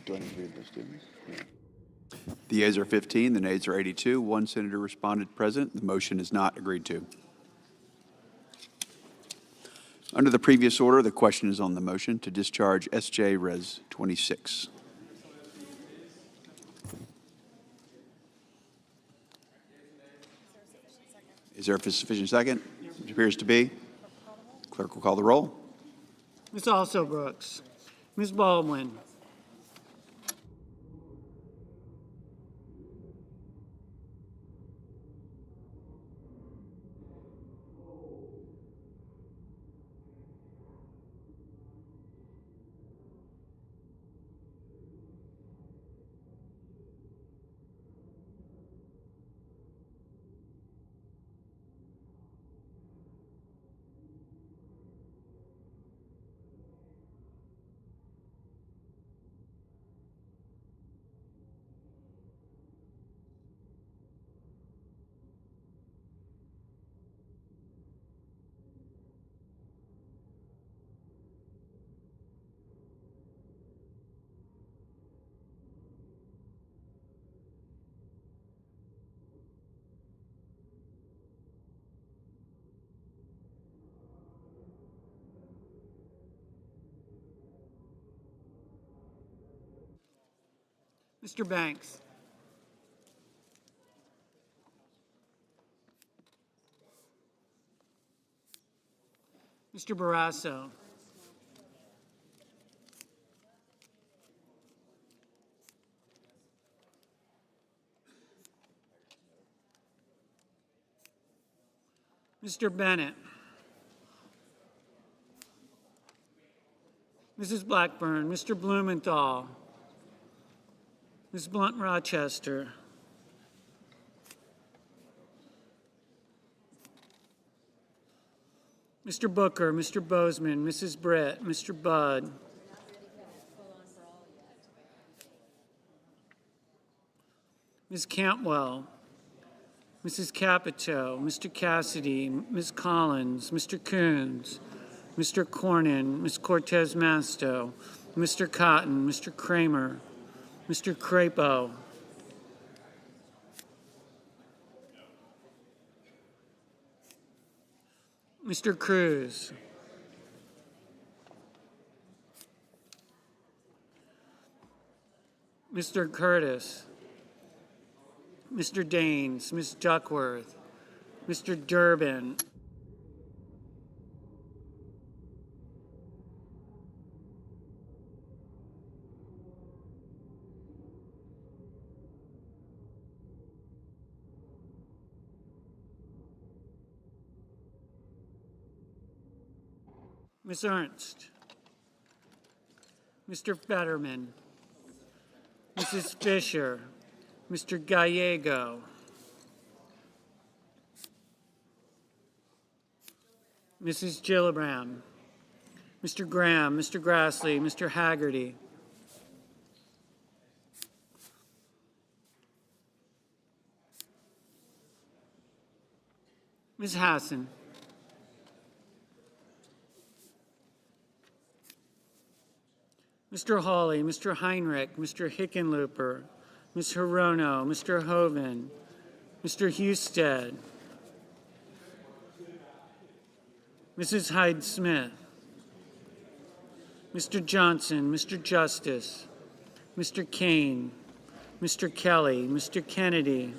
Do I need to read those statements? Yeah. The yeas are 15, the nays are 82. One senator responded present. The motion is not agreed to. Under the previous order, the question is on the motion to discharge S.J. Res. 26. Is there a sufficient second? It appears to be. Clerk will call the roll. Ms. Alsobrooks. Ms. Baldwin. Mr. Banks. Mr. Barrasso. Mr. Bennett. Mrs. Blackburn, Mr. Blumenthal, Ms. Blunt-Rochester, Mr. Booker, Mr. Bozeman, Mrs. Brett, Mr. Budd, Ms. Cantwell, Mrs. Capito, Mr. Cassidy, Ms. Collins, Mr. Coons, Mr. Cornyn, Ms. Cortez Masto, Mr. Cotton, Mr. Kramer, Mr. Crapo, Mr. Cruz, Mr. Curtis, Mr. Daines, Ms. Duckworth, Mr. Durbin, Ms. Ernst, Mr. Fetterman, Mrs. Fisher, Mr. Gallego, Mrs. Gillibrand, Mr. Graham, Mr. Grassley, Mr. Haggerty, Ms. Hassan, Mr. Hawley, Mr. Heinrich, Mr. Hickenlooper, Ms. Hirono, Mr. Hoven, Mr. Husted, Mrs. Hyde-Smith, Mr. Johnson, Mr. Justice, Mr. Kane, Mr. Kelly, Mr. Kennedy,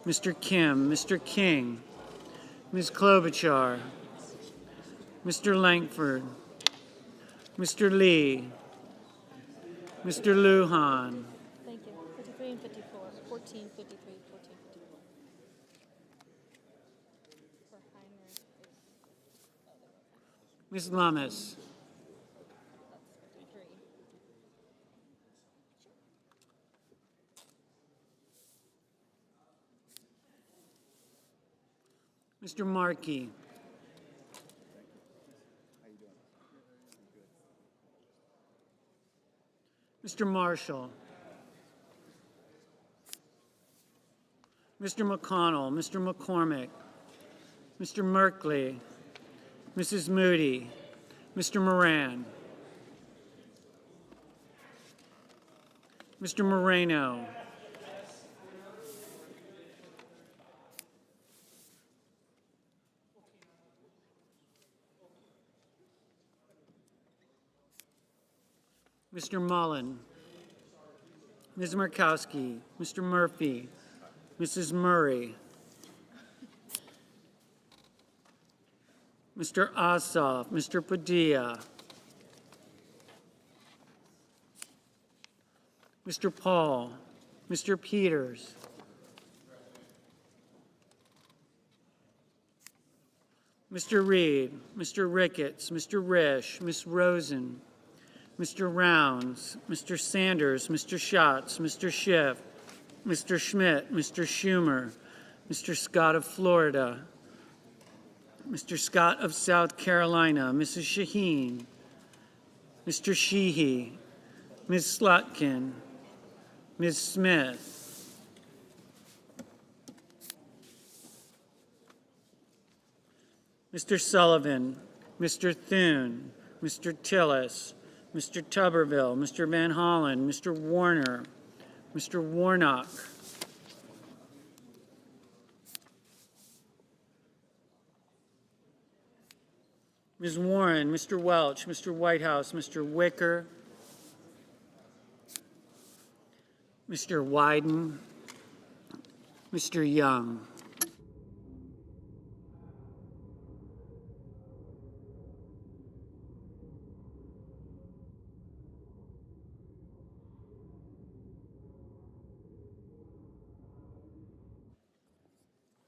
Mr. Kim, Mr. King, Ms. Klobuchar, Mr. Langford, Mr. Lee, Mr. Lujan, Thank you. 53 and 54. 14, 53, 14, 54. Ms. Lummis, Mr. Markey, Mr. Marshall, Mr. McConnell, Mr. McCormick, Mr. Merkley, Mrs. Moody, Mr. Moran, Mr. Moreno, Mr. Mullen, Ms. Murkowski, Mr. Murphy, Mrs. Murray, Mr. Ossoff, Mr. Padilla, Mr. Paul, Mr. Peters, Mr. Reed, Mr. Ricketts, Mr. Risch, Ms. Rosen, Mr. Rounds, Mr. Sanders, Mr. Schatz, Mr. Schiff, Mr. Schmidt, Mr. Schumer, Mr. Scott of Florida, Mr. Scott of South Carolina, Mrs. Shaheen, Mr. Sheehy, Ms. Slotkin, Ms. Smith, Mr. Sullivan, Mr. Thune, Mr. Tillis, Mr. Tuberville, Mr. Van Hollen, Mr. Warner, Mr. Warnock, Ms. Warren, Mr. Welch, Mr. Whitehouse, Mr. Wicker, Mr. Wyden, Mr. Young.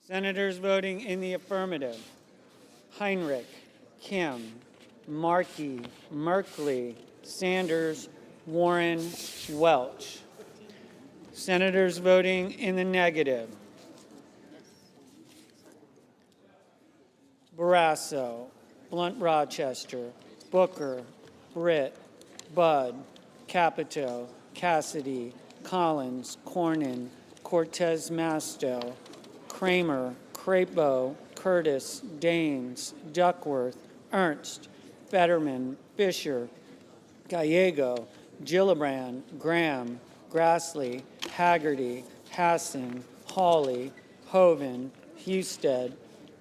Senators voting in the affirmative: Heinrich, Kim, Markey, Merkley, Sanders, Warren, Welch. Senators voting in the negative: Barrasso, Blunt Rochester, Booker, Britt, Budd, Capito, Cassidy, Collins, Cornyn, Cortez Masto, Kramer, Crapo, Curtis, Daines, Duckworth, Ernst, Fetterman, Fisher, Gallego, Gillibrand, Graham, Grassley, Haggerty, Hassan, Hawley, Hoven, Husted,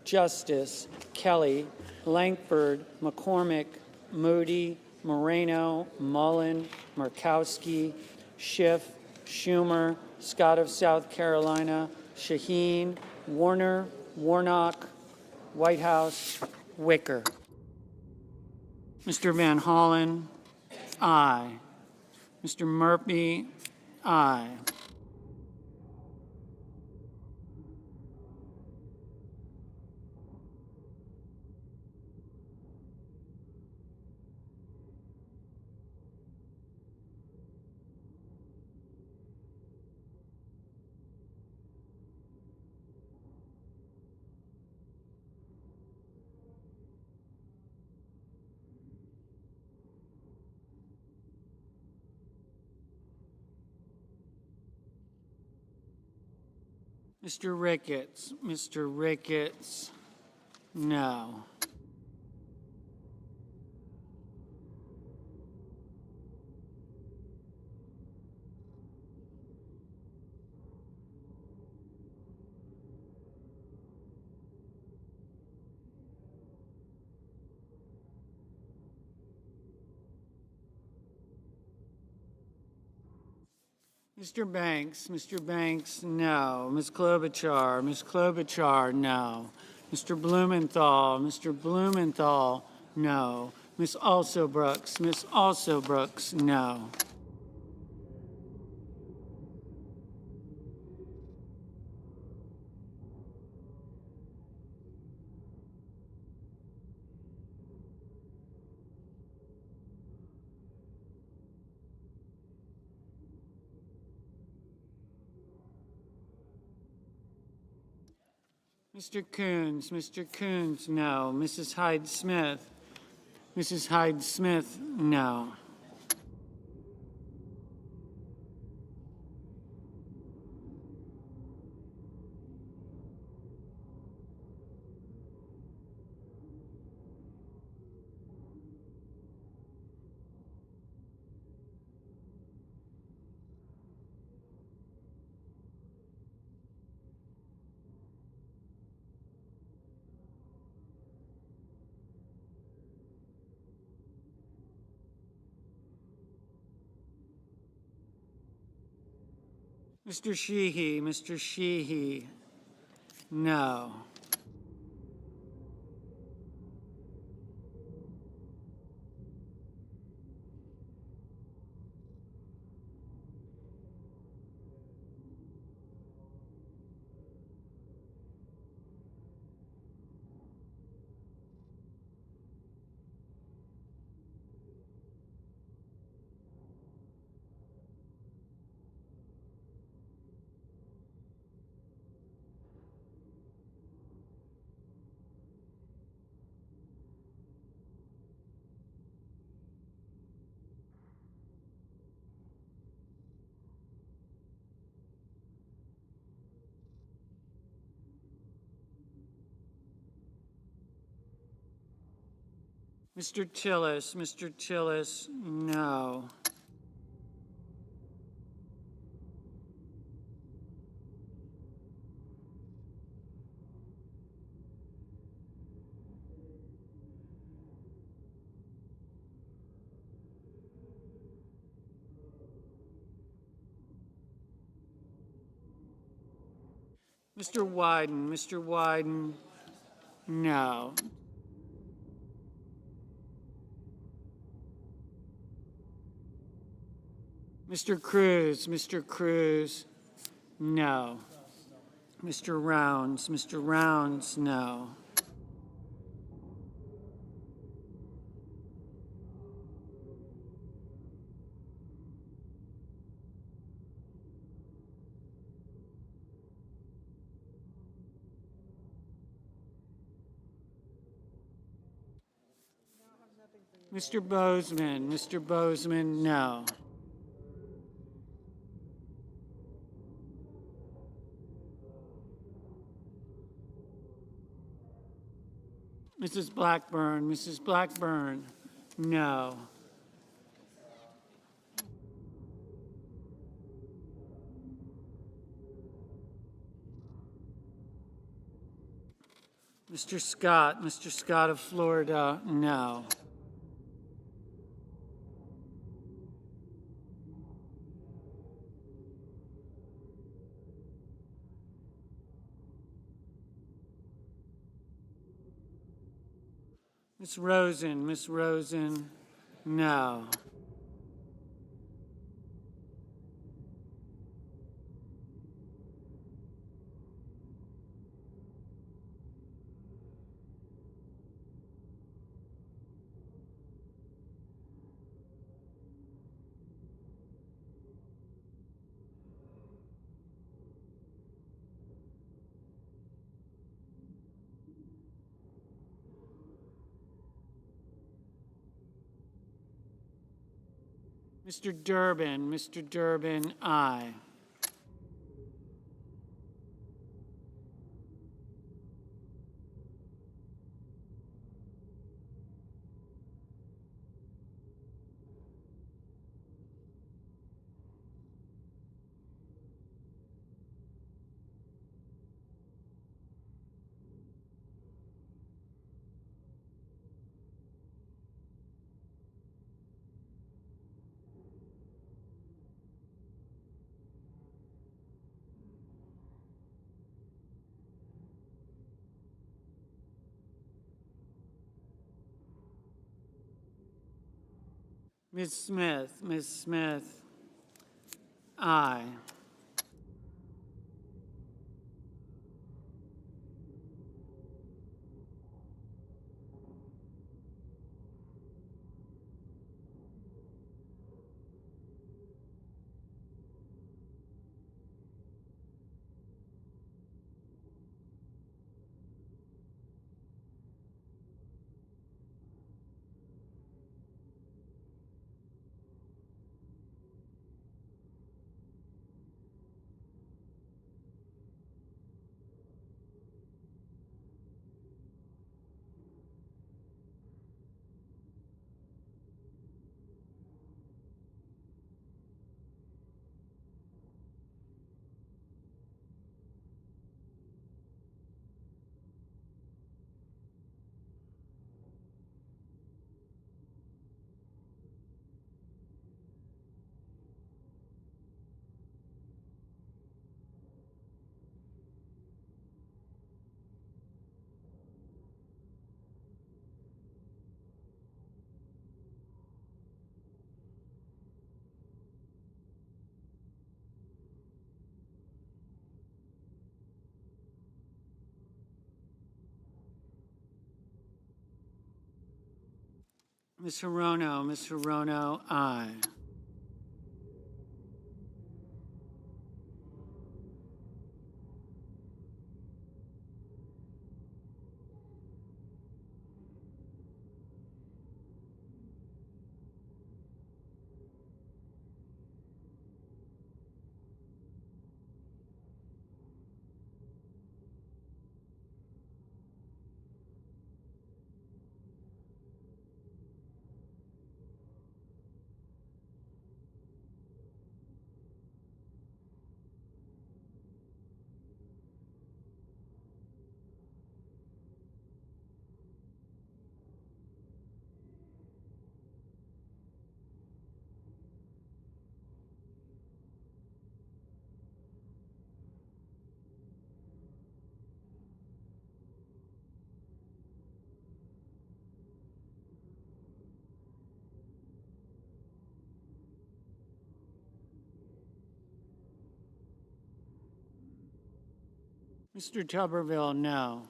Justice, Kelly, Langford, McCormick, Moody, Moreno, Mullen, Murkowski, Schiff, Schumer, Scott of South Carolina, Shaheen, Warner, Warnock, Whitehouse, Wicker. Mr. Van Hollen, aye. Mr. Murphy, aye. Mr. Ricketts, no. Mr. Banks, no. Ms. Klobuchar, no. Mr. Blumenthal, no. Ms. Alsobrooks, no. Mr. Coons, no. Mrs. Hyde Smith, no. Mr. Sheehy, no. Mr. Tillis, no. Mr. Wyden, no. Mr. Cruz, no. Mr. Rounds, no. Mr. Bozeman, no. Mrs. Blackburn, no. Mr. Scott of Florida, no. Miss Rosen, no. Mr. Durbin, aye. Ms. Smith, Ms. Smith, aye. Ms. Hirono, aye. Mr. Tuberville, no.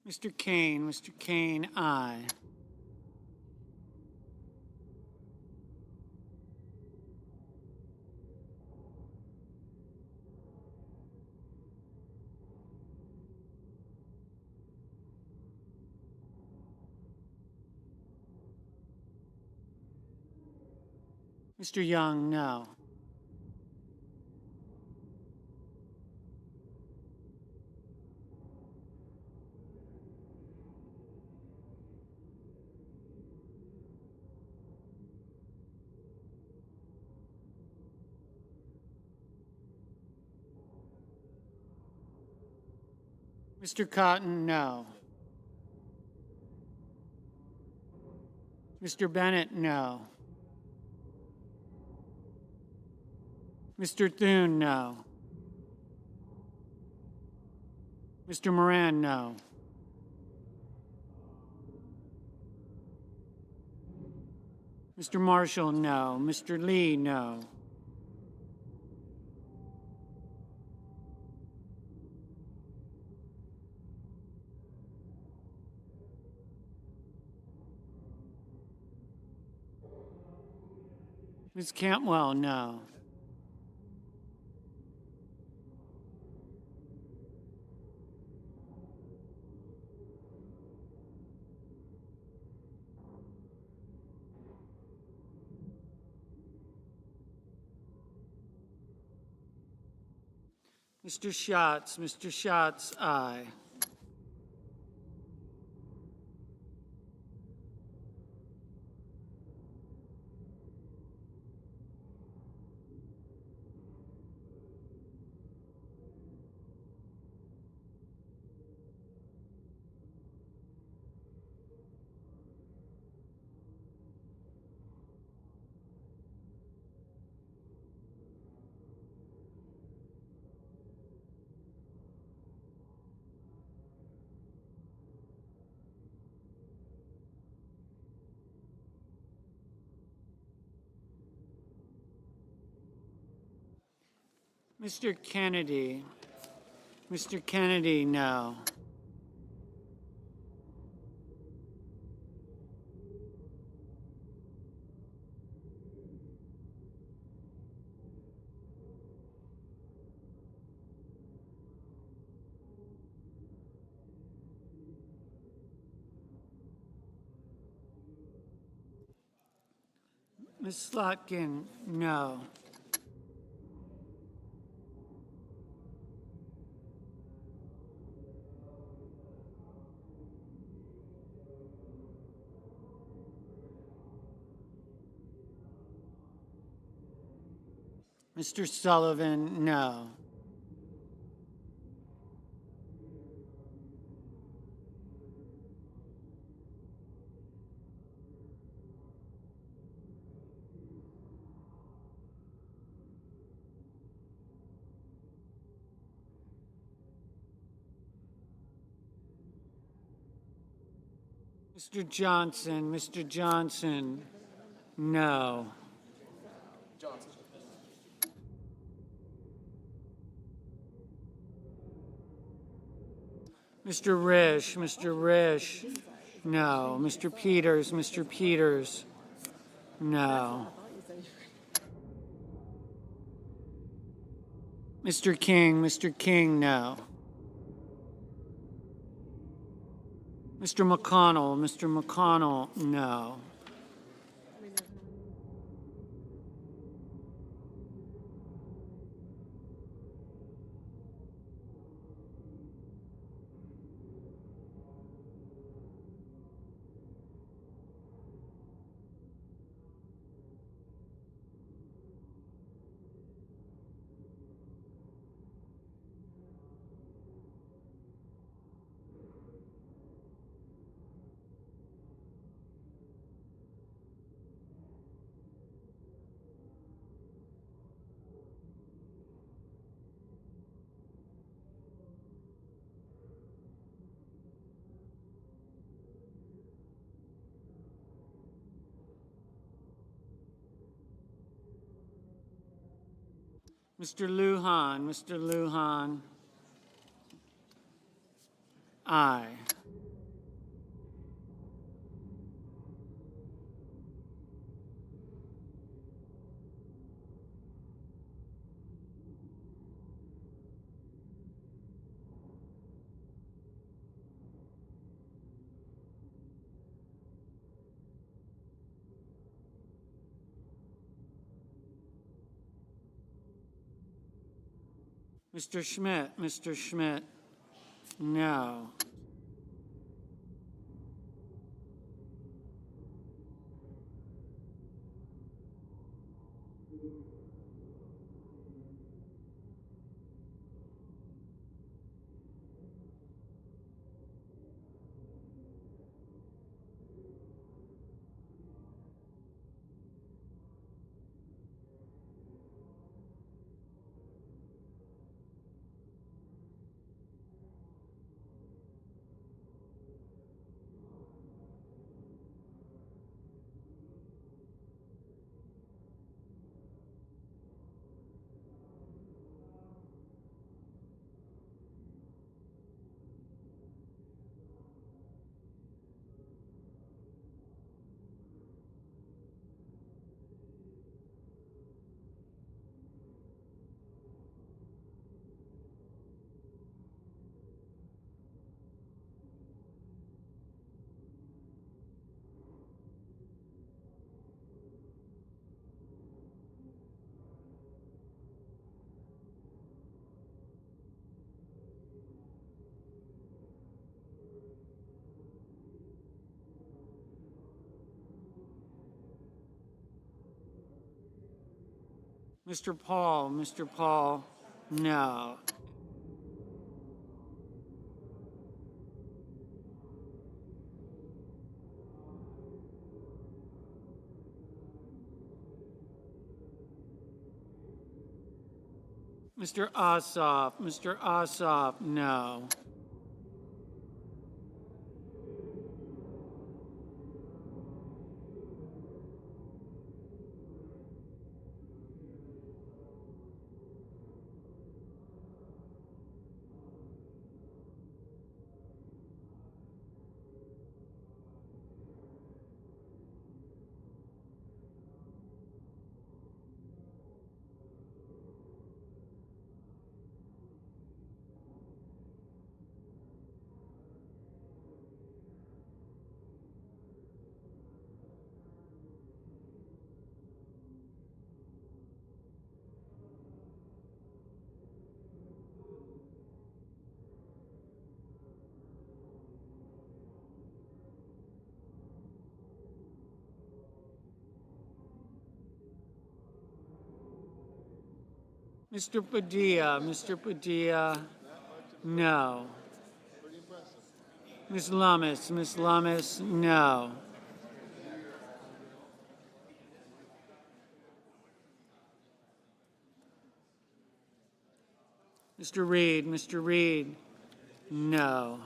Mr. Kane, aye. Mr. Young, no. Mr. Cotton, no. Mr. Bennett, no. Mr. Thune, no. Mr. Moran, no. Mr. Marshall, no. Mr. Lee, no. Ms. Cantwell, no. Mr. Schatz, aye. Mr. Kennedy. Mr. Kennedy, no. Ms. Slotkin, no. Mr. Sullivan, no. Mr. Johnson, no. Mr. Risch, no. Mr. Peters, no. Mr. King, no. Mr. McConnell, no. Mr. Lujan, aye. Mr. Schmidt, no. Mr. Paul, no. Mr. Ossoff, no. Mr. Padilla, no. Ms. Lummis, no. Mr. Reed, no.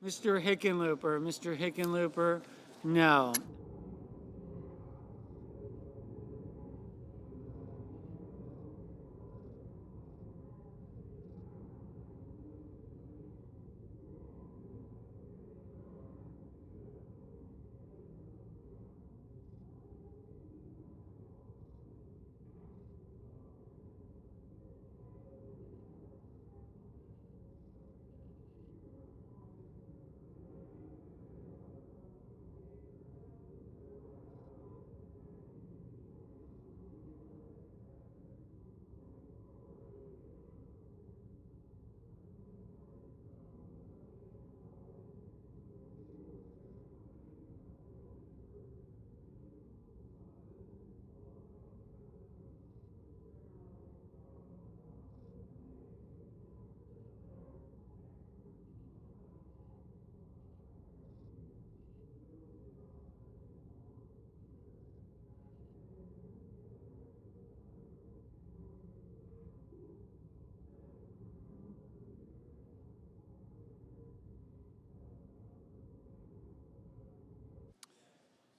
Mr. Hickenlooper, no.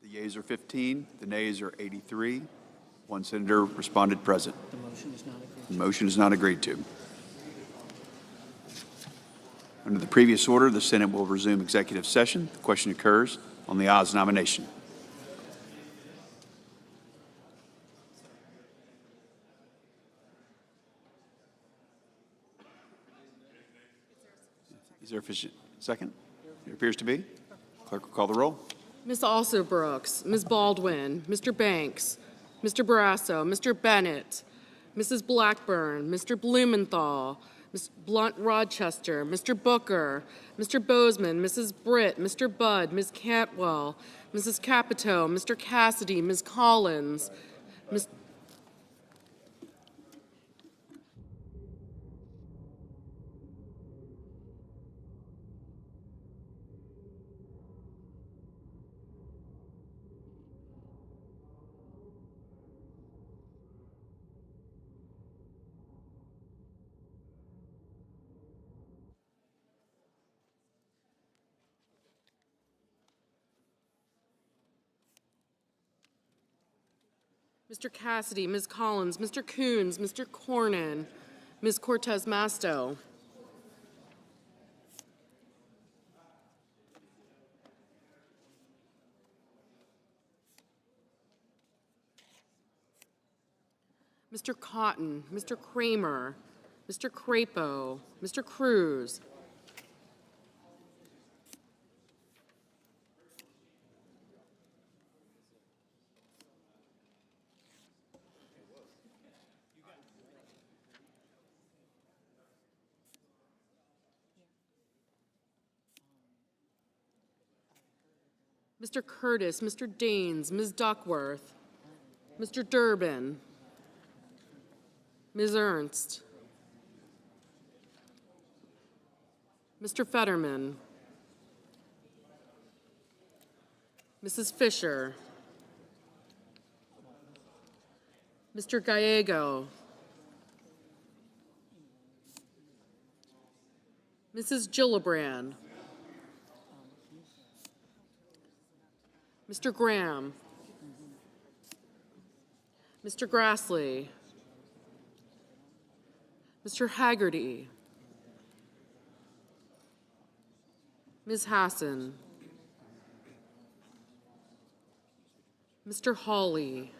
The yeas are 15, the nays are 83. One senator responded present. The motion is not agreed The motion is not agreed to. Under the previous order, the Senate will resume executive session. The question occurs on the Oz nomination. Is there a second? There appears to be. Clerk will call the roll. Ms. Alsobrooks, Ms. Baldwin, Mr. Banks, Mr. Barrasso, Mr. Bennett, Mrs. Blackburn, Mr. Blumenthal, Ms. Blunt-Rochester, Mr. Booker, Mr. Bozeman, Mrs. Britt, Mr. Budd, Ms. Cantwell, Mrs. Capito, Mr. Cassidy, Ms. Collins, Ms. Mr. Cassidy, Ms. Collins, Mr. Coons, Mr. Cornyn, Ms. Cortez Masto. Mr. Cotton, Mr. Kramer, Mr. Crapo, Mr. Cruz. Mr. Curtis, Mr. Daines, Ms. Duckworth, Mr. Durbin, Ms. Ernst, Mr. Fetterman, Mrs. Fisher, Mr. Gallego, Mrs. Gillibrand, Mr. Graham, Mr. Grassley, Mr. Haggerty, Ms. Hassan, Mr. Hawley,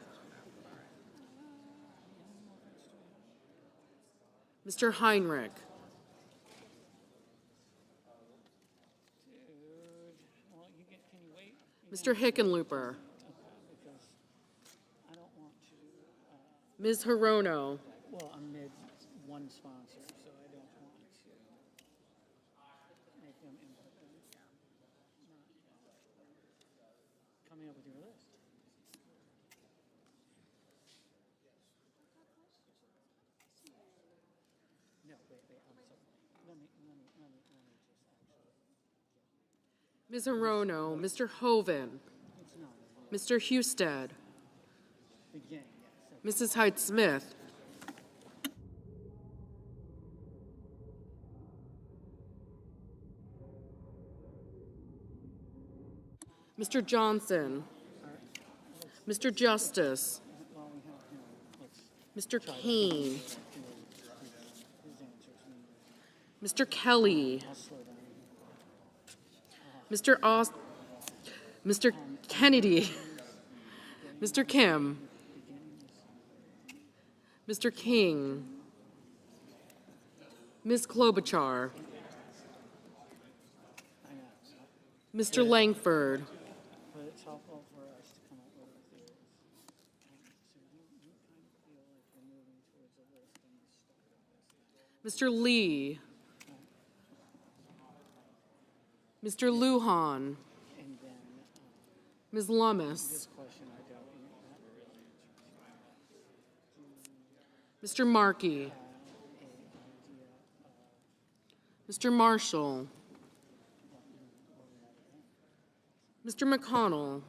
Mr. Heinrich, Mr. Hickenlooper, Ms. Hirono, Well, I'm mid one sponsor, so I don't want to make them input them. Not coming up with your list. No, wait, I'm sorry. Let me just actually. Ms. Hirono, Mr. Hoven, Mr. Husted, Beginning, yes. Mrs. Hyde-Smith, Mr. Johnson, Mr. Justice, Mr. Kane, Mr. Kelly, Mr. Kennedy, Mr. Kim, Mr. King, Ms. Klobuchar, Mr. Langford, But it's helpful for us to come up with things. So you kind of feel like we're moving towards a list and you start with this. Mr. Lee, Mr. Lujan, And then Ms. Lummis, this question I doubt you not really Mr. Markey, Mr. Marshall, Mr. McConnell,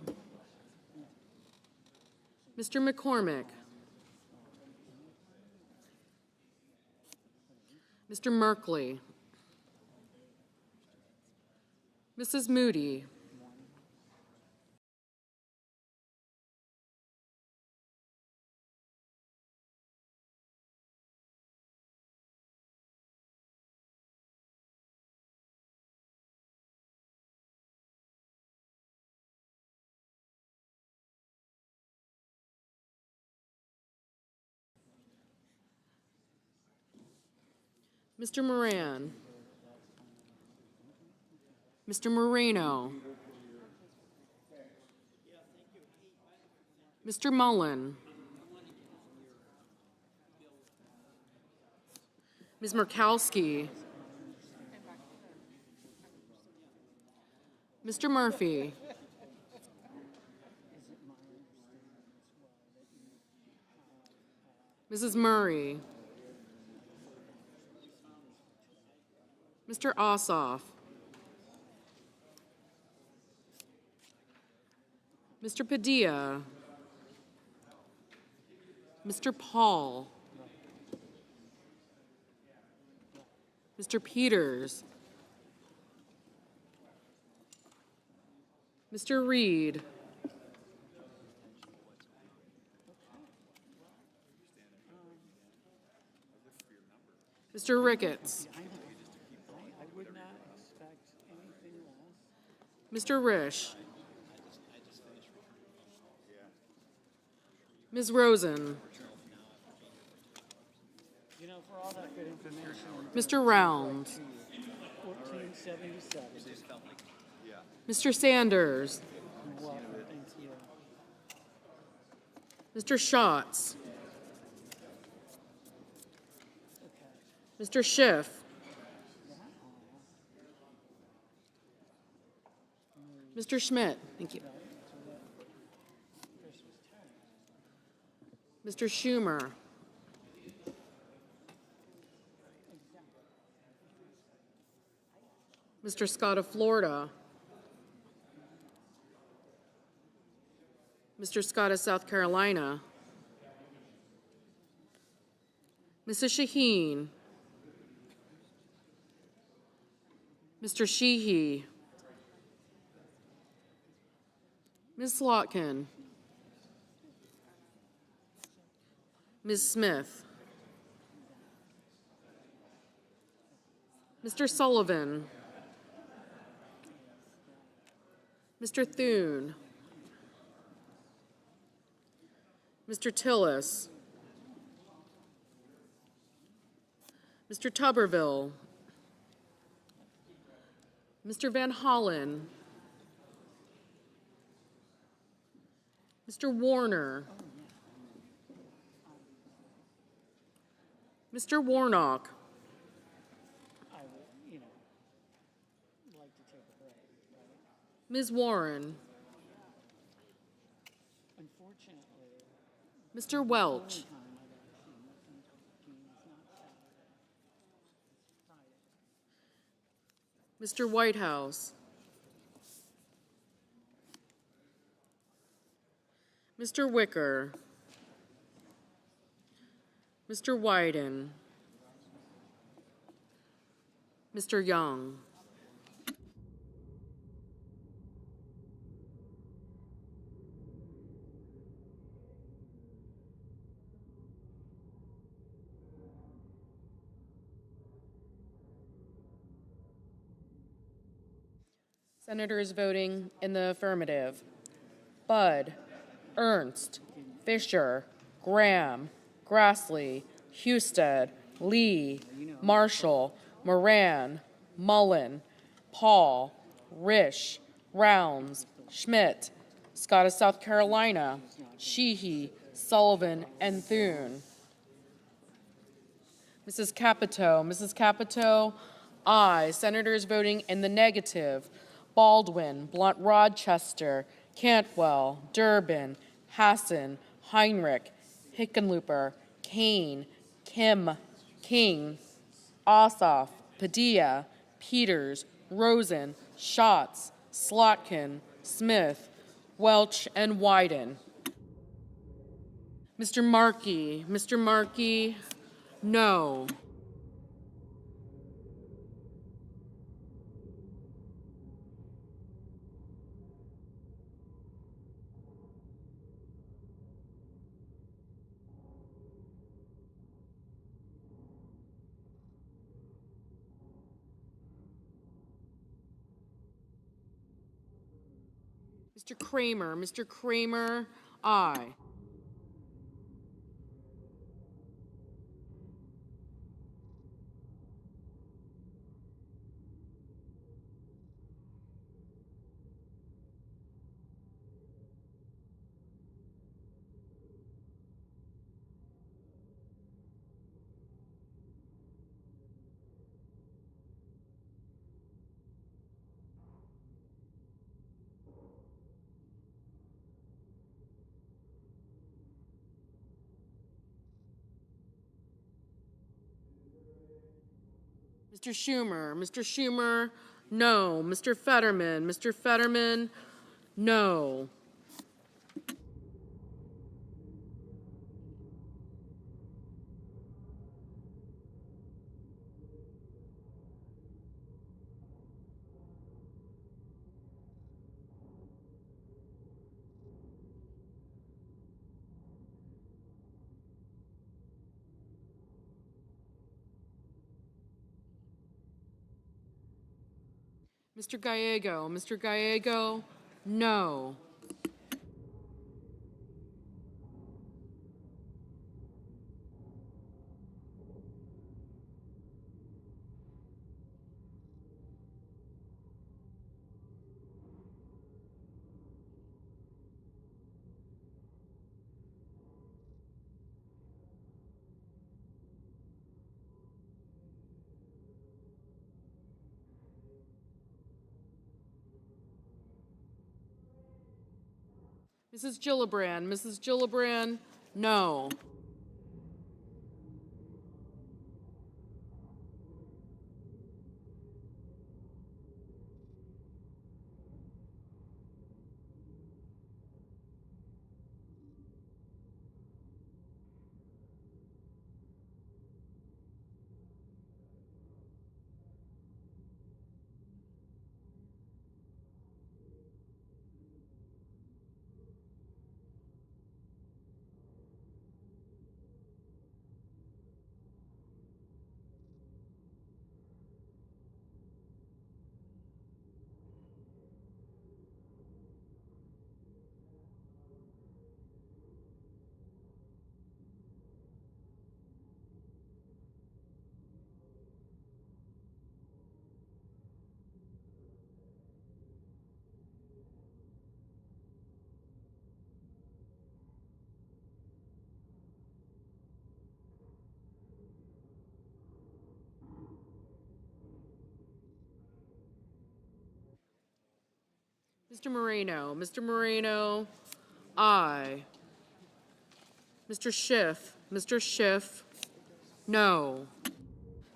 Mr. McCormick, Mr. Merkley, Mrs. Moody, Mr. Moran, Mr. Moreno, Mr. Mullen, Ms. Murkowski, Mr. Murphy, Mrs. Murray, Mr. Ossoff, Mr. Padilla, Mr. Paul, Mr. Peters, Mr. Reed, Mr. Ricketts. I would not expect anything less. Mr. Risch. Ms. Rosen. You know, for all that good information. Mr. Rounds. 1477. Mr. Sanders. You're welcome. Thank you. Mr. Schatz. Mr. Schiff. Mr. Schmidt. Thank you. Mr. Schumer. Mr. Scott of Florida. Mr. Scott of South Carolina. Mrs. Shaheen. Mr. Sheehy. Ms. Slotkin. Ms. Smith. Mr. Sullivan. Mr. Thune. Mr. Tillis. Mr. Tuberville. Mr. Van Hollen. Mr. Warner. Mr. Warnock. I would, like to take a break, right? Ms. Warren. Unfortunately, Mr. Welch. Mr. Whitehouse. Mr. Wicker. Mr. Wyden. Mr. Young. Senators voting in the affirmative: Budd, Ernst, Fisher, Graham, Grassley, Husted, Lee, Marshall, Moran, Mullen, Paul, Risch, Rounds, Schmidt, Scott of South Carolina, Sheehy, Sullivan, and Thune. Mrs. Capito, aye. Senators voting in the negative: Baldwin, Blunt Rochester, Cantwell, Durbin, Hassan, Heinrich, Hickenlooper, Kane, Kim, King, Ossoff, Padilla, Peters, Rosen, Schatz, Slotkin, Smith, Welch, and Wyden. Mr. Markey, no. Mr. Kramer, aye. Mr. Schumer, no. Mr. Fetterman, no. Mr. Gallego, Mr. Gallego, no. Mrs. Gillibrand, no. Mr. Moreno, aye. Mr. Schiff, no.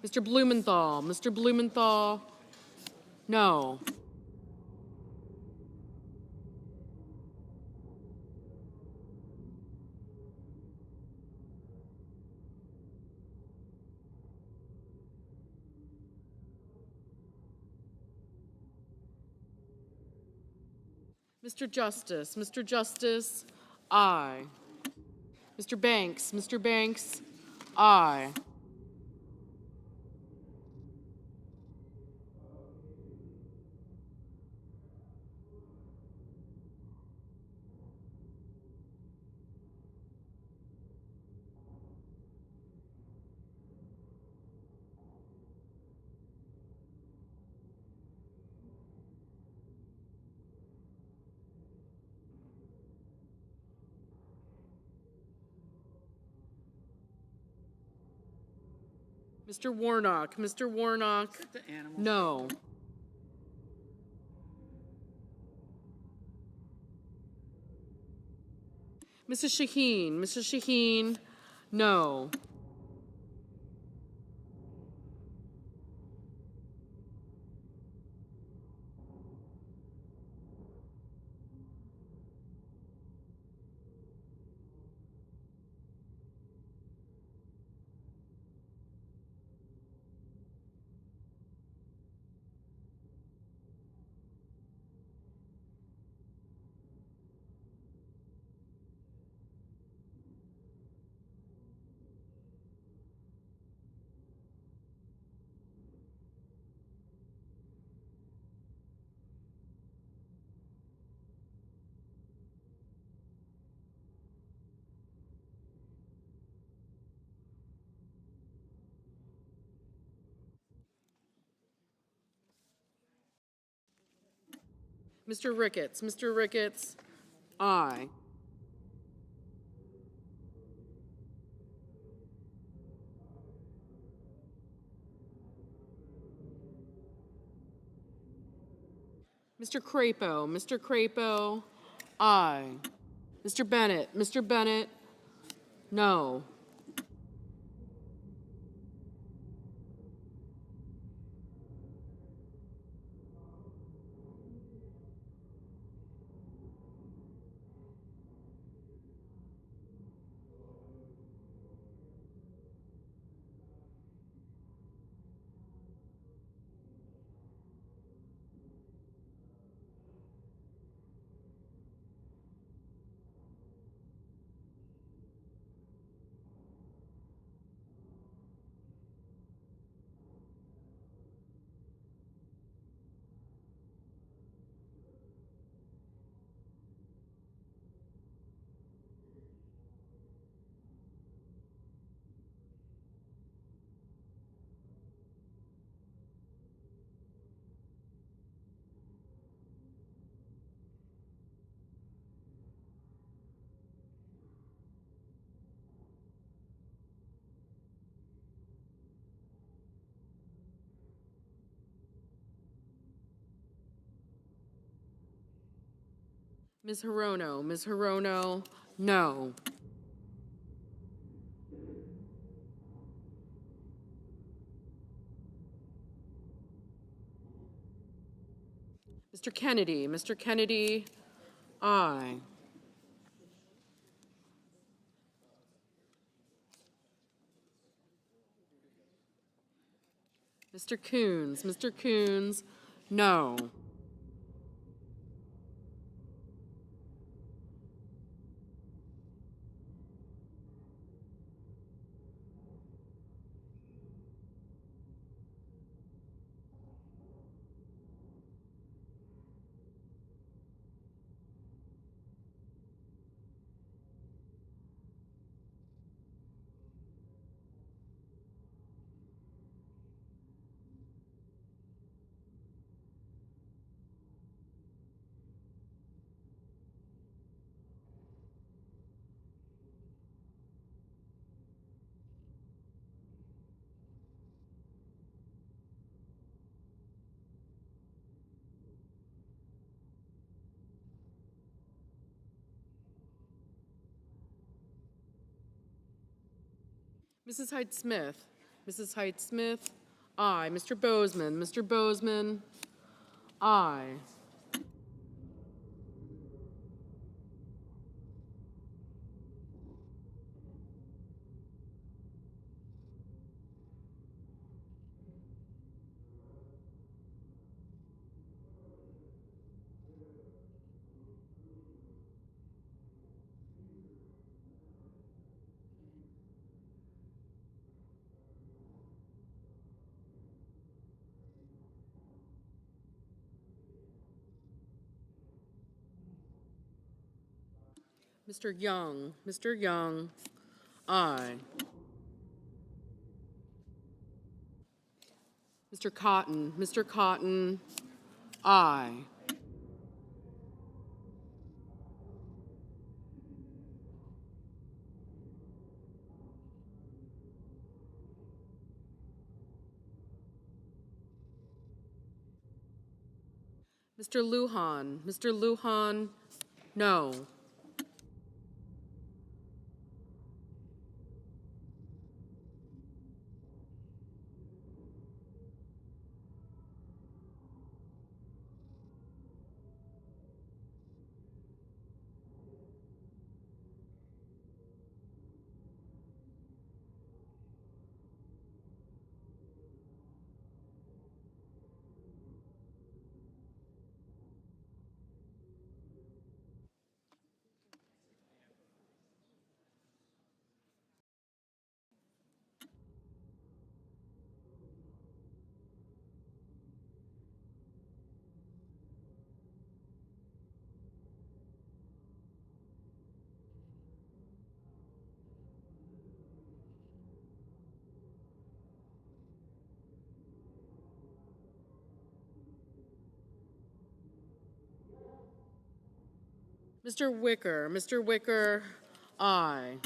Mr. Blumenthal, no. Mr. Justice, aye. Mr. Banks, aye. Mr. Warnock, no. Mrs. Shaheen, no. Mr. Ricketts, aye. Mr. Crapo, aye. Mr. Bennett, no. Ms. Hirono, no. Mr. Kennedy, aye. Mr. Coons, no. Mrs. Hyde-Smith, aye. Mr. Bozeman, aye. Mr. Young, aye. Mr. Cotton, aye. Mr. Lujan, no. Mr. Wicker, aye.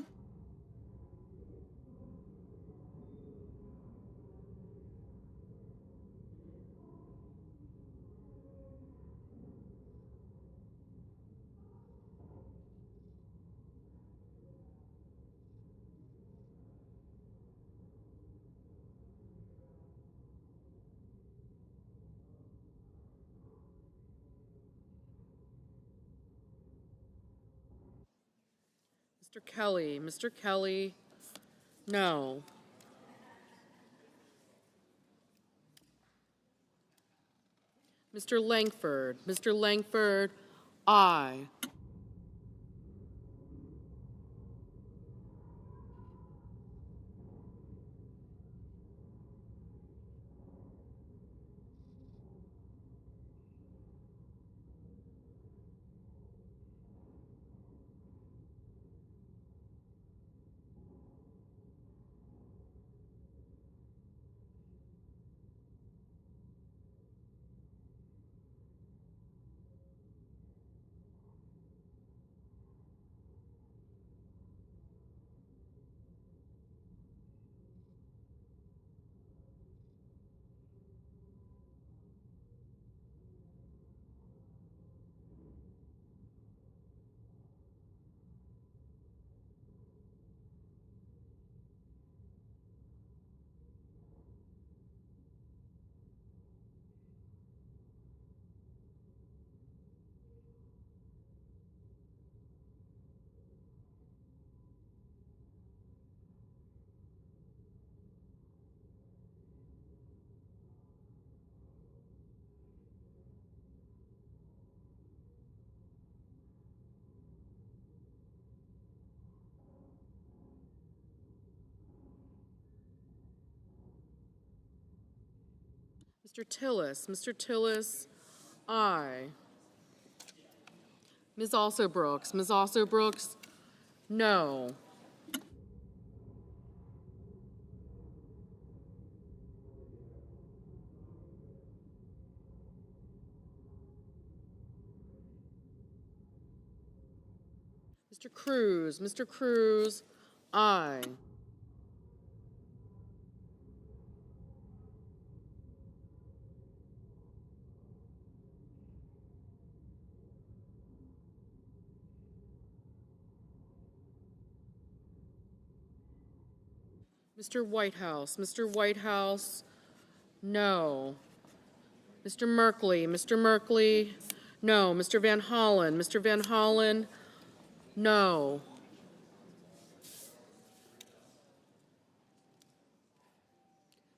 Mr. Kelly, no. Mr. Langford, aye. Mr. Tillis, aye. Ms. Also Brooks, no. Mr. Cruz, aye. Mr. Whitehouse, no. Mr. Merkley, no. Mr. Van Hollen, no.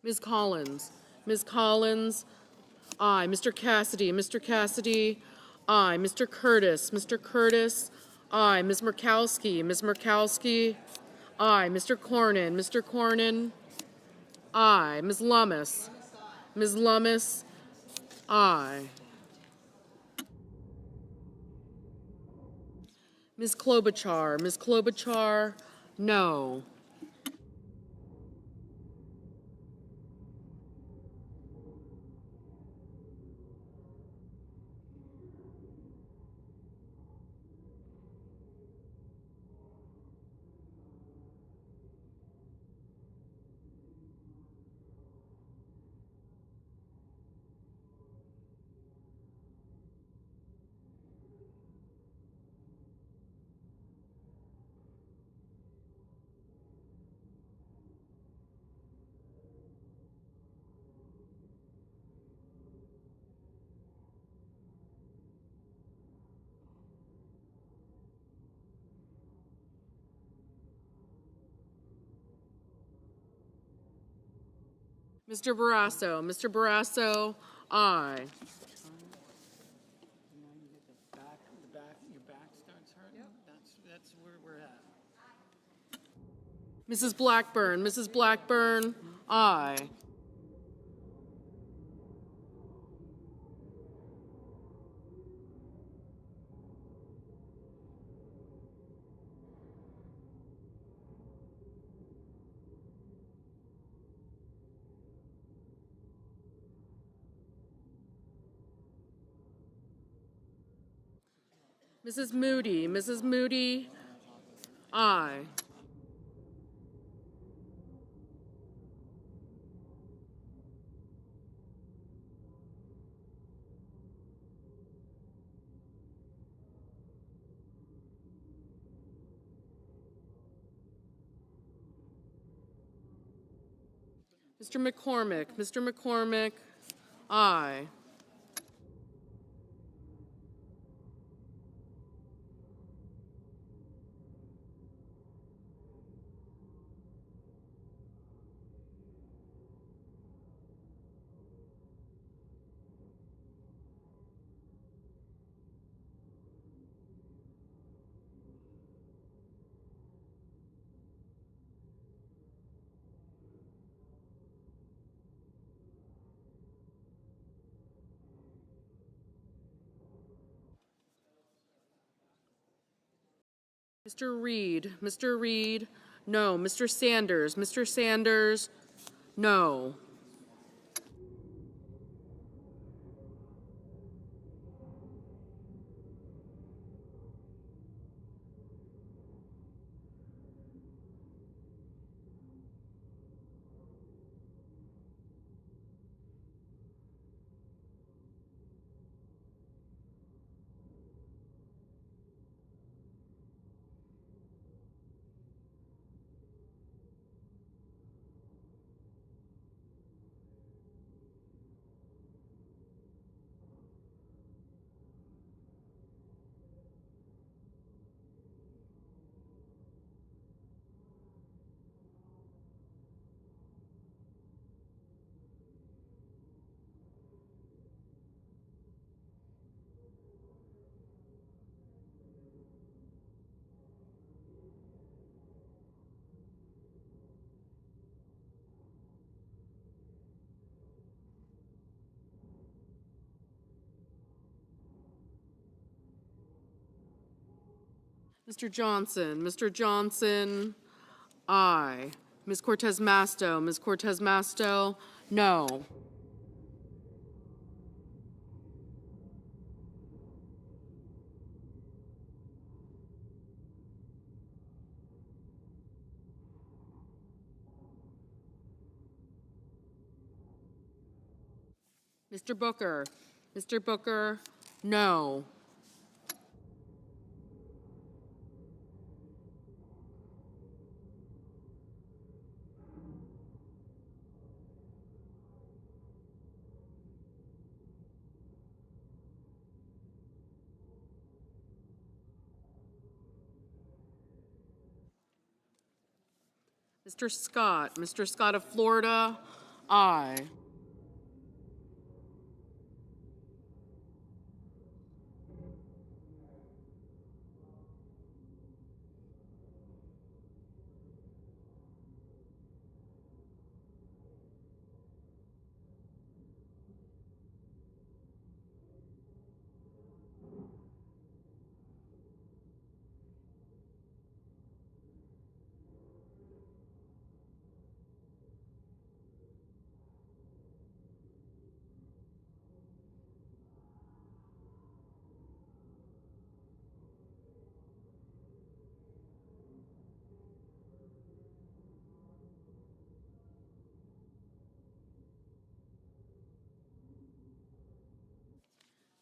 Ms. Collins, aye. Mr. Cassidy, aye. Mr. Curtis, aye. Ms. Murkowski, aye. Mr. Cornyn, aye. Ms. Lummis, aye. Ms. Klobuchar, no. Mr. Barrasso, aye. Your back starts hurting? That's where we're at. Mrs. Blackburn, aye. Mrs. Moody, aye. Mr. McCormick, aye. Mr. Reed, no. Mr. Sanders, no. Mr. Johnson. Mr. Johnson, aye. Ms. Cortez Masto. Ms. Cortez Masto, no. Mr. Booker. Mr. Booker, no. Mr. Scott. Mr. Scott of Florida, aye.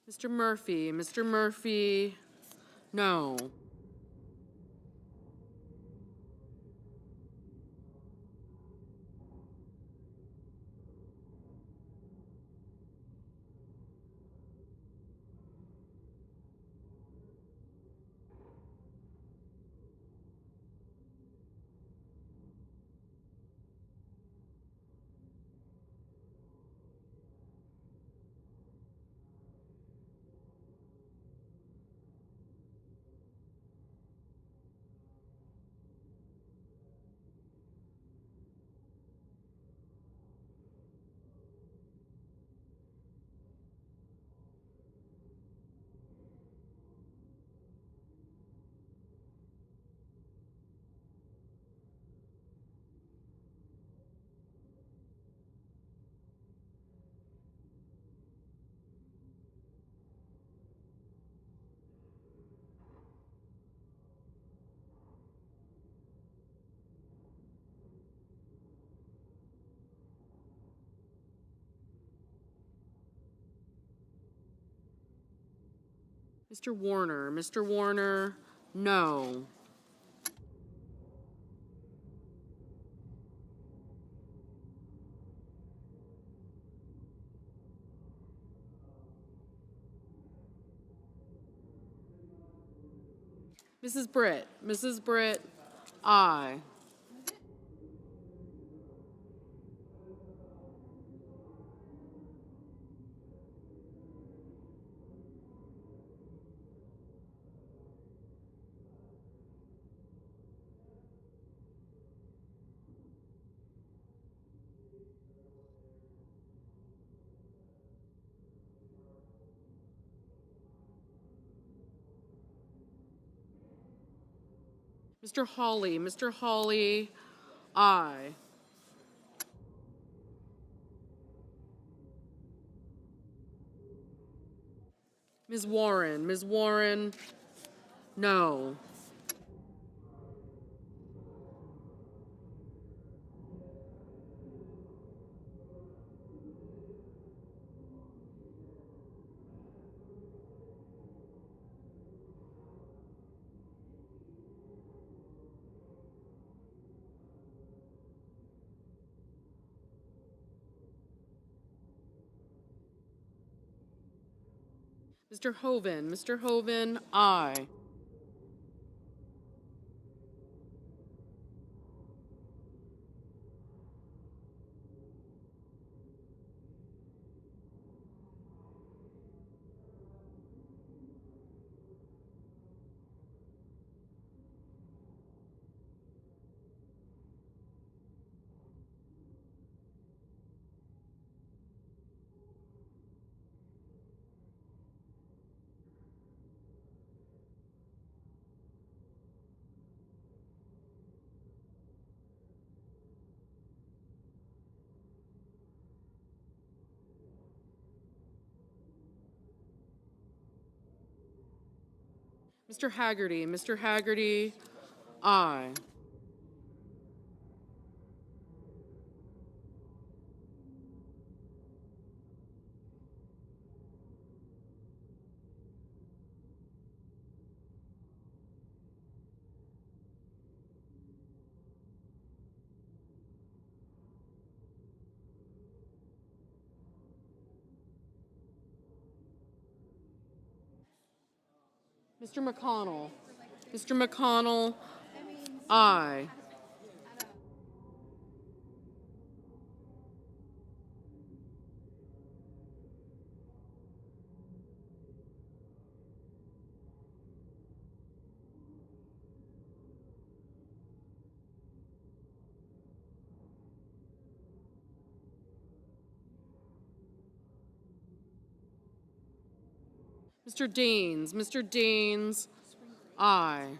Mr. Murphy. Mr. Murphy, no. Mr. Warner. Mr. Warner, no. Mrs. Britt. Mrs. Britt, aye. Mr. Hawley. Mr. Hawley, aye. Ms. Warren. Ms. Warren, no. Mr. Hoven. Mr. Hoven, aye. Mr. Haggerty. Mr. Haggerty, aye. Mr. McConnell. Mr. McConnell, aye. Mr. Deans. Mr. Deans, aye.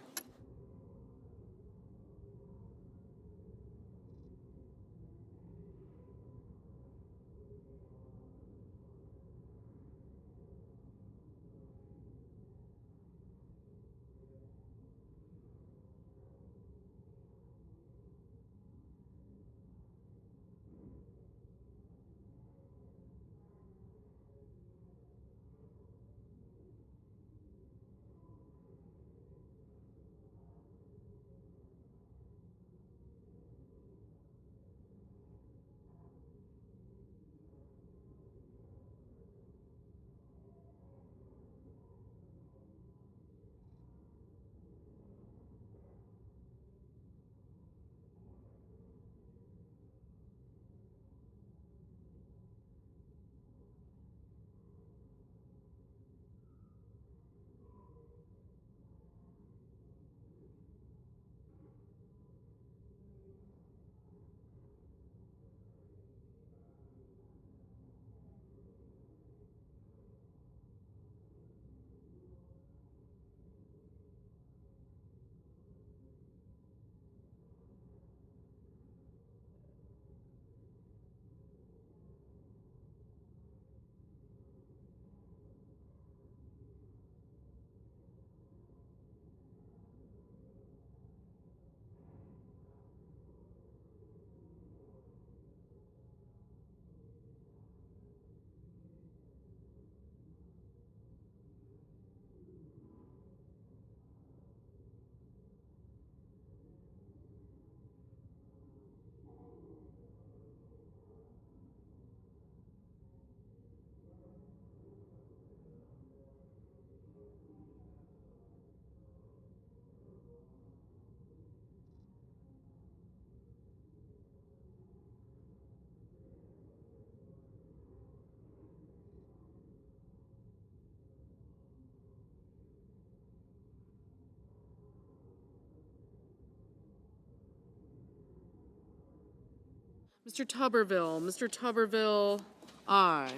Mr. Tuberville. Mr. Tuberville, aye.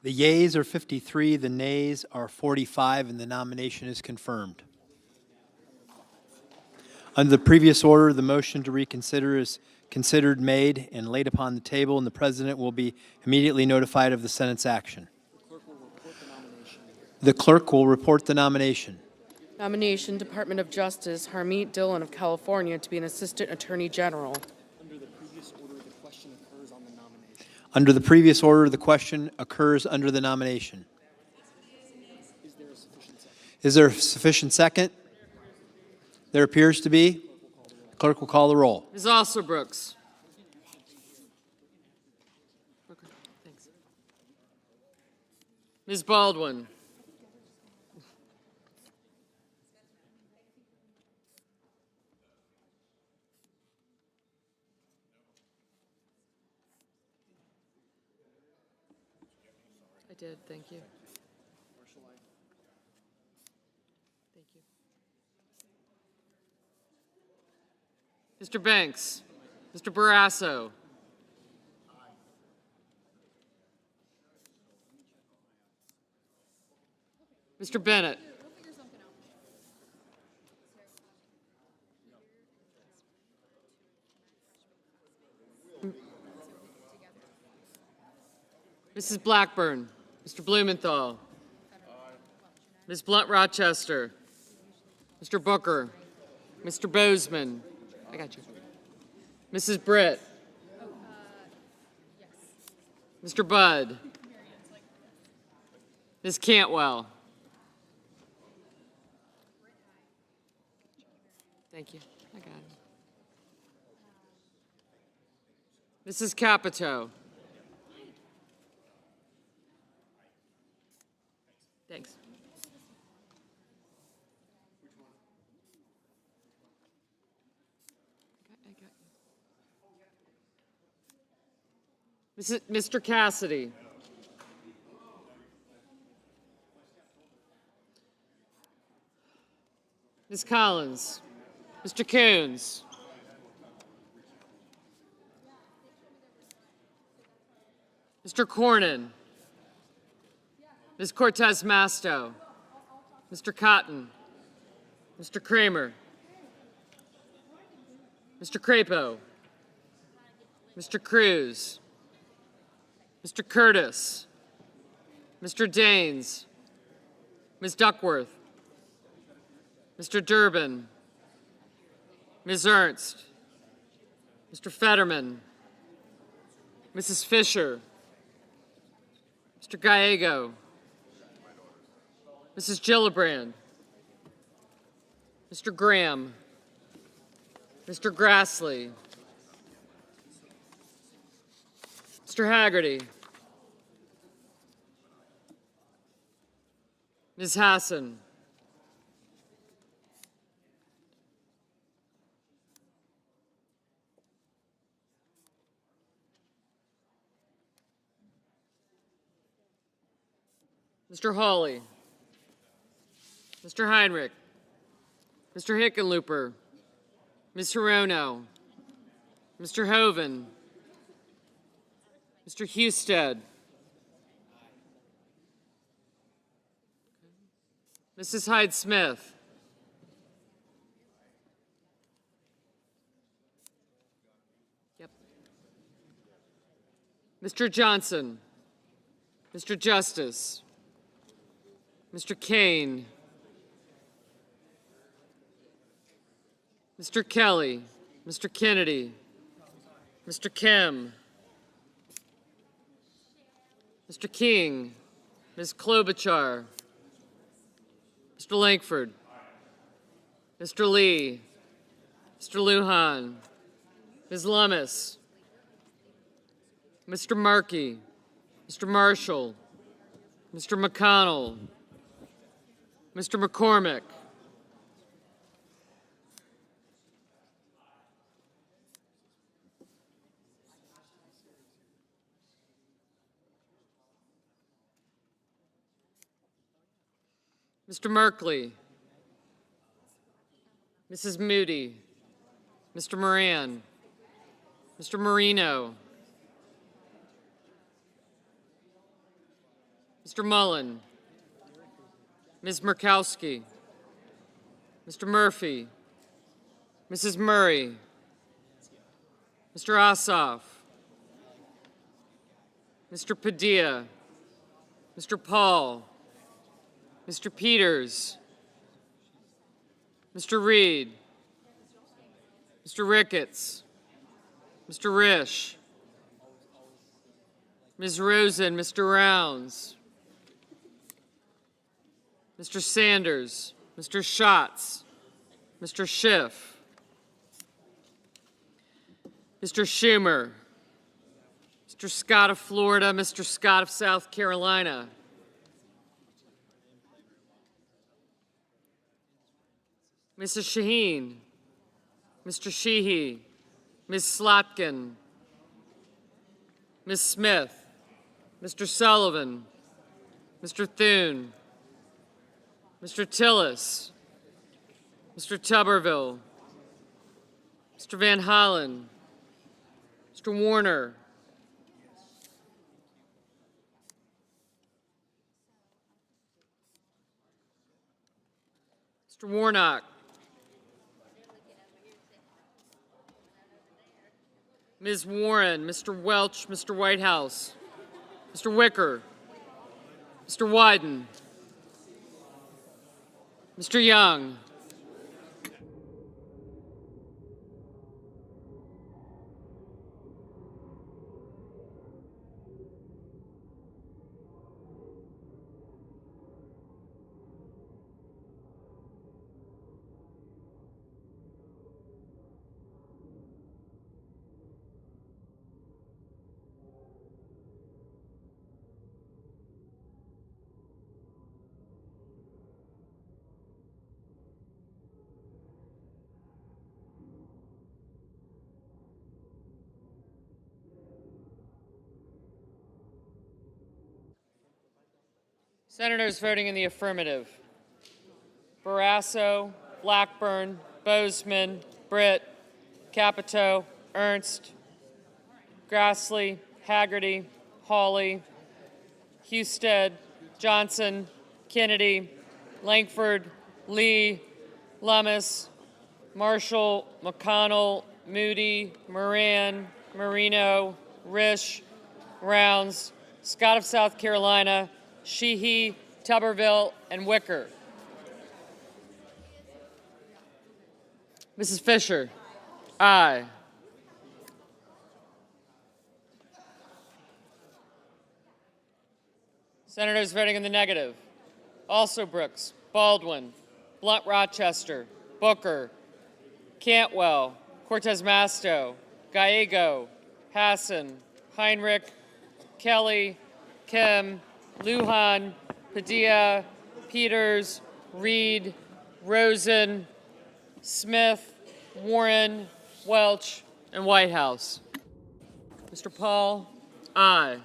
The yeas are 53, the nays are 45, and the nomination is confirmed. Under the previous order, the motion to reconsider is considered made and laid upon the table, and the President will be immediately notified of the Senate's action. The clerk will report the nomination. Nomination, Department of Justice, Harmeet Dillon of California to be an Assistant Attorney General. Under the previous order, the question occurs under the nomination. Is there a sufficient second? There appears to be. The clerk will call the roll. Ms. Ossobrooks. Okay, thanks. Ms. Baldwin. I did, thank you. Thank you. Mr. Banks, Mr. Barrasso, Mr. Bennett. Mrs. Blackburn, Mr. Blumenthal, Ms. Blunt-Rochester, Mr. Booker, Mr. Bozeman, I got you, Mrs. Britt, Mr. Budd, Ms. Cantwell. Thank you. I got it. Mrs. Capito. Thanks. Mr. Cassidy. Ms. Collins. Mr. Coons. Mr. Cornyn. Ms. Cortez Masto. Mr. Cotton. Mr. Kramer. Mr. Crapo. Mr. Cruz. Mr. Curtis. Mr. Daines. Ms. Duckworth. Mr. Durbin. Ms. Ernst. Mr. Fetterman. Mrs. Fisher. Mr. Gallego. Mrs. Gillibrand. Mr. Graham. Mr. Grassley. Mr. Haggerty. Ms. Hassan. Mr. Hawley. Mr. Heinrich. Mr. Hickenlooper. Ms. Hirono. Mr. Hoven. Mr. Husted. Mrs. Hyde-Smith. Yep. Mr. Johnson. Mr. Justice. Mr. Kane. Mr. Kelly. Mr. Kennedy. Mr. Kim. Mr. King. Ms. Klobuchar. Mr. Lankford. Mr. Lee. Mr. Lujan. Ms. Lummis. Mr. Markey. Mr. Marshall. Mr. McConnell. Mr. McCormick. Mr. Merkley. Mrs. Moody. Mr. Moran. Mr. Marino. Mr. Mullen. Ms. Murkowski. Mr. Murphy. Mrs. Murray. Mr. Ossoff. Mr. Padilla. Mr. Paul. Mr. Peters. Mr. Reed. Mr. Ricketts. Mr. Risch. Ms. Rosen, Mr. Rounds. Mr. Sanders. Mr. Schatz. Mr. Schiff. Mr. Schumer. Mr. Scott of Florida. Mr. Scott of South Carolina. Mrs. Shaheen. Mr. Sheehy. Ms. Slotkin. Ms. Smith. Mr. Sullivan. Mr. Thune. Mr. Tillis. Mr. Tuberville. Mr. Van Hollen. Mr. Warner. Mr. Warnock. Ms. Warren, Mr. Welch, Mr. Whitehouse, Mr. Wicker, Mr. Wyden, Mr. Young, Senators voting in the affirmative: Barrasso, Blackburn, Bozeman, Britt, Capito, Ernst, Grassley, Haggerty, Hawley, Husted, Johnson, Kennedy, Langford, Lee, Lummis, Marshall, McConnell, Moody, Moran, Marino, Risch, Rounds, Scott of South Carolina, Sheehy, Tuberville, and Wicker. Mrs. Fisher, aye. Senators voting in the negative: also Brooks, Baldwin, Blunt Rochester, Booker, Cantwell, Cortez Masto, Gallego, Hassan, Heinrich, Kelly, Kim, Lujan, Padilla, Peters, Reed, Rosen, Smith, Warren, Welch, and Whitehouse. Mr. Paul, aye.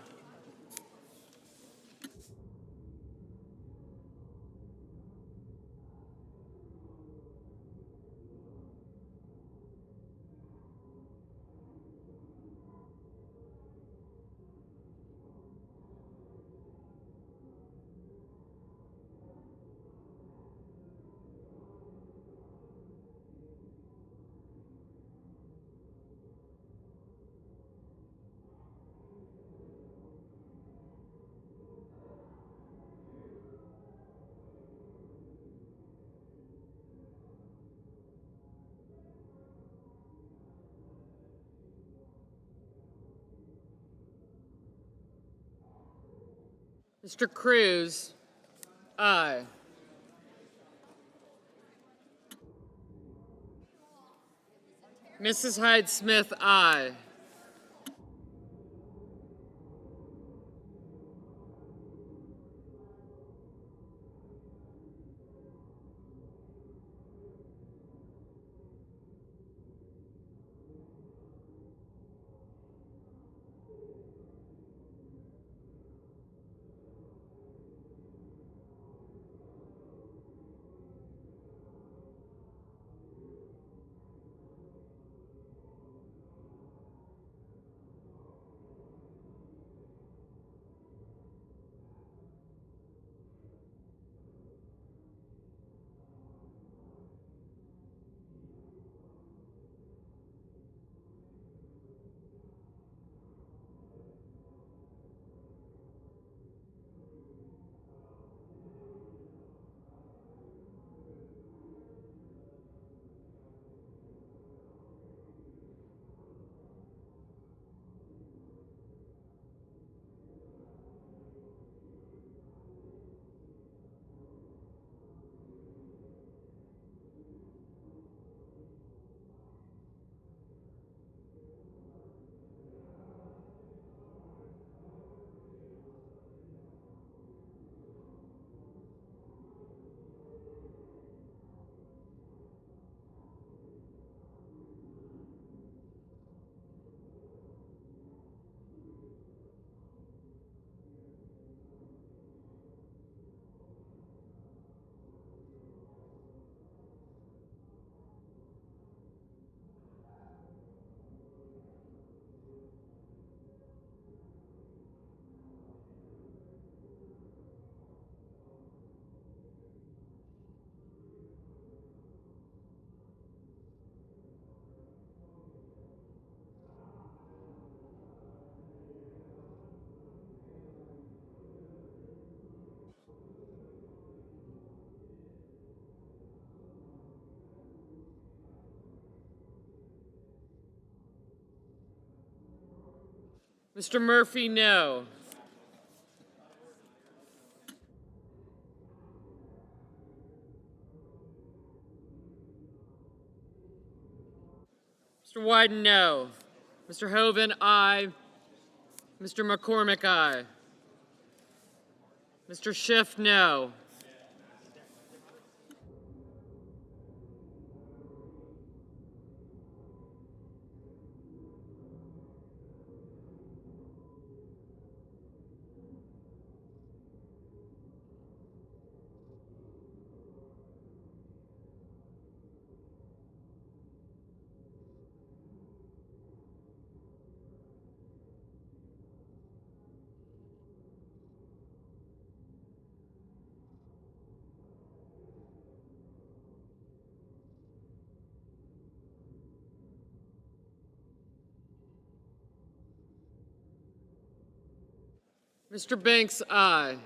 Mr. Cruz, aye. Mrs. Hyde-Smith, aye. Mr. Murphy, no. Mr. Wyden, no. Mr. Hoven, aye. Mr. McCormick, aye. Mr. Schiff, no. Mr. Banks, aye.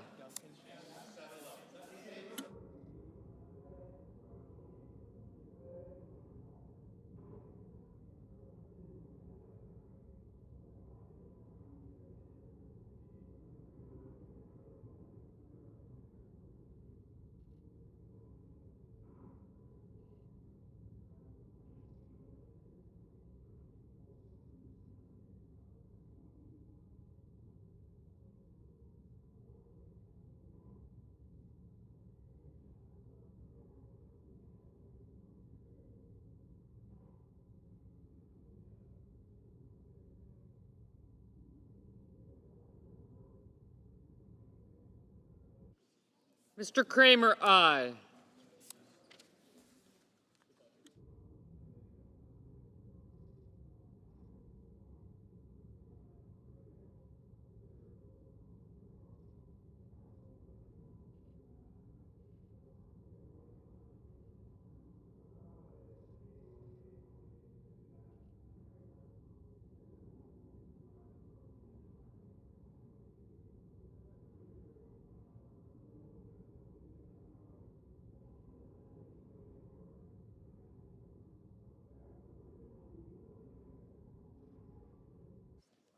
Mr. Kramer, aye.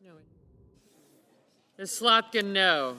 No. Ms. Slotkin, no.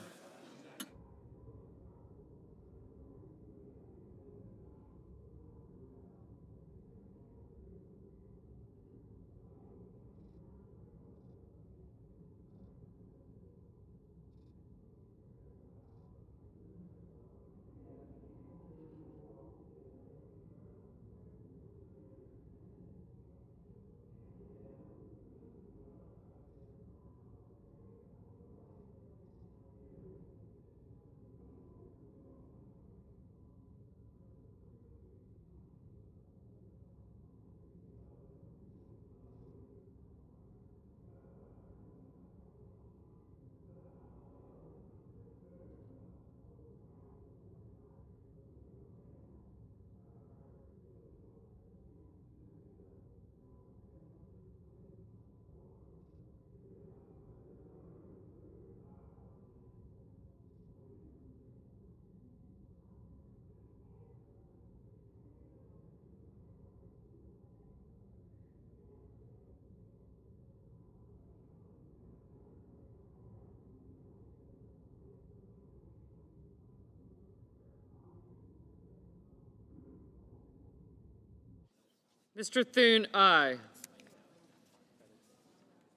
Mr. Thune, aye.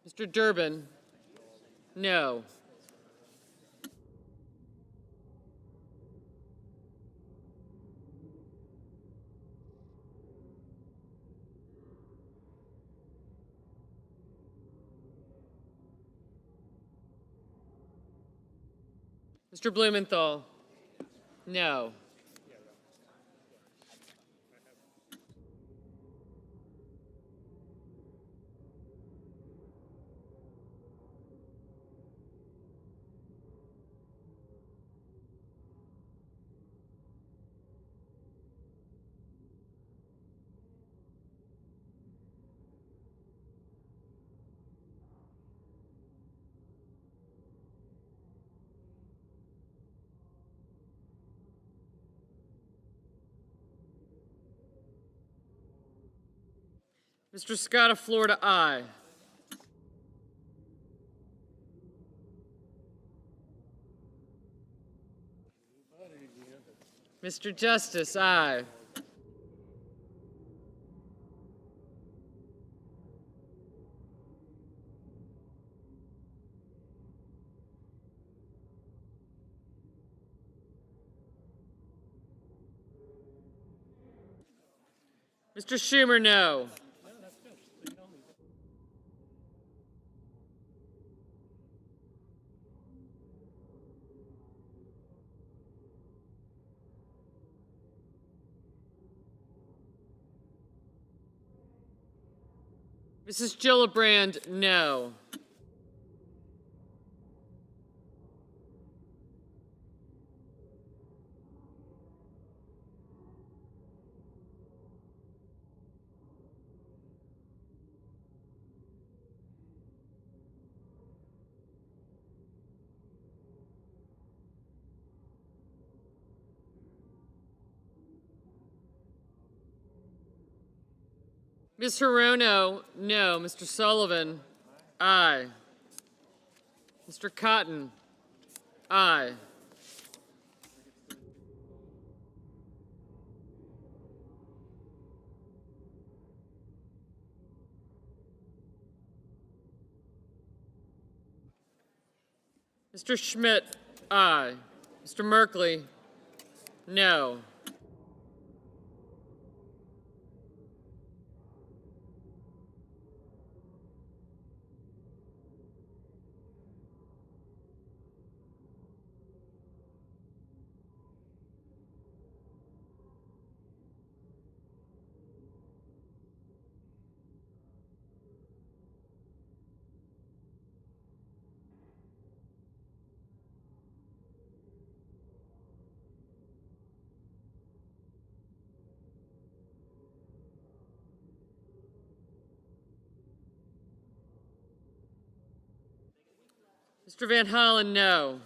Mr. Durbin, no. Mr. Blumenthal, no. Mr. Scott of Florida, aye. Mr. Justice, aye. Mr. Schumer, no. Mrs. Gillibrand, no. Ms. Hirono, no. Mr. Sullivan, aye. Mr. Cotton, aye. Mr. Schmidt, aye. Mr. Merkley, no. Mr. Van Hollen, no.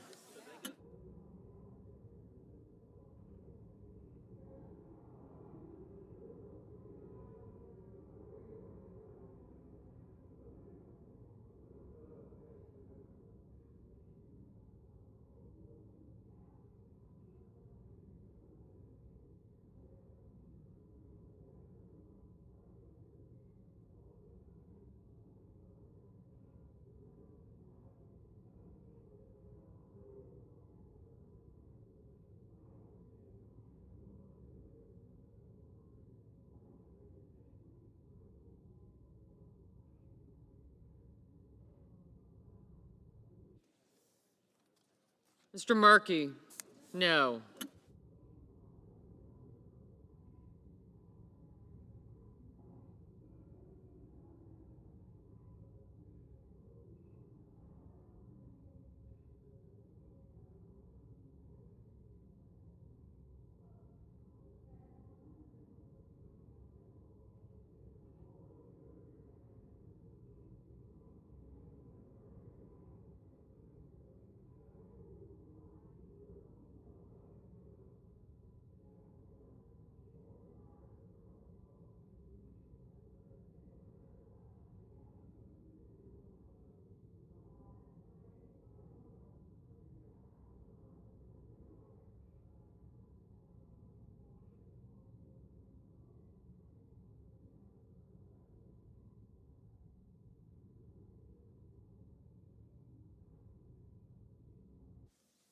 Mr. Markey, no.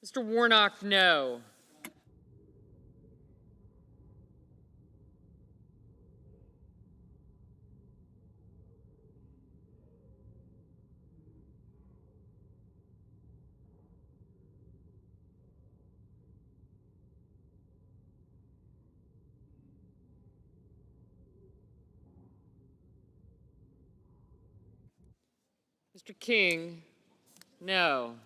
Mr. Warnock, no. Mr. King, no.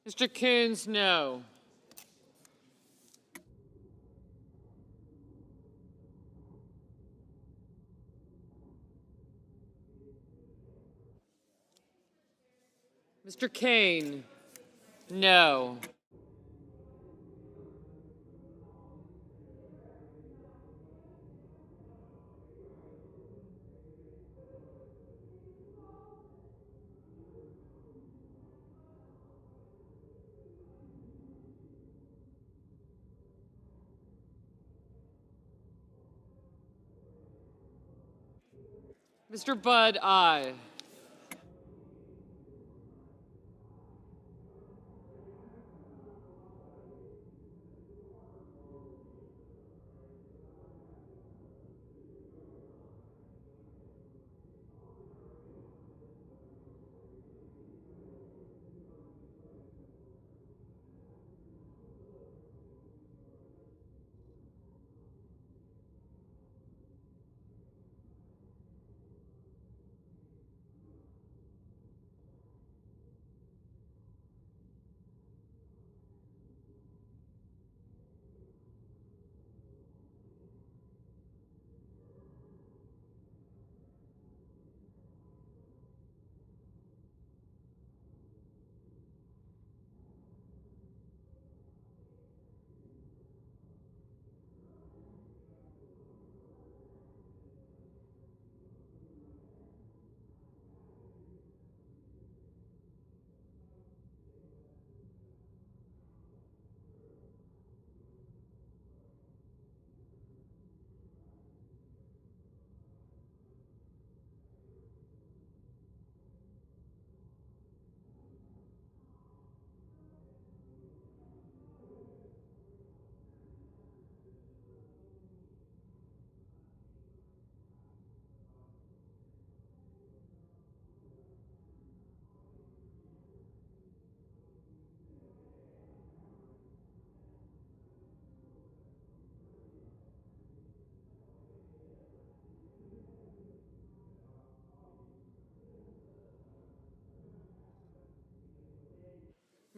Mr. Coons, no. Mr. Kane, no. Mr. Budd, aye.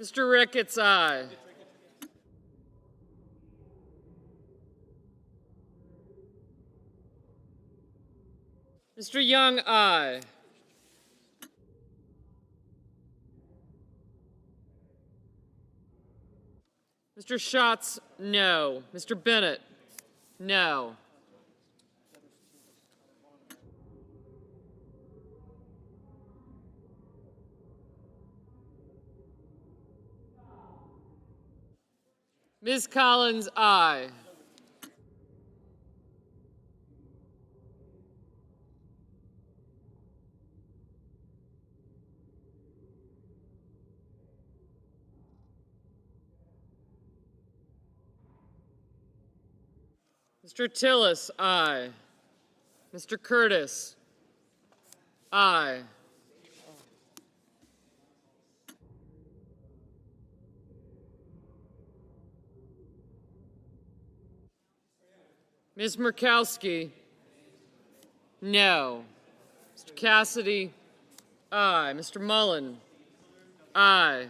Mr. Ricketts, aye. Mr. Young, aye. Mr. Schatz, no. Mr. Bennett, no. Ms. Collins, aye. Mr. Tillis, aye. Mr. Curtis, aye. Ms. Murkowski, no. Mr. Cassidy, aye. Mr. Mullen, aye.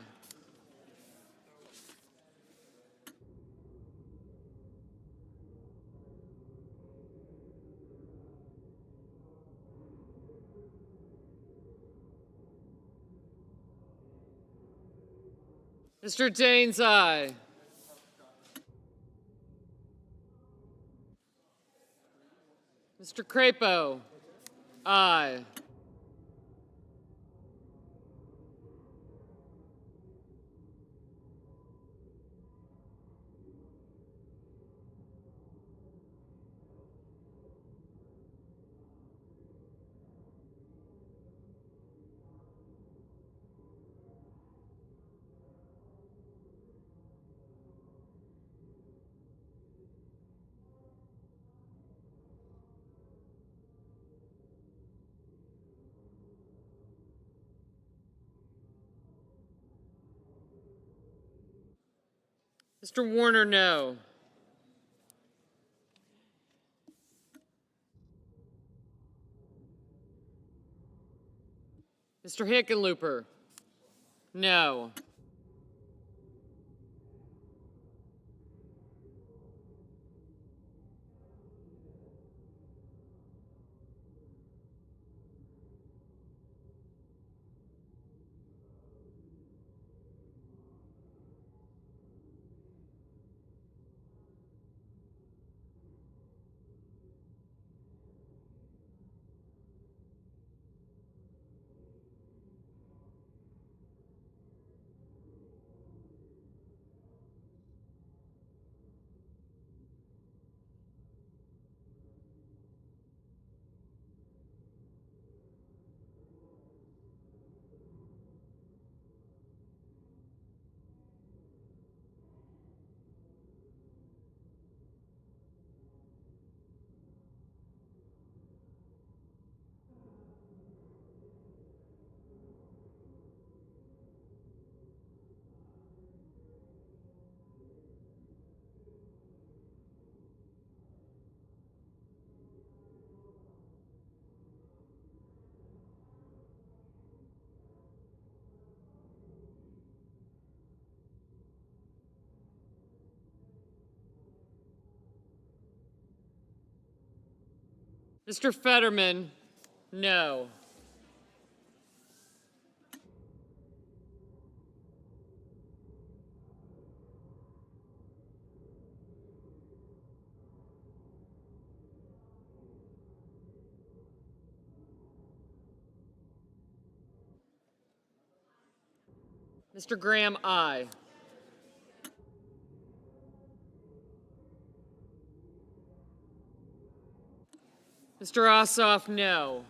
Mr. Daines, aye. Mr. Crapo, aye. Mr. Warner, no. Mr. Hickenlooper, no. Mr. Fetterman, no. Mr. Graham, aye. Mr. Ossoff, no.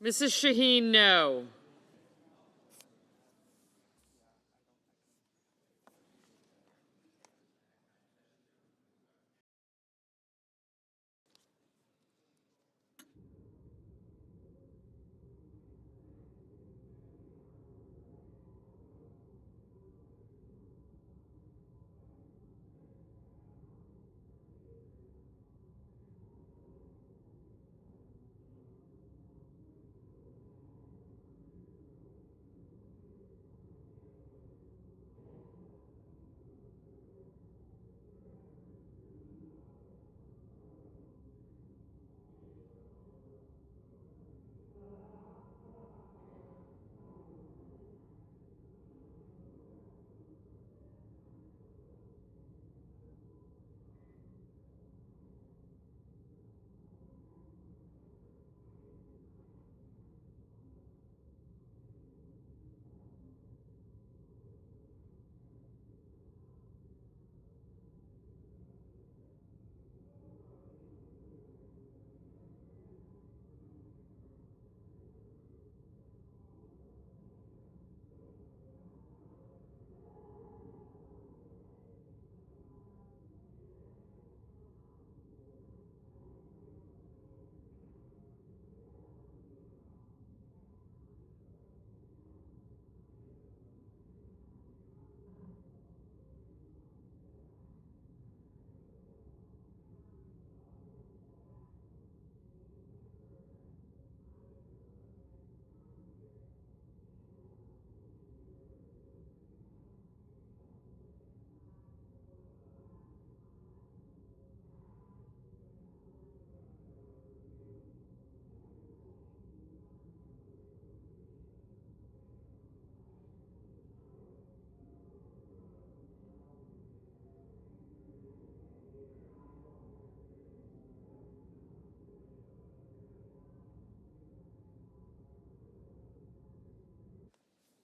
Mrs. Shaheen, no.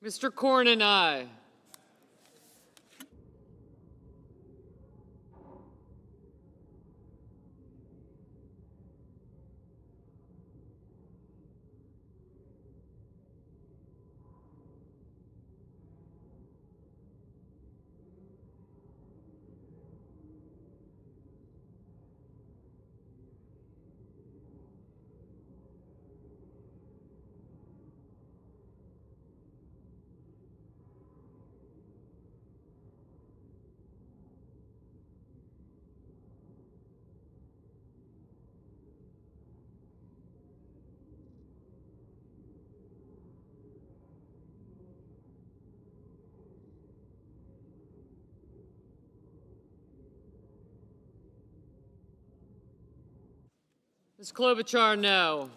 Mr. Cornyn, aye. Ms. Klobuchar, no.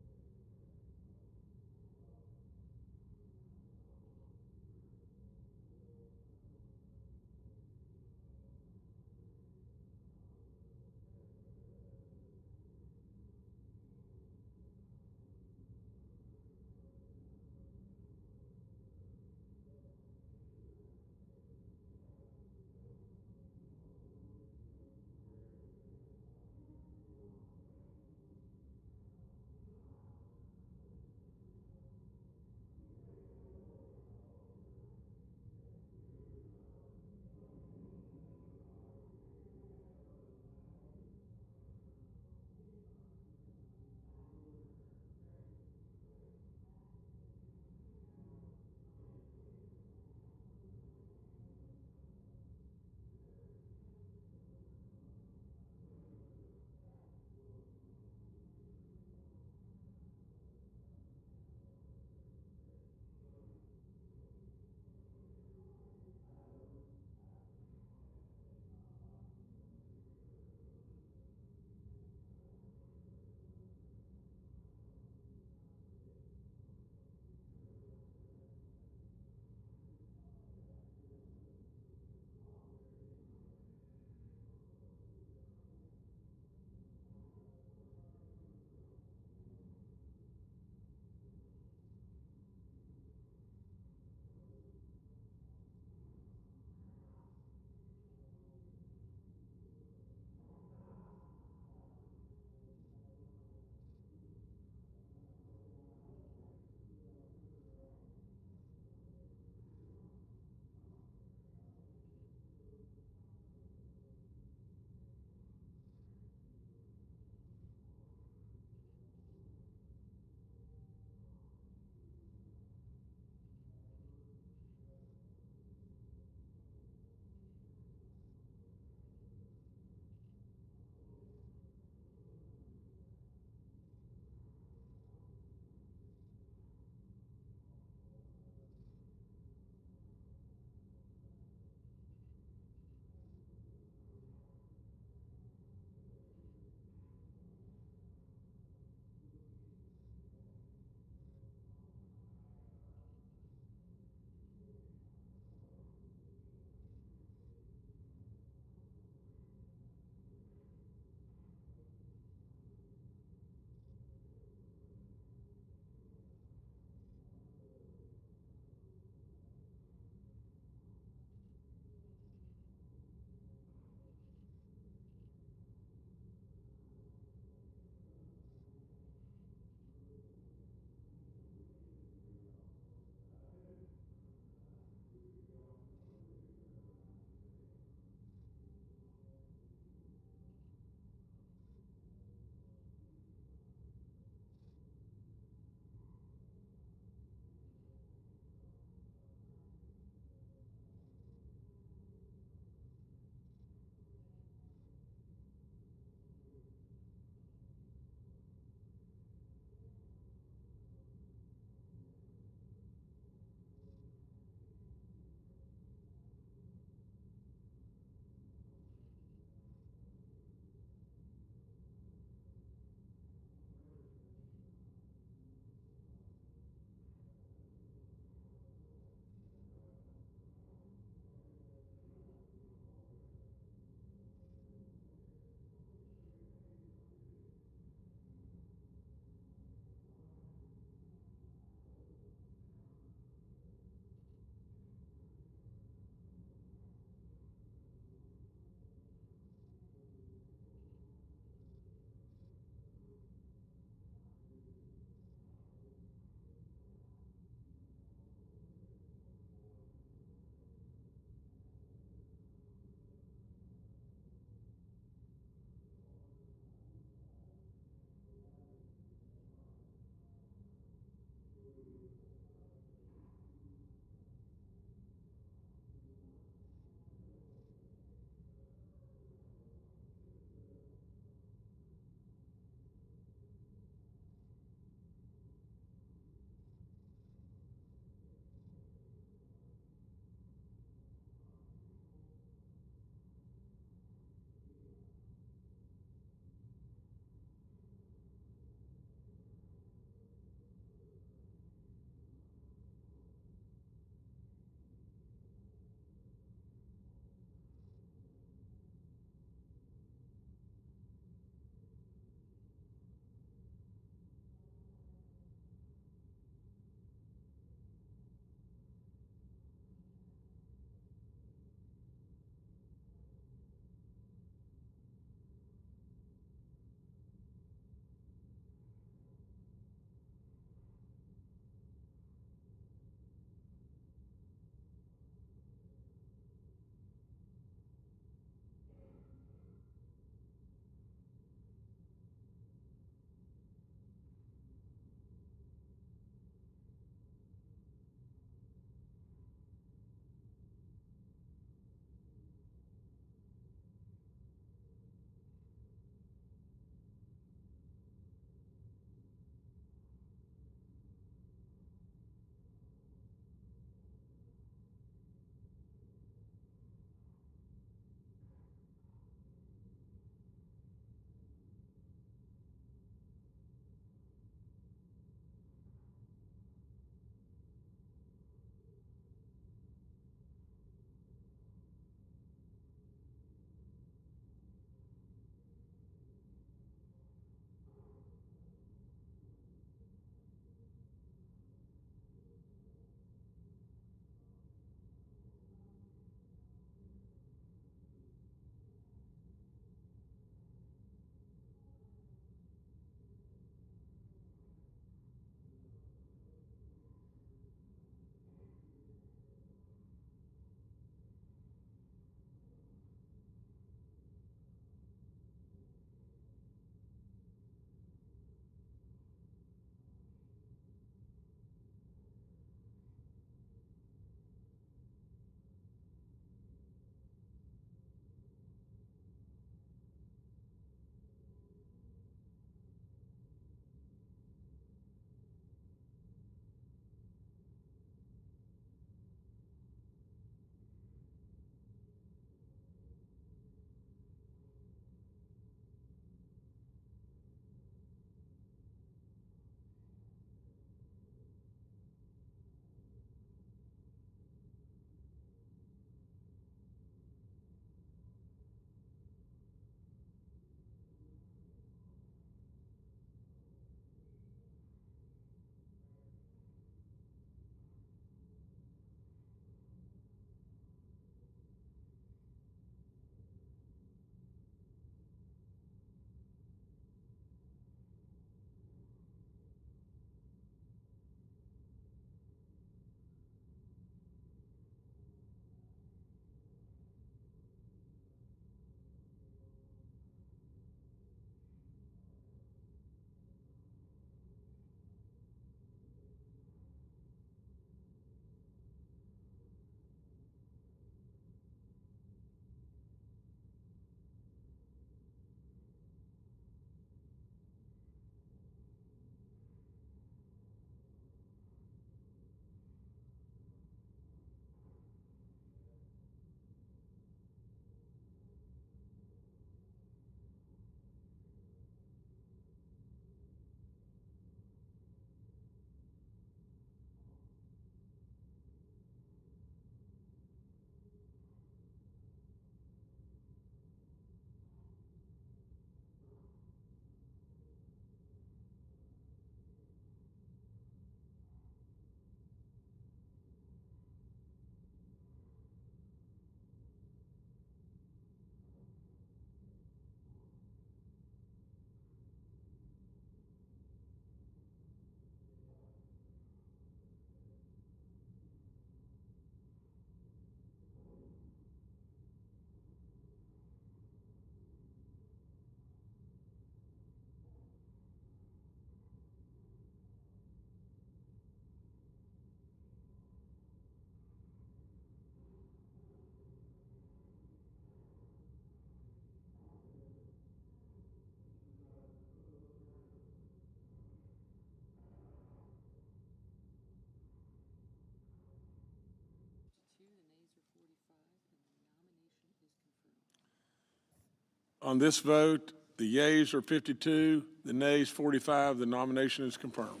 On this vote, the yeas are 52, the nays 45. The nomination is confirmed.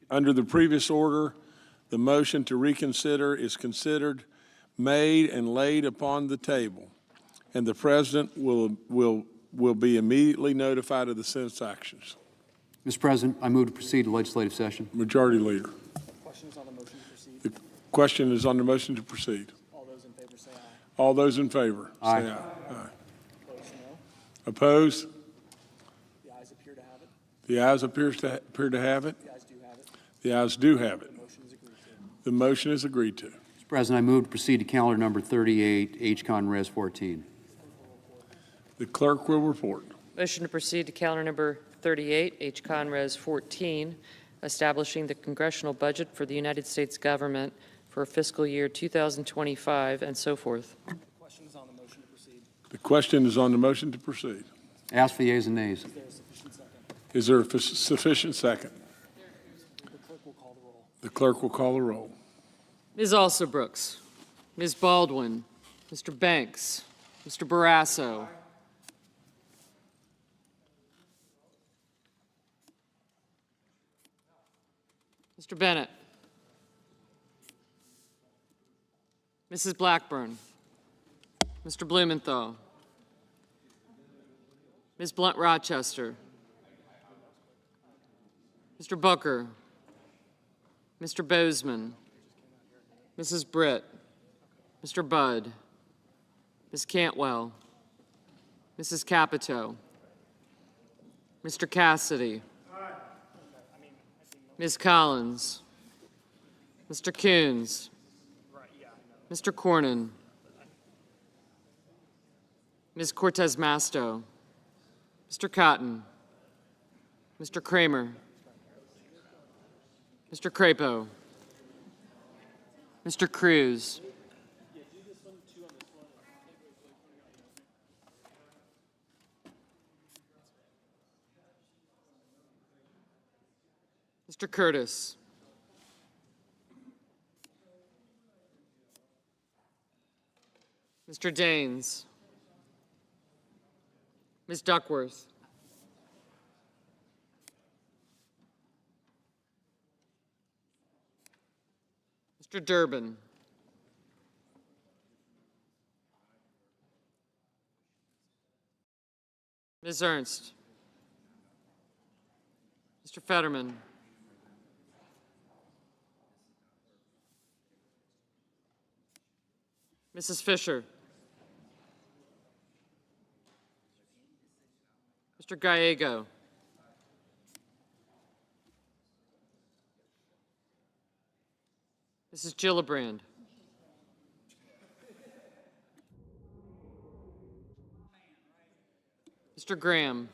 Under the previous order, the motion to reconsider is considered, made, and laid upon the table, and the President will be immediately notified of the Senate's actions. Mr. President, I move to proceed to legislative session. Majority Leader. Questions on the motion to proceed? The question is on the motion to proceed. All those in favor say aye. All those in favor Aye. say aye. Aye. Opposed, no. Opposed? The ayes appear to have it. The ayes appear to have it. The ayes do have it. The ayes do have it. The motion is agreed to. The motion is agreed to. Mr. President, I move to proceed to calendar number 38, H-Con Res 14. The clerk will report. Motion to proceed to calendar number 38, H-Con Res 14, establishing the congressional budget for the United States government for fiscal year 2025 and so forth. Questions on the motion to proceed? The question is on the motion to proceed. Ask for yeas and nays. Is there a sufficient second? Is there a sufficient second? The clerk will call the roll. The clerk will call the roll. Ms. Alsobrooks, Ms. Baldwin, Mr. Banks, Mr. Barrasso, Mr. Bennett, Mrs. Blackburn, Mr. Blumenthal, Ms. Blunt Rochester, Mr. Booker, Mr. Bozeman, Mrs. Britt, Mr. Budd, Ms. Cantwell, Mrs. Capito, Mr. Cassidy, Ms. Collins, Mr. Coons, Mr. Cornyn, Ms. Cortez Masto, Mr. Cotton, Mr. Kramer, Mr. Crapo, Mr. Cruz, Mr. Curtis, Mr. Daines, Ms. Duckworth, Mr. Durbin, Ms. Ernst, Mr. Fetterman, Mrs. Fisher, Mr. Gallego, Mrs. Gillibrand, Mr. Graham,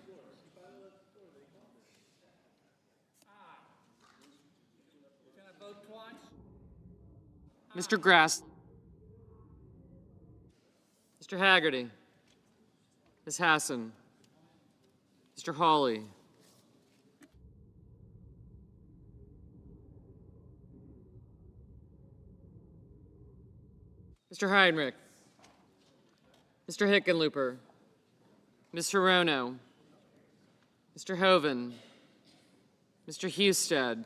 Mr. Grass, Mr. Haggerty, Ms. Hassan, Mr. Hawley, Mr. Heinrich, Mr. Hickenlooper, Ms. Hirono, Mr. Hoven, Mr. Husted,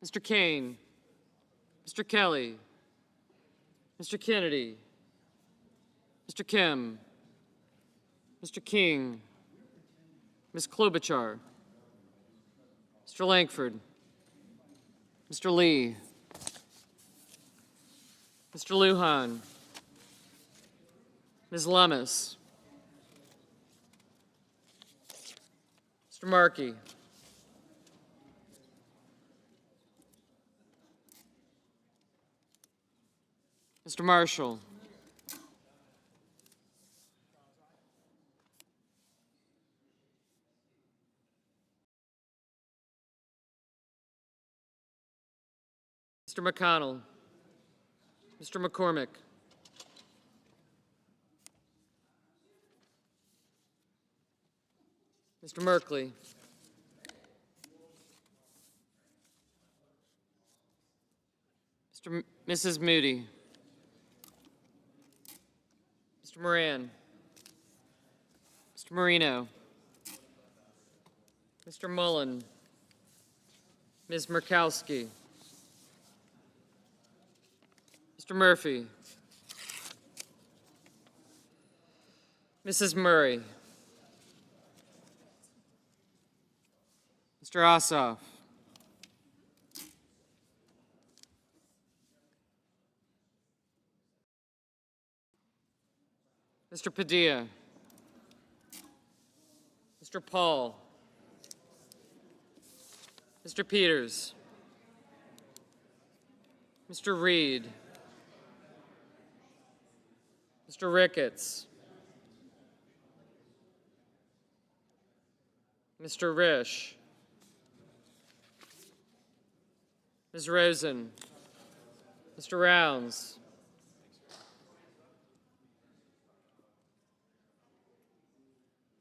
Mr. Kane, Mr. Kelly, Mr. Kennedy, Mr. Kim, Mr. King, Ms. Klobuchar, Mr. Langford, Mr. Lee, Mr. Lujan, Ms. Lummis, Mr. Markey, Mr. Marshall, Mr. McConnell. Mr. McCormick. Mr. Merkley. Mrs. Moody. Mr. Moran. Mr. Marino. Mr. Mullen. Ms. Murkowski. Mr. Murphy. Mrs. Murray. Mr. Ossoff. Mr. Padilla. Mr. Paul. Mr. Peters. Mr. Reed. Mr. Ricketts. Mr. Risch. Ms. Rosen. Mr. Rounds.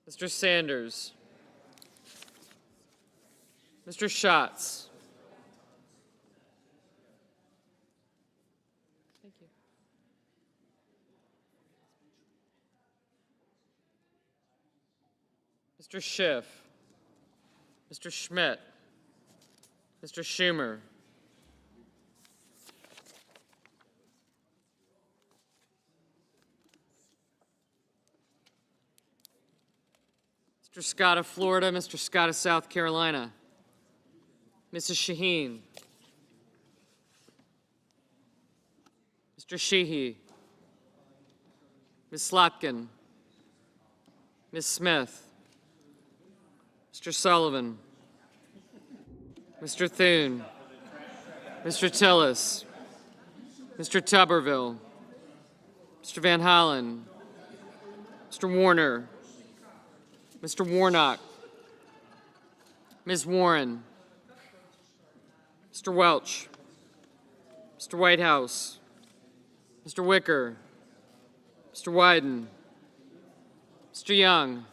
Mr. Sanders. Mr. Schatz. Thank you. Mr. Schiff. Mr. Schmidt. Mr. Schumer. Mr. Scott of Florida, Mr. Scott of South Carolina. Mrs. Shaheen. Mr. Sheehy. Ms. Slotkin. Ms. Smith. Mr. Sullivan. Mr. Thune. Mr. Tillis. Mr. Tuberville. Mr. Van Hollen. Mr. Warner. Mr. Warnock. Ms. Warren. Mr. Welch. Mr. Whitehouse. Mr. Wicker. Mr. Wyden. Mr. Young.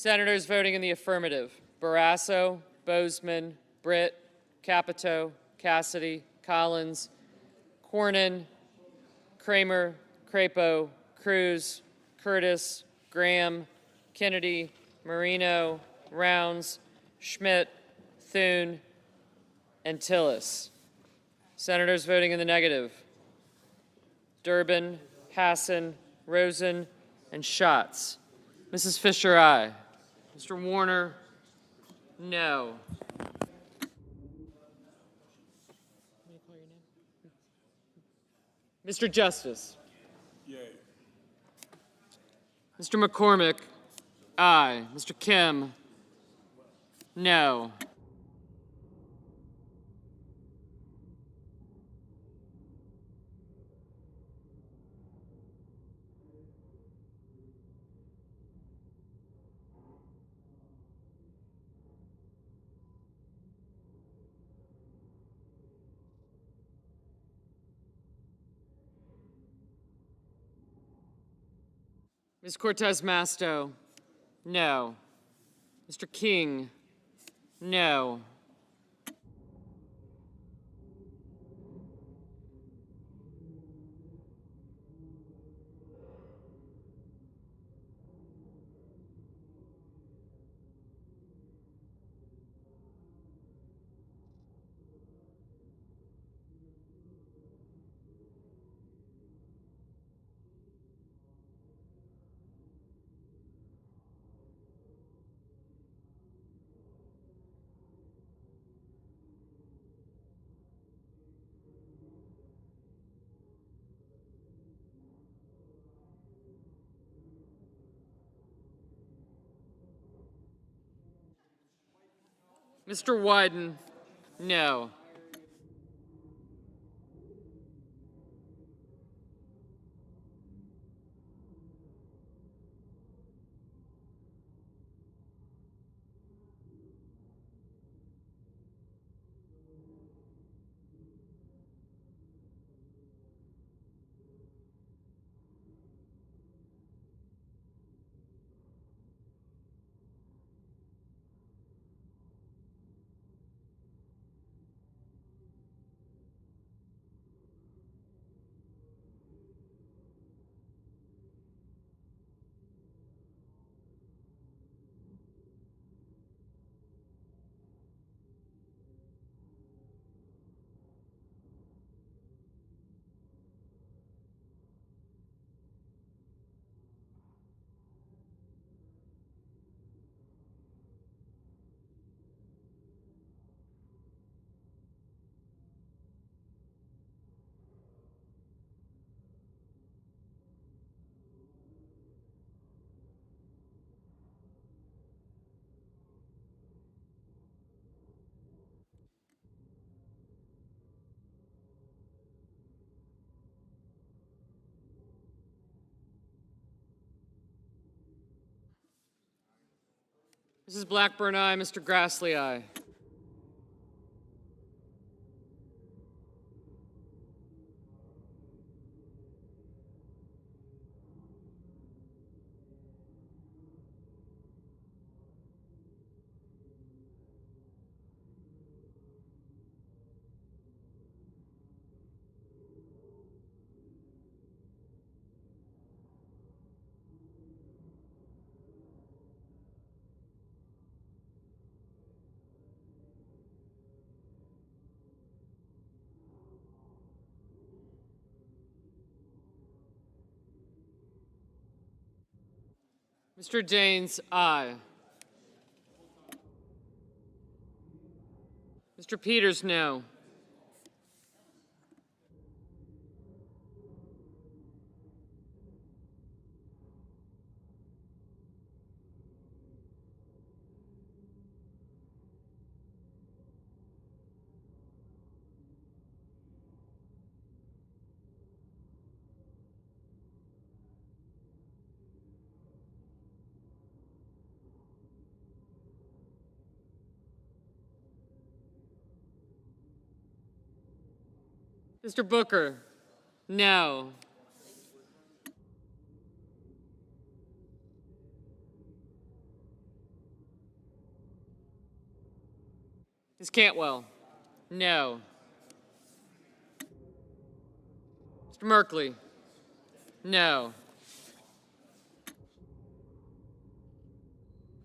Senators voting in the affirmative: Barrasso, Bozeman, Britt, Capito, Cassidy, Collins, Cornyn, Kramer, Crapo, Cruz, Curtis, Graham, Kennedy, Marino, Rounds, Schmidt, Thune, and Tillis. Senators voting in the negative: Durbin, Hassan, Rosen, and Schatz. Mrs. Fisher, aye. Mr. Warner, no. Mr. Justice. Yay. Mr. McCormick, aye. Mr. Kim, no. Ms. Cortez Masto, no. Mr. King, no. Mr. Wyden, no. Mrs. Blackburn, aye. Mr. Grassley, aye. Mr. Daines, aye. Mr. Peters, no. Mr. Booker, no. Ms. Cantwell, no. Mr. Merkley, no.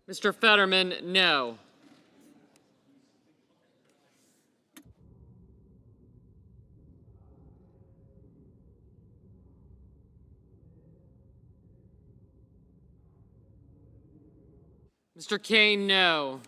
Mr. Fetterman, no. Mr. Kane, no.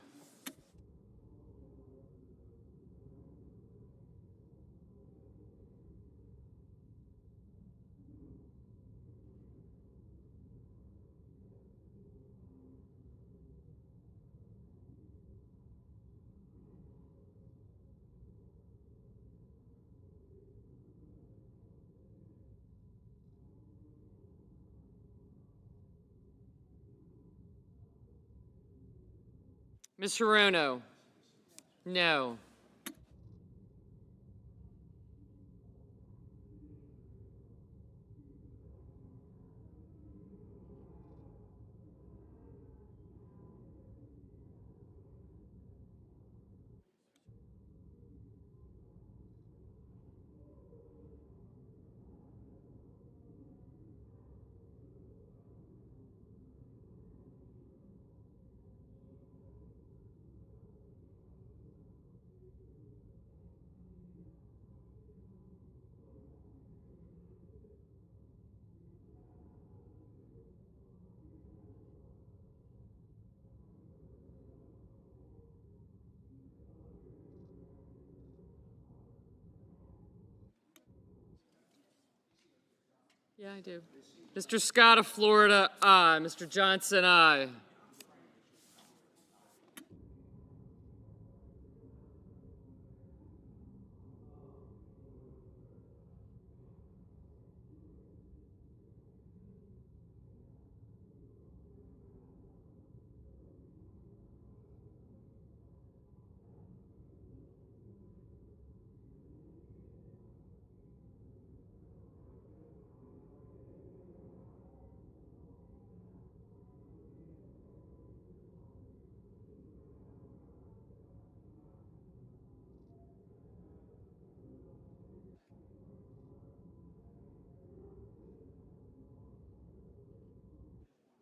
Ms. Hirono, no. Yeah, I do. Mr. Scott of Florida, aye. Mr. Johnson, aye.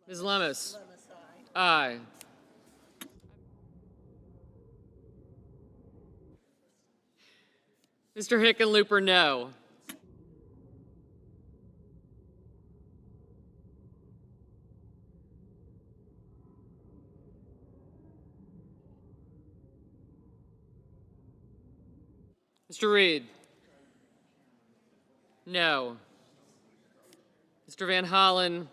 Ms. Lemus? Aye. Mr. Hickenlooper, no. Mr. Reed? No. Mr. Van Hollen?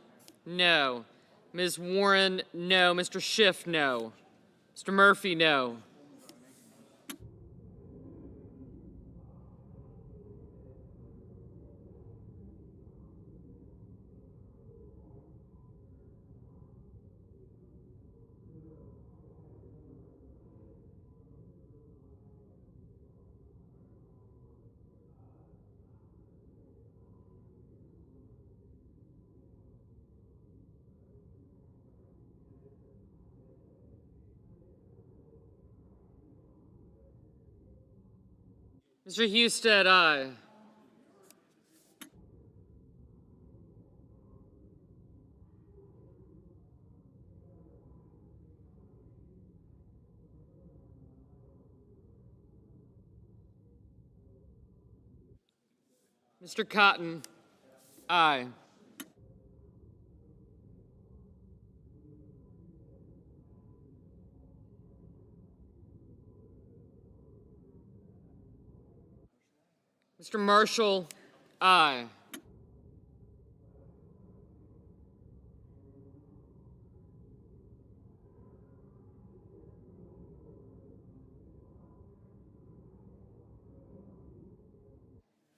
No. Ms. Warren? No. Mr. Schiff? No. Mr. Murphy? No. Mr. Husted, aye. Mr. Cotton, aye. Mr. Marshall, aye.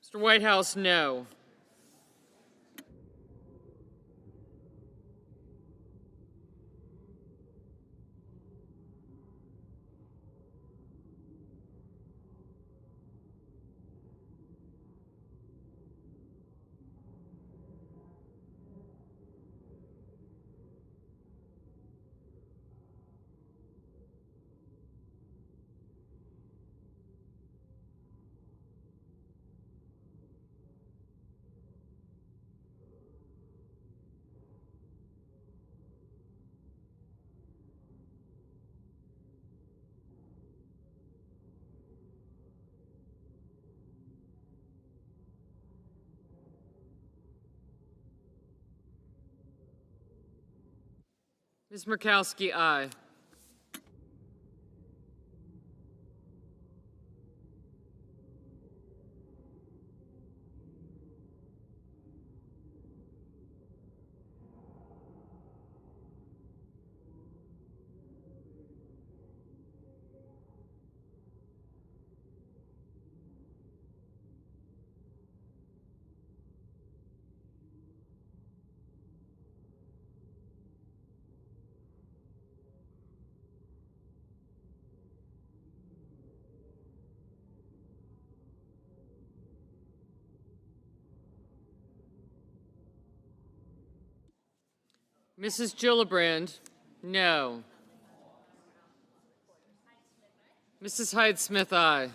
Mr. Whitehouse, no. Ms. Murkowski, aye. Mrs. Gillibrand, no. Mrs. Hyde-Smith, aye.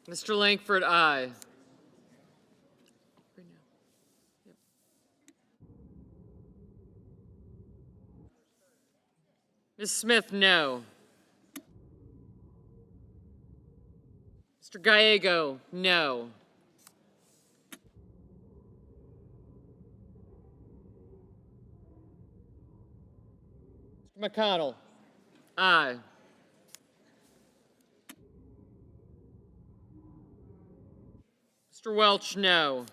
Mr. Langford, aye. Ms. Smith, no. Mr. Gallego, no. Mr. McConnell, aye. Mr. Welch, no.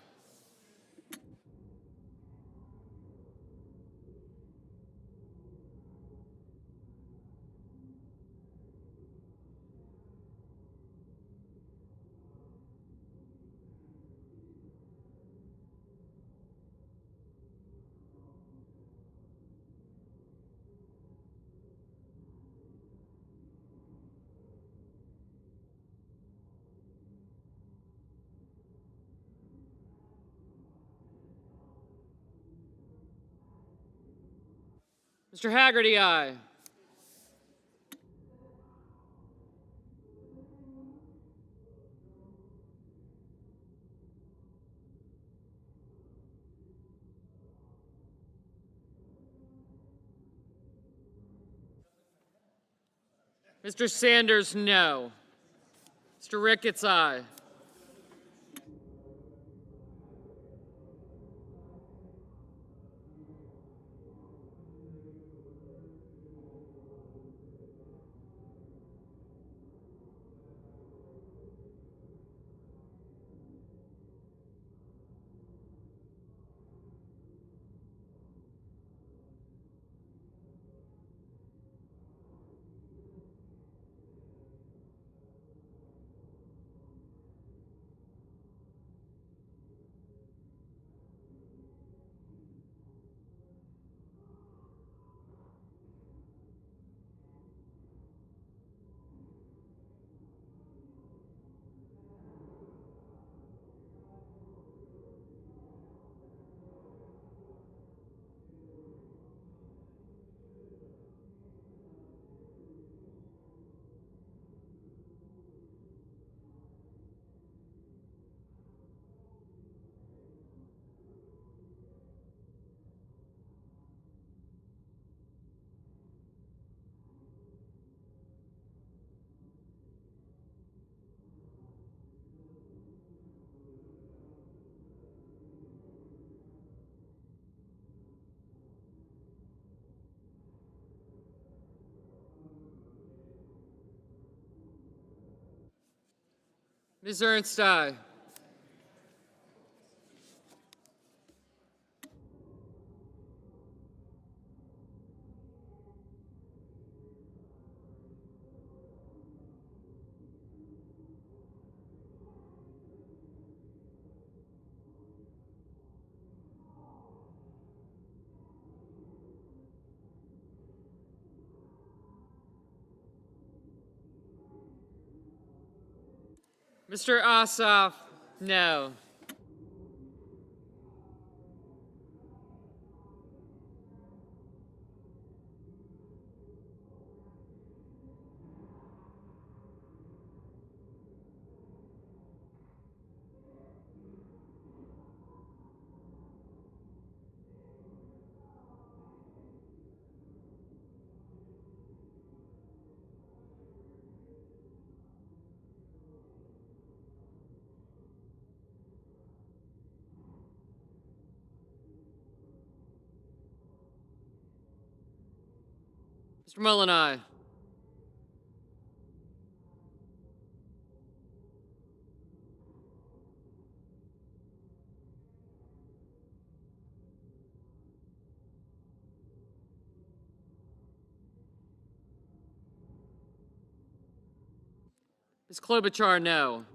Mr. Haggerty, aye. Mr. Sanders, no. Mr. Ricketts, aye. Ms. Ernst, aye. Mr. Ossoff, no. Mr. Mullen, aye. Ms. Klobuchar, no.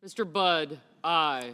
Mr. Budd, aye.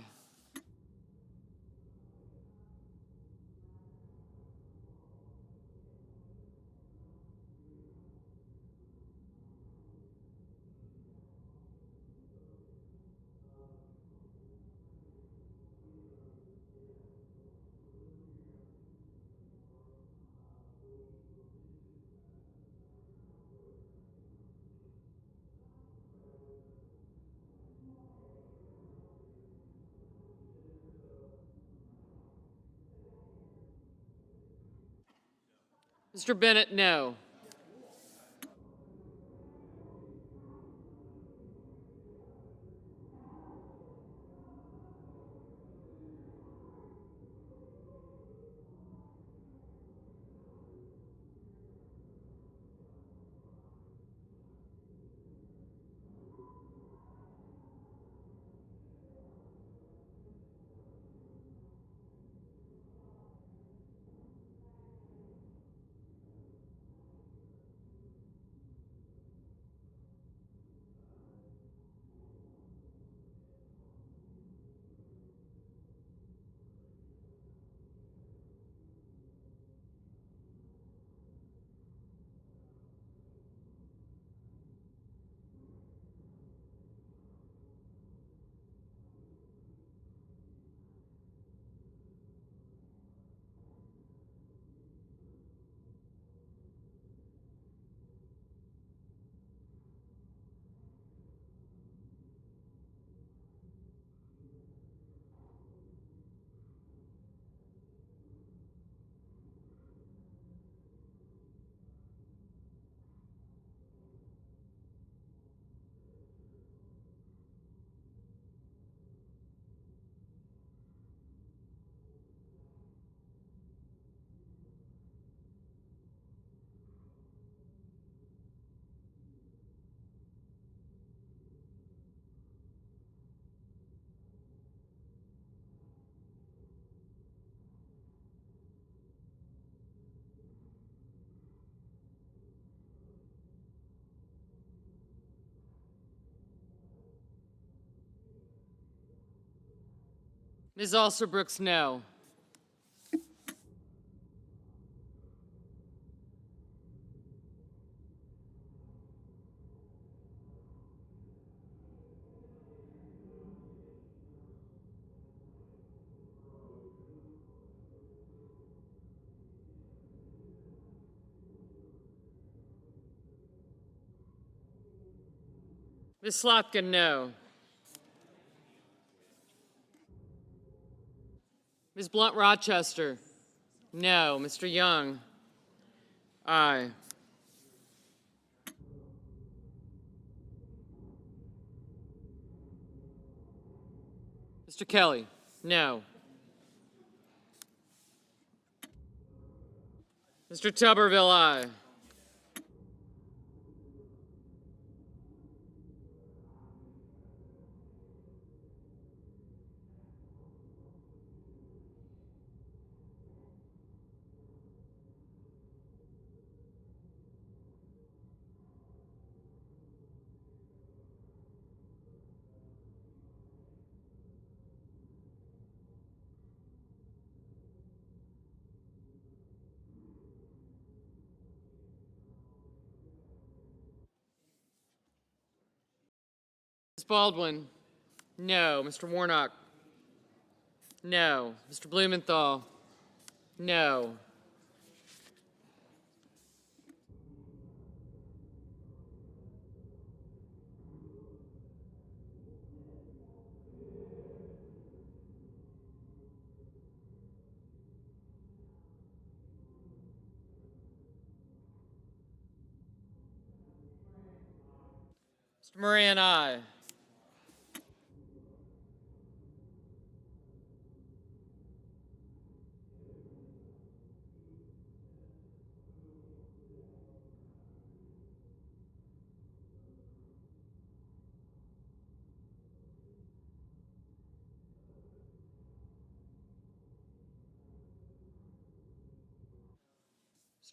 Mr. Bennett, no. Ms. Alsterbrooks, no. Ms. Slotkin, no. Ms. Blunt Rochester, no. Mr. Young, aye. Mr. Kelly, no. Mr. Tuberville, aye. Ms. Baldwin, no. Mr. Warnock, no. Mr. Blumenthal, no. Mr. Moran, aye.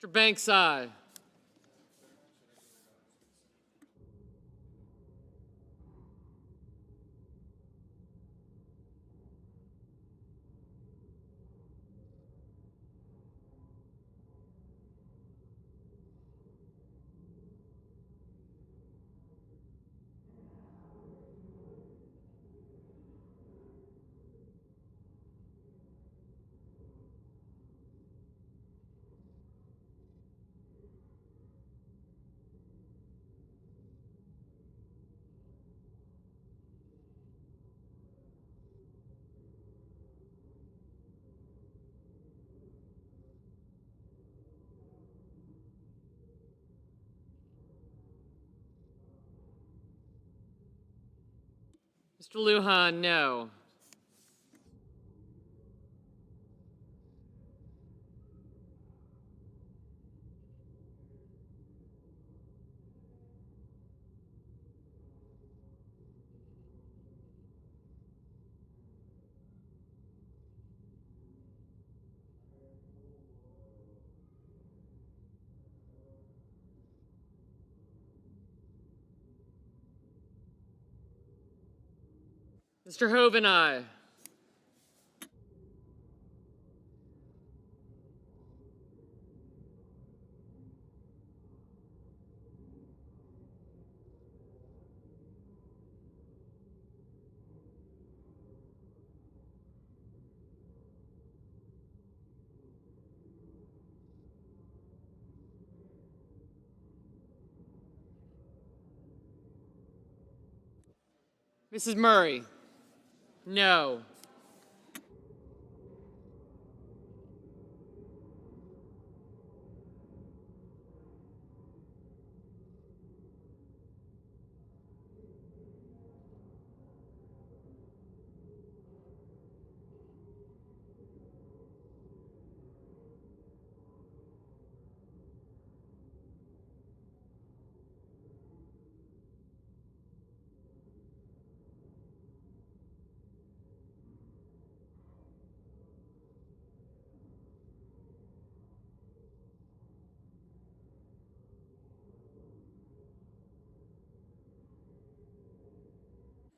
Mr. Banks, aye. Mr. Lujan, no. Mr. Hoven, aye. Mrs. Murray, no.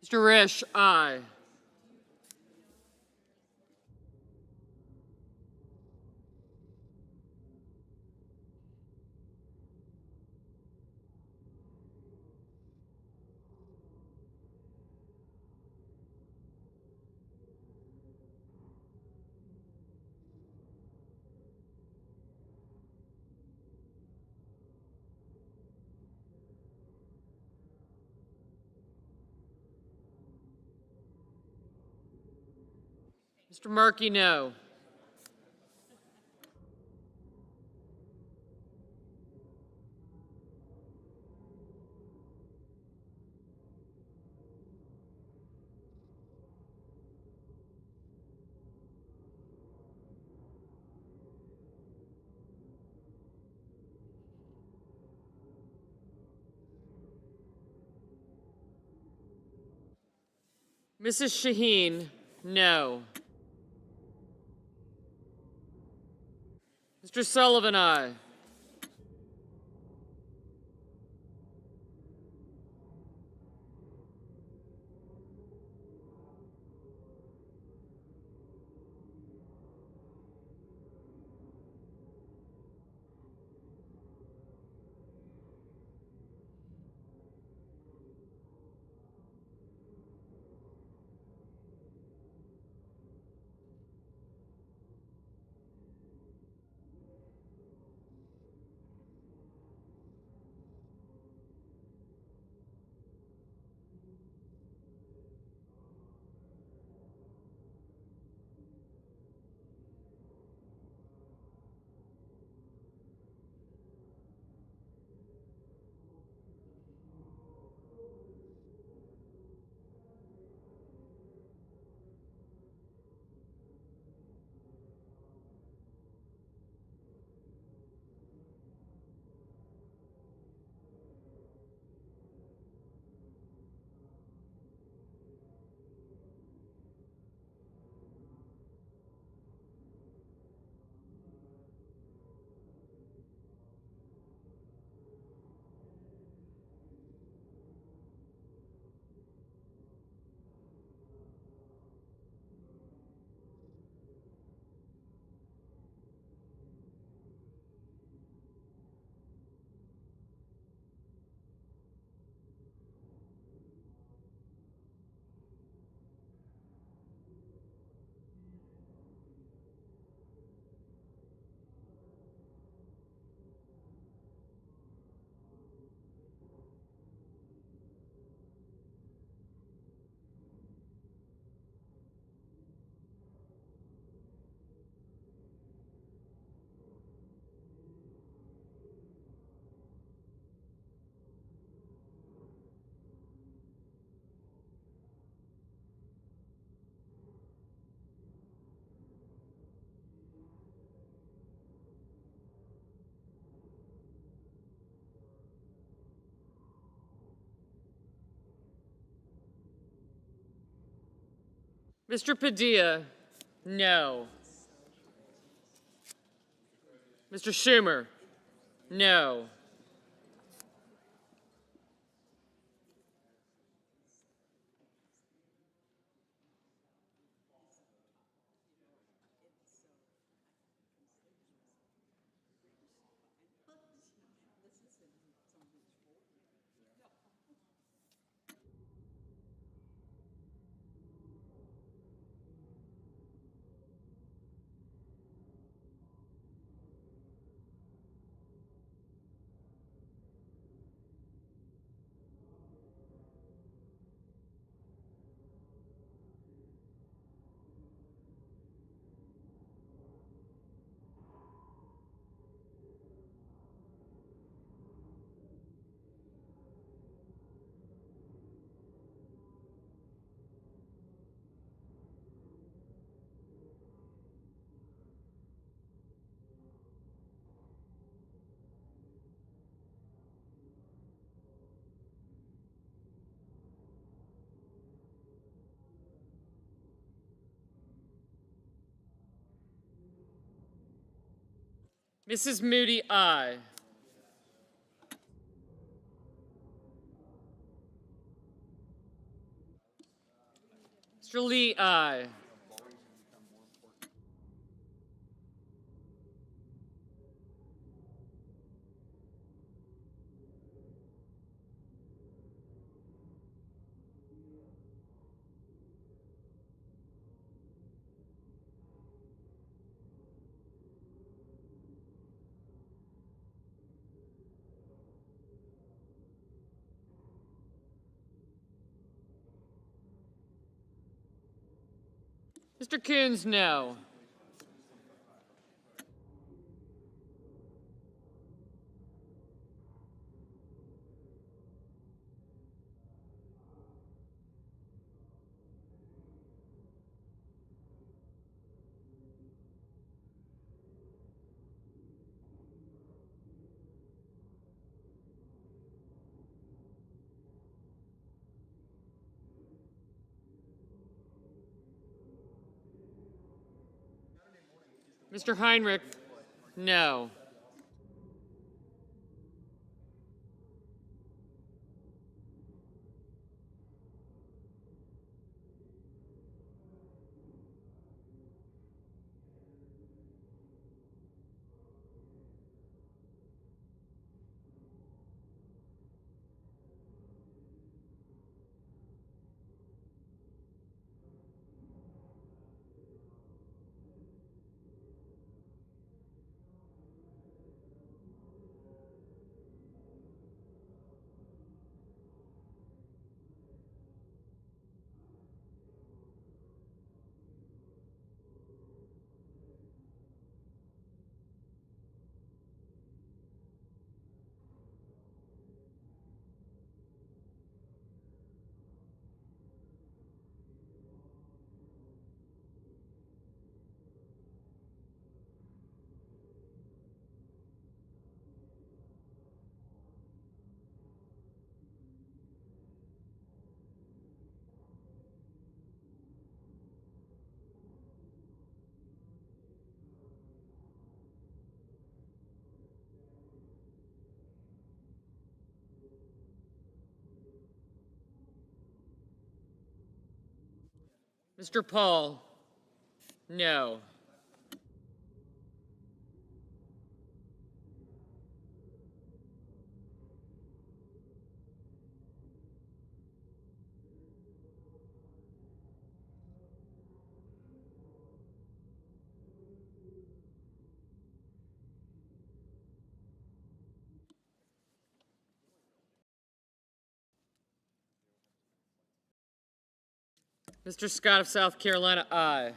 Mr. Risch, aye. Mr. Markey, no. Mrs. Shaheen, no. Mr. Sullivan, aye. Mr. Padilla, no. Mr. Schumer, no. Mrs. Moody, aye. Mr. Lee, aye. Mr. Coons, no. Mr. Heinrich, no. Mr. Paul, no. Mr. Scott of South Carolina, aye.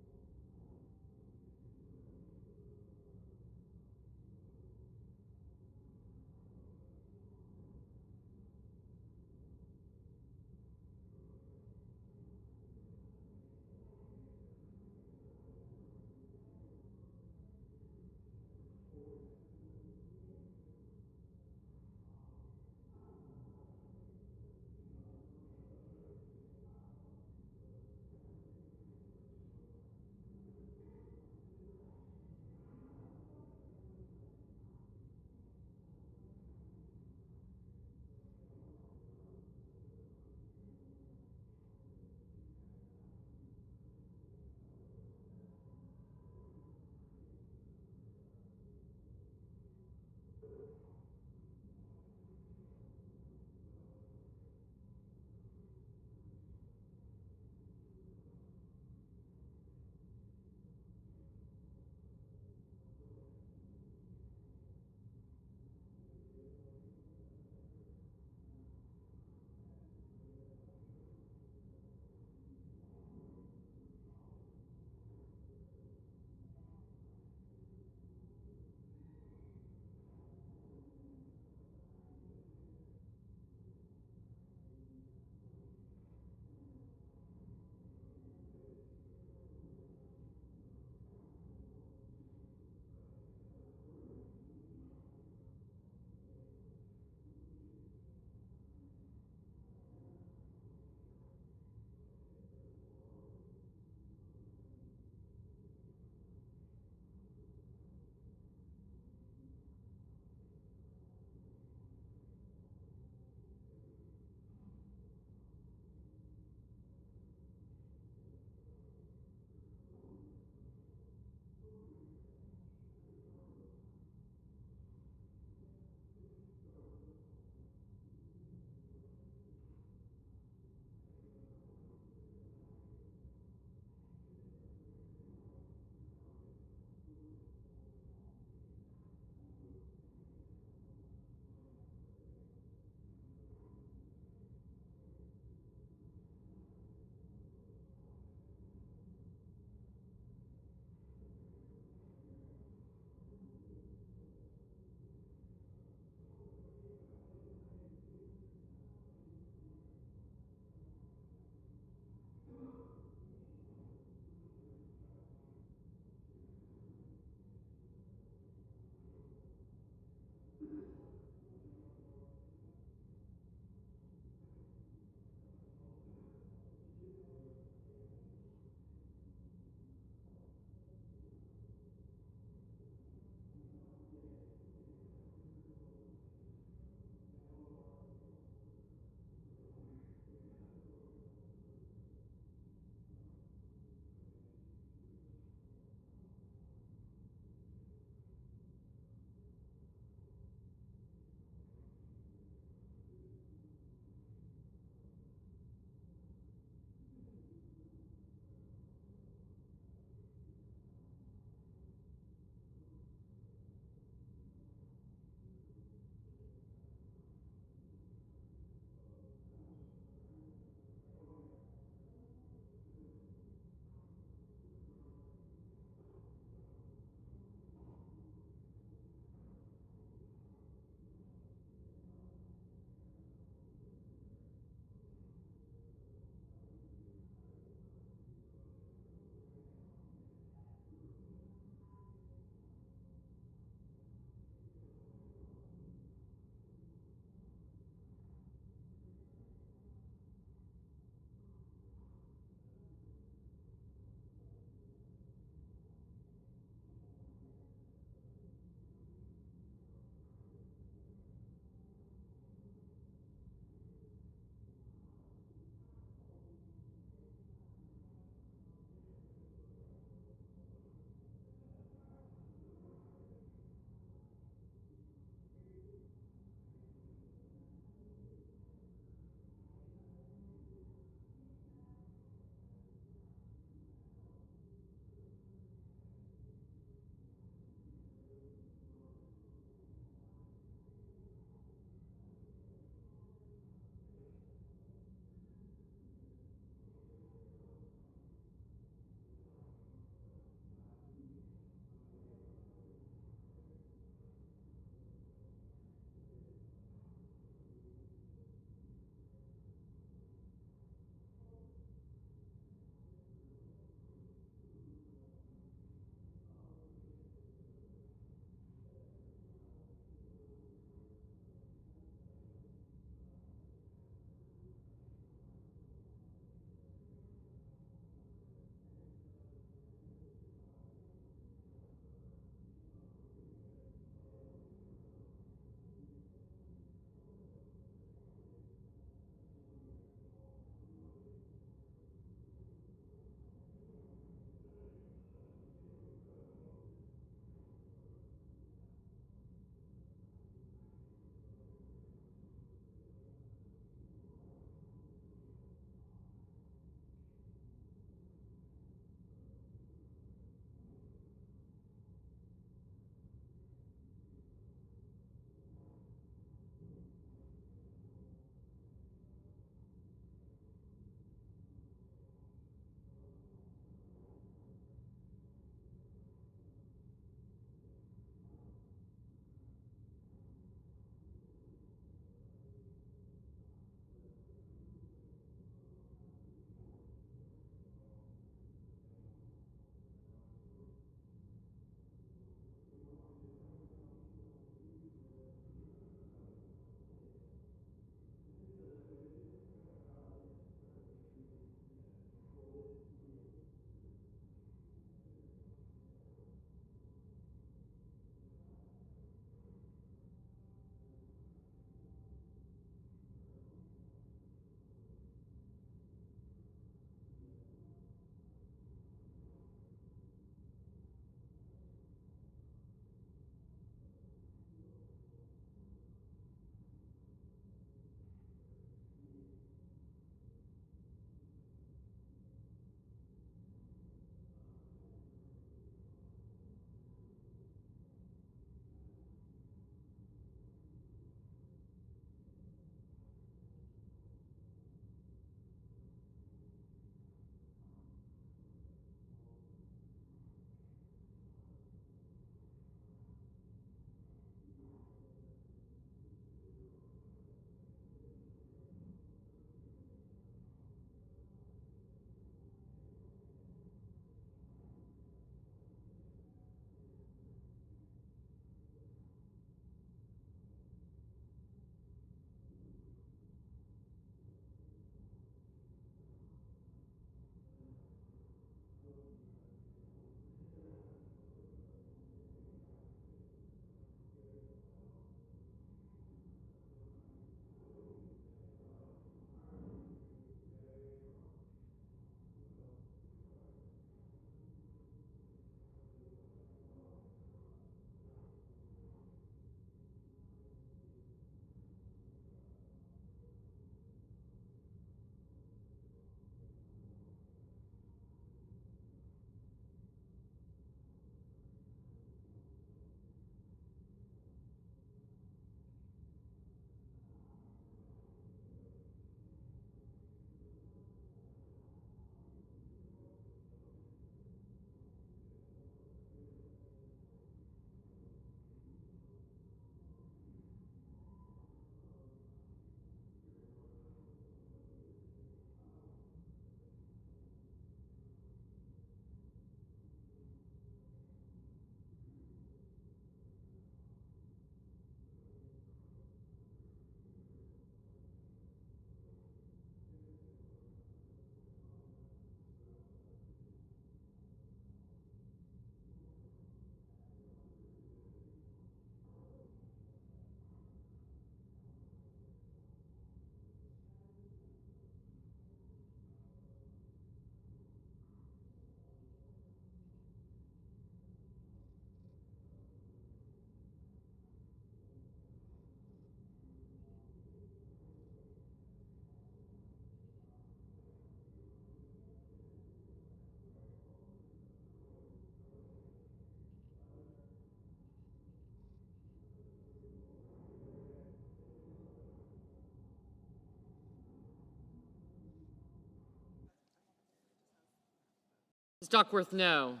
Ms. Duckworth, no.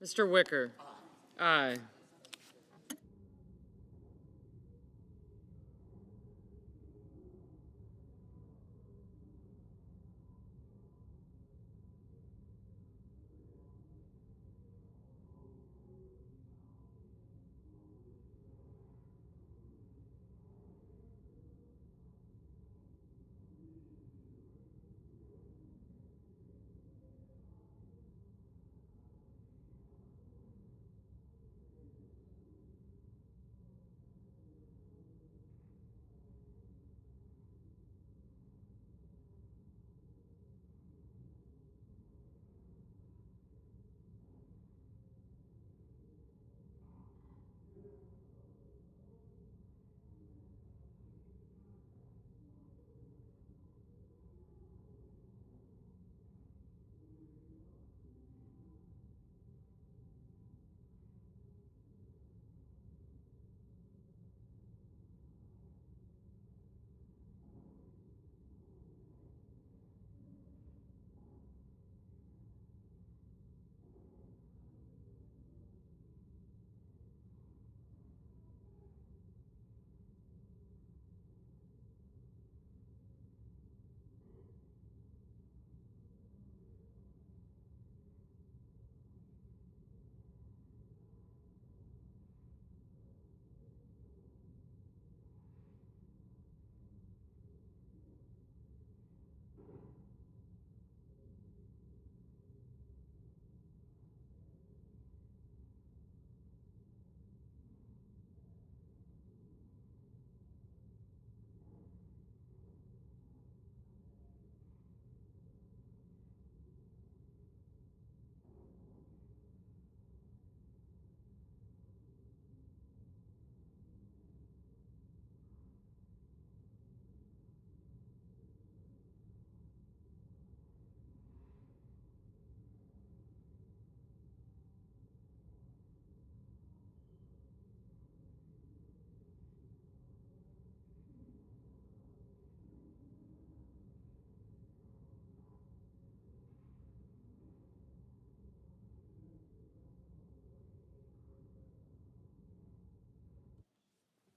Mr. Wicker. Aye.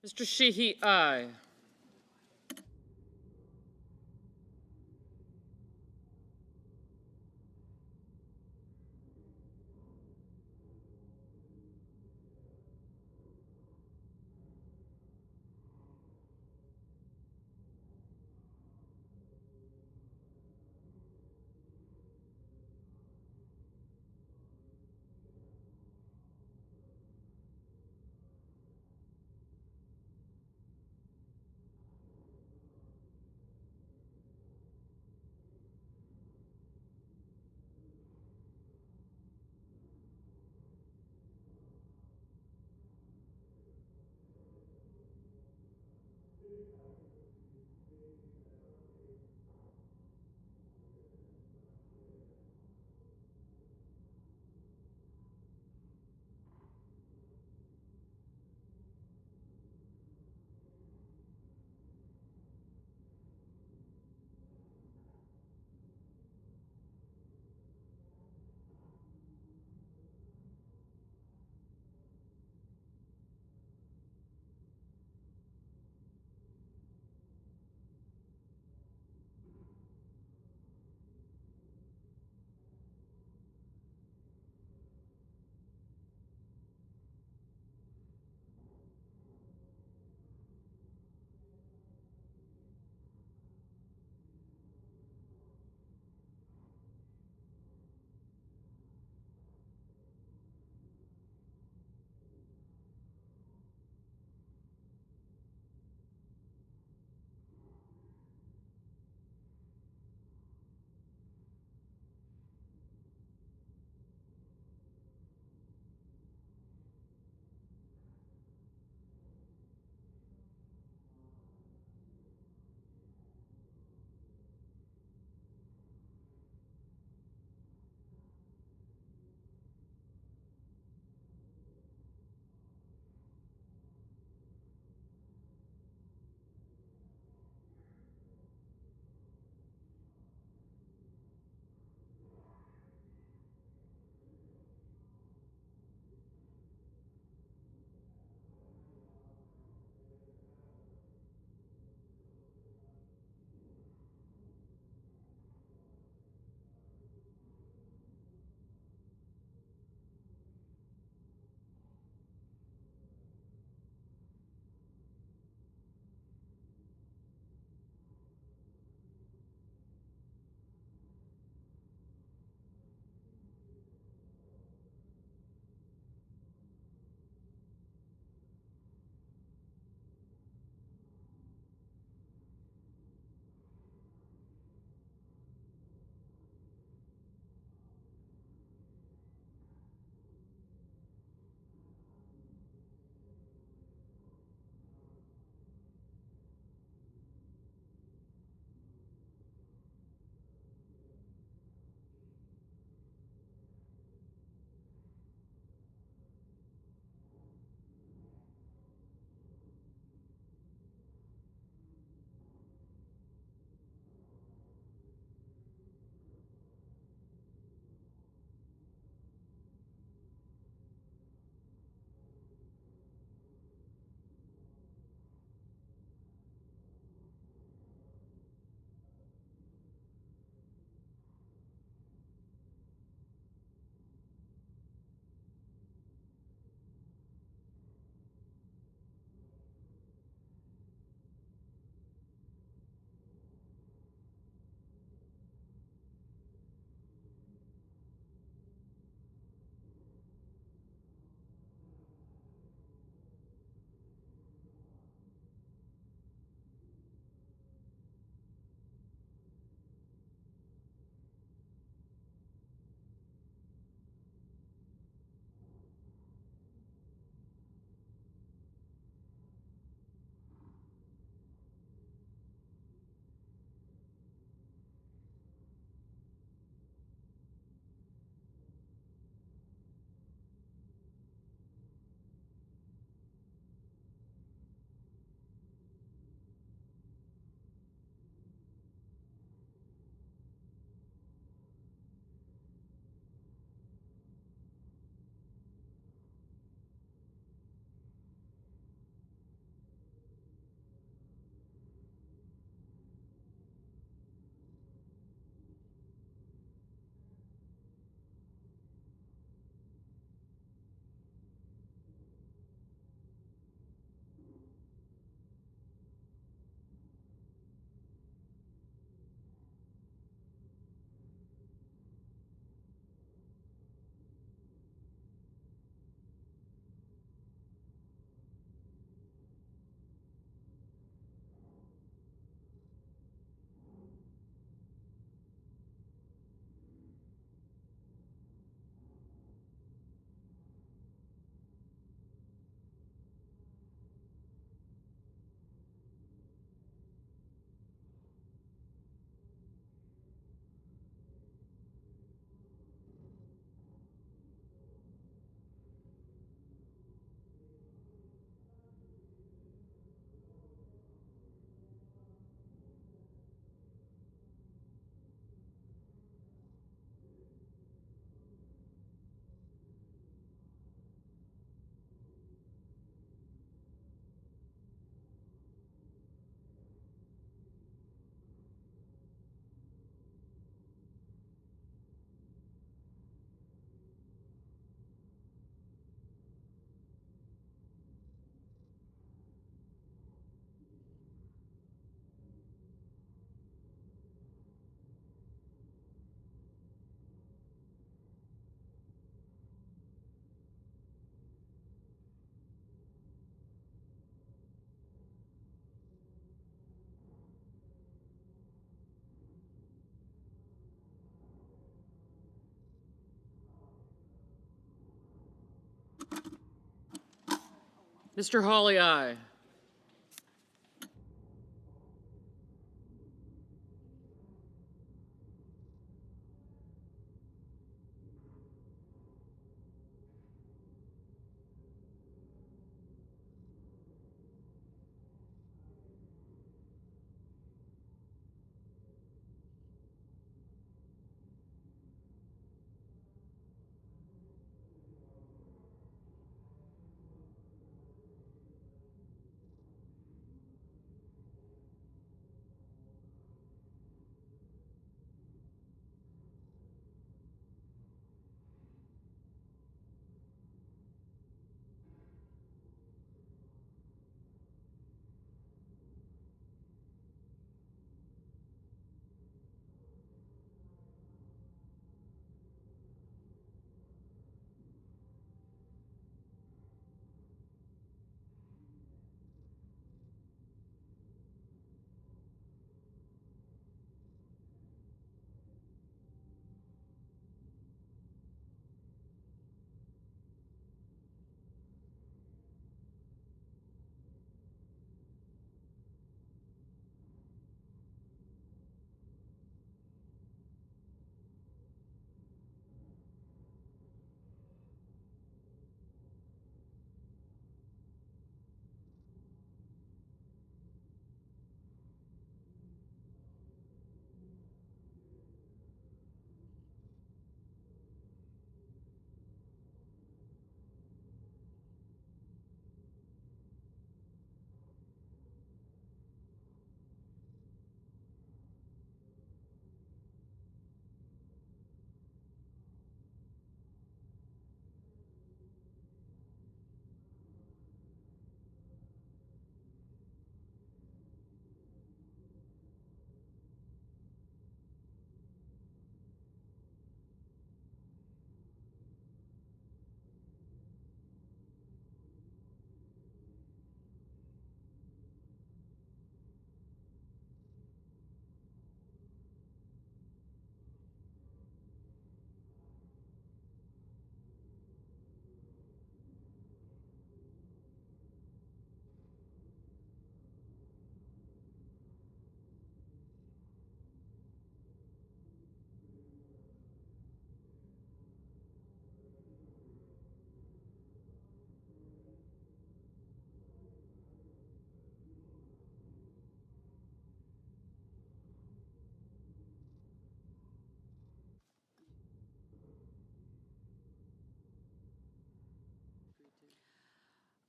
Mr. Sheehy, aye. Mr. Hawley, aye.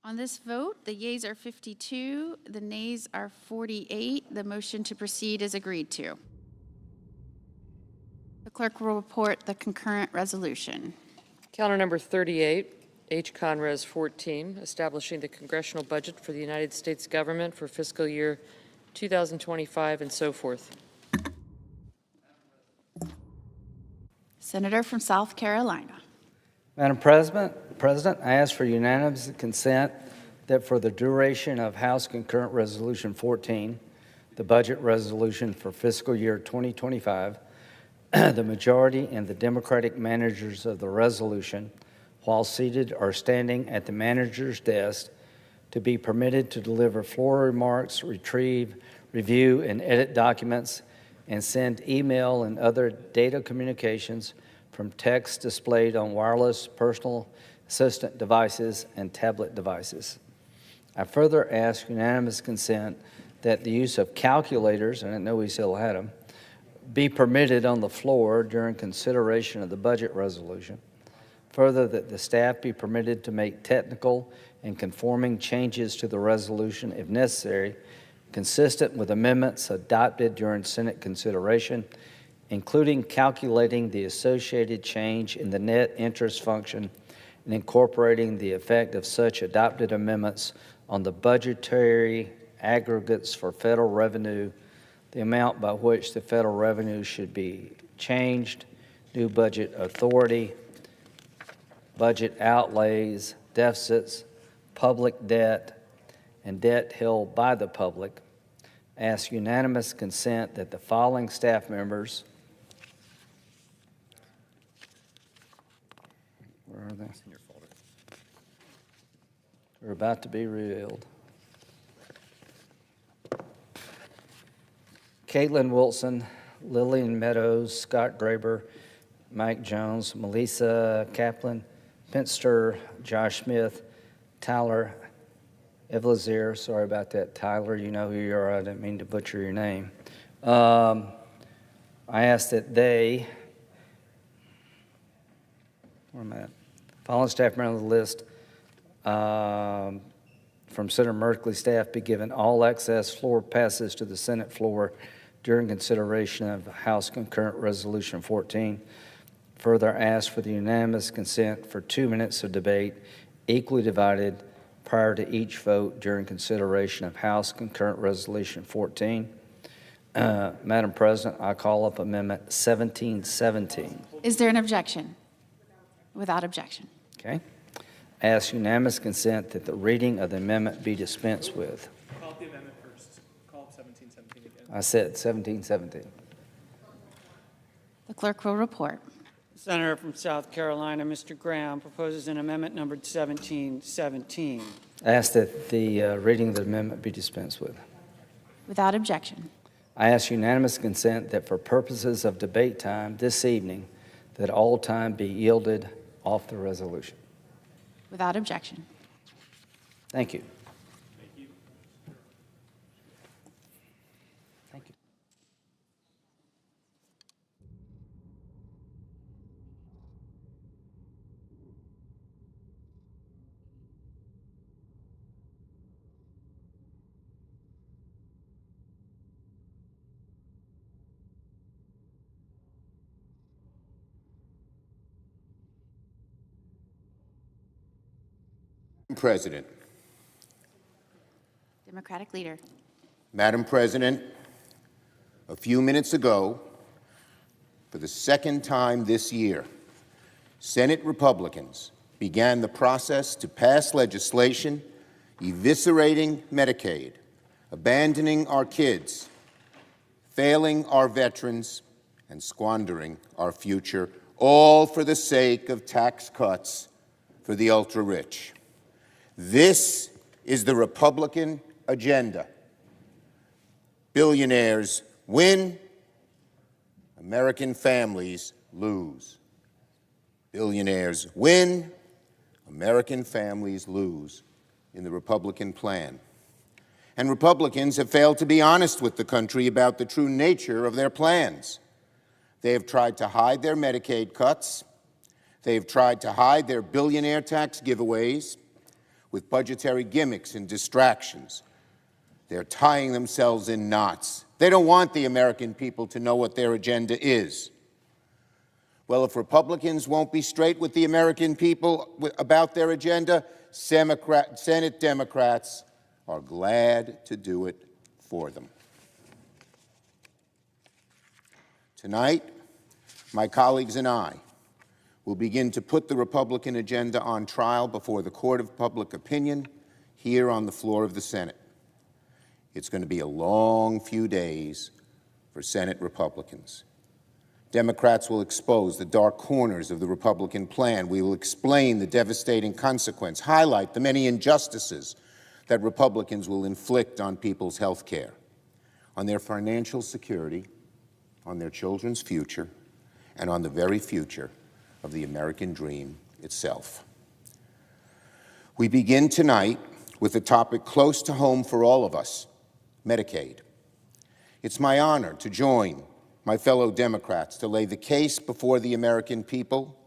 On this vote, the yeas are 52, the nays are 48. The motion to proceed is agreed to. The clerk will report the concurrent resolution. Calendar number 38, H. Conres 14, establishing the congressional budget for the United States government for fiscal year 2025 and so forth. Senator from South Carolina. Madam President, I ask for unanimous consent that for the duration of House Concurrent Resolution 14, the budget resolution for fiscal year 2025, the majority and the Democratic managers of the resolution, while seated or standing at the manager's desk, to be permitted to deliver floor remarks, retrieve, review, and edit documents, and send email and other data communications from text displayed on wireless personal assistant devices and tablet devices. I further ask unanimous consent that the use of calculators, and I know we still had them, be permitted on the floor during consideration of the budget resolution. Further, that the staff be permitted to make technical and conforming changes to the resolution if necessary, consistent with amendments adopted during Senate consideration, including calculating the associated change in the net interest function and incorporating the effect of such adopted amendments on the budgetary aggregates for federal revenue, the amount by which the federal revenue should be changed, new budget authority, budget outlays, deficits, public debt, and debt held by the public. Ask unanimous consent that the following staff members, where are they? are about to be revealed. Caitlin Wilson, Lillian Meadows, Scott Graber, Mike Jones, Melissa Kaplan, Pinster, Josh Smith, Tyler Evlazier, sorry about that, Tyler, you know who you are, I didn't mean to butcher your name. I ask that they, where am I at? Following staff member on the list from Senator Merkley's staff be given all access floor passes to the Senate floor during consideration of House Concurrent Resolution 14. Further ask for the unanimous consent for 2 minutes of debate, equally divided prior to each vote during consideration of House Concurrent Resolution 14. Madam President, I call up Amendment 1717. Is there an objection? Without objection. Okay. Ask unanimous consent that the reading of the amendment be dispensed with. Call up the amendment first. Call up 1717 again. I said 1717. The clerk will report. The Senator from South Carolina, Mr. Graham, proposes an amendment numbered 1717. Ask that the reading of the amendment be dispensed with. Without objection. I ask unanimous consent that for purposes of debate time this evening, that all time be yielded off the resolution. Without objection. Thank you. Thank you. President. Democratic leader. Madam President, a few minutes ago, for the second time this year, Senate Republicans began the process to pass legislation eviscerating Medicaid, abandoning our kids, failing our veterans, and squandering our future, all for the sake of tax cuts for the ultra-rich. This is the Republican agenda. Billionaires win, American families lose. Billionaires win, American families lose in the Republican plan. And Republicans have failed to be honest with the country about the true nature of their plans. They have tried to hide their Medicaid cuts. They have tried to hide their billionaire tax giveaways with budgetary gimmicks and distractions. They're tying themselves in knots. They don't want the American people to know what their agenda is. Well, if Republicans won't be straight with the American people about their agenda, Senate Democrats are glad to do it for them. Tonight, my colleagues and I will begin to put the Republican agenda on trial before the court of public opinion here on the floor of the Senate. It's going to be a long few days for Senate Republicans. Democrats will expose the dark corners of the Republican plan. We will explain the devastating consequence, highlight the many injustices that Republicans will inflict on people's health care, on their financial security, on their children's future, and on the very future of the American dream itself. We begin tonight with a topic close to home for all of us, Medicaid. It's my honor to join my fellow Democrats to lay the case before the American people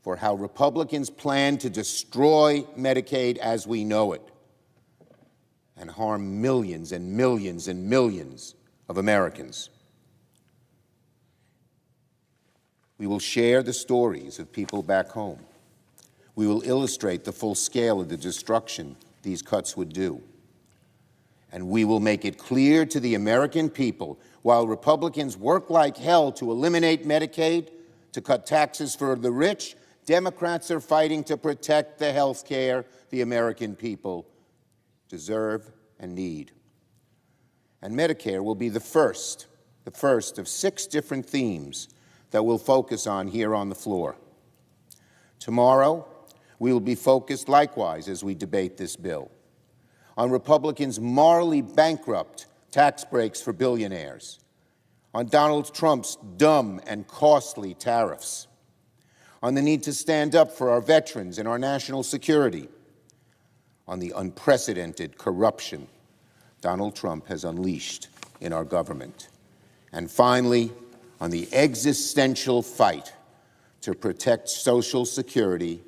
for how Republicans plan to destroy Medicaid as we know it and harm millions and millions and millions of Americans. We will share the stories of people back home. We will illustrate the full scale of the destruction these cuts would do. And we will make it clear to the American people, while Republicans work like hell to eliminate Medicaid, to cut taxes for the rich, Democrats are fighting to protect the health care the American people deserve and need. And Medicare will be the first of 6 different themes that we'll focus on here on the floor. Tomorrow, We will be focused likewise as we debate this bill on Republicans' morally bankrupt tax breaks for billionaires, on Donald Trump's dumb and costly tariffs, on the need to stand up for our veterans and our national security, on the unprecedented corruption Donald Trump has unleashed in our government, and finally, on the existential fight to protect Social Security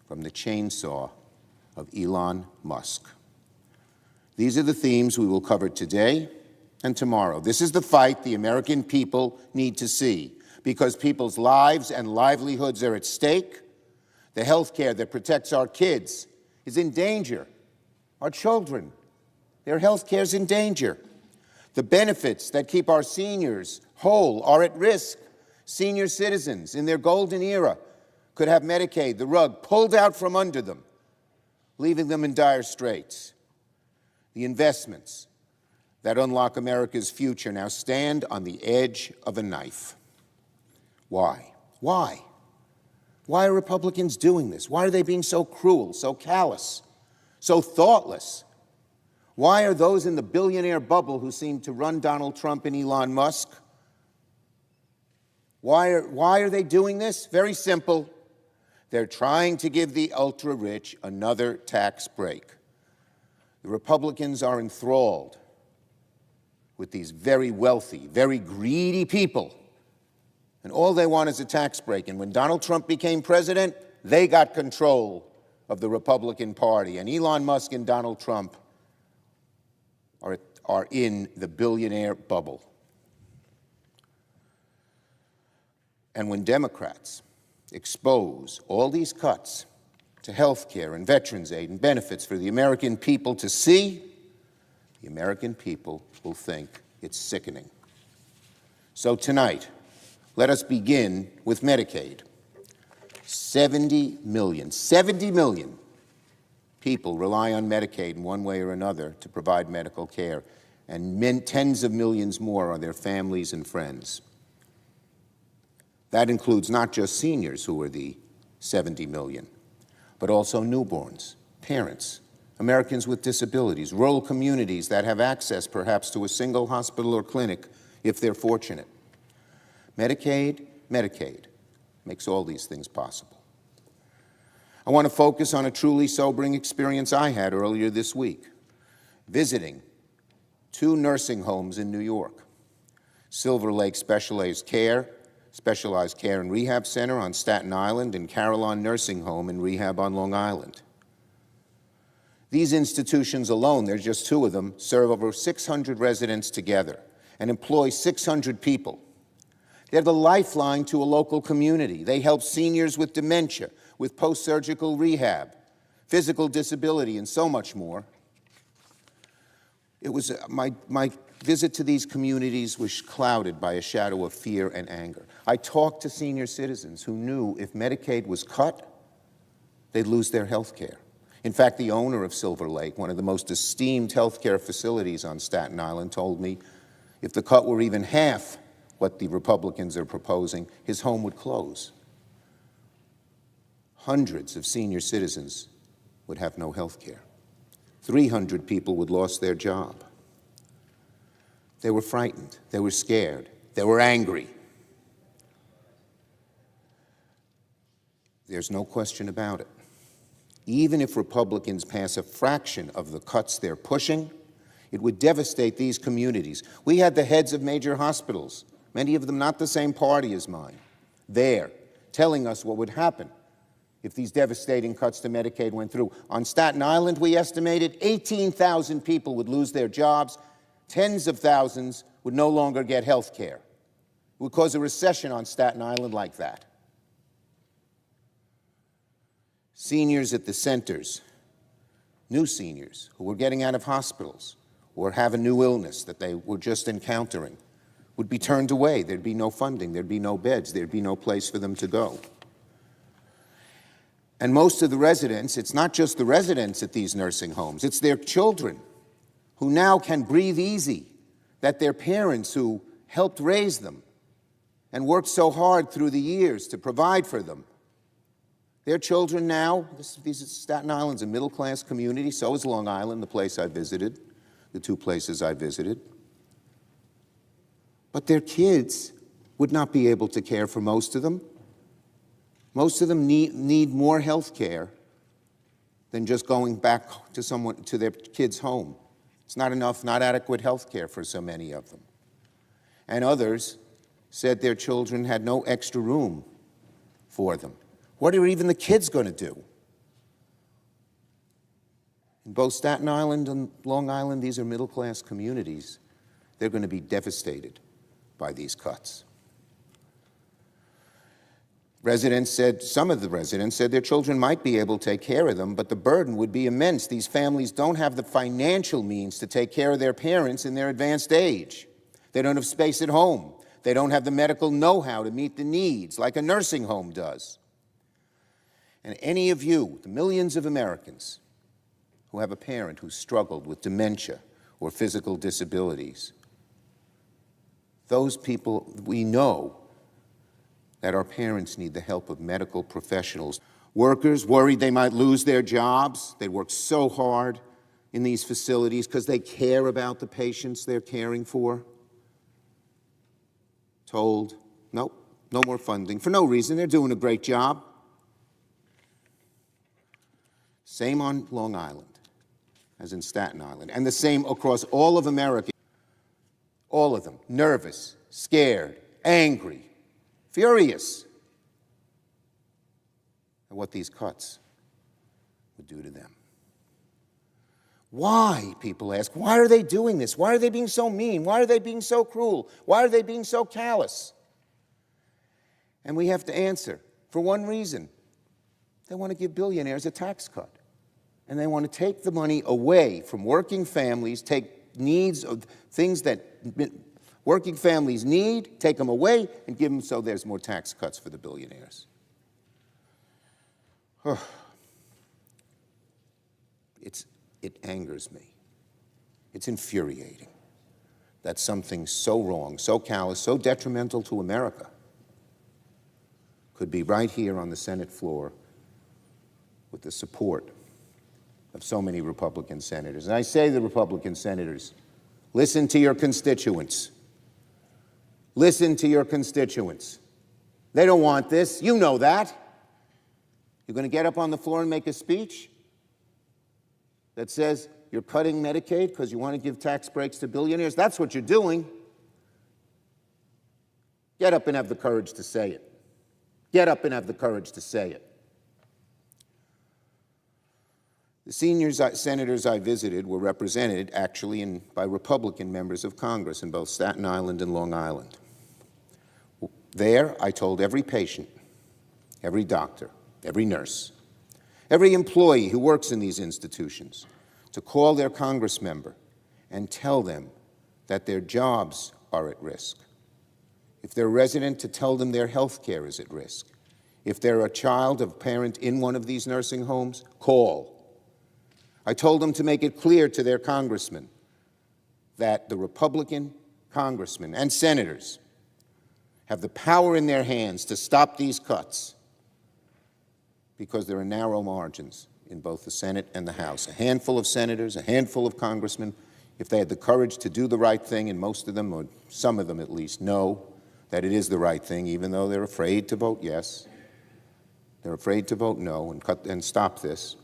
from the chainsaw of Elon Musk. These are the themes we will cover today and tomorrow. This is the fight the American people need to see, because people's lives and livelihoods are at stake. The health care that protects our kids is in danger. Our children, their health care is in danger. The benefits that keep our seniors whole are at risk. Senior citizens in their golden era could have Medicaid, the rug pulled out from under them, leaving them in dire straits. The investments that unlock America's future now stand on the edge of a knife. Why? Why? Why are Republicans doing this? Why are they being so cruel, so callous, so thoughtless? Why are those in the billionaire bubble who seem to run Donald Trump and Elon Musk? Why are they doing this? Very simple. They're trying to give the ultra-rich another tax break. The Republicans are enthralled with these very wealthy, very greedy people, and all they want is a tax break. And when Donald Trump became president, they got control of the Republican Party, and Elon Musk and Donald Trump are in the billionaire bubble. And when Democrats expose all these cuts to health care and veterans aid and benefits for the American people to see, the American people will think it's sickening. So tonight, let us begin with Medicaid. 70 million people rely on Medicaid in one way or another to provide medical care, and tens of millions more are their families and friends. That includes not just seniors, who are the 70 million, but also newborns, parents, Americans with disabilities, rural communities that have access perhaps to a single hospital or clinic if they're fortunate. Medicaid makes all these things possible. I want to focus on a truly sobering experience I had earlier this week, visiting 2 nursing homes in New York. Silver Lake Specialized Care and Rehab Center on Staten Island, and Carillon Nursing Home and Rehab on Long Island. These institutions alone, there's just 2 of them, serve over 600 residents together and employ 600 people. They're the lifeline to a local community. They help seniors with dementia, with post-surgical rehab, physical disability, and so much more. It was my visit to these communities was clouded by a shadow of fear and anger. I talked to senior citizens who knew if Medicaid was cut, they'd lose their health care. In fact, the owner of Silver Lake, one of the most esteemed health care facilities on Staten Island, told me if the cut were even half what the Republicans are proposing, his home would close. Hundreds of senior citizens would have no health care. 300 people would lose their job. They were frightened. They were scared. They were angry. There's no question about it. Even if Republicans pass a fraction of the cuts they're pushing, it would devastate these communities. We had the heads of major hospitals, many of them not the same party as mine, there, telling us what would happen if these devastating cuts to Medicaid went through. On Staten Island, we estimated 18,000 people would lose their jobs. Tens of thousands would no longer get health care. It would cause a recession on Staten Island like that. Seniors at the centers, new seniors who were getting out of hospitals or have a new illness that they were just encountering, would be turned away. There'd be no funding. There'd be no beds. There'd be no place for them to go. And most of the residents, it's not just the residents at these nursing homes, it's their children who now can breathe easy that their parents who helped raise them and worked so hard through the years to provide for them, Their children now, Staten Island's a middle-class community, so is Long Island, the place I visited, the two places I visited. But their kids would not be able to care for most of them. Most of them need more health care than just going back to their kids' home. It's not enough, not adequate health care for so many of them. And others said their children had no extra room for them. What are even the kids going to do? In both Staten Island and Long Island, these are middle-class communities. They're going to be devastated by these cuts. Some of the residents said their children might be able to take care of them, but the burden would be immense. These families don't have the financial means to take care of their parents in their advanced age. They don't have space at home. They don't have the medical know-how to meet the needs like a nursing home does. And any of you, the millions of Americans who have a parent who struggled with dementia or physical disabilities, those people, we know that our parents need the help of medical professionals. Workers worried they might lose their jobs. They work so hard in these facilities because they care about the patients they're caring for. Told, nope, no more funding for no reason. They're doing a great job. Same on Long Island as in Staten Island, and the same across all of America. All of them, nervous, scared, angry, furious at what these cuts would do to them. Why, people ask, why are they doing this? Why are they being so mean? Why are they being so cruel? Why are they being so callous? And we have to answer, for one reason. They want to give billionaires a tax cut. And they want to take the money away from working families, take needs of things that working families need, take them away, and give them so there's more tax cuts for the billionaires. It angers me. It's infuriating that something so wrong, so callous, so detrimental to America could be right here on the Senate floor with the support of so many Republican senators. And I say to the Republican senators, listen to your constituents. Listen to your constituents. They don't want this. You know that. You're going to get up on the floor and make a speech that says you're cutting Medicaid because you want to give tax breaks to billionaires? That's what you're doing. Get up and have the courage to say it. Get up and have the courage to say it. The senior senators I visited were represented, actually, by Republican members of Congress in both Staten Island and Long Island. There, I told every patient, every doctor, every nurse, every employee who works in these institutions to call their Congress member and tell them that their jobs are at risk. If they're a resident, to tell them their health care is at risk. If they're a child of a parent in one of these nursing homes, call. I told them to make it clear to their congressmen that the Republican congressmen and senators have the power in their hands to stop these cuts because there are narrow margins in both the Senate and the House. A handful of senators, a handful of congressmen, if they had the courage to do the right thing, and most of them, or some of them at least, know that it is the right thing, even though they're afraid to vote yes. They're afraid to vote no and stop this.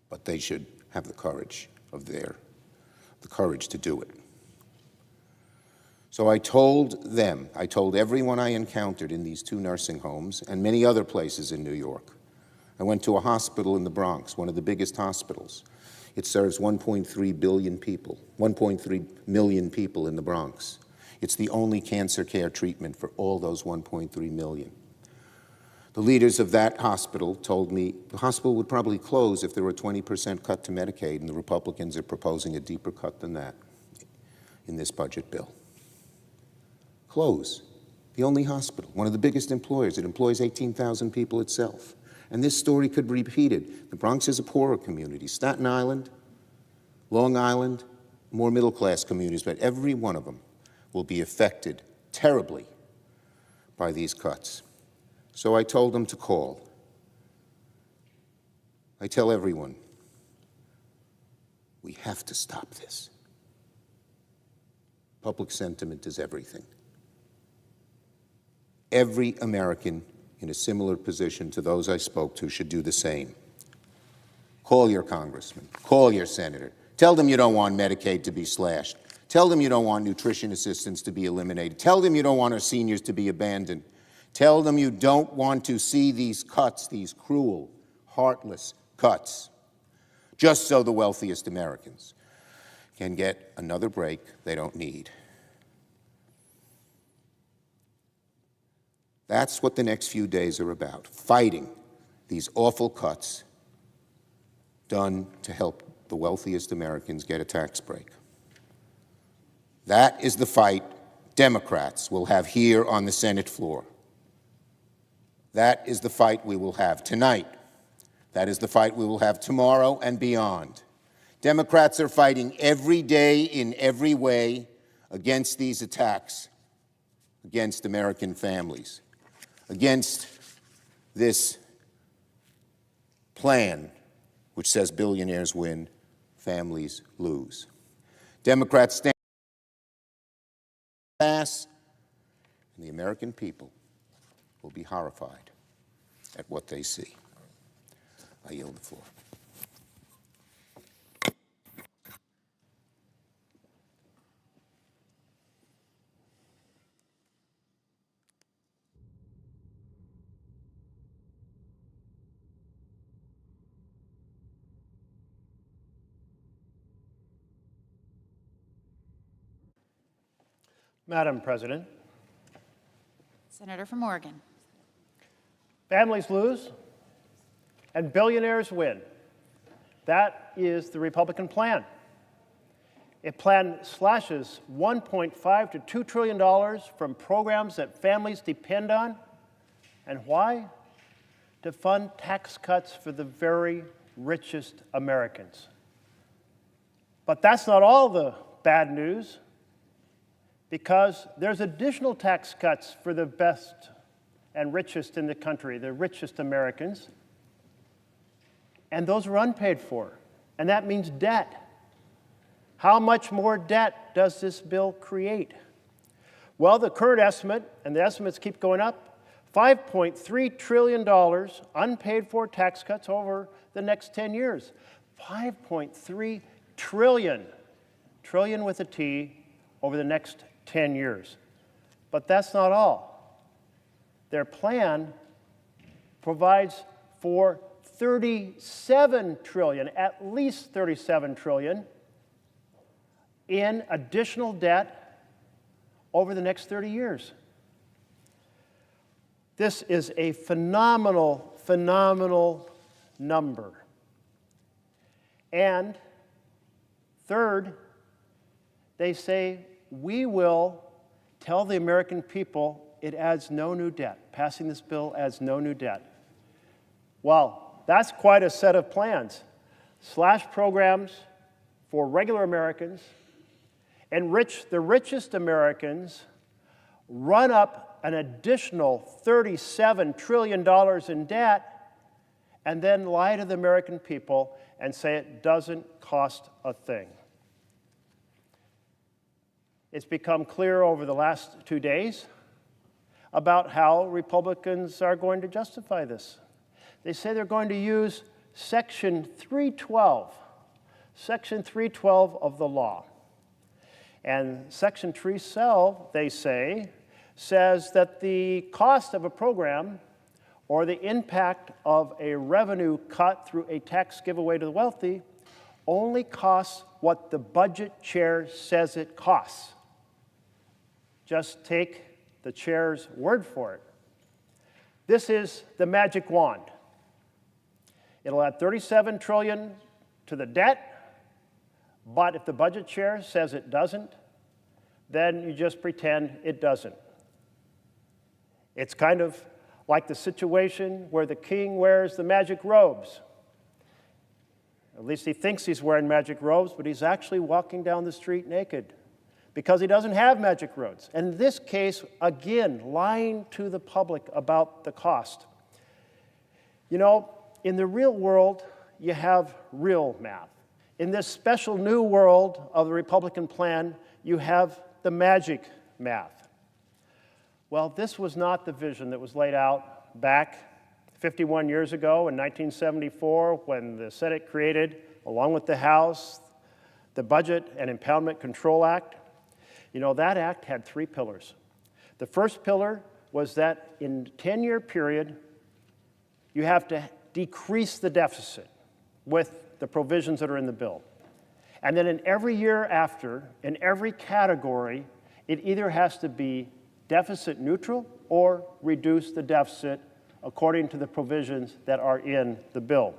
But they should have the courage to do it. So I told them, I told everyone I encountered in these two nursing homes and many other places in New York. I went to a hospital in the Bronx, one of the biggest hospitals. It serves 1.3 billion people, 1.3 million people in the Bronx. It's the only cancer care treatment for all those 1.3 million. The leaders of that hospital told me the hospital would probably close if there were a 20% cut to Medicaid, and the Republicans are proposing a deeper cut than that in this budget bill. Close. The only hospital, one of the biggest employers. It employs 18,000 people itself. And this story could be repeated. The Bronx is a poorer community. Staten Island, Long Island, more middle-class communities, but every one of them will be affected terribly by these cuts. So I told them to call. I tell everyone, we have to stop this. Public sentiment is everything. Every American in a similar position to those I spoke to should do the same. Call your congressman, call your senator. Tell them you don't want Medicaid to be slashed. Tell them you don't want nutrition assistance to be eliminated. Tell them you don't want our seniors to be abandoned. Tell them you don't want to see these cuts, these cruel, heartless cuts, just so the wealthiest Americans can get another break they don't need. That's what the next few days are about, fighting these awful cuts done to help the wealthiest Americans get a tax break. That is the fight Democrats will have here on the Senate floor. That is the fight we will have tonight. That is the fight we will have tomorrow and beyond. Democrats are fighting every day in every way against these attacks, against American families, against this plan which says billionaires win, families lose. Democrats stand fast, and the American people will be horrified at what they see. I yield the floor. Madam President, Senator from Oregon. families lose and billionaires win. That is the Republican plan. A plan slashes $1.5 to $2 trillion from programs that families depend on. And why? To fund tax cuts for the very richest Americans. But that's not all the bad news, because there's additional tax cuts for the best and richest in the country, the richest Americans, and those are unpaid for, and that means debt. How much more debt does this bill create? Well, the current estimate, and the estimates keep going up, $5.3 trillion unpaid for tax cuts over the next 10 years. 5.3 trillion, trillion with a T, over the next 10 years. But that's not all. Their plan provides for 37 trillion, at least 37 trillion, in additional debt over the next 30 years. This is a phenomenal, phenomenal number. And third, they say, we will tell the American people it adds no new debt. Passing this bill adds no new debt. Well, that's quite a set of plans. Slash programs for regular Americans, enrich the richest Americans, run up an additional $37 trillion in debt, and then lie to the American people and say it doesn't cost a thing. It's become clear over the last 2 days about how Republicans are going to justify this. They say they're going to use Section 312, Section 312 of the law. And Section 312, they say, says that the cost of a program or the impact of a revenue cut through a tax giveaway to the wealthy only costs what the budget chair says it costs. Just take the chair's word for it. This is the magic wand. It'll add $37 trillion to the debt, but if the budget chair says it doesn't, then you just pretend it doesn't. It's kind of like the situation where the king wears the magic robes. At least he thinks he's wearing magic robes, but he's actually walking down the street naked. because he doesn't have magic roads. And in this case, again, lying to the public about the cost. You know, in the real world, you have real math. In this special new world of the Republican plan, you have the magic math. Well, this was not the vision that was laid out back 51 years ago in 1974 when the Senate created, along with the House, the Budget and Impoundment Control Act. You know, that act had 3 pillars. The first pillar was that in a 10-year period, you have to decrease the deficit with the provisions that are in the bill. And then in every year after, in every category, it either has to be deficit neutral or reduce the deficit according to the provisions that are in the bill.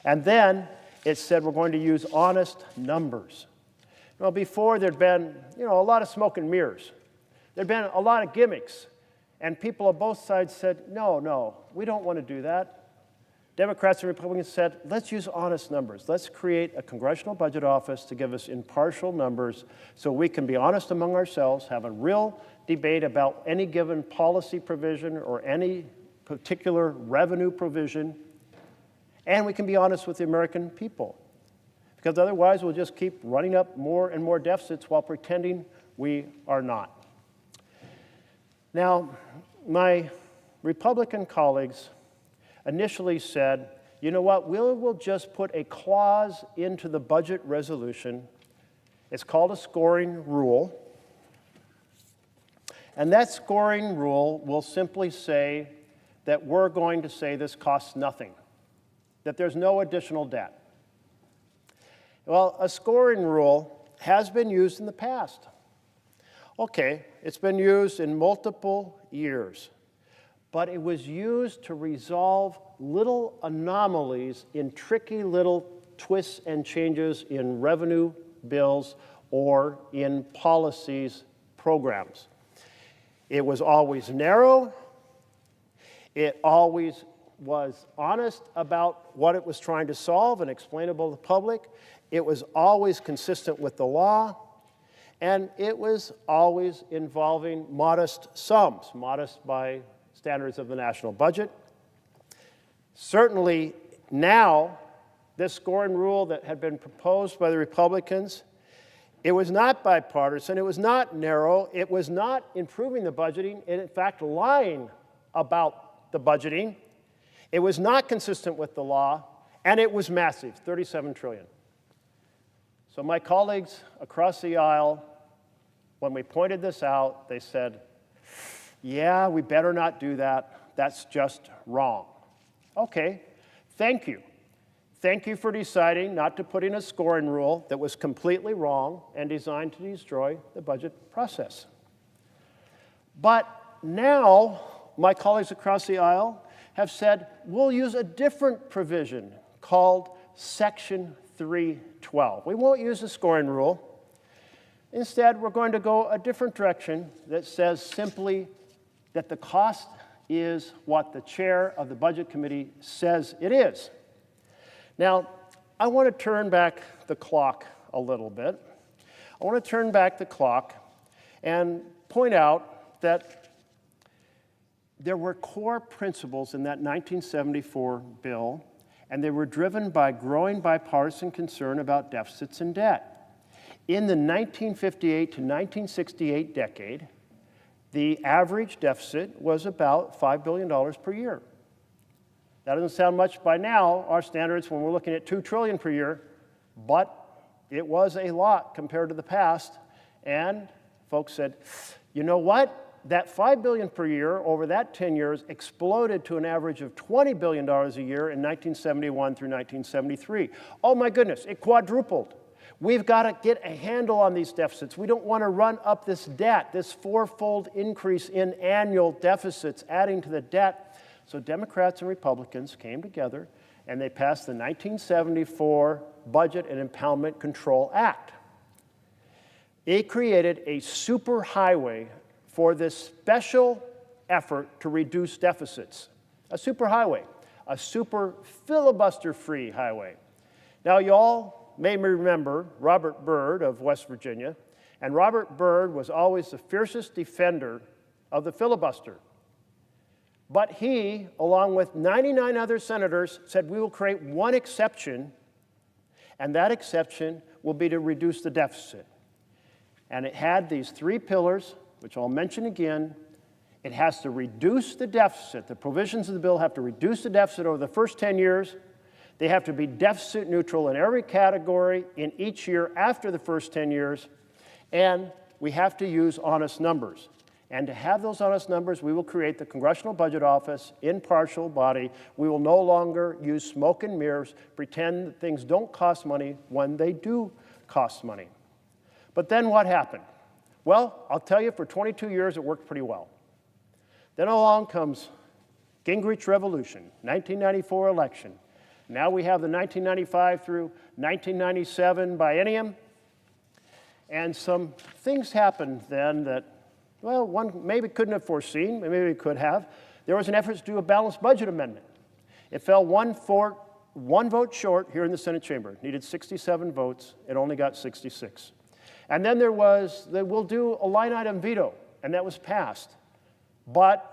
And then it said we're going to use honest numbers. Well, before there'd been, a lot of smoke and mirrors. There'd been a lot of gimmicks. And people on both sides said, no, we don't want to do that. Democrats and Republicans said, let's use honest numbers. Let's create a congressional budget office to give us impartial numbers so we can be honest among ourselves, have a real debate about any given policy provision or any particular revenue provision, and we can be honest with the American people. Because otherwise we'll just keep running up more and more deficits while pretending we are not. Now, my Republican colleagues initially said, you know what, we'll just put a clause into the budget resolution. It's called a scoring rule. And that scoring rule will simply say that we're going to say this costs nothing, that there's no additional debt. Well, a scoring rule has been used in the past. Okay, it's been used in multiple years, but it was used to resolve little anomalies in tricky little twists and changes in revenue bills or in policies programs. It was always narrow. It always was honest about what it was trying to solve and explainable to the public. It was always consistent with the law. And it was always involving modest sums, modest by standards of the national budget. Certainly now, this scoring rule that had been proposed by the Republicans, it was not bipartisan, it was not narrow, it was not improving the budgeting, and in fact lying about the budgeting. It was not consistent with the law, and it was massive, $37 trillion. So my colleagues across the aisle, when we pointed this out, they said, yeah, we better not do that. That's just wrong. Okay, thank you. Thank you for deciding not to put in a scoring rule that was completely wrong and designed to destroy the budget process. But now, my colleagues across the aisle have said, we'll use a different provision called Section 312. We won't use the scoring rule. Instead, we're going to go a different direction that says simply that the cost is what the chair of the Budget Committee says it is. Now, I want to turn back the clock a little bit. I want to turn back the clock and point out that there were core principles in that 1974 bill, and they were driven by growing bipartisan concern about deficits and debt. In the 1958 to 1968 decade, the average deficit was about $5 billion per year. That doesn't sound much by now, our standards, when we're looking at $2 trillion per year, but it was a lot compared to the past. And folks said, you know what? That $5 billion per year over that 10 years exploded to an average of $20 billion a year in 1971 through 1973. Oh my goodness, it quadrupled. We've got to get a handle on these deficits. We don't want to run up this debt, this fourfold increase in annual deficits adding to the debt. So Democrats and Republicans came together and they passed the 1974 Budget and Impoundment Control Act. It created a superhighway for this special effort to reduce deficits. A superhighway, a super filibuster-free highway. Now, y'all may remember Robert Byrd of West Virginia. And Robert Byrd was always the fiercest defender of the filibuster. But he, along with 99 other senators, said we will create one exception, and that exception will be to reduce the deficit. And it had these three pillars, which I'll mention again. It has to reduce the deficit. The provisions of the bill have to reduce the deficit over the first 10 years. They have to be deficit neutral in every category in each year after the first 10 years. And we have to use honest numbers. And to have those honest numbers, we will create the Congressional Budget Office, impartial body. We will no longer use smoke and mirrors, pretend that things don't cost money when they do cost money. But then what happened? Well, I'll tell you, for 22 years, it worked pretty well. Then along comes Gingrich Revolution, 1994 election. Now we have the 1995 through 1997 biennium. And some things happened then that, well, one maybe couldn't have foreseen, maybe we could have. There was an effort to do a balanced budget amendment. It fell one vote short here in the Senate chamber. It needed 67 votes. It only got 66. And then there was, we'll do a line item veto, and that was passed. But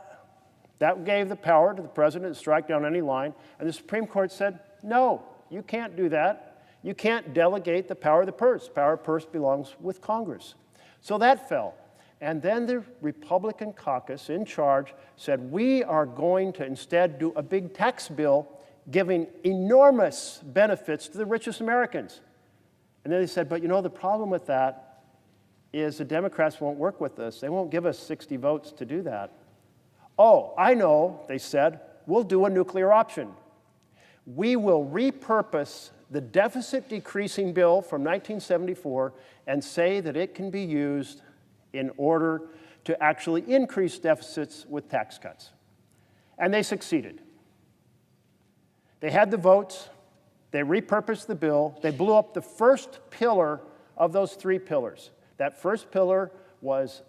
that gave the power to the president to strike down any line, and the Supreme Court said, no, you can't do that. You can't delegate the power of the purse. Power of purse belongs with Congress. So that fell. And then the Republican caucus in charge said, we are going to instead do a big tax bill giving enormous benefits to the richest Americans. And then they said, but you know, the problem with that is the Democrats won't work with us. They won't give us 60 votes to do that. Oh, I know, they said, we'll do a nuclear option. We will repurpose the deficit decreasing bill from 1974 and say that it can be used in order to actually increase deficits with tax cuts. And they succeeded. They had the votes, they repurposed the bill, they blew up the first pillar of those three pillars. That first pillar was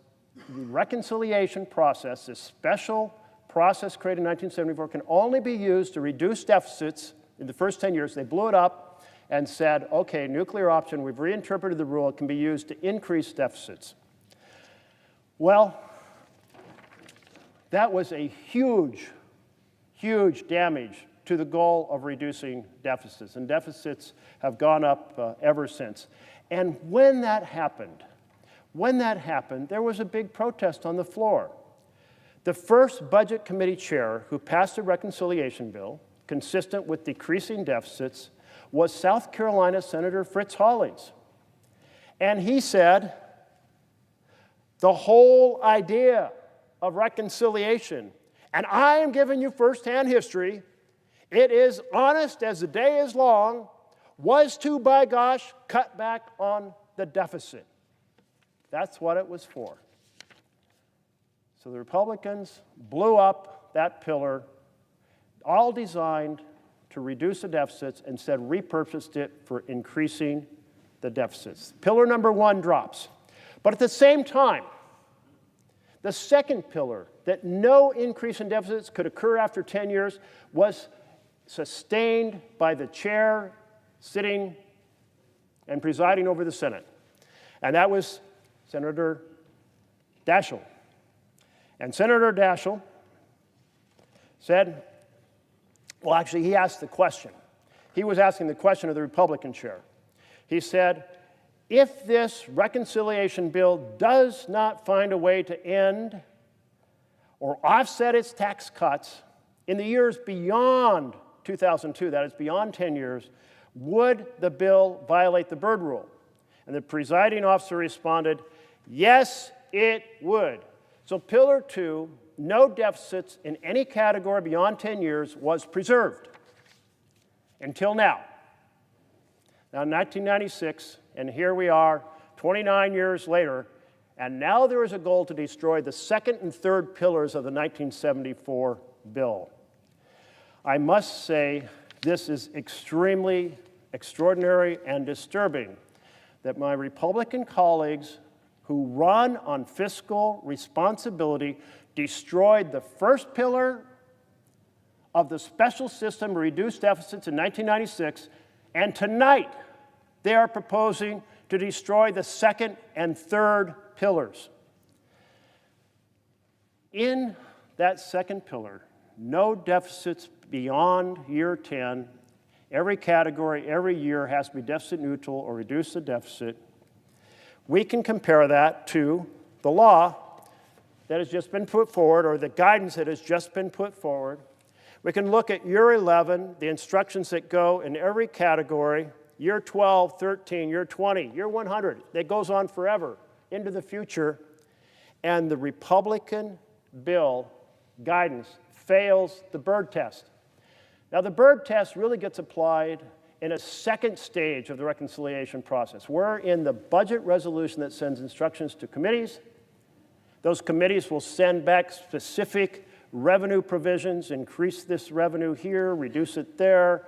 the reconciliation process. This special process created in 1974 can only be used to reduce deficits in the first 10 years. They blew it up and said, okay, nuclear option, we've reinterpreted the rule, it can be used to increase deficits. Well, that was a huge, huge damage to the goal of reducing deficits, and deficits have gone up ever since. And when that happened, there was a big protest on the floor. The first Budget Committee chair who passed a reconciliation bill consistent with decreasing deficits was South Carolina Senator Fritz Hollings. And he said, the whole idea of reconciliation, and I am giving you firsthand history, it is honest as the day is long, was to, by gosh, cut back on the deficit. That's what it was for. So the Republicans blew up that pillar, all designed to reduce the deficits, and instead repurposed it for increasing the deficits. Pillar number one drops. But at the same time, the second pillar, that no increase in deficits could occur after 10 years, was sustained by the chair sitting and presiding over the Senate. And that was Senator Daschle. And Senator Daschle said, well, actually, he asked the question. He was asking the question of the Republican chair. He said, if this reconciliation bill does not find a way to end or offset its tax cuts in the years beyond 2002, that is beyond 10 years, would the bill violate the Byrd Rule? And the presiding officer responded, yes, it would. So Pillar 2, no deficits in any category beyond 10 years, was preserved until now. Now, 1996, and here we are 29 years later, and now there is a goal to destroy the second and third pillars of the 1974 bill. I must say this is extremely extraordinary and disturbing that my Republican colleagues who run on fiscal responsibility destroyed the first pillar of the special system to reduce deficits in 1996, and tonight they are proposing to destroy the second and third pillars. In that second pillar, no deficits beyond year 10. Every category, every year has to be deficit neutral or reduce the deficit. We can compare that to the law that has just been put forward, or the guidance that has just been put forward. We can look at year 11, the instructions that go in every category, year 12, 13, year 20, year 100. That goes on forever into the future. And the Republican bill guidance fails the Byrd test. Now, the Byrd test really gets applied in a second stage of the reconciliation process. We're in the budget resolution that sends instructions to committees. Those committees will send back specific revenue provisions, increase this revenue here, reduce it there,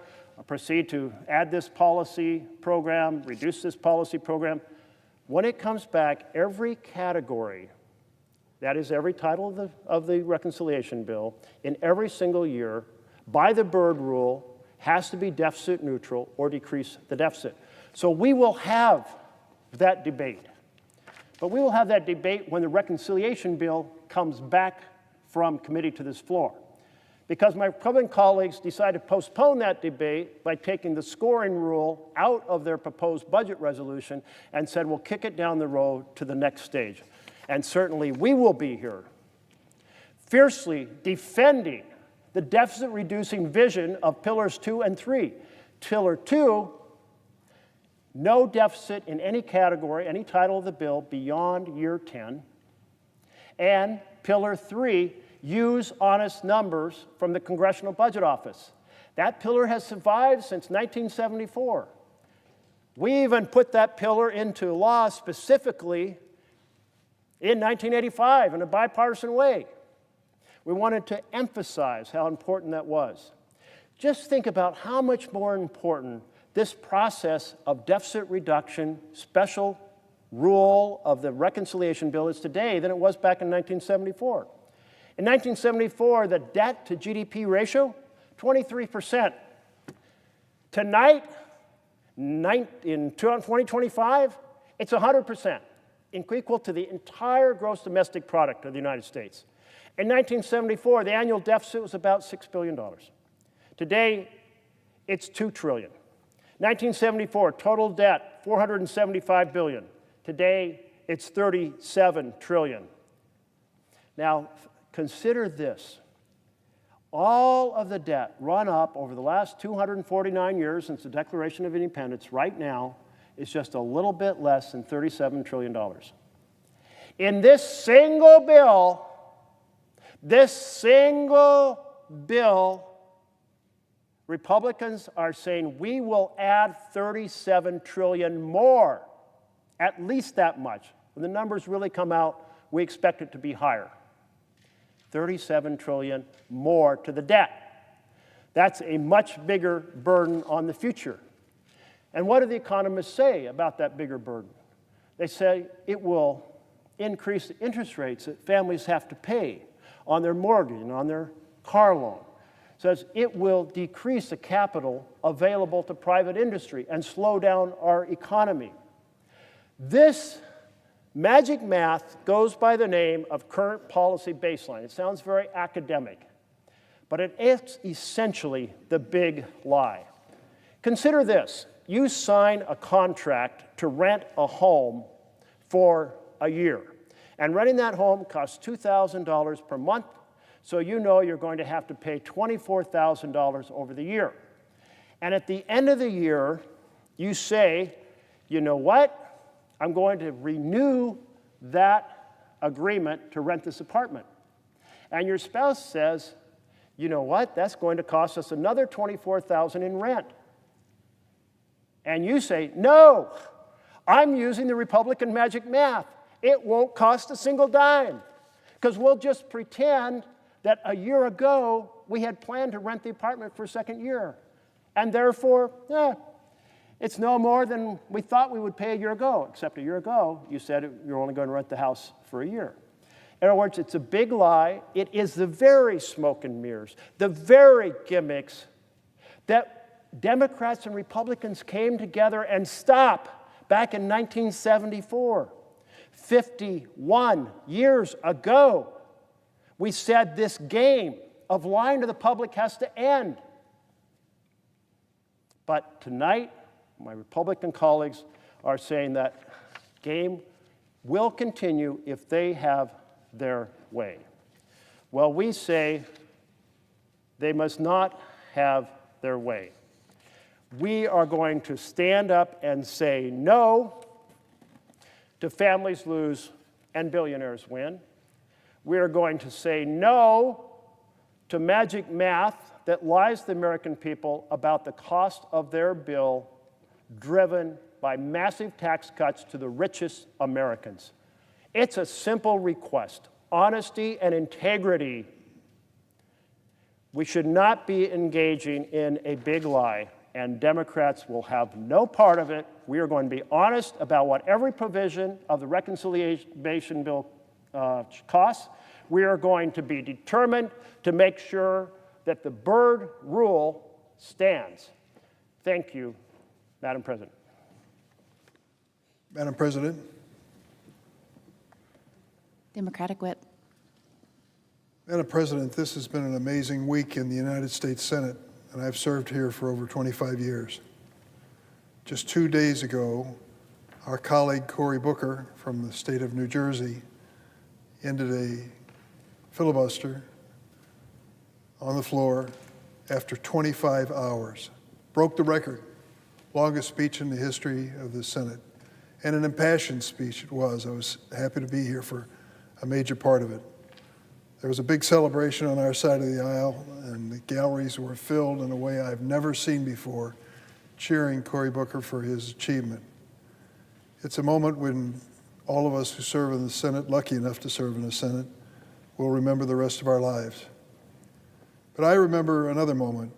proceed to add this policy program, reduce this policy program. When it comes back, every category, that is every title of the reconciliation bill, in every single year, by the Byrd rule, has to be deficit neutral or decrease the deficit. So we will have that debate. But we will have that debate when the reconciliation bill comes back from committee to this floor. Because my Republican colleagues decided to postpone that debate by taking the scoring rule out of their proposed budget resolution and said, we'll kick it down the road to the next stage. And certainly we will be here fiercely defending the deficit-reducing vision of Pillars 2 and 3. Pillar 2, no deficit in any category, any title of the bill beyond year 10. And Pillar 3, use honest numbers from the Congressional Budget Office. That pillar has survived since 1974. We even put that pillar into law specifically in 1985 in a bipartisan way. We wanted to emphasize how important that was. Just think about how much more important this process of deficit reduction, special rule of the reconciliation bill is today than it was back in 1974. In 1974, the debt to GDP ratio, 23%. Tonight, in 2025, it's 100%, equal to the entire gross domestic product of the United States. In 1974, the annual deficit was about $6 billion. Today, it's $2 trillion. 1974, total debt, $475 billion. Today, it's $37 trillion. Now, consider this. All of the debt run up over the last 249 years since the Declaration of Independence right now is just a little bit less than $37 trillion. In this single bill, Republicans are saying we will add $37 trillion more, at least that much. When the numbers really come out, we expect it to be higher. $37 trillion more to the debt. That's a much bigger burden on the future. And what do the economists say about that bigger burden? They say it will increase the interest rates that families have to pay on their mortgage and on their car loan. It says it will decrease the capital available to private industry and slow down our economy. This magic math goes by the name of current policy baseline. It sounds very academic, but it is essentially the big lie. Consider this. You sign a contract to rent a home for a year. And renting that home costs $2,000 per month, so you know you're going to have to pay $24,000 over the year. And at the end of the year, you say, you know what? I'm going to renew that agreement to rent this apartment. And your spouse says, you know what? That's going to cost us another $24,000 in rent. And you say, no, I'm using the Republican magic math. It won't cost a single dime, because we'll just pretend that a year ago we had planned to rent the apartment for a second year. And therefore, it's no more than we thought we would pay a year ago, except a year ago you said you're only going to rent the house for a year. In other words, it's a big lie. It is the very smoke and mirrors, the very gimmicks that Democrats and Republicans came together and stopped back in 1974. 51 years ago, we said this game of lying to the public has to end. But tonight, my Republican colleagues are saying that game will continue if they have their way. Well, we say they must not have their way. We are going to stand up and say no to families lose and billionaires win. We are going to say no to magic math that lies to the American people about the cost of their bill, driven by massive tax cuts to the richest Americans. It's a simple request: honesty and integrity. We should not be engaging in a big lie, and Democrats will have no part of it. We are going to be honest about what every provision of the reconciliation bill costs. We are going to be determined to make sure that the Byrd rule stands. Thank you, Madam President. Madam President. Democratic whip. Madam President, this has been an amazing week in the United States Senate, and I've served here for over 25 years. Just 2 days ago, our colleague Cory Booker from the state of New Jersey ended a filibuster on the floor after 25 hours, broke the record, longest speech in the history of the Senate, and an impassioned speech it was. I was happy to be here for a major part of it. There was a big celebration on our side of the aisle, and the galleries were filled in a way I've never seen before, cheering Cory Booker for his achievement. It's a moment when all of us who serve in the Senate, lucky enough to serve in the Senate, will remember the rest of our lives. But I remember another moment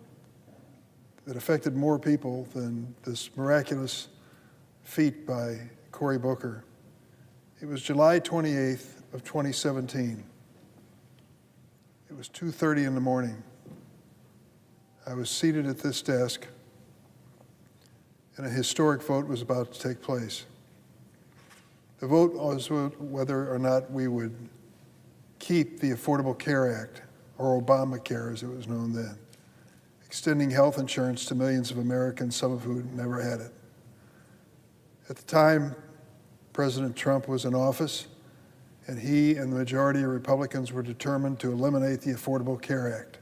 that affected more people than this miraculous feat by Cory Booker. It was July 28th of 2017. It was 2:30 in the morning. I was seated at this desk, and a historic vote was about to take place. The vote was whether or not we would keep the Affordable Care Act, or Obamacare as it was known then, extending health insurance to millions of Americans, some of who never had it. At the time, President Trump was in office, and he and the majority of Republicans were determined to eliminate the Affordable Care Act,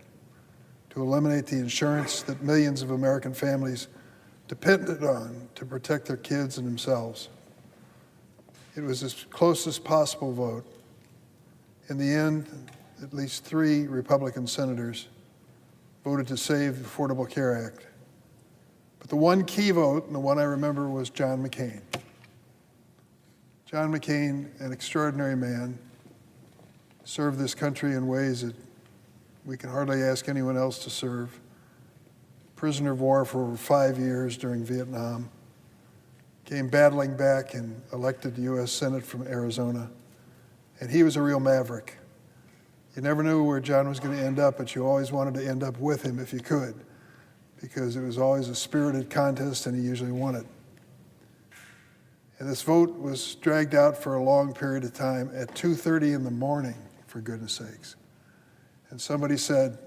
to eliminate the insurance that millions of American families depended on to protect their kids and themselves. It was as close as possible vote. In the end, at least 3 Republican senators voted to save the Affordable Care Act. But the one key vote, and the one I remember, was John McCain. John McCain, an extraordinary man, served this country in ways that we can hardly ask anyone else to serve. Prisoner of war for over 5 years during Vietnam, came battling back and elected to the U.S. Senate from Arizona. And he was a real maverick. You never knew where John was going to end up, but you always wanted to end up with him if you could, because it was always a spirited contest and he usually won it. And this vote was dragged out for a long period of time at 2:30 in the morning, for goodness sakes. And somebody said,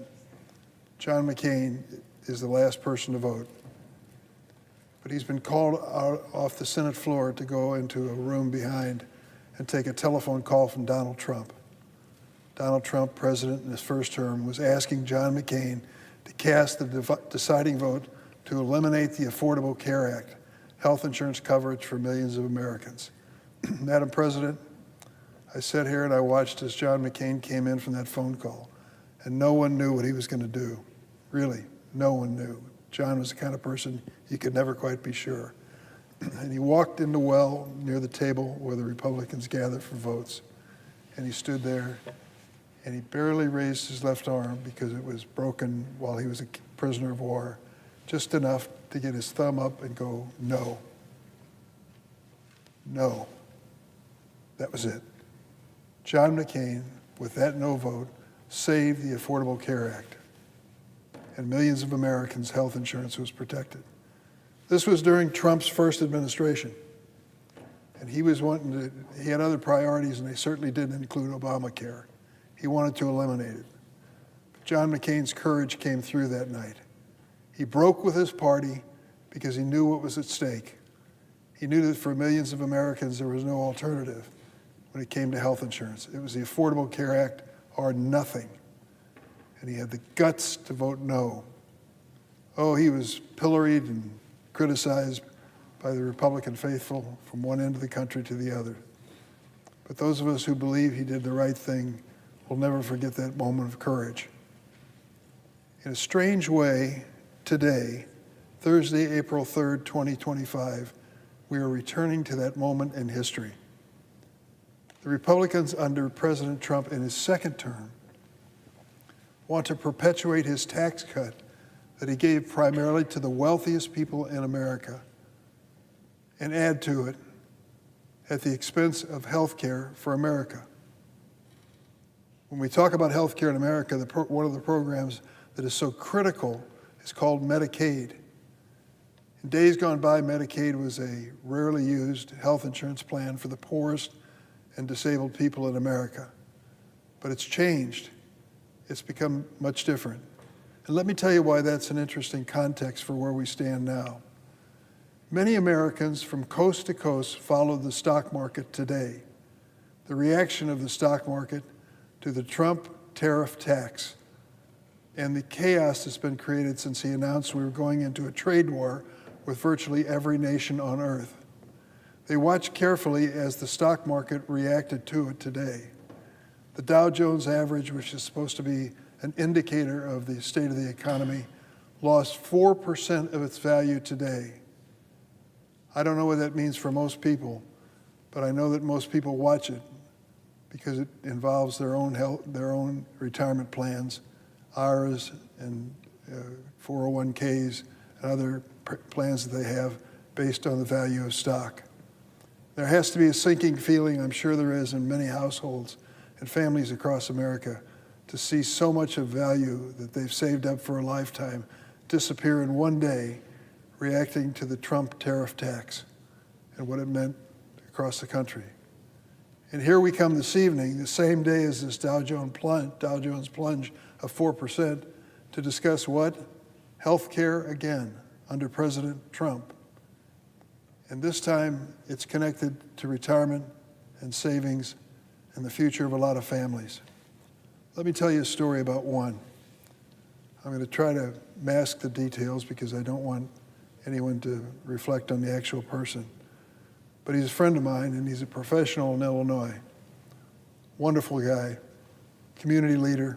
John McCain is the last person to vote. But he's been called out off the Senate floor to go into a room behind and take a telephone call from Donald Trump. Donald Trump, president in his first term, was asking John McCain to cast the deciding vote to eliminate the Affordable Care Act, health insurance coverage for millions of Americans. Madam President, I sat here and I watched as John McCain came in from that phone call, and no one knew what he was going to do. Really, no one knew. John was the kind of person you could never quite be sure. And he walked in the well near the table where the Republicans gathered for votes, and he stood there, and he barely raised his left arm because it was broken while he was a prisoner of war, just enough to get his thumb up and go, no. No. That was it. John McCain, with that no vote, saved the Affordable Care Act, and millions of Americans' health insurance was protected. This was during Trump's first administration. And he was wanting to, he had other priorities, and they certainly didn't include Obamacare. He wanted to eliminate it. But John McCain's courage came through that night. He broke with his party because he knew what was at stake. He knew that for millions of Americans, there was no alternative when it came to health insurance. It was the Affordable Care Act or nothing. And he had the guts to vote no. Oh, he was pilloried and criticized by the Republican faithful from one end of the country to the other. But those of us who believe he did the right thing will never forget that moment of courage. In a strange way, today, Thursday, April 3rd, 2025, we are returning to that moment in history. The Republicans under President Trump in his second term want to perpetuate his tax cut that he gave primarily to the wealthiest people in America and add to it at the expense of health care for America. When we talk about health care in America, one of the programs that is so critical is called Medicaid. In days gone by, Medicaid was a rarely used health insurance plan for the poorest and disabled people in America. But it's changed. It's become much different. And let me tell you why that's an interesting context for where we stand now. Many Americans from coast to coast follow the stock market today. The reaction of the stock market to the Trump tariff tax and the chaos that's been created since he announced we were going into a trade war with virtually every nation on earth. They watched carefully as the stock market reacted to it today. The Dow Jones average, which is supposed to be an indicator of the state of the economy, lost 4% of its value today. I don't know what that means for most people, but I know that most people watch it because it involves their own health, their own retirement plans, IRAs and 401ks and other plans that they have based on the value of stock. There has to be a sinking feeling, I'm sure there is in many households and families across America, to see so much of value that they've saved up for a lifetime disappear in one day, reacting to the Trump tariff tax and what it meant across the country. And here we come this evening, the same day as this Dow Jones plunge of 4%, to discuss what? Health care again under President Trump. And this time it's connected to retirement and savings and the future of a lot of families. Let me tell you a story about one. I'm going to try to mask the details because I don't want anyone to reflect on the actual person. But he's a friend of mine, and he's a professional in Illinois. Wonderful guy, community leader,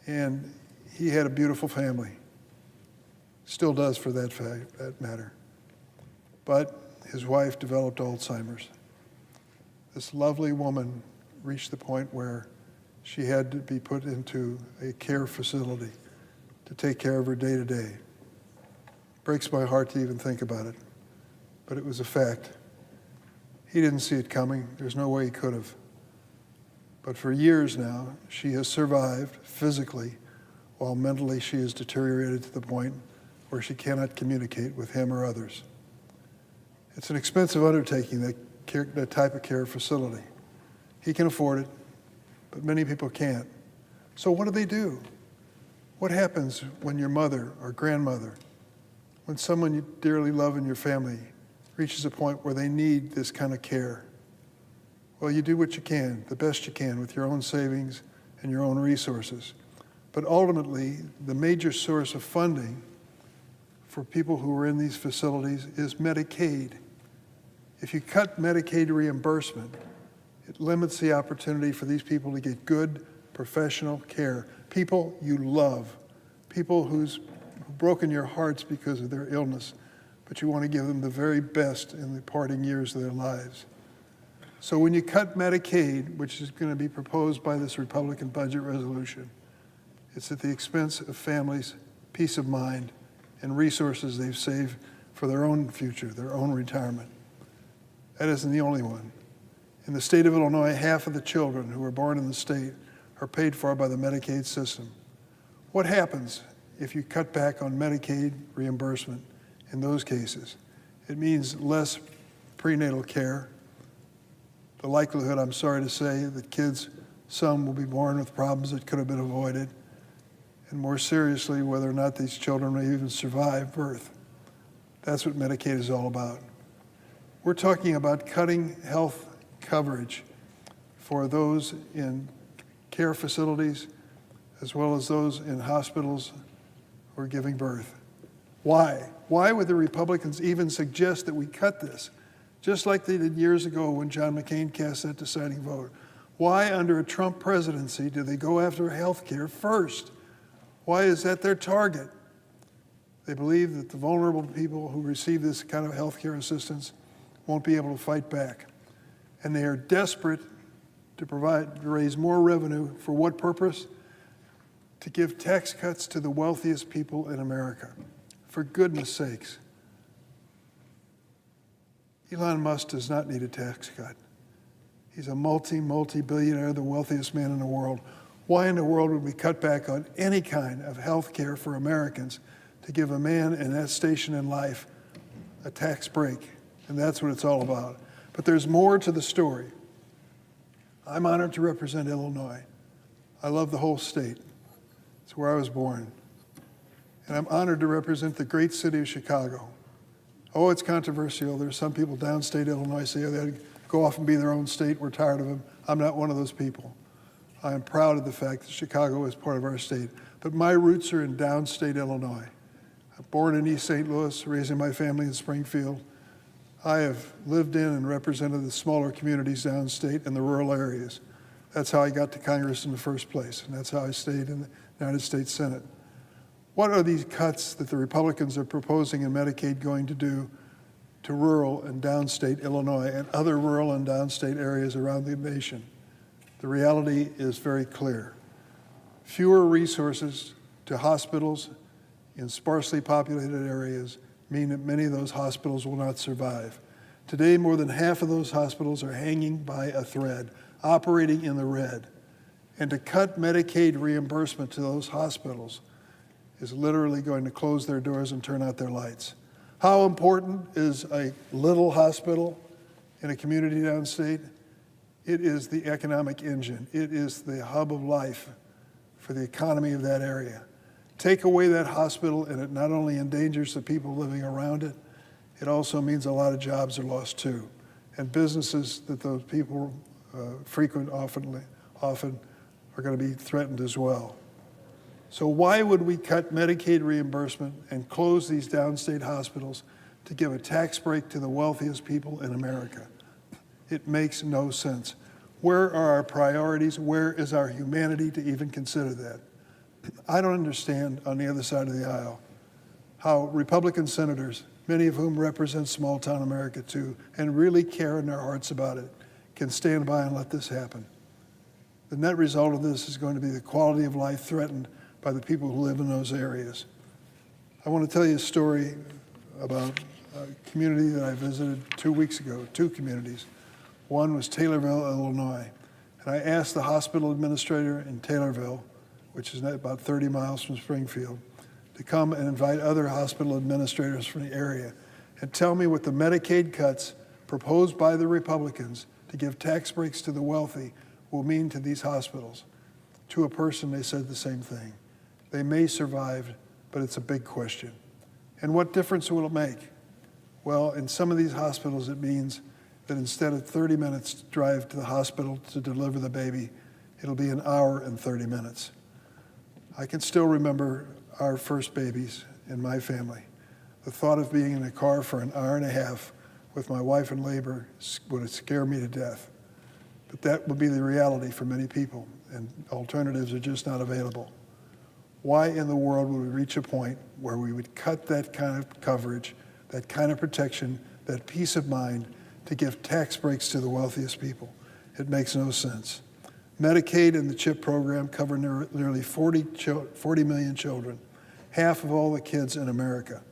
and he had a beautiful family. Still does for that matter. But his wife developed Alzheimer's. This lovely woman reached the point where she had to be put into a care facility to take care of her day to day. Breaks my heart to even think about it, but it was a fact. He didn't see it coming. There's no way he could have. But for years now, she has survived physically, while mentally she has deteriorated to the point where she cannot communicate with him or others. It's an expensive undertaking, that type of care facility. He can afford it, but many people can't. So what do? What happens when your mother or grandmother, when someone you dearly love in your family reaches a point where they need this kind of care? Well, you do what you can, the best you can, with your own savings and your own resources. But ultimately, the major source of funding for people who are in these facilities is Medicaid. If you cut Medicaid reimbursement, it limits the opportunity for these people to get good professional care. People you love, people who've broken your hearts because of their illness, but you want to give them the very best in the parting years of their lives. So when you cut Medicaid, which is going to be proposed by this Republican budget resolution, it's at the expense of families' peace of mind and resources they've saved for their own future, their own retirement. That isn't the only one. In the state of Illinois, half of the children who are born in the state are paid for by the Medicaid system. What happens if you cut back on Medicaid reimbursement in those cases? It means less prenatal care. The likelihood, I'm sorry to say, that kids, some will be born with problems that could have been avoided. And more seriously, whether or not these children may even survive birth. That's what Medicaid is all about. We're talking about cutting health coverage for those in care facilities as well as those in hospitals who are giving birth. Why? Why would the Republicans even suggest that we cut this? Just like they did years ago when John McCain cast that deciding vote. Why, under a Trump presidency, do they go after health care first? Why is that their target? They believe that the vulnerable people who receive this kind of health care assistance won't be able to fight back. And they are desperate to raise more revenue. For what purpose? To give tax cuts to the wealthiest people in America. For goodness sakes. Elon Musk does not need a tax cut. He's a multi-billionaire, the wealthiest man in the world. Why in the world would we cut back on any kind of health care for Americans to give a man in that station in life a tax break? And that's what it's all about. But there's more to the story. I'm honored to represent Illinois. I love the whole state. It's where I was born. And I'm honored to represent the great city of Chicago. Oh, it's controversial. There's some people downstate Illinois say, oh, they go off and be their own state. We're tired of them. I'm not one of those people. I am proud of the fact that Chicago is part of our state. But my roots are in downstate Illinois. I'm born in East St. Louis, raising my family in Springfield. I have lived in and represented the smaller communities downstate and the rural areas. That's how I got to Congress in the first place, and that's how I stayed in the United States Senate. What are these cuts that the Republicans are proposing in Medicaid going to do to rural and downstate Illinois and other rural and downstate areas around the nation? The reality is very clear. Fewer resources to hospitals in sparsely populated areas mean that many of those hospitals will not survive. Today, more than half of those hospitals are hanging by a thread, operating in the red. And to cut Medicaid reimbursement to those hospitals is literally going to close their doors and turn out their lights. How important is a little hospital in a community downstate? It is the economic engine. It is the hub of life for the economy of that area. Take away that hospital and it not only endangers the people living around it, it also means a lot of jobs are lost too. And businesses that those people frequent often are going to be threatened as well. So why would we cut Medicaid reimbursement and close these downstate hospitals to give a tax break to the wealthiest people in America? It makes no sense. Where are our priorities? Where is our humanity to even consider that? I don't understand on the other side of the aisle how Republican senators, many of whom represent small town America too, and really care in their hearts about it, can stand by and let this happen. The net result of this is going to be the quality of life threatened by the people who live in those areas. I want to tell you a story about a community that I visited 2 weeks ago, two communities. One was Taylorville, Illinois. And I asked the hospital administrator in Taylorville, which is about 30 miles from Springfield, to come and invite other hospital administrators from the area and tell me what the Medicaid cuts proposed by the Republicans to give tax breaks to the wealthy will mean to these hospitals. To a person, they said the same thing. They may survive, but it's a big question. And what difference will it make? Well, in some of these hospitals, it means that instead of 30 minutes drive to the hospital to deliver the baby, it'll be an hour and 30 minutes. I can still remember our first babies in my family. The thought of being in a car for an hour and a half with my wife in labor would scare me to death. But that would be the reality for many people, and alternatives are just not available. Why in the world would we reach a point where we would cut that kind of coverage, that kind of protection, that peace of mind to give tax breaks to the wealthiest people? It makes no sense. Medicaid and the CHIP program cover nearly 40 million children, half of all the kids in America.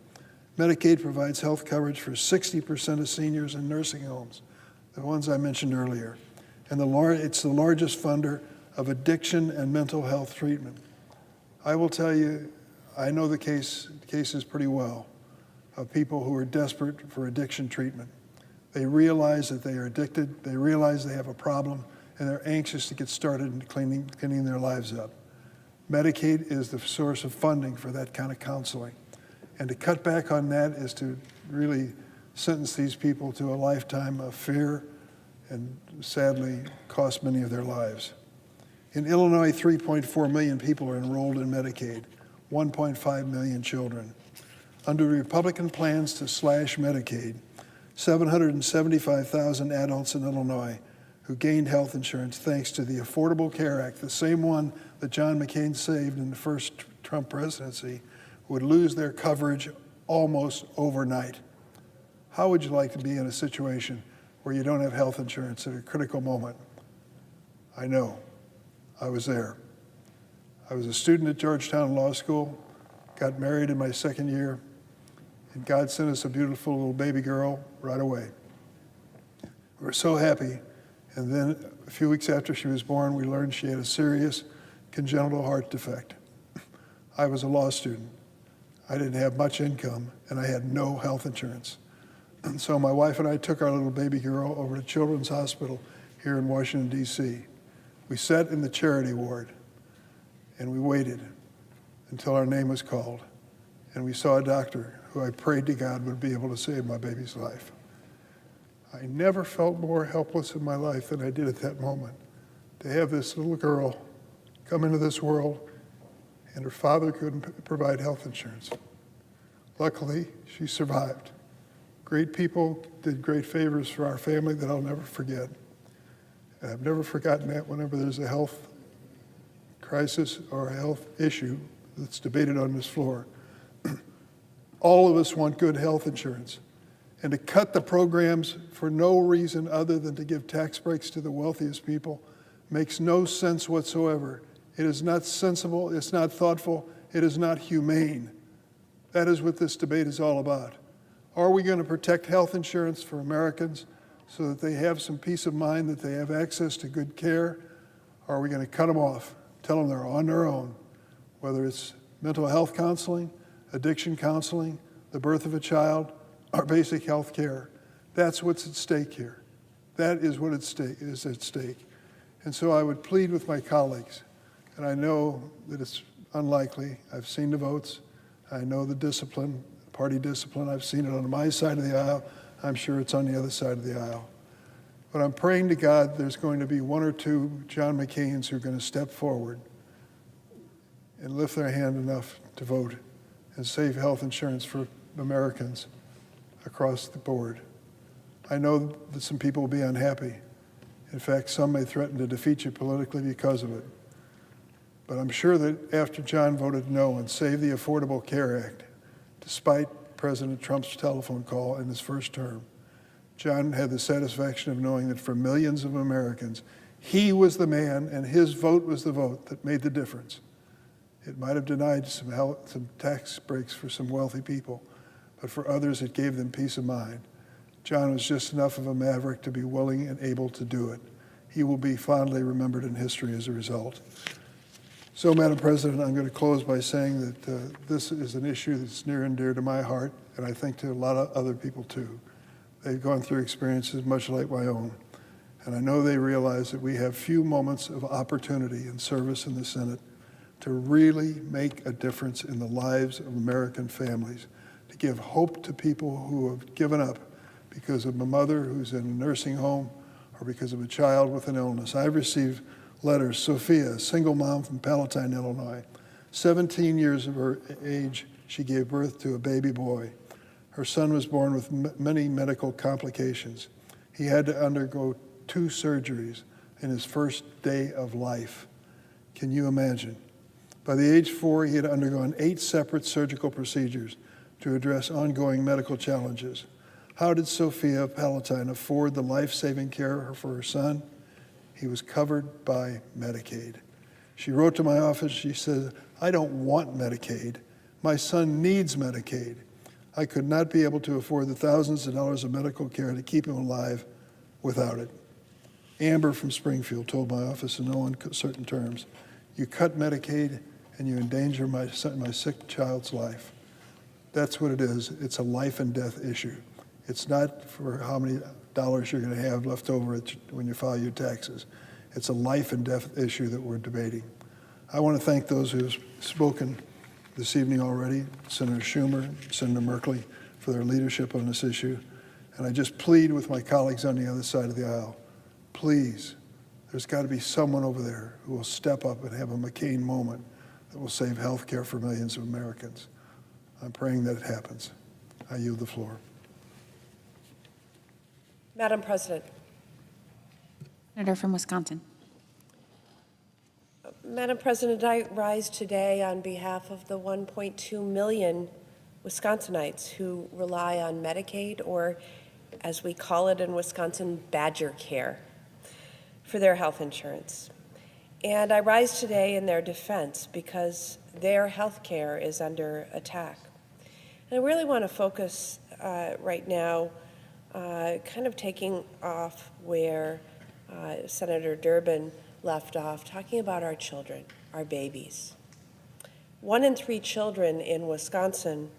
Medicaid provides health coverage for 60% of seniors in nursing homes, the ones I mentioned earlier. And it's the largest funder of addiction and mental health treatment. I will tell you, I know the cases pretty well of people who are desperate for addiction treatment. They realize that they are addicted, they realize they have a problem, and they're anxious to get started in cleaning their lives up. Medicaid is the source of funding for that kind of counseling. And to cut back on that is to really sentence these people to a lifetime of fear and sadly cost many of their lives. In Illinois, 3.4 million people are enrolled in Medicaid, 1.5 million children. Under Republican plans to slash Medicaid, 775,000 adults in Illinois who gained health insurance thanks to the Affordable Care Act, the same one that John McCain saved in the first Trump presidency, would lose their coverage almost overnight. How would you like to be in a situation where you don't have health insurance at a critical moment? I know. I was there. I was a student at Georgetown Law School, got married in my second year, and God sent us a beautiful little baby girl right away. We were so happy, and then a few weeks after she was born, we learned she had a serious congenital heart defect. I was a law student. I didn't have much income, and I had no health insurance. And so my wife and I took our little baby girl over to Children's Hospital here in Washington, D.C. We sat in the charity ward, and we waited until our name was called, and we saw a doctor who I prayed to God would be able to save my baby's life. I never felt more helpless in my life than I did at that moment, to have this little girl come into this world and her father couldn't provide health insurance. Luckily, she survived. Great people did great favors for our family that I'll never forget. And I've never forgotten that whenever there's a health crisis or a health issue that's debated on this floor. All of us want good health insurance. And to cut the programs for no reason other than to give tax breaks to the wealthiest people makes no sense whatsoever. It is not sensible, it's not thoughtful, it is not humane. That is what this debate is all about. Are we going to protect health insurance for Americans so that they have some peace of mind that they have access to good care? Or are we going to cut them off, tell them they're on their own, whether it's mental health counseling, addiction counseling, the birth of a child, or basic health care? That's what's at stake here. That is what is at stake. And so I would plead with my colleagues, and I know that it's unlikely. I've seen the votes. I know the discipline, party discipline. I've seen it on my side of the aisle. I'm sure it's on the other side of the aisle. But I'm praying to God there's going to be one or two John McCains who are going to step forward and lift their hand enough to vote and save health insurance for Americans across the board. I know that some people will be unhappy. In fact, some may threaten to defeat you politically because of it. But I'm sure that after John voted no and saved the Affordable Care Act, despite President Trump's telephone call in his first term, John had the satisfaction of knowing that for millions of Americans, he was the man and his vote was the vote that made the difference. It might have denied some tax breaks for some wealthy people, but for others it gave them peace of mind. John was just enough of a maverick to be willing and able to do it. He will be fondly remembered in history as a result. So, Madam President, I'm going to close by saying that this is an issue that's near and dear to my heart, and I think to a lot of other people too. They've gone through experiences much like my own, and I know they realize that we have few moments of opportunity and service in the Senate to really make a difference in the lives of American families, to give hope to people who have given up because of a mother who's in a nursing home or because of a child with an illness. I've received letters. Sophia, a single mom from Palatine, Illinois. 17 years of her age, she gave birth to a baby boy. Her son was born with many medical complications. He had to undergo 2 surgeries in his first day of life. Can you imagine? By the age 4, he had undergone 8 separate surgical procedures to address ongoing medical challenges. How did Sophia Palatine afford the life-saving care for her son? He was covered by Medicaid. She wrote to my office, she said, I don't want Medicaid. My son needs Medicaid. I could not be able to afford the thousands of dollars of medical care to keep him alive without it. Amber from Springfield told my office in no uncertain terms, you cut Medicaid and you endanger my sick child's life. That's what it is. It's a life and death issue. It's not for how many dollars you're going to have left over when you file your taxes. It's a life and death issue that we're debating. I want to thank those who have spoken this evening already, Senator Schumer, Senator Merkley, for their leadership on this issue. And I just plead with my colleagues on the other side of the aisle, please, there's got to be someone over there who will step up and have a McCain moment that will save health care for millions of Americans. I'm praying that it happens. I yield the floor. Madam President. Senator from Wisconsin. Madam President, I rise today on behalf of the 1.2 million Wisconsinites who rely on Medicaid, or as we call it in Wisconsin, Badger Care, for their health insurance. And I rise today in their defense because their health care is under attack. And I really want to focus right now, kind of taking off where Senator Durbin left off, talking about our children, our babies. 1 in 3 children in Wisconsin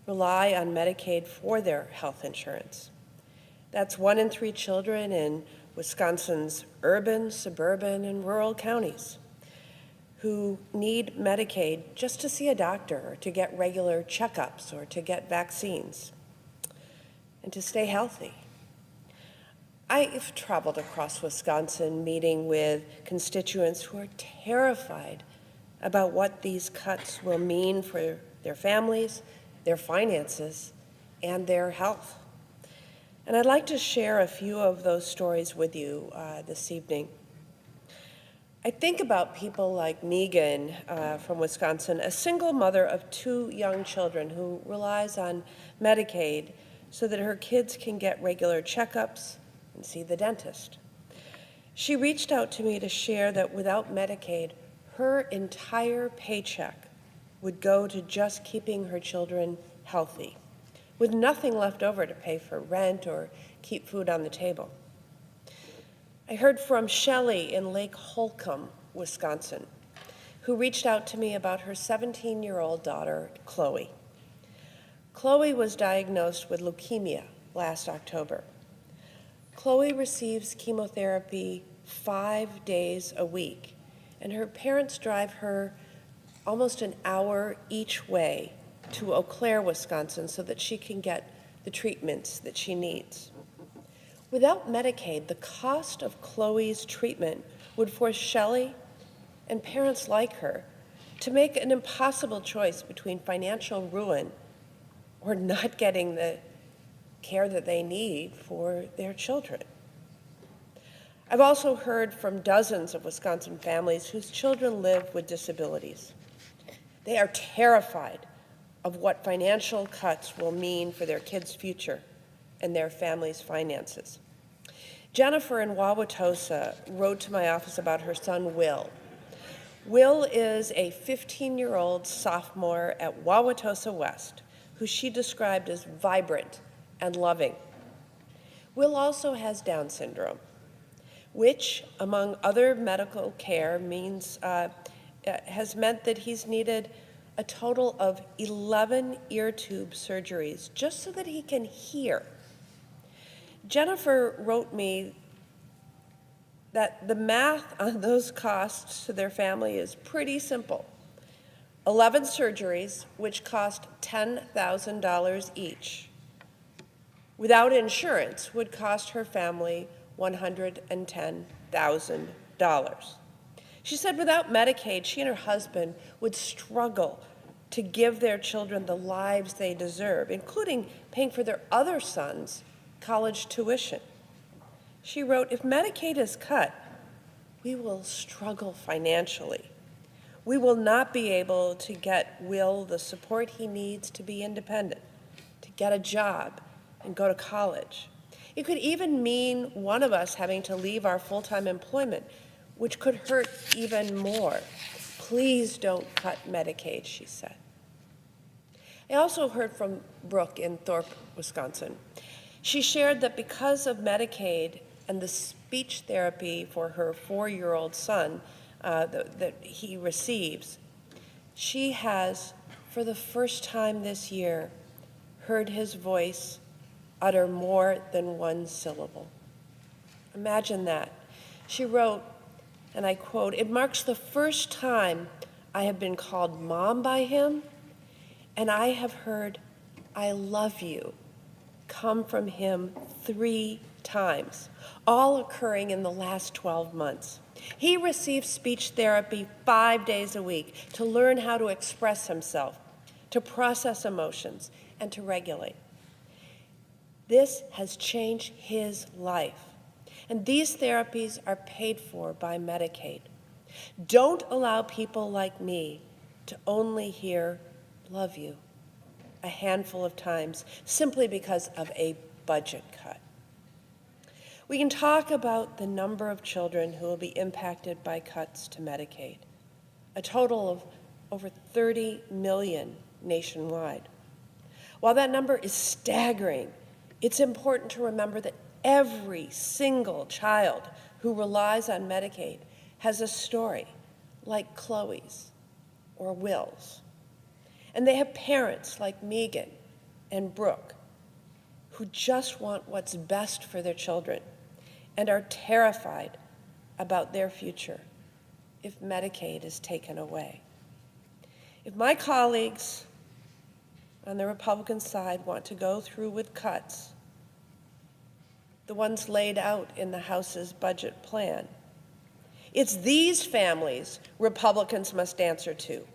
rely on Medicaid for their health insurance. That's 1 in 3 children in Wisconsin's urban, suburban, and rural counties who need Medicaid just to see a doctor or to get regular checkups or to get vaccines and to stay healthy. I've traveled across Wisconsin meeting with constituents who are terrified about what these cuts will mean for their families, their finances, and their health. And I'd like to share a few of those stories with you this evening. I think about people like Megan from Wisconsin, a single mother of 2 young children who relies on Medicaid so that her kids can get regular checkups and see the dentist. She reached out to me to share that without Medicaid, her entire paycheck would go to just keeping her children healthy, with nothing left over to pay for rent or keep food on the table. I heard from Shelley in Lake Holcomb, Wisconsin, who reached out to me about her 17-year-old daughter, Chloe. Chloe was diagnosed with leukemia last October. Chloe receives chemotherapy 5 days a week, and her parents drive her almost an hour each way to Eau Claire, Wisconsin, so that she can get the treatments that she needs. Without Medicaid, the cost of Chloe's treatment would force Shelley and parents like her to make an impossible choice between financial ruin or not getting the care that they need for their children. I've also heard from dozens of Wisconsin families whose children live with disabilities. They are terrified of what financial cuts will mean for their kids' future and their family's finances. Jennifer in Wauwatosa wrote to my office about her son, Will. Will is a 15-year-old sophomore at Wauwatosa West, who she described as vibrant and loving. Will also has Down syndrome, which, among other medical care, has meant that he's needed a total of 11 ear tube surgeries just so that he can hear. Jennifer wrote me that the math on those costs to their family is pretty simple. 11 surgeries, which cost $10,000 each, without insurance, would cost her family $110,000. She said without Medicaid, she and her husband would struggle to give their children the lives they deserve, including paying for their other sons' college tuition. She wrote, if Medicaid is cut, we will struggle financially. We will not be able to get Will the support he needs to be independent, to get a job and go to college. It could even mean one of us having to leave our full-time employment, which could hurt even more. Please don't cut Medicaid, she said. I also heard from Brooke in Thorpe, Wisconsin. She shared that because of Medicaid and the speech therapy for her 4-year-old son that he receives, she has, for the first time this year, heard his voice utter more than one syllable. Imagine that. She wrote, and I quote, "It marks the first time I have been called mom by him, and I have heard 'I love you' come from him 3 times, all occurring in the last 12 months. He received speech therapy 5 days a week to learn how to express himself, to process emotions, and to regulate. This has changed his life, and these therapies are paid for by Medicaid. Don't allow people like me to only hear 'love you' a handful of times simply because of a budget cut." We can talk about the number of children who will be impacted by cuts to Medicaid, a total of over 30 million nationwide. While that number is staggering, it's important to remember that every single child who relies on Medicaid has a story like Chloe's or Will's. And they have parents like Megan and Brooke who just want what's best for their children and are terrified about their future if Medicaid is taken away. If my colleagues on the Republican side want to go through with cuts, the ones laid out in the House's budget plan, it's these families Republicans must answer to.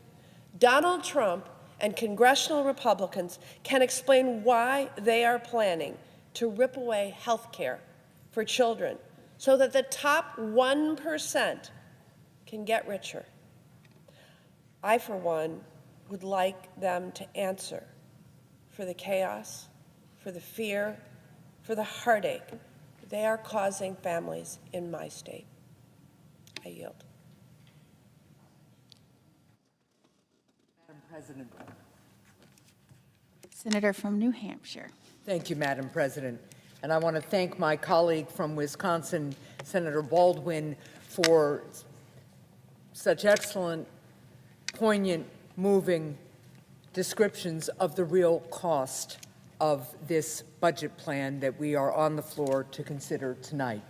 Donald Trump and congressional Republicans can explain why they are planning to rip away health care for children so that the top 1% can get richer. I, for one, would like them to answer for the chaos, for the fear, for the heartache they are causing families in my state. I yield. Madam President. Senator from New Hampshire. Thank you, Madam President. And I want to thank my colleague from Wisconsin, Senator Baldwin, for such excellent, poignant, moving descriptions of the real cost of this budget plan that we are on the floor to consider tonight.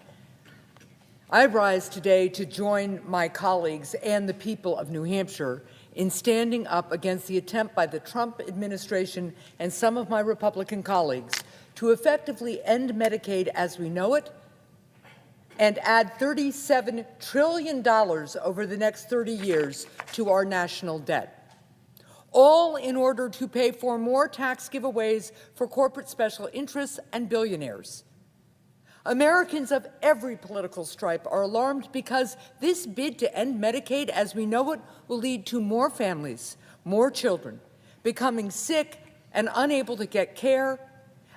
I rise today to join my colleagues and the people of New Hampshire in standing up against the attempt by the Trump administration and some of my Republican colleagues to effectively end Medicaid as we know it and add $37 trillion over the next 30 years to our national debt, all in order to pay for more tax giveaways for corporate special interests and billionaires. Americans of every political stripe are alarmed because this bid to end Medicaid as we know it will lead to more families, more children, becoming sick and unable to get care,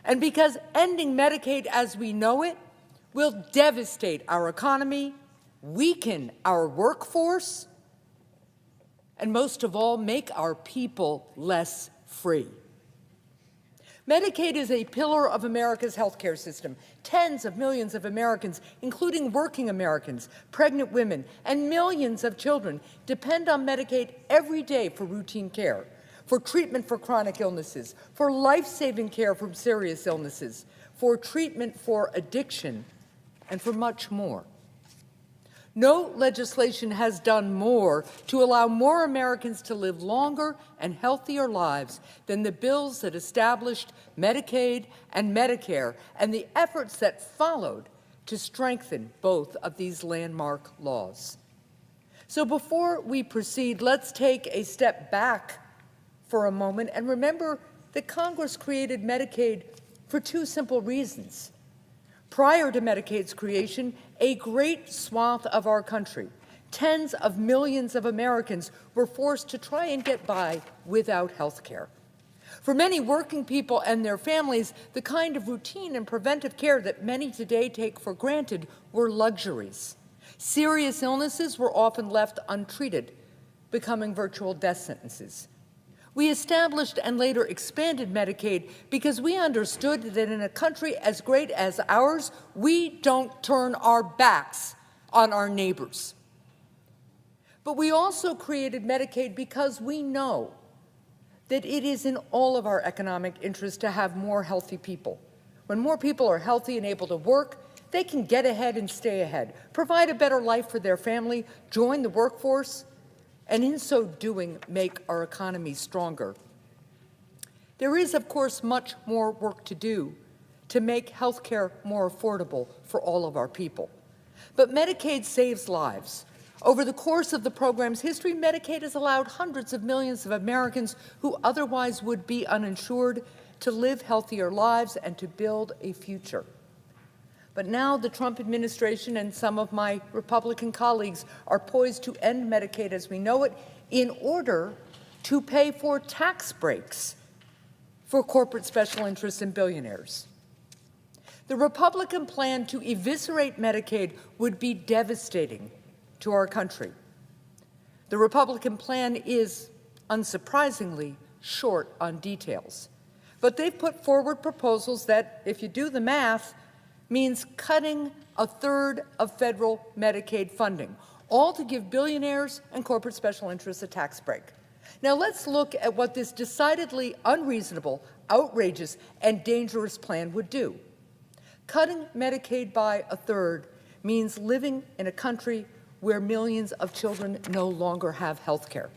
and because ending Medicaid as we know it will devastate our economy, weaken our workforce, and most of all, make our people less free. Medicaid is a pillar of America's healthcare system. Tens of millions of Americans, including working Americans, pregnant women, and millions of children depend on Medicaid every day for routine care, for treatment for chronic illnesses, for life-saving care from serious illnesses, for treatment for addiction, and for much more. No legislation has done more to allow more Americans to live longer and healthier lives than the bills that established Medicaid and Medicare and the efforts that followed to strengthen both of these landmark laws. So before we proceed, let's take a step back for a moment and remember that Congress created Medicaid for 2 simple reasons. Prior to Medicaid's creation, a great swath of our country, tens of millions of Americans, were forced to try and get by without health care. For many working people and their families, the kind of routine and preventive care that many today take for granted were luxuries. Serious illnesses were often left untreated, becoming virtual death sentences. We established and later expanded Medicaid because we understood that in a country as great as ours, we don't turn our backs on our neighbors. But we also created Medicaid because we know that it is in all of our economic interest to have more healthy people. When more people are healthy and able to work, they can get ahead and stay ahead, provide a better life for their family, join the workforce, and in so doing, make our economy stronger. There is, of course, much more work to do to make health care more affordable for all of our people. But Medicaid saves lives. Over the course of the program's history, Medicaid has allowed hundreds of millions of Americans who otherwise would be uninsured to live healthier lives and to build a future. But now the Trump administration and some of my Republican colleagues are poised to end Medicaid as we know it in order to pay for tax breaks for corporate special interests and billionaires. The Republican plan to eviscerate Medicaid would be devastating to our country. The Republican plan is, unsurprisingly, short on details. But they've put forward proposals that, if you do the math, means cutting a third of federal Medicaid funding, all to give billionaires and corporate special interests a tax break. Now let's look at what this decidedly unreasonable, outrageous, and dangerous plan would do. Cutting Medicaid by a third means living in a country where millions of children no longer have health care,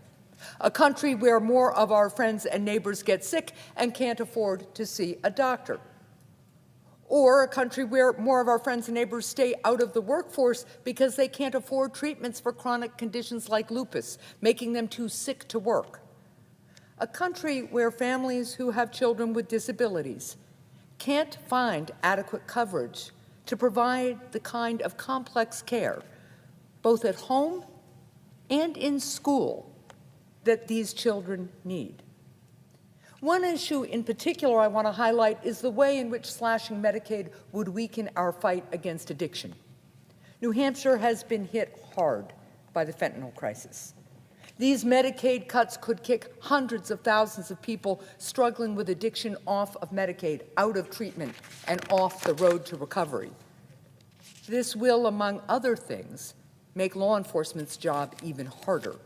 a country where more of our friends and neighbors get sick and can't afford to see a doctor, or a country where more of our friends and neighbors stay out of the workforce because they can't afford treatments for chronic conditions like lupus, making them too sick to work. A country where families who have children with disabilities can't find adequate coverage to provide the kind of complex care, both at home and in school, that these children need. One issue in particular I want to highlight is the way in which slashing Medicaid would weaken our fight against addiction. New Hampshire has been hit hard by the fentanyl crisis. These Medicaid cuts could kick hundreds of thousands of people struggling with addiction off of Medicaid, out of treatment, and off the road to recovery. This will, among other things, make law enforcement's job even harder,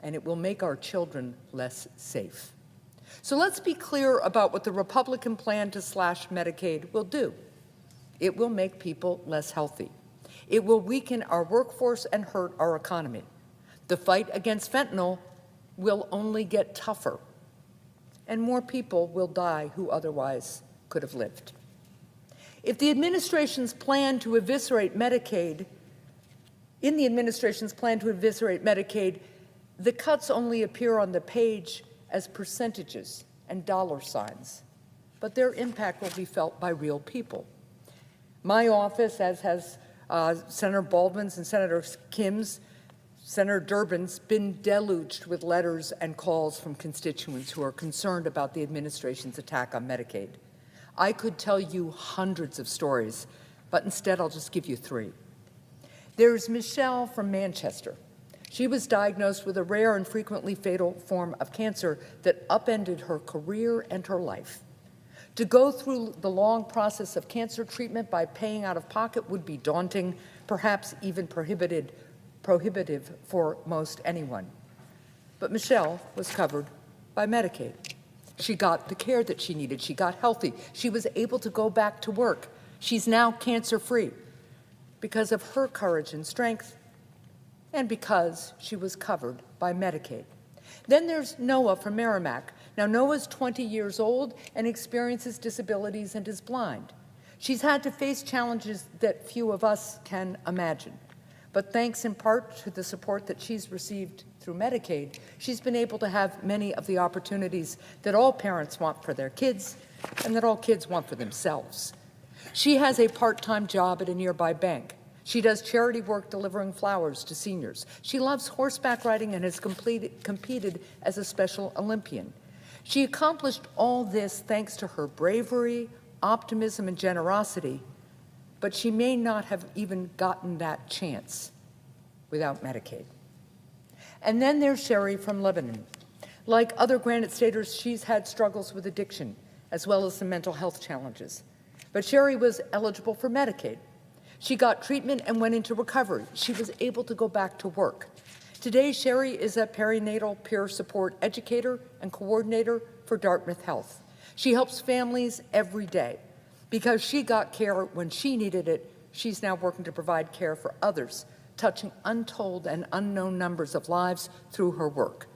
and it will make our children less safe. So let's be clear about what the Republican plan to slash Medicaid will do. It will make people less healthy. It will weaken our workforce and hurt our economy. The fight against fentanyl will only get tougher, and more people will die who otherwise could have lived. If the administration's plan to eviscerate Medicaid, the cuts only appear on the page as percentages and dollar signs, but their impact will be felt by real people. My office, as has Senator Baldwin's and Senator Kim's, Senator Durbin's, been deluged with letters and calls from constituents who are concerned about the administration's attack on Medicaid. I could tell you hundreds of stories, but instead I'll just give you three. There's Michelle from Manchester. She was diagnosed with a rare and frequently fatal form of cancer that upended her career and her life. To go through the long process of cancer treatment by paying out of pocket would be daunting, perhaps even prohibitive for most anyone. But Michelle was covered by Medicaid. She got the care that she needed. She got healthy. She was able to go back to work. She's now cancer-free because of her courage and strength, and because she was covered by Medicaid. Then there's Noah from Merrimack. Now, Noah's 20 years old and experiences disabilities and is blind. She's had to face challenges that few of us can imagine. But thanks in part to the support that she's received through Medicaid, she's been able to have many of the opportunities that all parents want for their kids and that all kids want for themselves. She has a part-time job at a nearby bank. She does charity work delivering flowers to seniors. She loves horseback riding and has competed as a Special Olympian. She accomplished all this thanks to her bravery, optimism, and generosity, but she may not have even gotten that chance without Medicaid. And then there's Sherry from Lebanon. Like other Granite Staters, she's had struggles with addiction, as well as some mental health challenges. But Sherry was eligible for Medicaid. She got treatment and went into recovery. She was able to go back to work. Today, Sherry is a perinatal peer support educator and coordinator for Dartmouth Health. She helps families every day. Because she got care when she needed it, she's now working to provide care for others, touching untold and unknown numbers of lives through her work.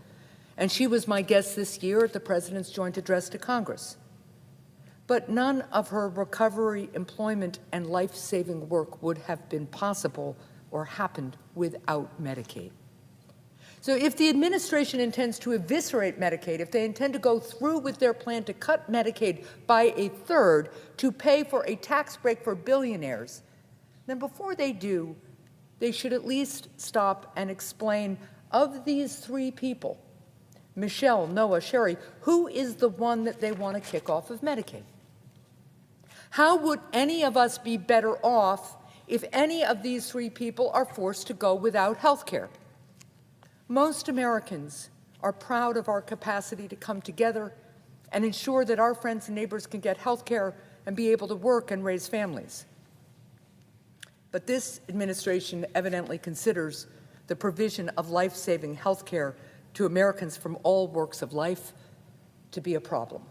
And she was my guest this year at the President's Joint Address to Congress. But none of her recovery, employment, and life-saving work would have been possible or happened without Medicaid. So if the administration intends to eviscerate Medicaid, if they intend to go through with their plan to cut Medicaid by 1/3 to pay for a tax break for billionaires, then before they do, they should at least stop and explain, of these 3 people, Michelle, Noah, Sherry, who is the one that they want to kick off of Medicaid? How would any of us be better off if any of these 3 people are forced to go without health care? Most Americans are proud of our capacity to come together and ensure that our friends and neighbors can get health care and be able to work and raise families. But this administration evidently considers the provision of life-saving health care to Americans from all walks of life to be a problem.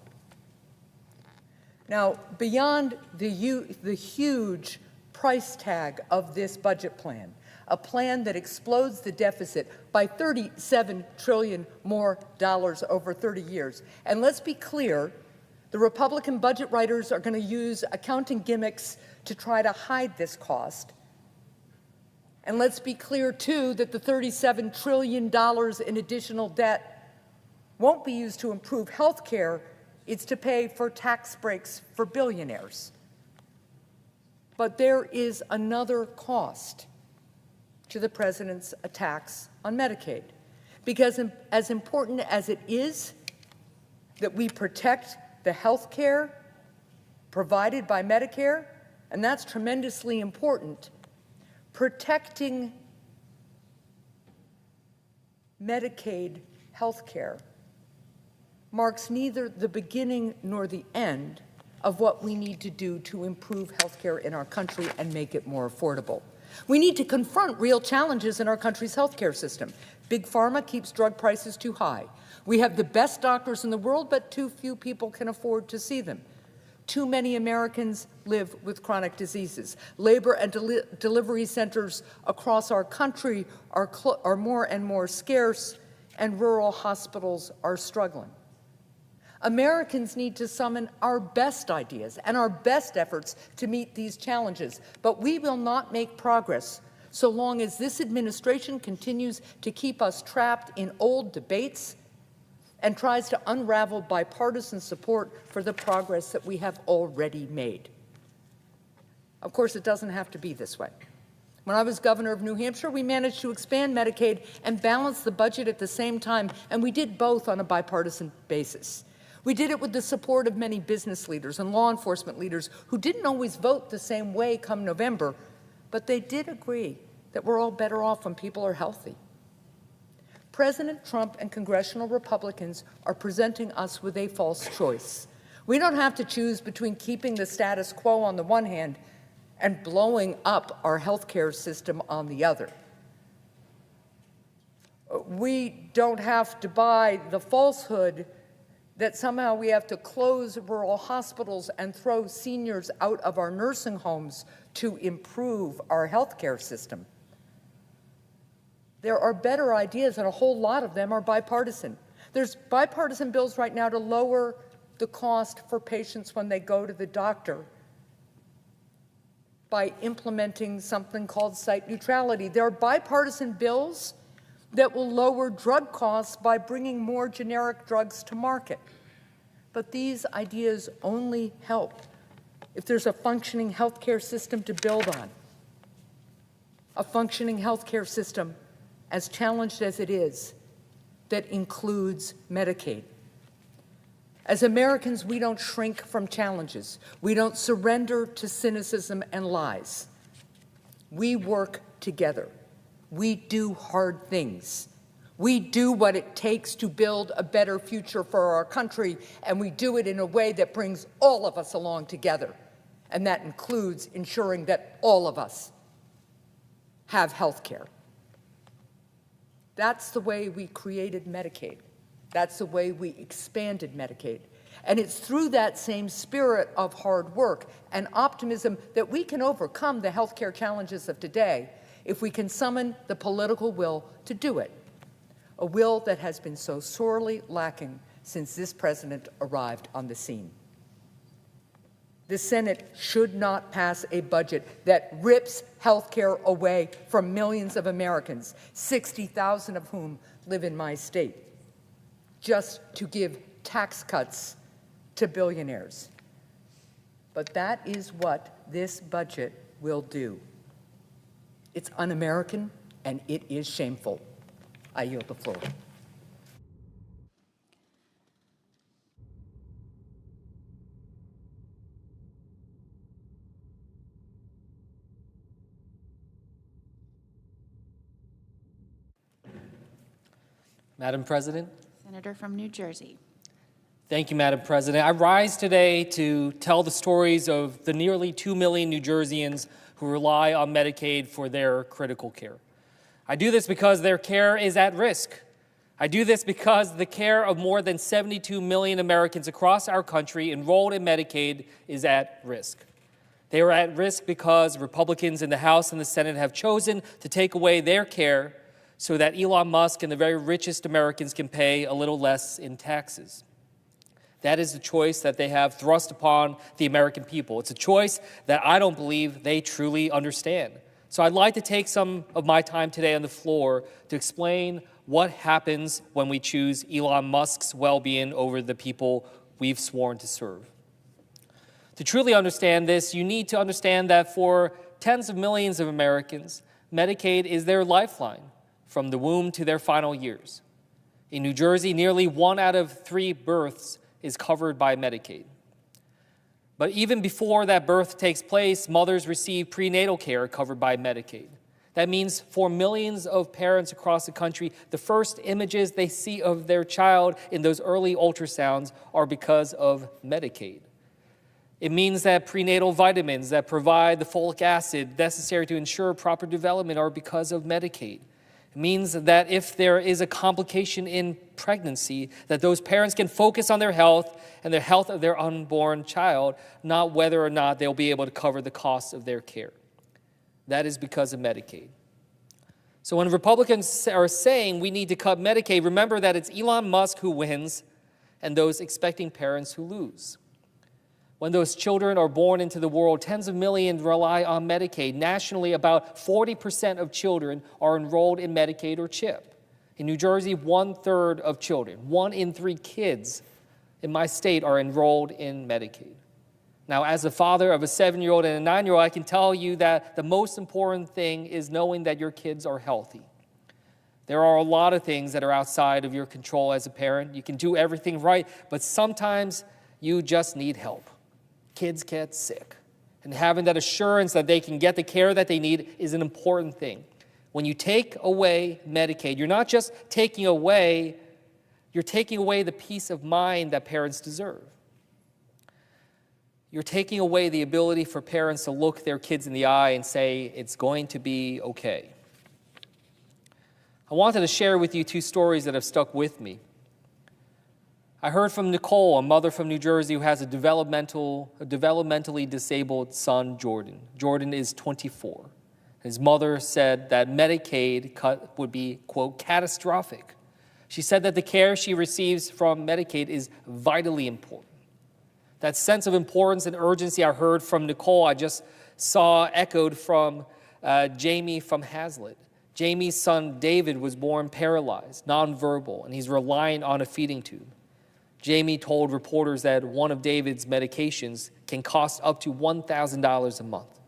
Now, beyond the huge price tag of this budget plan, a plan that explodes the deficit by $37 trillion more over 30 years. And let's be clear, the Republican budget writers are going to use accounting gimmicks to try to hide this cost. And let's be clear, too, that the $37 trillion in additional debt won't be used to improve health care. It's to pay for tax breaks for billionaires. But there is another cost to the president's attacks on Medicaid. Because as important as it is that we protect the health care provided by Medicare, and that's tremendously important, protecting Medicaid health care marks neither the beginning nor the end of what we need to do to improve health care in our country and make it more affordable. We need to confront real challenges in our country's health care system. Big Pharma keeps drug prices too high. We have the best doctors in the world, but too few people can afford to see them. Too many Americans live with chronic diseases. Labor and delivery centers across our country are more and more scarce, and rural hospitals are struggling. Americans need to summon our best ideas and our best efforts to meet these challenges, but we will not make progress so long as this administration continues to keep us trapped in old debates and tries to unravel bipartisan support for the progress that we have already made. Of course, it doesn't have to be this way. When I was governor of New Hampshire, we managed to expand Medicaid and balance the budget at the same time, and we did both on a bipartisan basis. We did it with the support of many business leaders and law enforcement leaders who didn't always vote the same way come November, but they did agree that we're all better off when people are healthy. President Trump and congressional Republicans are presenting us with a false choice. We don't have to choose between keeping the status quo on the one hand and blowing up our health care system on the other. We don't have to buy the falsehood that somehow we have to close rural hospitals and throw seniors out of our nursing homes to improve our health care system. There are better ideas, and a whole lot of them are bipartisan. There's bipartisan bills right now to lower the cost for patients when they go to the doctor by implementing something called site neutrality. There are bipartisan bills that will lower drug costs by bringing more generic drugs to market. But these ideas only help if there's a functioning healthcare system to build on. A functioning healthcare system, as challenged as it is, that includes Medicaid. As Americans, we don't shrink from challenges. We don't surrender to cynicism and lies. We work together. We do hard things. We do what it takes to build a better future for our country, and we do it in a way that brings all of us along together. And that includes ensuring that all of us have health care. That's the way we created Medicaid. That's the way we expanded Medicaid. And it's through that same spirit of hard work and optimism that we can overcome the healthcare challenges of today if we can summon the political will to do it, a will that has been so sorely lacking since this president arrived on the scene. The Senate should not pass a budget that rips healthcare away from millions of Americans, 60,000 of whom live in my state, just to give tax cuts to billionaires. But that is what this budget will do. It's un-American and it is shameful. I yield the floor. Madam President. Senator from New Jersey. Thank you, Madam President. I rise today to tell the stories of the nearly 2 million New Jerseyans who rely on Medicaid for their critical care. I do this because their care is at risk. I do this because the care of more than 72 million Americans across our country enrolled in Medicaid is at risk. They are at risk because Republicans in the House and the Senate have chosen to take away their care so that Elon Musk and the very richest Americans can pay a little less in taxes. That is the choice that they have thrust upon the American people. It's a choice that I don't believe they truly understand. So I'd like to take some of my time today on the floor to explain what happens when we choose Elon Musk's well-being over the people we've sworn to serve. To truly understand this, you need to understand that for tens of millions of Americans, Medicaid is their lifeline from the womb to their final years. In New Jersey, nearly 1 out of 3 births is covered by Medicaid. But even before that birth takes place, mothers receive prenatal care covered by Medicaid. That means for millions of parents across the country, the first images they see of their child in those early ultrasounds are because of Medicaid. It means that prenatal vitamins that provide the folic acid necessary to ensure proper development are because of Medicaid. It means that if there is a complication in pregnancy, that those parents can focus on their health and the health of their unborn child, not whether or not they'll be able to cover the costs of their care. That is because of Medicaid. So when Republicans are saying we need to cut Medicaid, remember that it's Elon Musk who wins and those expecting parents who lose. When those children are born into the world, tens of millions rely on Medicaid. Nationally, about 40% of children are enrolled in Medicaid or CHIP. In New Jersey, 1/3 of children, 1 in 3 kids in my state are enrolled in Medicaid. Now, as a father of a 7-year-old and a 9-year-old, I can tell you that the most important thing is knowing that your kids are healthy. There are a lot of things that are outside of your control as a parent. You can do everything right, but sometimes you just need help. Kids get sick. And having that assurance that they can get the care that they need is an important thing. When you take away Medicaid, you're not just taking away, you're taking away the peace of mind that parents deserve. You're taking away the ability for parents to look their kids in the eye and say, it's going to be okay. I wanted to share with you 2 stories that have stuck with me. I heard from Nicole, a mother from New Jersey who has a developmentally disabled son, Jordan. Jordan is 24. His mother said that Medicaid cut would be, quote, catastrophic. She said that the care she receives from Medicaid is vitally important. That sense of importance and urgency I heard from Nicole, I just saw echoed from Jamie from Hazlitt. Jamie's son, David, was born paralyzed, nonverbal, and he's relying on a feeding tube. Jamie told reporters that one of David's medications can cost up to $1,000 a month.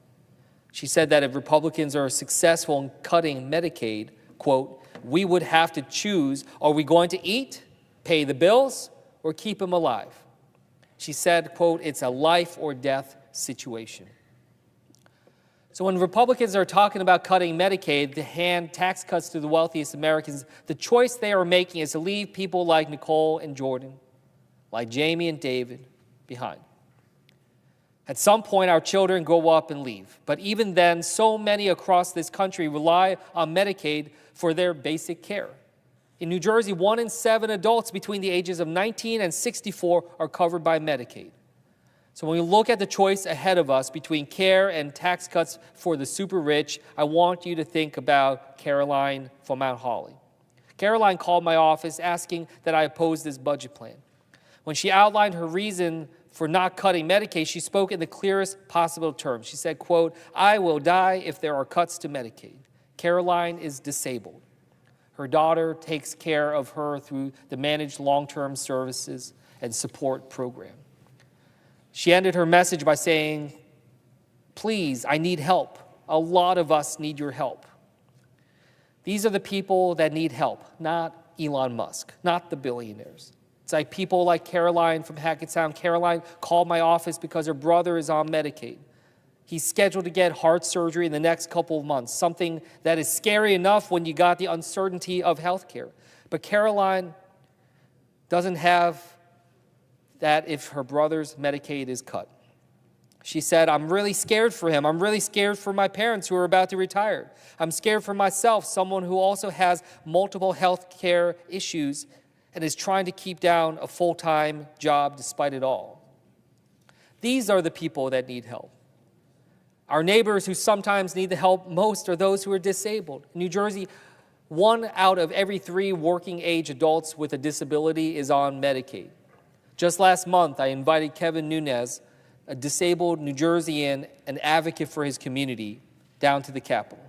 She said that if Republicans are successful in cutting Medicaid, quote, we would have to choose, are we going to eat, pay the bills, or keep him alive? She said, quote, it's a life or death situation. So when Republicans are talking about cutting Medicaid to hand tax cuts to the wealthiest Americans, the choice they are making is to leave people like Nicole and Jordan, like Jamie and David, behind. At some point, our children grow up and leave. But even then, so many across this country rely on Medicaid for their basic care. In New Jersey, 1 in 7 adults between the ages of 19 and 64 are covered by Medicaid. So when we look at the choice ahead of us between care and tax cuts for the super rich, I want you to think about Caroline from Mount Holly. Caroline called my office asking that I oppose this budget plan. When she outlined her reason for not cutting Medicaid, she spoke in the clearest possible terms. She said, quote, "I will die if there are cuts to Medicaid." Caroline is disabled. Her daughter takes care of her through the managed long-term services and support program. She ended her message by saying, "Please, I need help. A lot of us need your help." These are the people that need help, not Elon Musk, not the billionaires. It's like people like Caroline from Hackettstown. Caroline called my office because her brother is on Medicaid. He's scheduled to get heart surgery in the next couple of months, something that is scary enough when you got the uncertainty of health care. But Caroline doesn't have that if her brother's Medicaid is cut. She said, "I'm really scared for him. I'm really scared for my parents who are about to retire. I'm scared for myself, someone who also has multiple health care issues and is trying to keep down a full-time job despite it all." These are the people that need help. Our neighbors who sometimes need the help most are those who are disabled. In New Jersey, 1 out of every 3 working-age adults with a disability is on Medicaid. Just last month, I invited Kevin Nunes, a disabled New Jerseyan, an advocate for his community, down to the Capitol.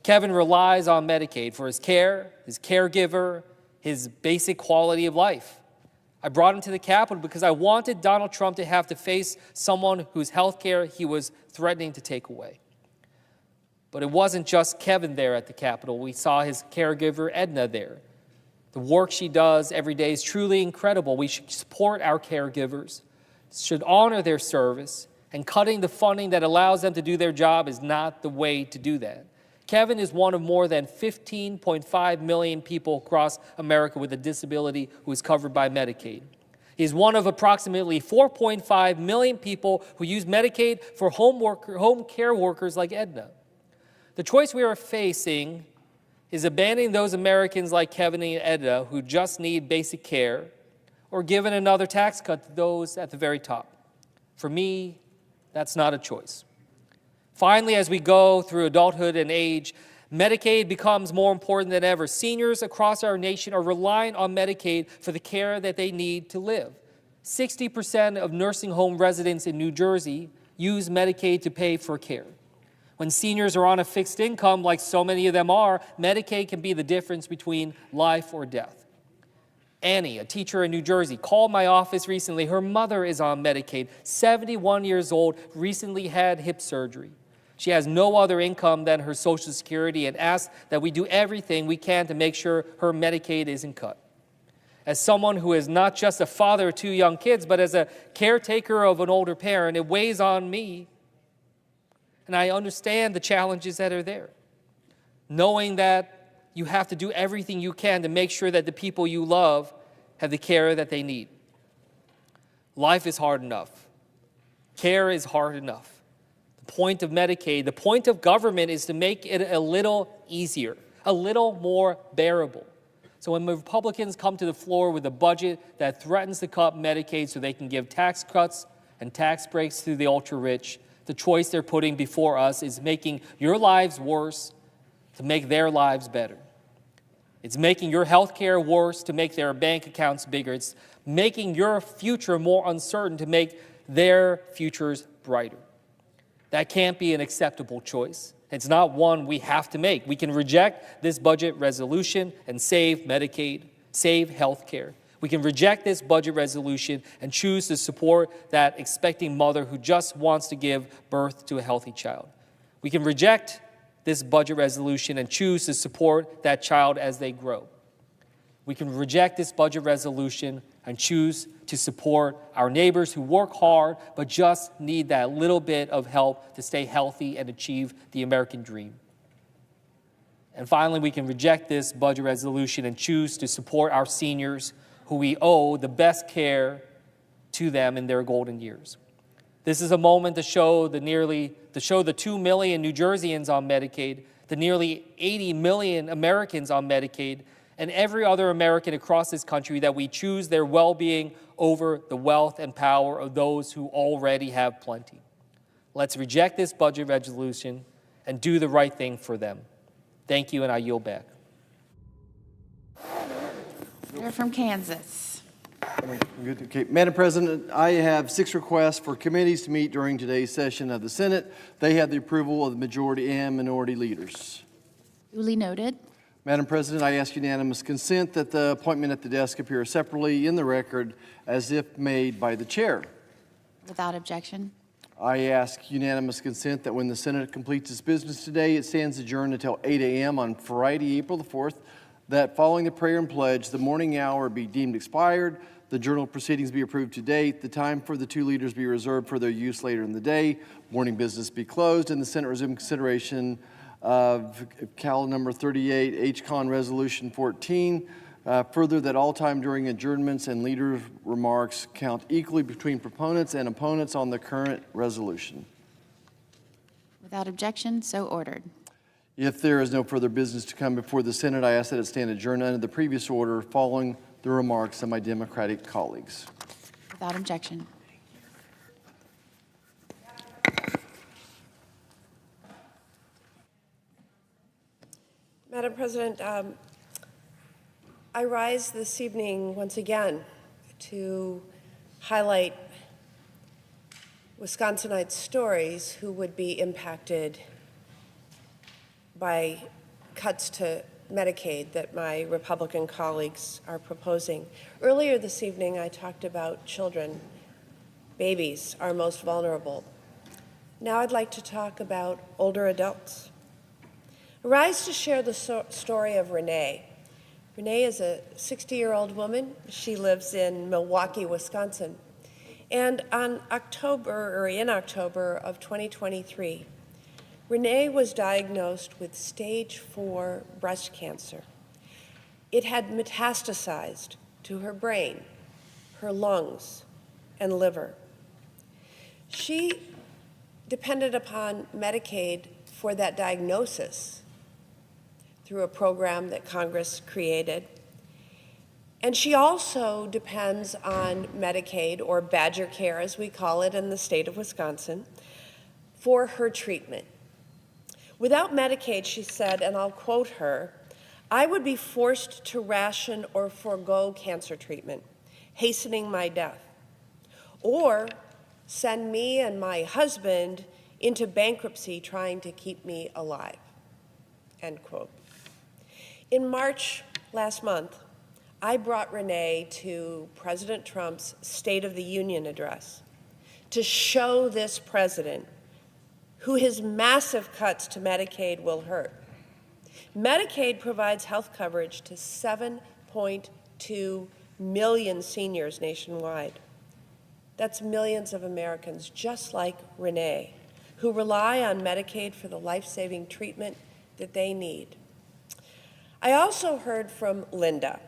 Kevin relies on Medicaid for his care, his caregiver, his basic quality of life. I brought him to the Capitol because I wanted Donald Trump to have to face someone whose health care he was threatening to take away. But it wasn't just Kevin there at the Capitol. We saw his caregiver, Edna, there. The work she does every day is truly incredible. We should support our caregivers, should honor their service, and cutting the funding that allows them to do their job is not the way to do that. Kevin is one of more than 15.5 million people across America with a disability who is covered by Medicaid. He is one of approximately 4.5 million people who use Medicaid for home care workers like Edna. The choice we are facing is abandoning those Americans like Kevin and Edna who just need basic care, or giving another tax cut to those at the very top. For me, that's not a choice. Finally, as we go through adulthood and age, Medicaid becomes more important than ever. Seniors across our nation are relying on Medicaid for the care that they need to live. 60% of nursing home residents in New Jersey use Medicaid to pay for care. When seniors are on a fixed income, like so many of them are, Medicaid can be the difference between life or death. Annie, a teacher in New Jersey, called my office recently. Her mother is on Medicaid, 71 years old, recently had hip surgery. She has no other income than her Social Security and asked that we do everything we can to make sure her Medicaid isn't cut. As someone who is not just a father of 2 young kids, but as a caretaker of an older parent, it weighs on me. And I understand the challenges that are there. Knowing that you have to do everything you can to make sure that the people you love have the care that they need. Life is hard enough. Care is hard enough. The point of Medicaid, the point of government is to make it a little easier, a little more bearable. So when Republicans come to the floor with a budget that threatens to cut Medicaid so they can give tax cuts and tax breaks to the ultra-rich, the choice they're putting before us is making your lives worse to make their lives better. It's making your health care worse to make their bank accounts bigger. It's making your future more uncertain to make their futures brighter. That can't be an acceptable choice. It's not one we have to make. We can reject this budget resolution and save Medicaid, save health care. We can reject this budget resolution and choose to support that expecting mother who just wants to give birth to a healthy child. We can reject this budget resolution and choose to support that child as they grow. We can reject this budget resolution and choose to support our neighbors who work hard but just need that little bit of help to stay healthy and achieve the American dream. And finally, we can reject this budget resolution and choose to support our seniors who we owe the best care to them in their golden years. This is a moment to show the 2 million New Jerseyans on Medicaid, the nearly 80 million Americans on Medicaid, and every other American across this country that we choose their well-being over the wealth and power of those who already have plenty. Let's reject this budget resolution and do the right thing for them. Thank you, and I yield back. Senator from Kansas. Good. Okay. Madam President, I have 6 requests for committees to meet during today's session of the Senate. They have the approval of the majority and minority leaders. Duly noted. Madam President, I ask unanimous consent that the appointment at the desk appear separately in the record as if made by the chair. Without objection. I ask unanimous consent that when the Senate completes its business today, it stands adjourned until 8 a.m. on Friday, April the 4th, that following the prayer and pledge, the morning hour be deemed expired, the journal of proceedings be approved to date, the time for the 2 leaders be reserved for their use later in the day, morning business be closed, and the Senate resume consideration of Cal number 38, H-Con Resolution 14. Further, that all time during adjournments and leaders' remarks count equally between proponents and opponents on the current resolution. Without objection, so ordered. If there is no further business to come before the Senate, I ask that it stand adjourned under the previous order following the remarks of my Democratic colleagues. Without objection. Madam President, I rise this evening once again to highlight Wisconsinites' stories who would be impacted by cuts to Medicaid that my Republican colleagues are proposing. Earlier this evening, I talked about children. Babies are most vulnerable. Now I'd like to talk about older adults. I rise to share the story of Renee. Renee is a 60-year-old woman. She lives in Milwaukee, Wisconsin. And in October of 2023, Renee was diagnosed with stage 4 breast cancer. It had metastasized to her brain, her lungs, and liver. She depended upon Medicaid for that diagnosis through a program that Congress created. And she also depends on Medicaid, or Badger Care as we call it in the state of Wisconsin, for her treatment. Without Medicaid, she said, and I'll quote her, "I would be forced to ration or forego cancer treatment, hastening my death, or send me and my husband into bankruptcy trying to keep me alive," end quote. In March last month, I brought Renee to President Trump's State of the Union address to show this president who his massive cuts to Medicaid will hurt. Medicaid provides health coverage to 7.2 million seniors nationwide. That's millions of Americans just like Renee, who rely on Medicaid for the life-saving treatment that they need. I also heard from Linda.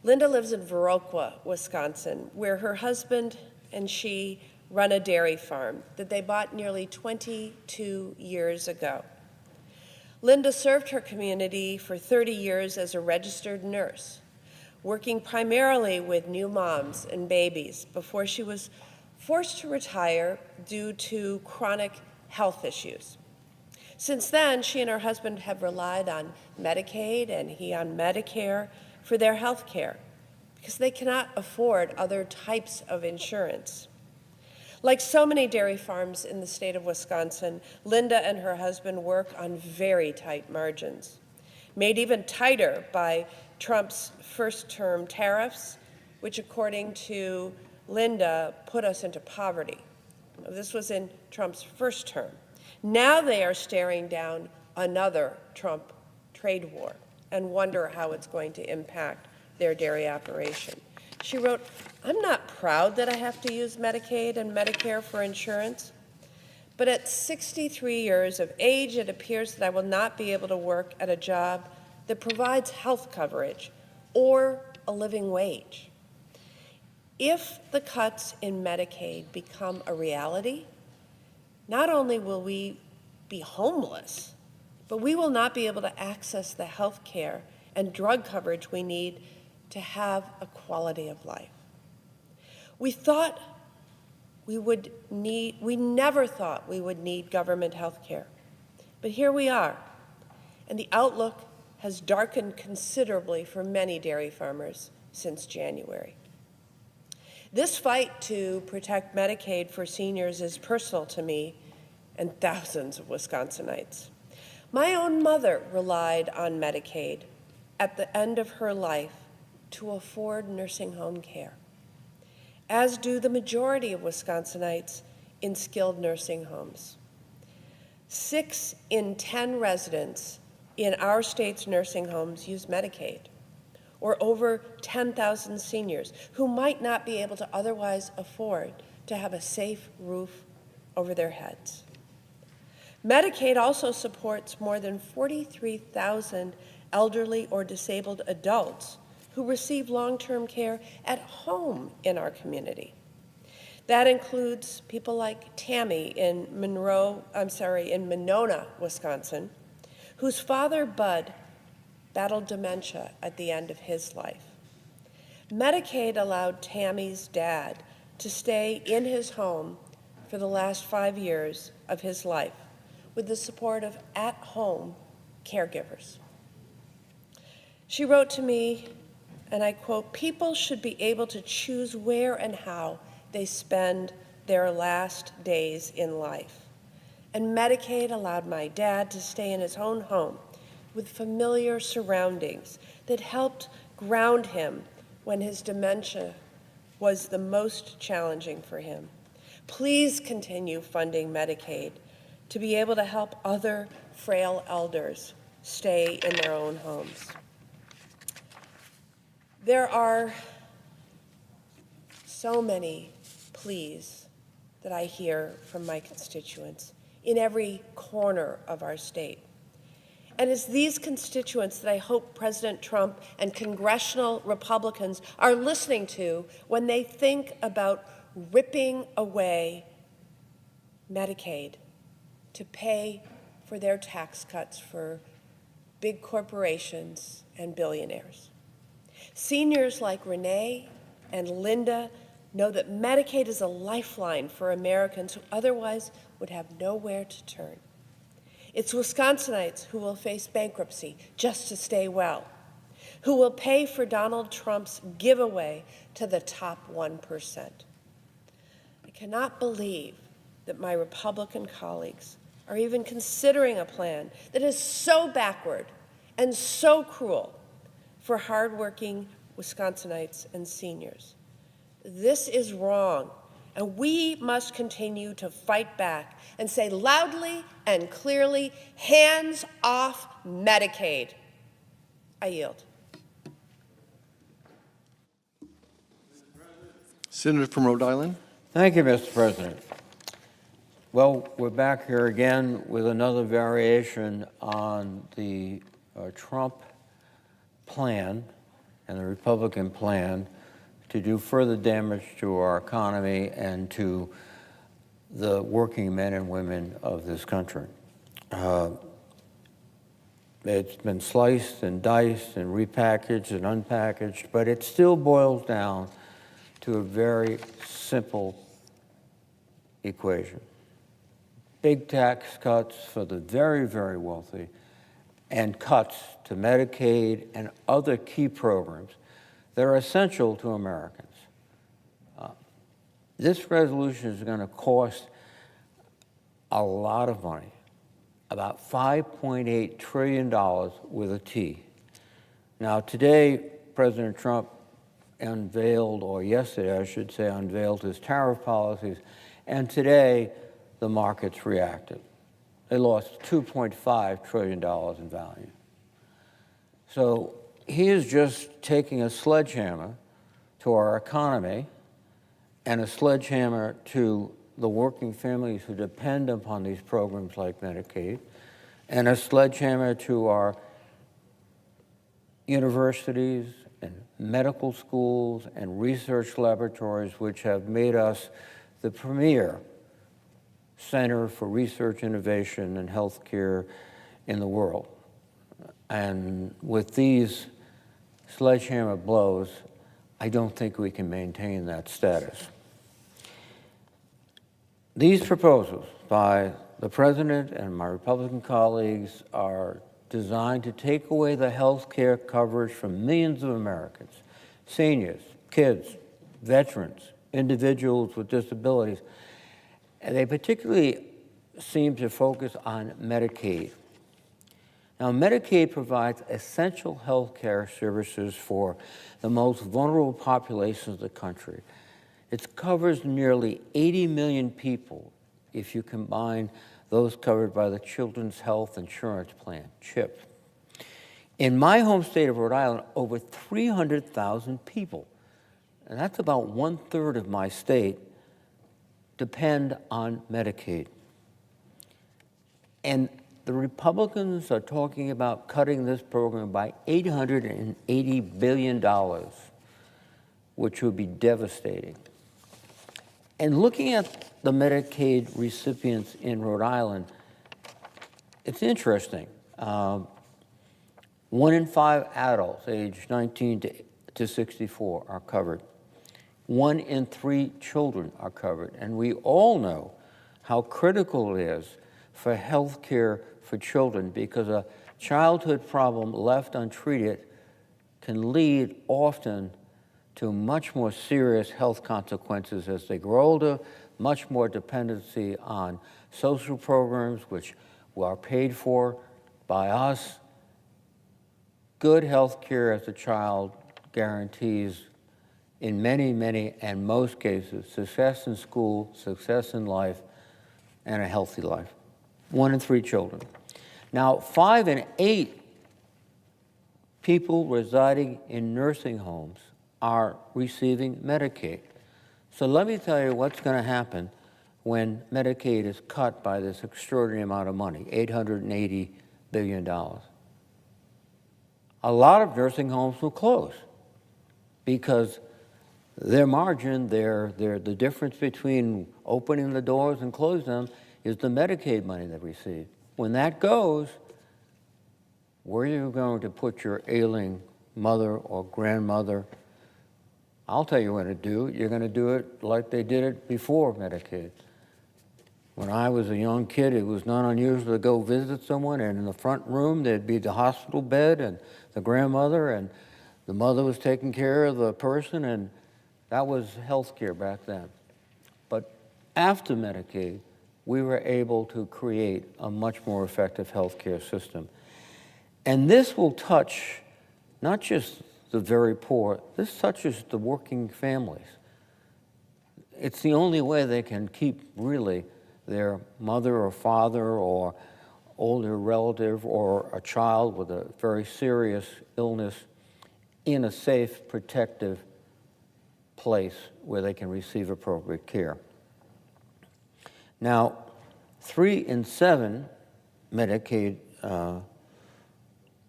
Linda lives in Viroqua, Wisconsin, where her husband and she run a dairy farm that they bought nearly 22 years ago. Linda served her community for 30 years as a registered nurse, working primarily with new moms and babies before she was forced to retire due to chronic health issues. Since then, she and her husband have relied on Medicaid and he on Medicare for their health care because they cannot afford other types of insurance. Like so many dairy farms in the state of Wisconsin, Linda and her husband work on very tight margins, made even tighter by Trump's first-term tariffs, which, according to Linda, put us into poverty. This was in Trump's first term. Now they are staring down another Trump trade war and wonder how it's going to impact their dairy operation. She wrote, "I'm not proud that I have to use Medicaid and Medicare for insurance, but at 63 years of age, it appears that I will not be able to work at a job that provides health coverage or a living wage. If the cuts in Medicaid become a reality, not only will we be homeless, but we will not be able to access the health care and drug coverage we need to have a quality of life. We never thought we would need government health care, but here we are, and the outlook has darkened considerably for many dairy farmers since January. This fight to protect Medicaid for seniors is personal to me and thousands of Wisconsinites. My own mother relied on Medicaid at the end of her life to afford nursing home care, as do the majority of Wisconsinites in skilled nursing homes. 6 in 10 residents in our state's nursing homes use Medicaid, or over 10,000 seniors who might not be able to otherwise afford to have a safe roof over their heads. Medicaid also supports more than 43,000 elderly or disabled adults who receive long-term care at home in our community. That includes people like Tammy in Monona, Wisconsin, whose father, Bud, battled dementia at the end of his life. Medicaid allowed Tammy's dad to stay in his home for the last 5 years of his life with the support of at-home caregivers. She wrote to me, and I quote, "People should be able to choose where and how they spend their last days in life. And Medicaid allowed my dad to stay in his own home with familiar surroundings that helped ground him when his dementia was the most challenging for him. Please continue funding Medicaid to be able to help other frail elders stay in their own homes." There are so many pleas that I hear from my constituents in every corner of our state. And it's these constituents that I hope President Trump and congressional Republicans are listening to when they think about ripping away Medicaid to pay for their tax cuts for big corporations and billionaires. Seniors like Renee and Linda know that Medicaid is a lifeline for Americans who otherwise would have nowhere to turn. It's Wisconsinites who will face bankruptcy just to stay well, who will pay for Donald Trump's giveaway to the top 1%. I cannot believe that my Republican colleagues are even considering a plan that is so backward and so cruel for hardworking Wisconsinites and seniors. This is wrong, and we must continue to fight back and say loudly and clearly, hands off Medicaid. I yield. Senator from Rhode Island. Thank you, Mr. President. Well, we're back here again with another variation on the Trump plan and the Republican plan to do further damage to our economy and to the working men and women of this country. It's been sliced and diced and repackaged and unpackaged, but it still boils down to a very simple equation. Big tax cuts for the very, very wealthy and cuts to Medicaid and other key programs that are essential to Americans. This resolution is going to cost a lot of money, about $5.8 trillion with a T. Now, today, President Trump unveiled, or yesterday, I should say, unveiled his tariff policies, and today, the markets reacted. They lost $2.5 trillion in value. So he is just taking a sledgehammer to our economy and a sledgehammer to the working families who depend upon these programs like Medicaid, and a sledgehammer to our universities and medical schools and research laboratories, which have made us the premier center for research, innovation, and healthcare in the world. And with these sledgehammer blows, I don't think we can maintain that status. These proposals by the President and my Republican colleagues are designed to take away the health care coverage from millions of Americans, seniors, kids, veterans, individuals with disabilities. And they particularly seem to focus on Medicaid. Now, Medicaid provides essential health care services for the most vulnerable populations of the country. It covers nearly 80 million people if you combine those covered by the Children's Health Insurance Plan, CHIP. In my home state of Rhode Island, over 300,000 people, and that's about 1/3 of my state, depend on Medicaid. And the Republicans are talking about cutting this program by $880 billion, which would be devastating. And looking at the Medicaid recipients in Rhode Island, it's interesting. 1 in 5 adults aged 19 to 64 are covered. 1 in 3 children are covered. And we all know how critical it is for health care for children, because a childhood problem left untreated can lead often to much more serious health consequences as they grow older, much more dependency on social programs, which are paid for by us. Good health care as a child guarantees, in many, many, and most cases, success in school, success in life, and a healthy life. 1 in 3 children. Now, 5 in 8 people residing in nursing homes are receiving Medicaid. So let me tell you what's going to happen when Medicaid is cut by this extraordinary amount of money, $880 billion. A lot of nursing homes will close because their margin, the difference between opening the doors and closing them is the Medicaid money they receive. When that goes, where are you going to put your ailing mother or grandmother? I'll tell you what to do. You're going to do it like they did it before Medicaid. When I was a young kid, it was not unusual to go visit someone, and in the front room, there'd be the hospital bed and the grandmother, and the mother was taking care of the person, and that was health care back then. But after Medicaid, we were able to create a much more effective health care system. And this will touch not just the very poor, this touches the working families. It's the only way they can keep really their mother or father or older relative or a child with a very serious illness in a safe, protective place where they can receive appropriate care. Now, 3 in 7 Medicaid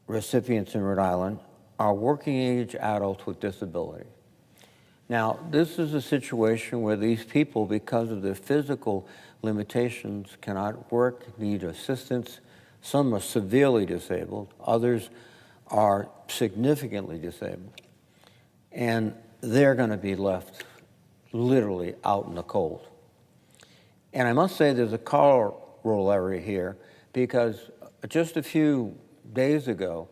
recipients in Rhode Island are working-age adults with disability. Now, this is a situation where these people, because of their physical limitations, cannot work, need assistance. Some are severely disabled, others are significantly disabled. And they're going to be left literally out in the cold. And I must say there's a corollary here, because just a few days ago,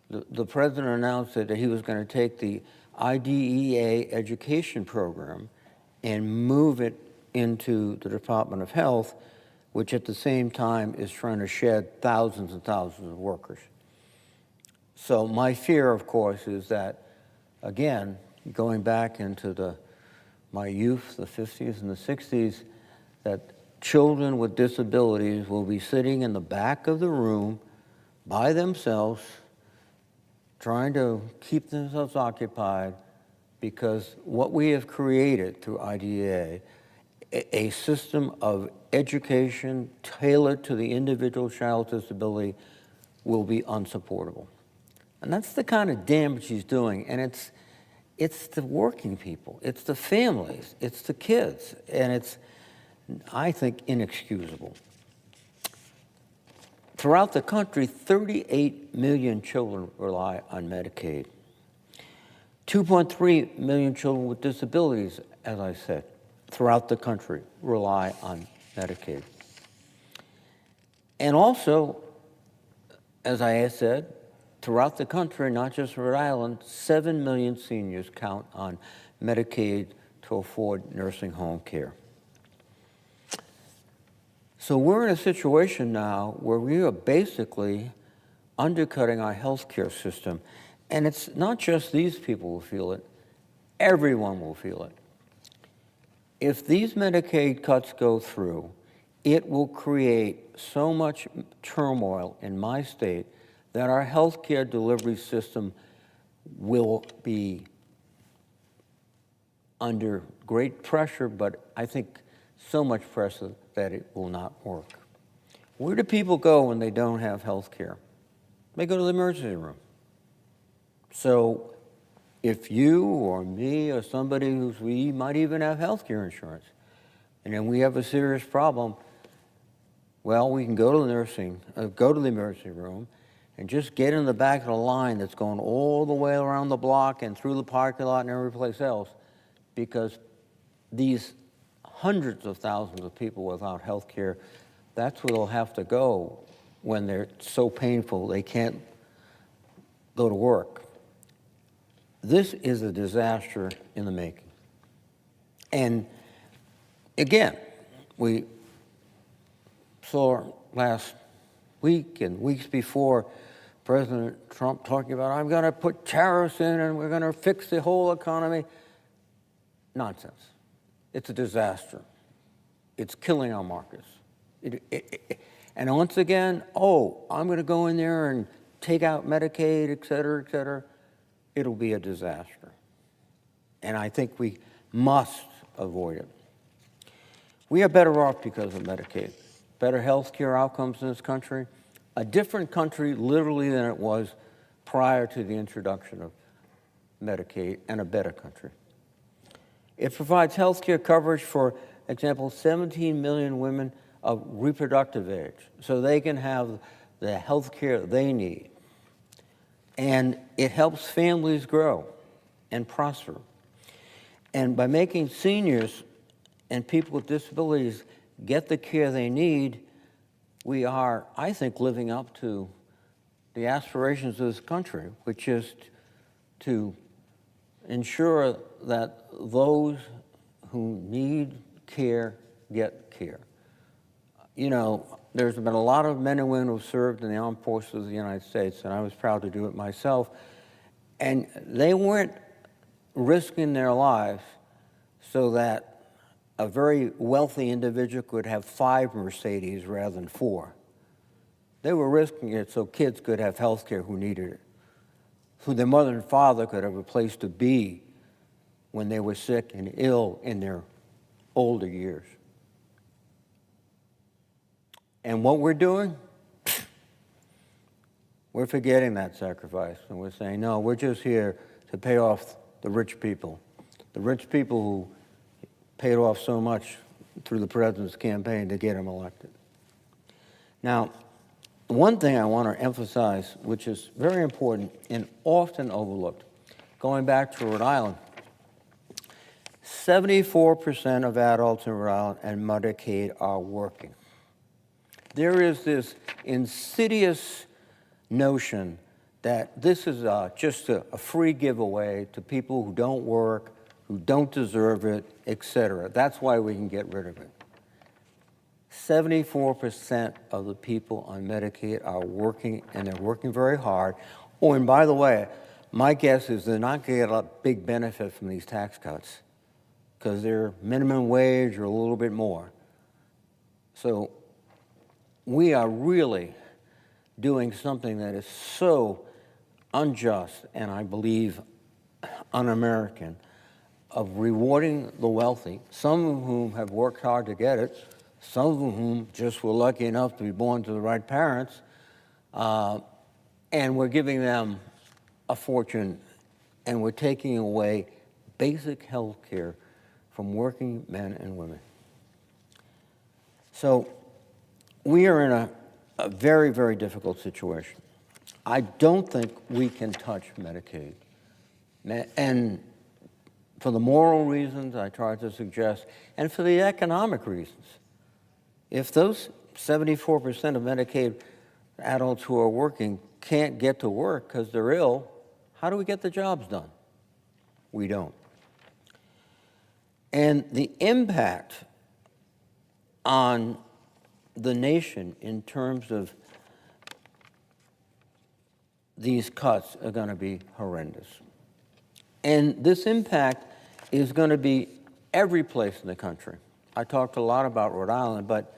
the president announced that he was going to take the IDEA education program and move it into the Department of Health, which at the same time is trying to shed thousands and thousands of workers. So my fear, of course, is that, again, going back into my youth, the 50s and the 60s, that children with disabilities will be sitting in the back of the room by themselves, trying to keep themselves occupied, because what we have created through IDEA, a system of education tailored to the individual child's disability, will be unsupportable. And that's the kind of damage he's doing. And it's the working people, it's the families, it's the kids, and it's, I think, inexcusable. Throughout the country, 38 million children rely on Medicaid. 2.3 million children with disabilities, as I said, throughout the country rely on Medicaid. And also, as I said, throughout the country, not just Rhode Island, 7 million seniors count on Medicaid to afford nursing home care. So we're in a situation now where we are basically undercutting our healthcare system. And it's not just these people who feel it, everyone will feel it. If these Medicaid cuts go through, it will create so much turmoil in my state that our healthcare delivery system will be under great pressure, but I think so much pressure that it will not work. Where do people go when they don't have health care? They go to the emergency room. So if you or me or somebody we might even have health care insurance, and then we have a serious problem, well, we can go to the emergency room and just get in the back of the line that's going all the way around the block and through the parking lot and every place else, because these hundreds of thousands of people without health care, that's where they'll have to go when they're so painful they can't go to work. This is a disaster in the making. And again, we saw last week and weeks before President Trump talking about, I'm going to put tariffs in and we're going to fix the whole economy. Nonsense. It's a disaster. It's killing our markets. And once again, I'm going to go in there and take out Medicaid, et cetera, et cetera. It'll be a disaster. And I think we must avoid it. We are better off because of Medicaid. Better health care outcomes in this country. A different country, literally, than it was prior to the introduction of Medicaid, and a better country. It provides health care coverage for example, 17 million women of reproductive age, so they can have the health care they need. And it helps families grow and prosper. And by making seniors and people with disabilities get the care they need, we are, I think, living up to the aspirations of this country, which is to ensure that those who need care get care. You know, there's been a lot of men and women who've served in the armed forces of the United States, and I was proud to do it myself, and they weren't risking their lives so that a very wealthy individual could have 5 Mercedes rather than 4. They were risking it so kids could have health care who needed it, so their mother and father could have a place to be when they were sick and ill in their older years. And what we're doing, we're forgetting that sacrifice, and we're saying, no, we're just here to pay off the rich people who paid off so much through the president's campaign to get him elected. Now, one thing I want to emphasize, which is very important and often overlooked, going back to Rhode Island, 74% of adults in Rhode Island and Medicaid are working. There is this insidious notion that this is just a free giveaway to people who don't work, who don't deserve it, etc. That's why we can get rid of it. 74% of the people on Medicaid are working, and they're working very hard. Oh, and by the way, my guess is they're not going to get a big benefit from these tax cuts because they're minimum wage or a little bit more. So we are really doing something that is so unjust and I believe un-American, of rewarding the wealthy, some of whom have worked hard to get it, some of whom just were lucky enough to be born to the right parents, and we're giving them a fortune, and we're taking away basic health care from working men and women. So we are in a a very, very difficult situation. I don't think we can touch Medicaid. And for the moral reasons I tried to suggest, and for the economic reasons. If those 74% of Medicaid adults who are working can't get to work because they're ill, how do we get the jobs done? We don't. And the impact on the nation in terms of these cuts are going to be horrendous. And this impact is going to be every place in the country. I talked a lot about Rhode Island, but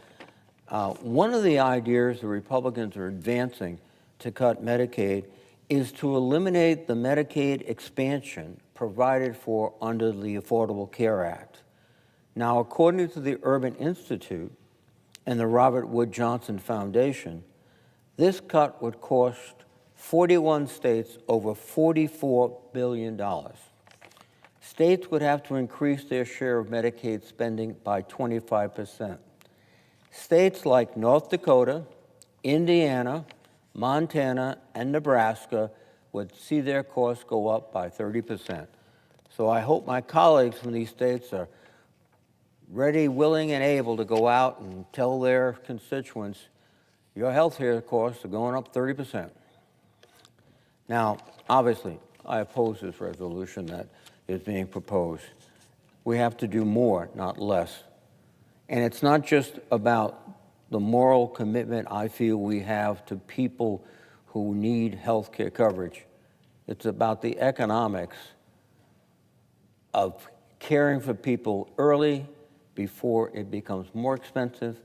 one of the ideas the Republicans are advancing to cut Medicaid is to eliminate the Medicaid expansion provided for under the Affordable Care Act. Now, according to the Urban Institute and the Robert Wood Johnson Foundation, this cut would cost 41 states over $44 billion. States would have to increase their share of Medicaid spending by 25%. States like North Dakota, Indiana, Montana, and Nebraska would see their costs go up by 30%. So I hope my colleagues from these states are ready, willing, and able to go out and tell their constituents, your health care costs are going up 30%. Now, obviously, I oppose this resolution that is being proposed. We have to do more, not less. And it's not just about the moral commitment I feel we have to people who need health care coverage. It's about the economics of caring for people early before it becomes more expensive,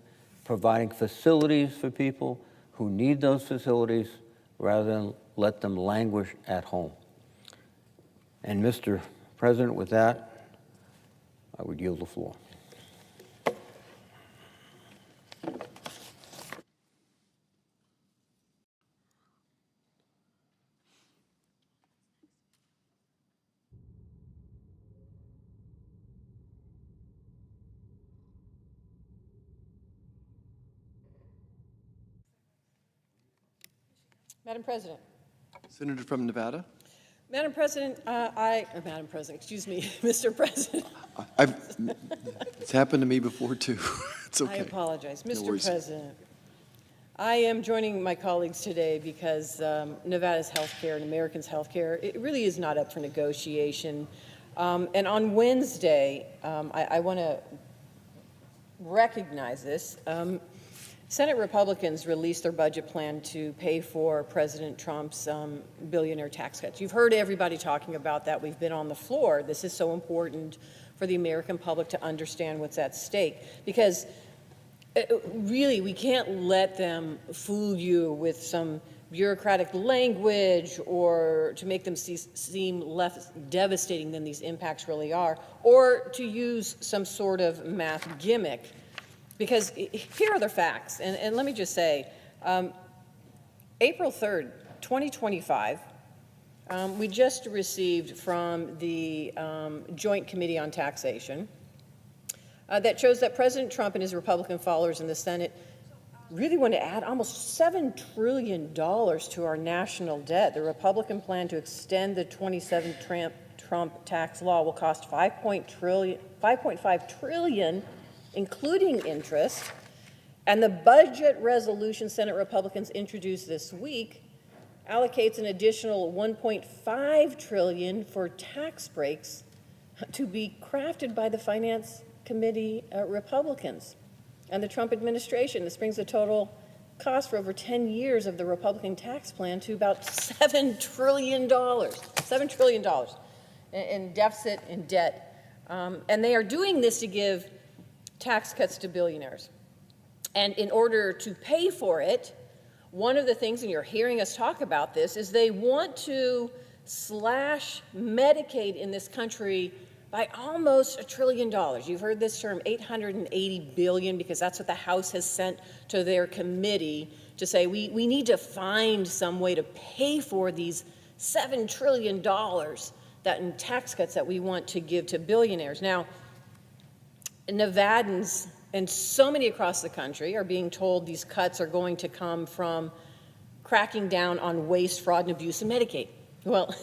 providing facilities for people who need those facilities rather than let them languish at home. And Mr. President, with that, I would yield the floor. Madam President. Senator from Nevada. Madam President, Madam President, excuse me, Mr. President. It's happened to me before, too. It's okay. I apologize. No Mr. worries. President, I am joining my colleagues today because Nevada's health care and Americans' health care, it really is not up for negotiation. And on Wednesday, I want to recognize this. Senate Republicans released their budget plan to pay for President Trump's billionaire tax cuts. You've heard everybody talking about that. We've been on the floor. This is so important for the American public to understand what's at stake, because really we can't let them fool you with some bureaucratic language or to make them seem less devastating than these impacts really are, or to use some sort of math gimmick. Because here are the facts, and let me just say, April 3rd, 2025, we just received from the Joint Committee on Taxation that shows that President Trump and his Republican followers in the Senate really want to add almost $7 trillion to our national debt. The Republican plan to extend the 27 Trump tax law will cost $5.5 trillion, including interest, and the budget resolution Senate Republicans introduced this week allocates an additional $1.5 trillion for tax breaks to be crafted by the Finance Committee Republicans and the Trump administration. This brings the total cost for over 10 years of the Republican tax plan to about $7 trillion, $7 trillion in deficit and debt. And they are doing this to give tax cuts to billionaires. And in order to pay for it, one of the things, and you're hearing us talk about this, is they want to slash Medicaid in this country by almost $1 trillion. You've heard this term, $880 billion, because that's what the House has sent to their committee to say we need to find some way to pay for these $7 trillion that in tax cuts that we want to give to billionaires. Now, Nevadans And so many across the country are being told these cuts are going to come from cracking down on waste, fraud, and abuse in Medicaid. Well,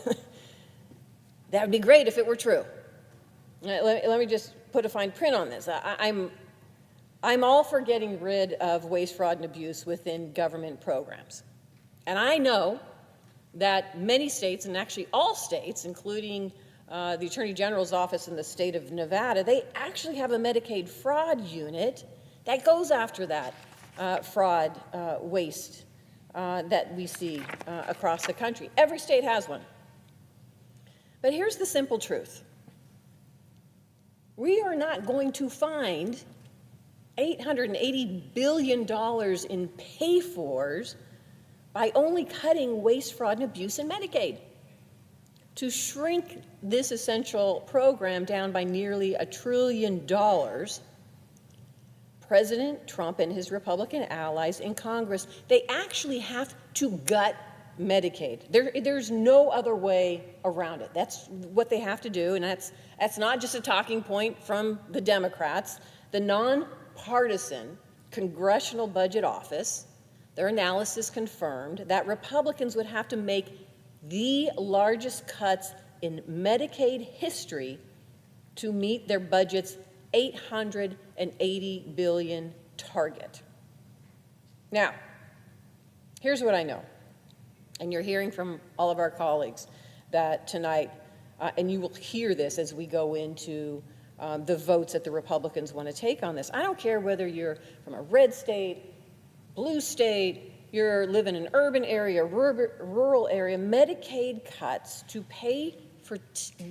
that would be great if it were true. Let me just put a fine print on this. I'm all for getting rid of waste, fraud, and abuse within government programs. And I know that many states, and actually all states, including the Attorney General's office in the state of Nevada, they actually have a Medicaid fraud unit that goes after that fraud, waste that we see across the country. Every state has one. But here's the simple truth. We are not going to find $880 billion in pay-fors by only cutting waste, fraud, and abuse in Medicaid. To shrink this essential program down by nearly $1 trillion, President Trump and his Republican allies in Congress, they actually have to gut Medicaid. There's no other way around it. That's what they have to do, and that's not just a talking point from the Democrats. The nonpartisan Congressional Budget Office, their analysis confirmed that Republicans would have to make the largest cuts in Medicaid history to meet their budget's $880 billion target. Now, here's what I know, and you're hearing from all of our colleagues that tonight, and you will hear this as we go into the votes that the Republicans want to take on this. I don't care whether you're from a red state, blue state, you live in an urban area, rural area. Medicaid cuts to pay for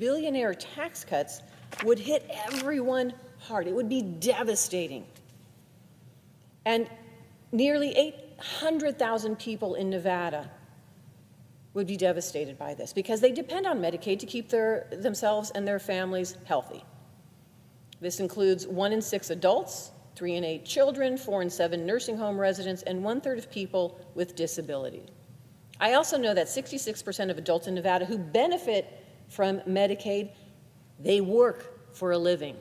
billionaire tax cuts would hit everyone hard. It would be devastating. And nearly 800,000 people in Nevada would be devastated by this because they depend on Medicaid to keep themselves and their families healthy. This includes 1 in 6 adults, 3 in 8 children, 4 in 7 nursing home residents, and 1/3 of people with disability. I also know that 66% of adults in Nevada who benefit from Medicaid, they work for a living.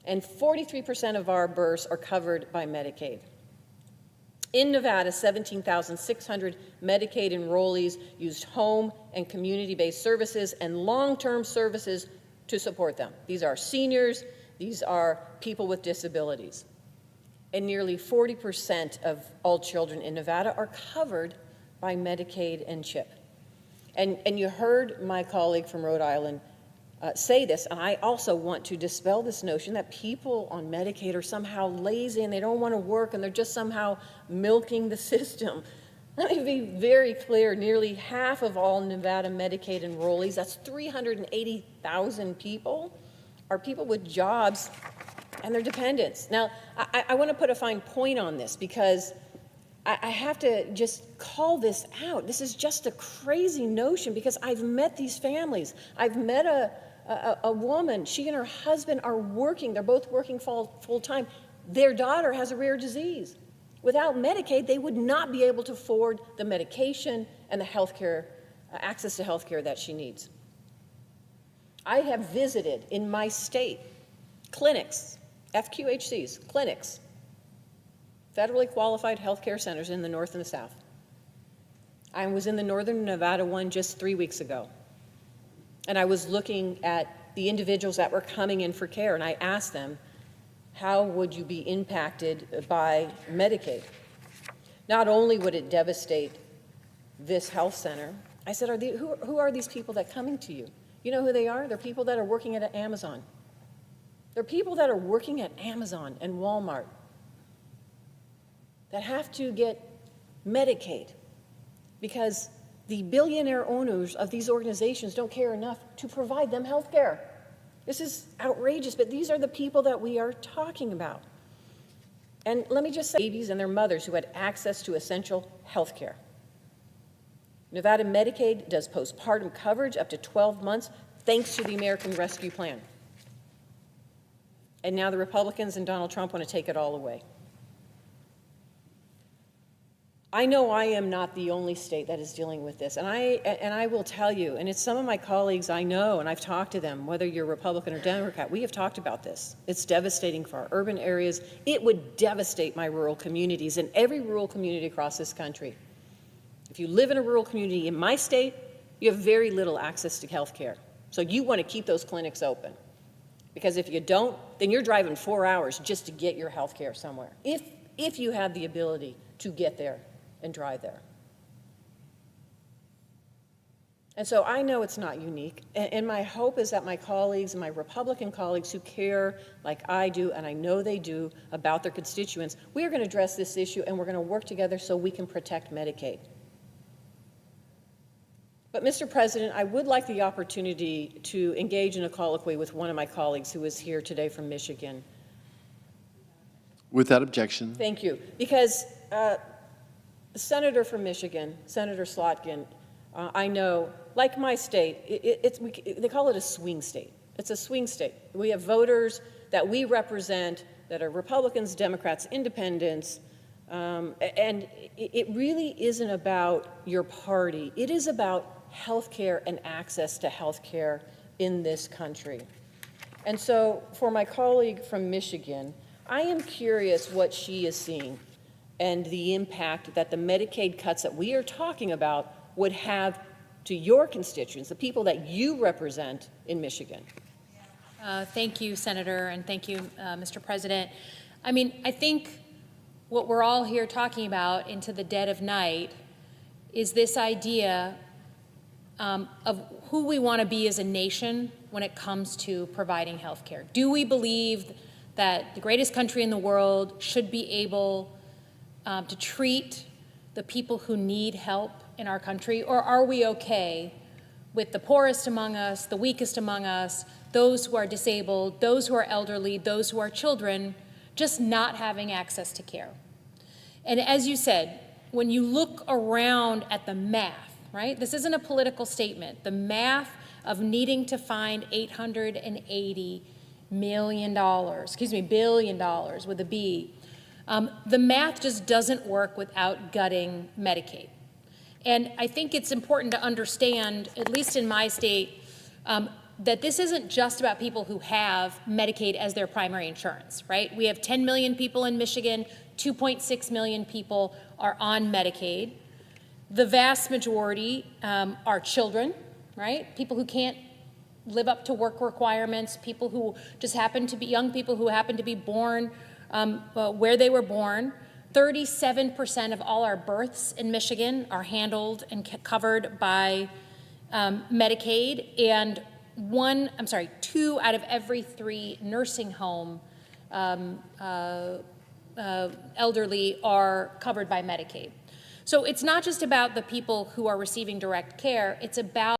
And 43% of our births are covered by Medicaid. In Nevada, 17,600 Medicaid enrollees used home and community-based services and long-term services to support them. These are seniors, these are people with disabilities. And nearly 40% of all children in Nevada are covered by Medicaid and CHIP. And you heard my colleague from Rhode Island say this, and I also want to dispel this notion that people on Medicaid are somehow lazy and they don't want to work and they're just somehow milking the system. Let me be very clear, nearly half of all Nevada Medicaid enrollees, that's 380,000 people, are people with jobs and their dependents. Now, I want to put a fine point on this because I have to just call this out. This is just a crazy notion because I've met these families. I've met a woman, she and her husband are working, they're both working full time. Their daughter has a rare disease. Without Medicaid, they would not be able to afford the medication and the healthcare, access to healthcare that she needs. I have visited in my state clinics, FQHCs, clinics, federally qualified healthcare centers in the north and the south. I was in the northern Nevada one just 3 weeks ago. And I was looking at the individuals that were coming in for care, and I asked them, how would you be impacted by Medicaid? Not only would it devastate this health center, I said, who are these people that are coming to you? You know who they are? They're people that are working at Amazon. They're people that are working at Amazon and Walmart that have to get Medicaid because the billionaire owners of these organizations don't care enough to provide them health care. This is outrageous, but these are the people that we are talking about. And let me just say, babies and their mothers who had access to essential health care. Nevada Medicaid does postpartum coverage up to 12 months thanks to the American Rescue Plan. And now the Republicans and Donald Trump want to take it all away. I know I am not the only state that is dealing with this, and I will tell you, and it's some of my colleagues I know, and I've talked to them, whether you're Republican or Democrat, we have talked about this. It's devastating for our urban areas. It would devastate my rural communities and every rural community across this country. If you live in a rural community in my state, you have very little access to health care. So you want to keep those clinics open. Because if you don't, then you're driving 4 hours just to get your health care somewhere. If you have the ability to get there and drive there. And so I know it's not unique, and my hope is that my colleagues, my Republican colleagues who care like I do, and I know they do, about their constituents, we are going to address this issue and we're going to work together so we can protect Medicaid. But Mr. President, I would like the opportunity to engage in a colloquy with one of my colleagues who is here today from Michigan. Without objection. Thank you. Because the senator from Michigan, Senator Slotkin, I know, like my state, they call it a swing state. It's a swing state. We have voters that we represent that are Republicans, Democrats, independents, and it really isn't about your party. It is about health care and access to health care in this country. And so for my colleague from Michigan, I am curious what she is seeing and the impact that the Medicaid cuts that we are talking about would have to your constituents, the people that you represent in Michigan. Thank you, Senator, and thank you, Mr. President. I mean, I think what we're all here talking about into the dead of night is this idea of who we want to be as a nation when it comes to providing health care. Do we believe that the greatest country in the world should be able to treat the people who need help in our country, or are we okay with the poorest among us, the weakest among us, those who are disabled, those who are elderly, those who are children, just not having access to care? And as you said, when you look around at the math, right? This isn't a political statement. The math of needing to find $880 million, billion dollars with a B, the math just doesn't work without gutting Medicaid. And I think it's important to understand, at least in my state, that this isn't just about people who have Medicaid as their primary insurance, right? We have 10 million people in Michigan, 2.6 million people are on Medicaid. The vast majority are children, right? People who can't live up to work requirements, people who just happen to be, young people who happen to be born where they were born. 37% of all our births in Michigan are handled and covered by Medicaid, and 2 out of every 3 nursing home elderly are covered by Medicaid. So it's not just about the people who are receiving direct care, it's about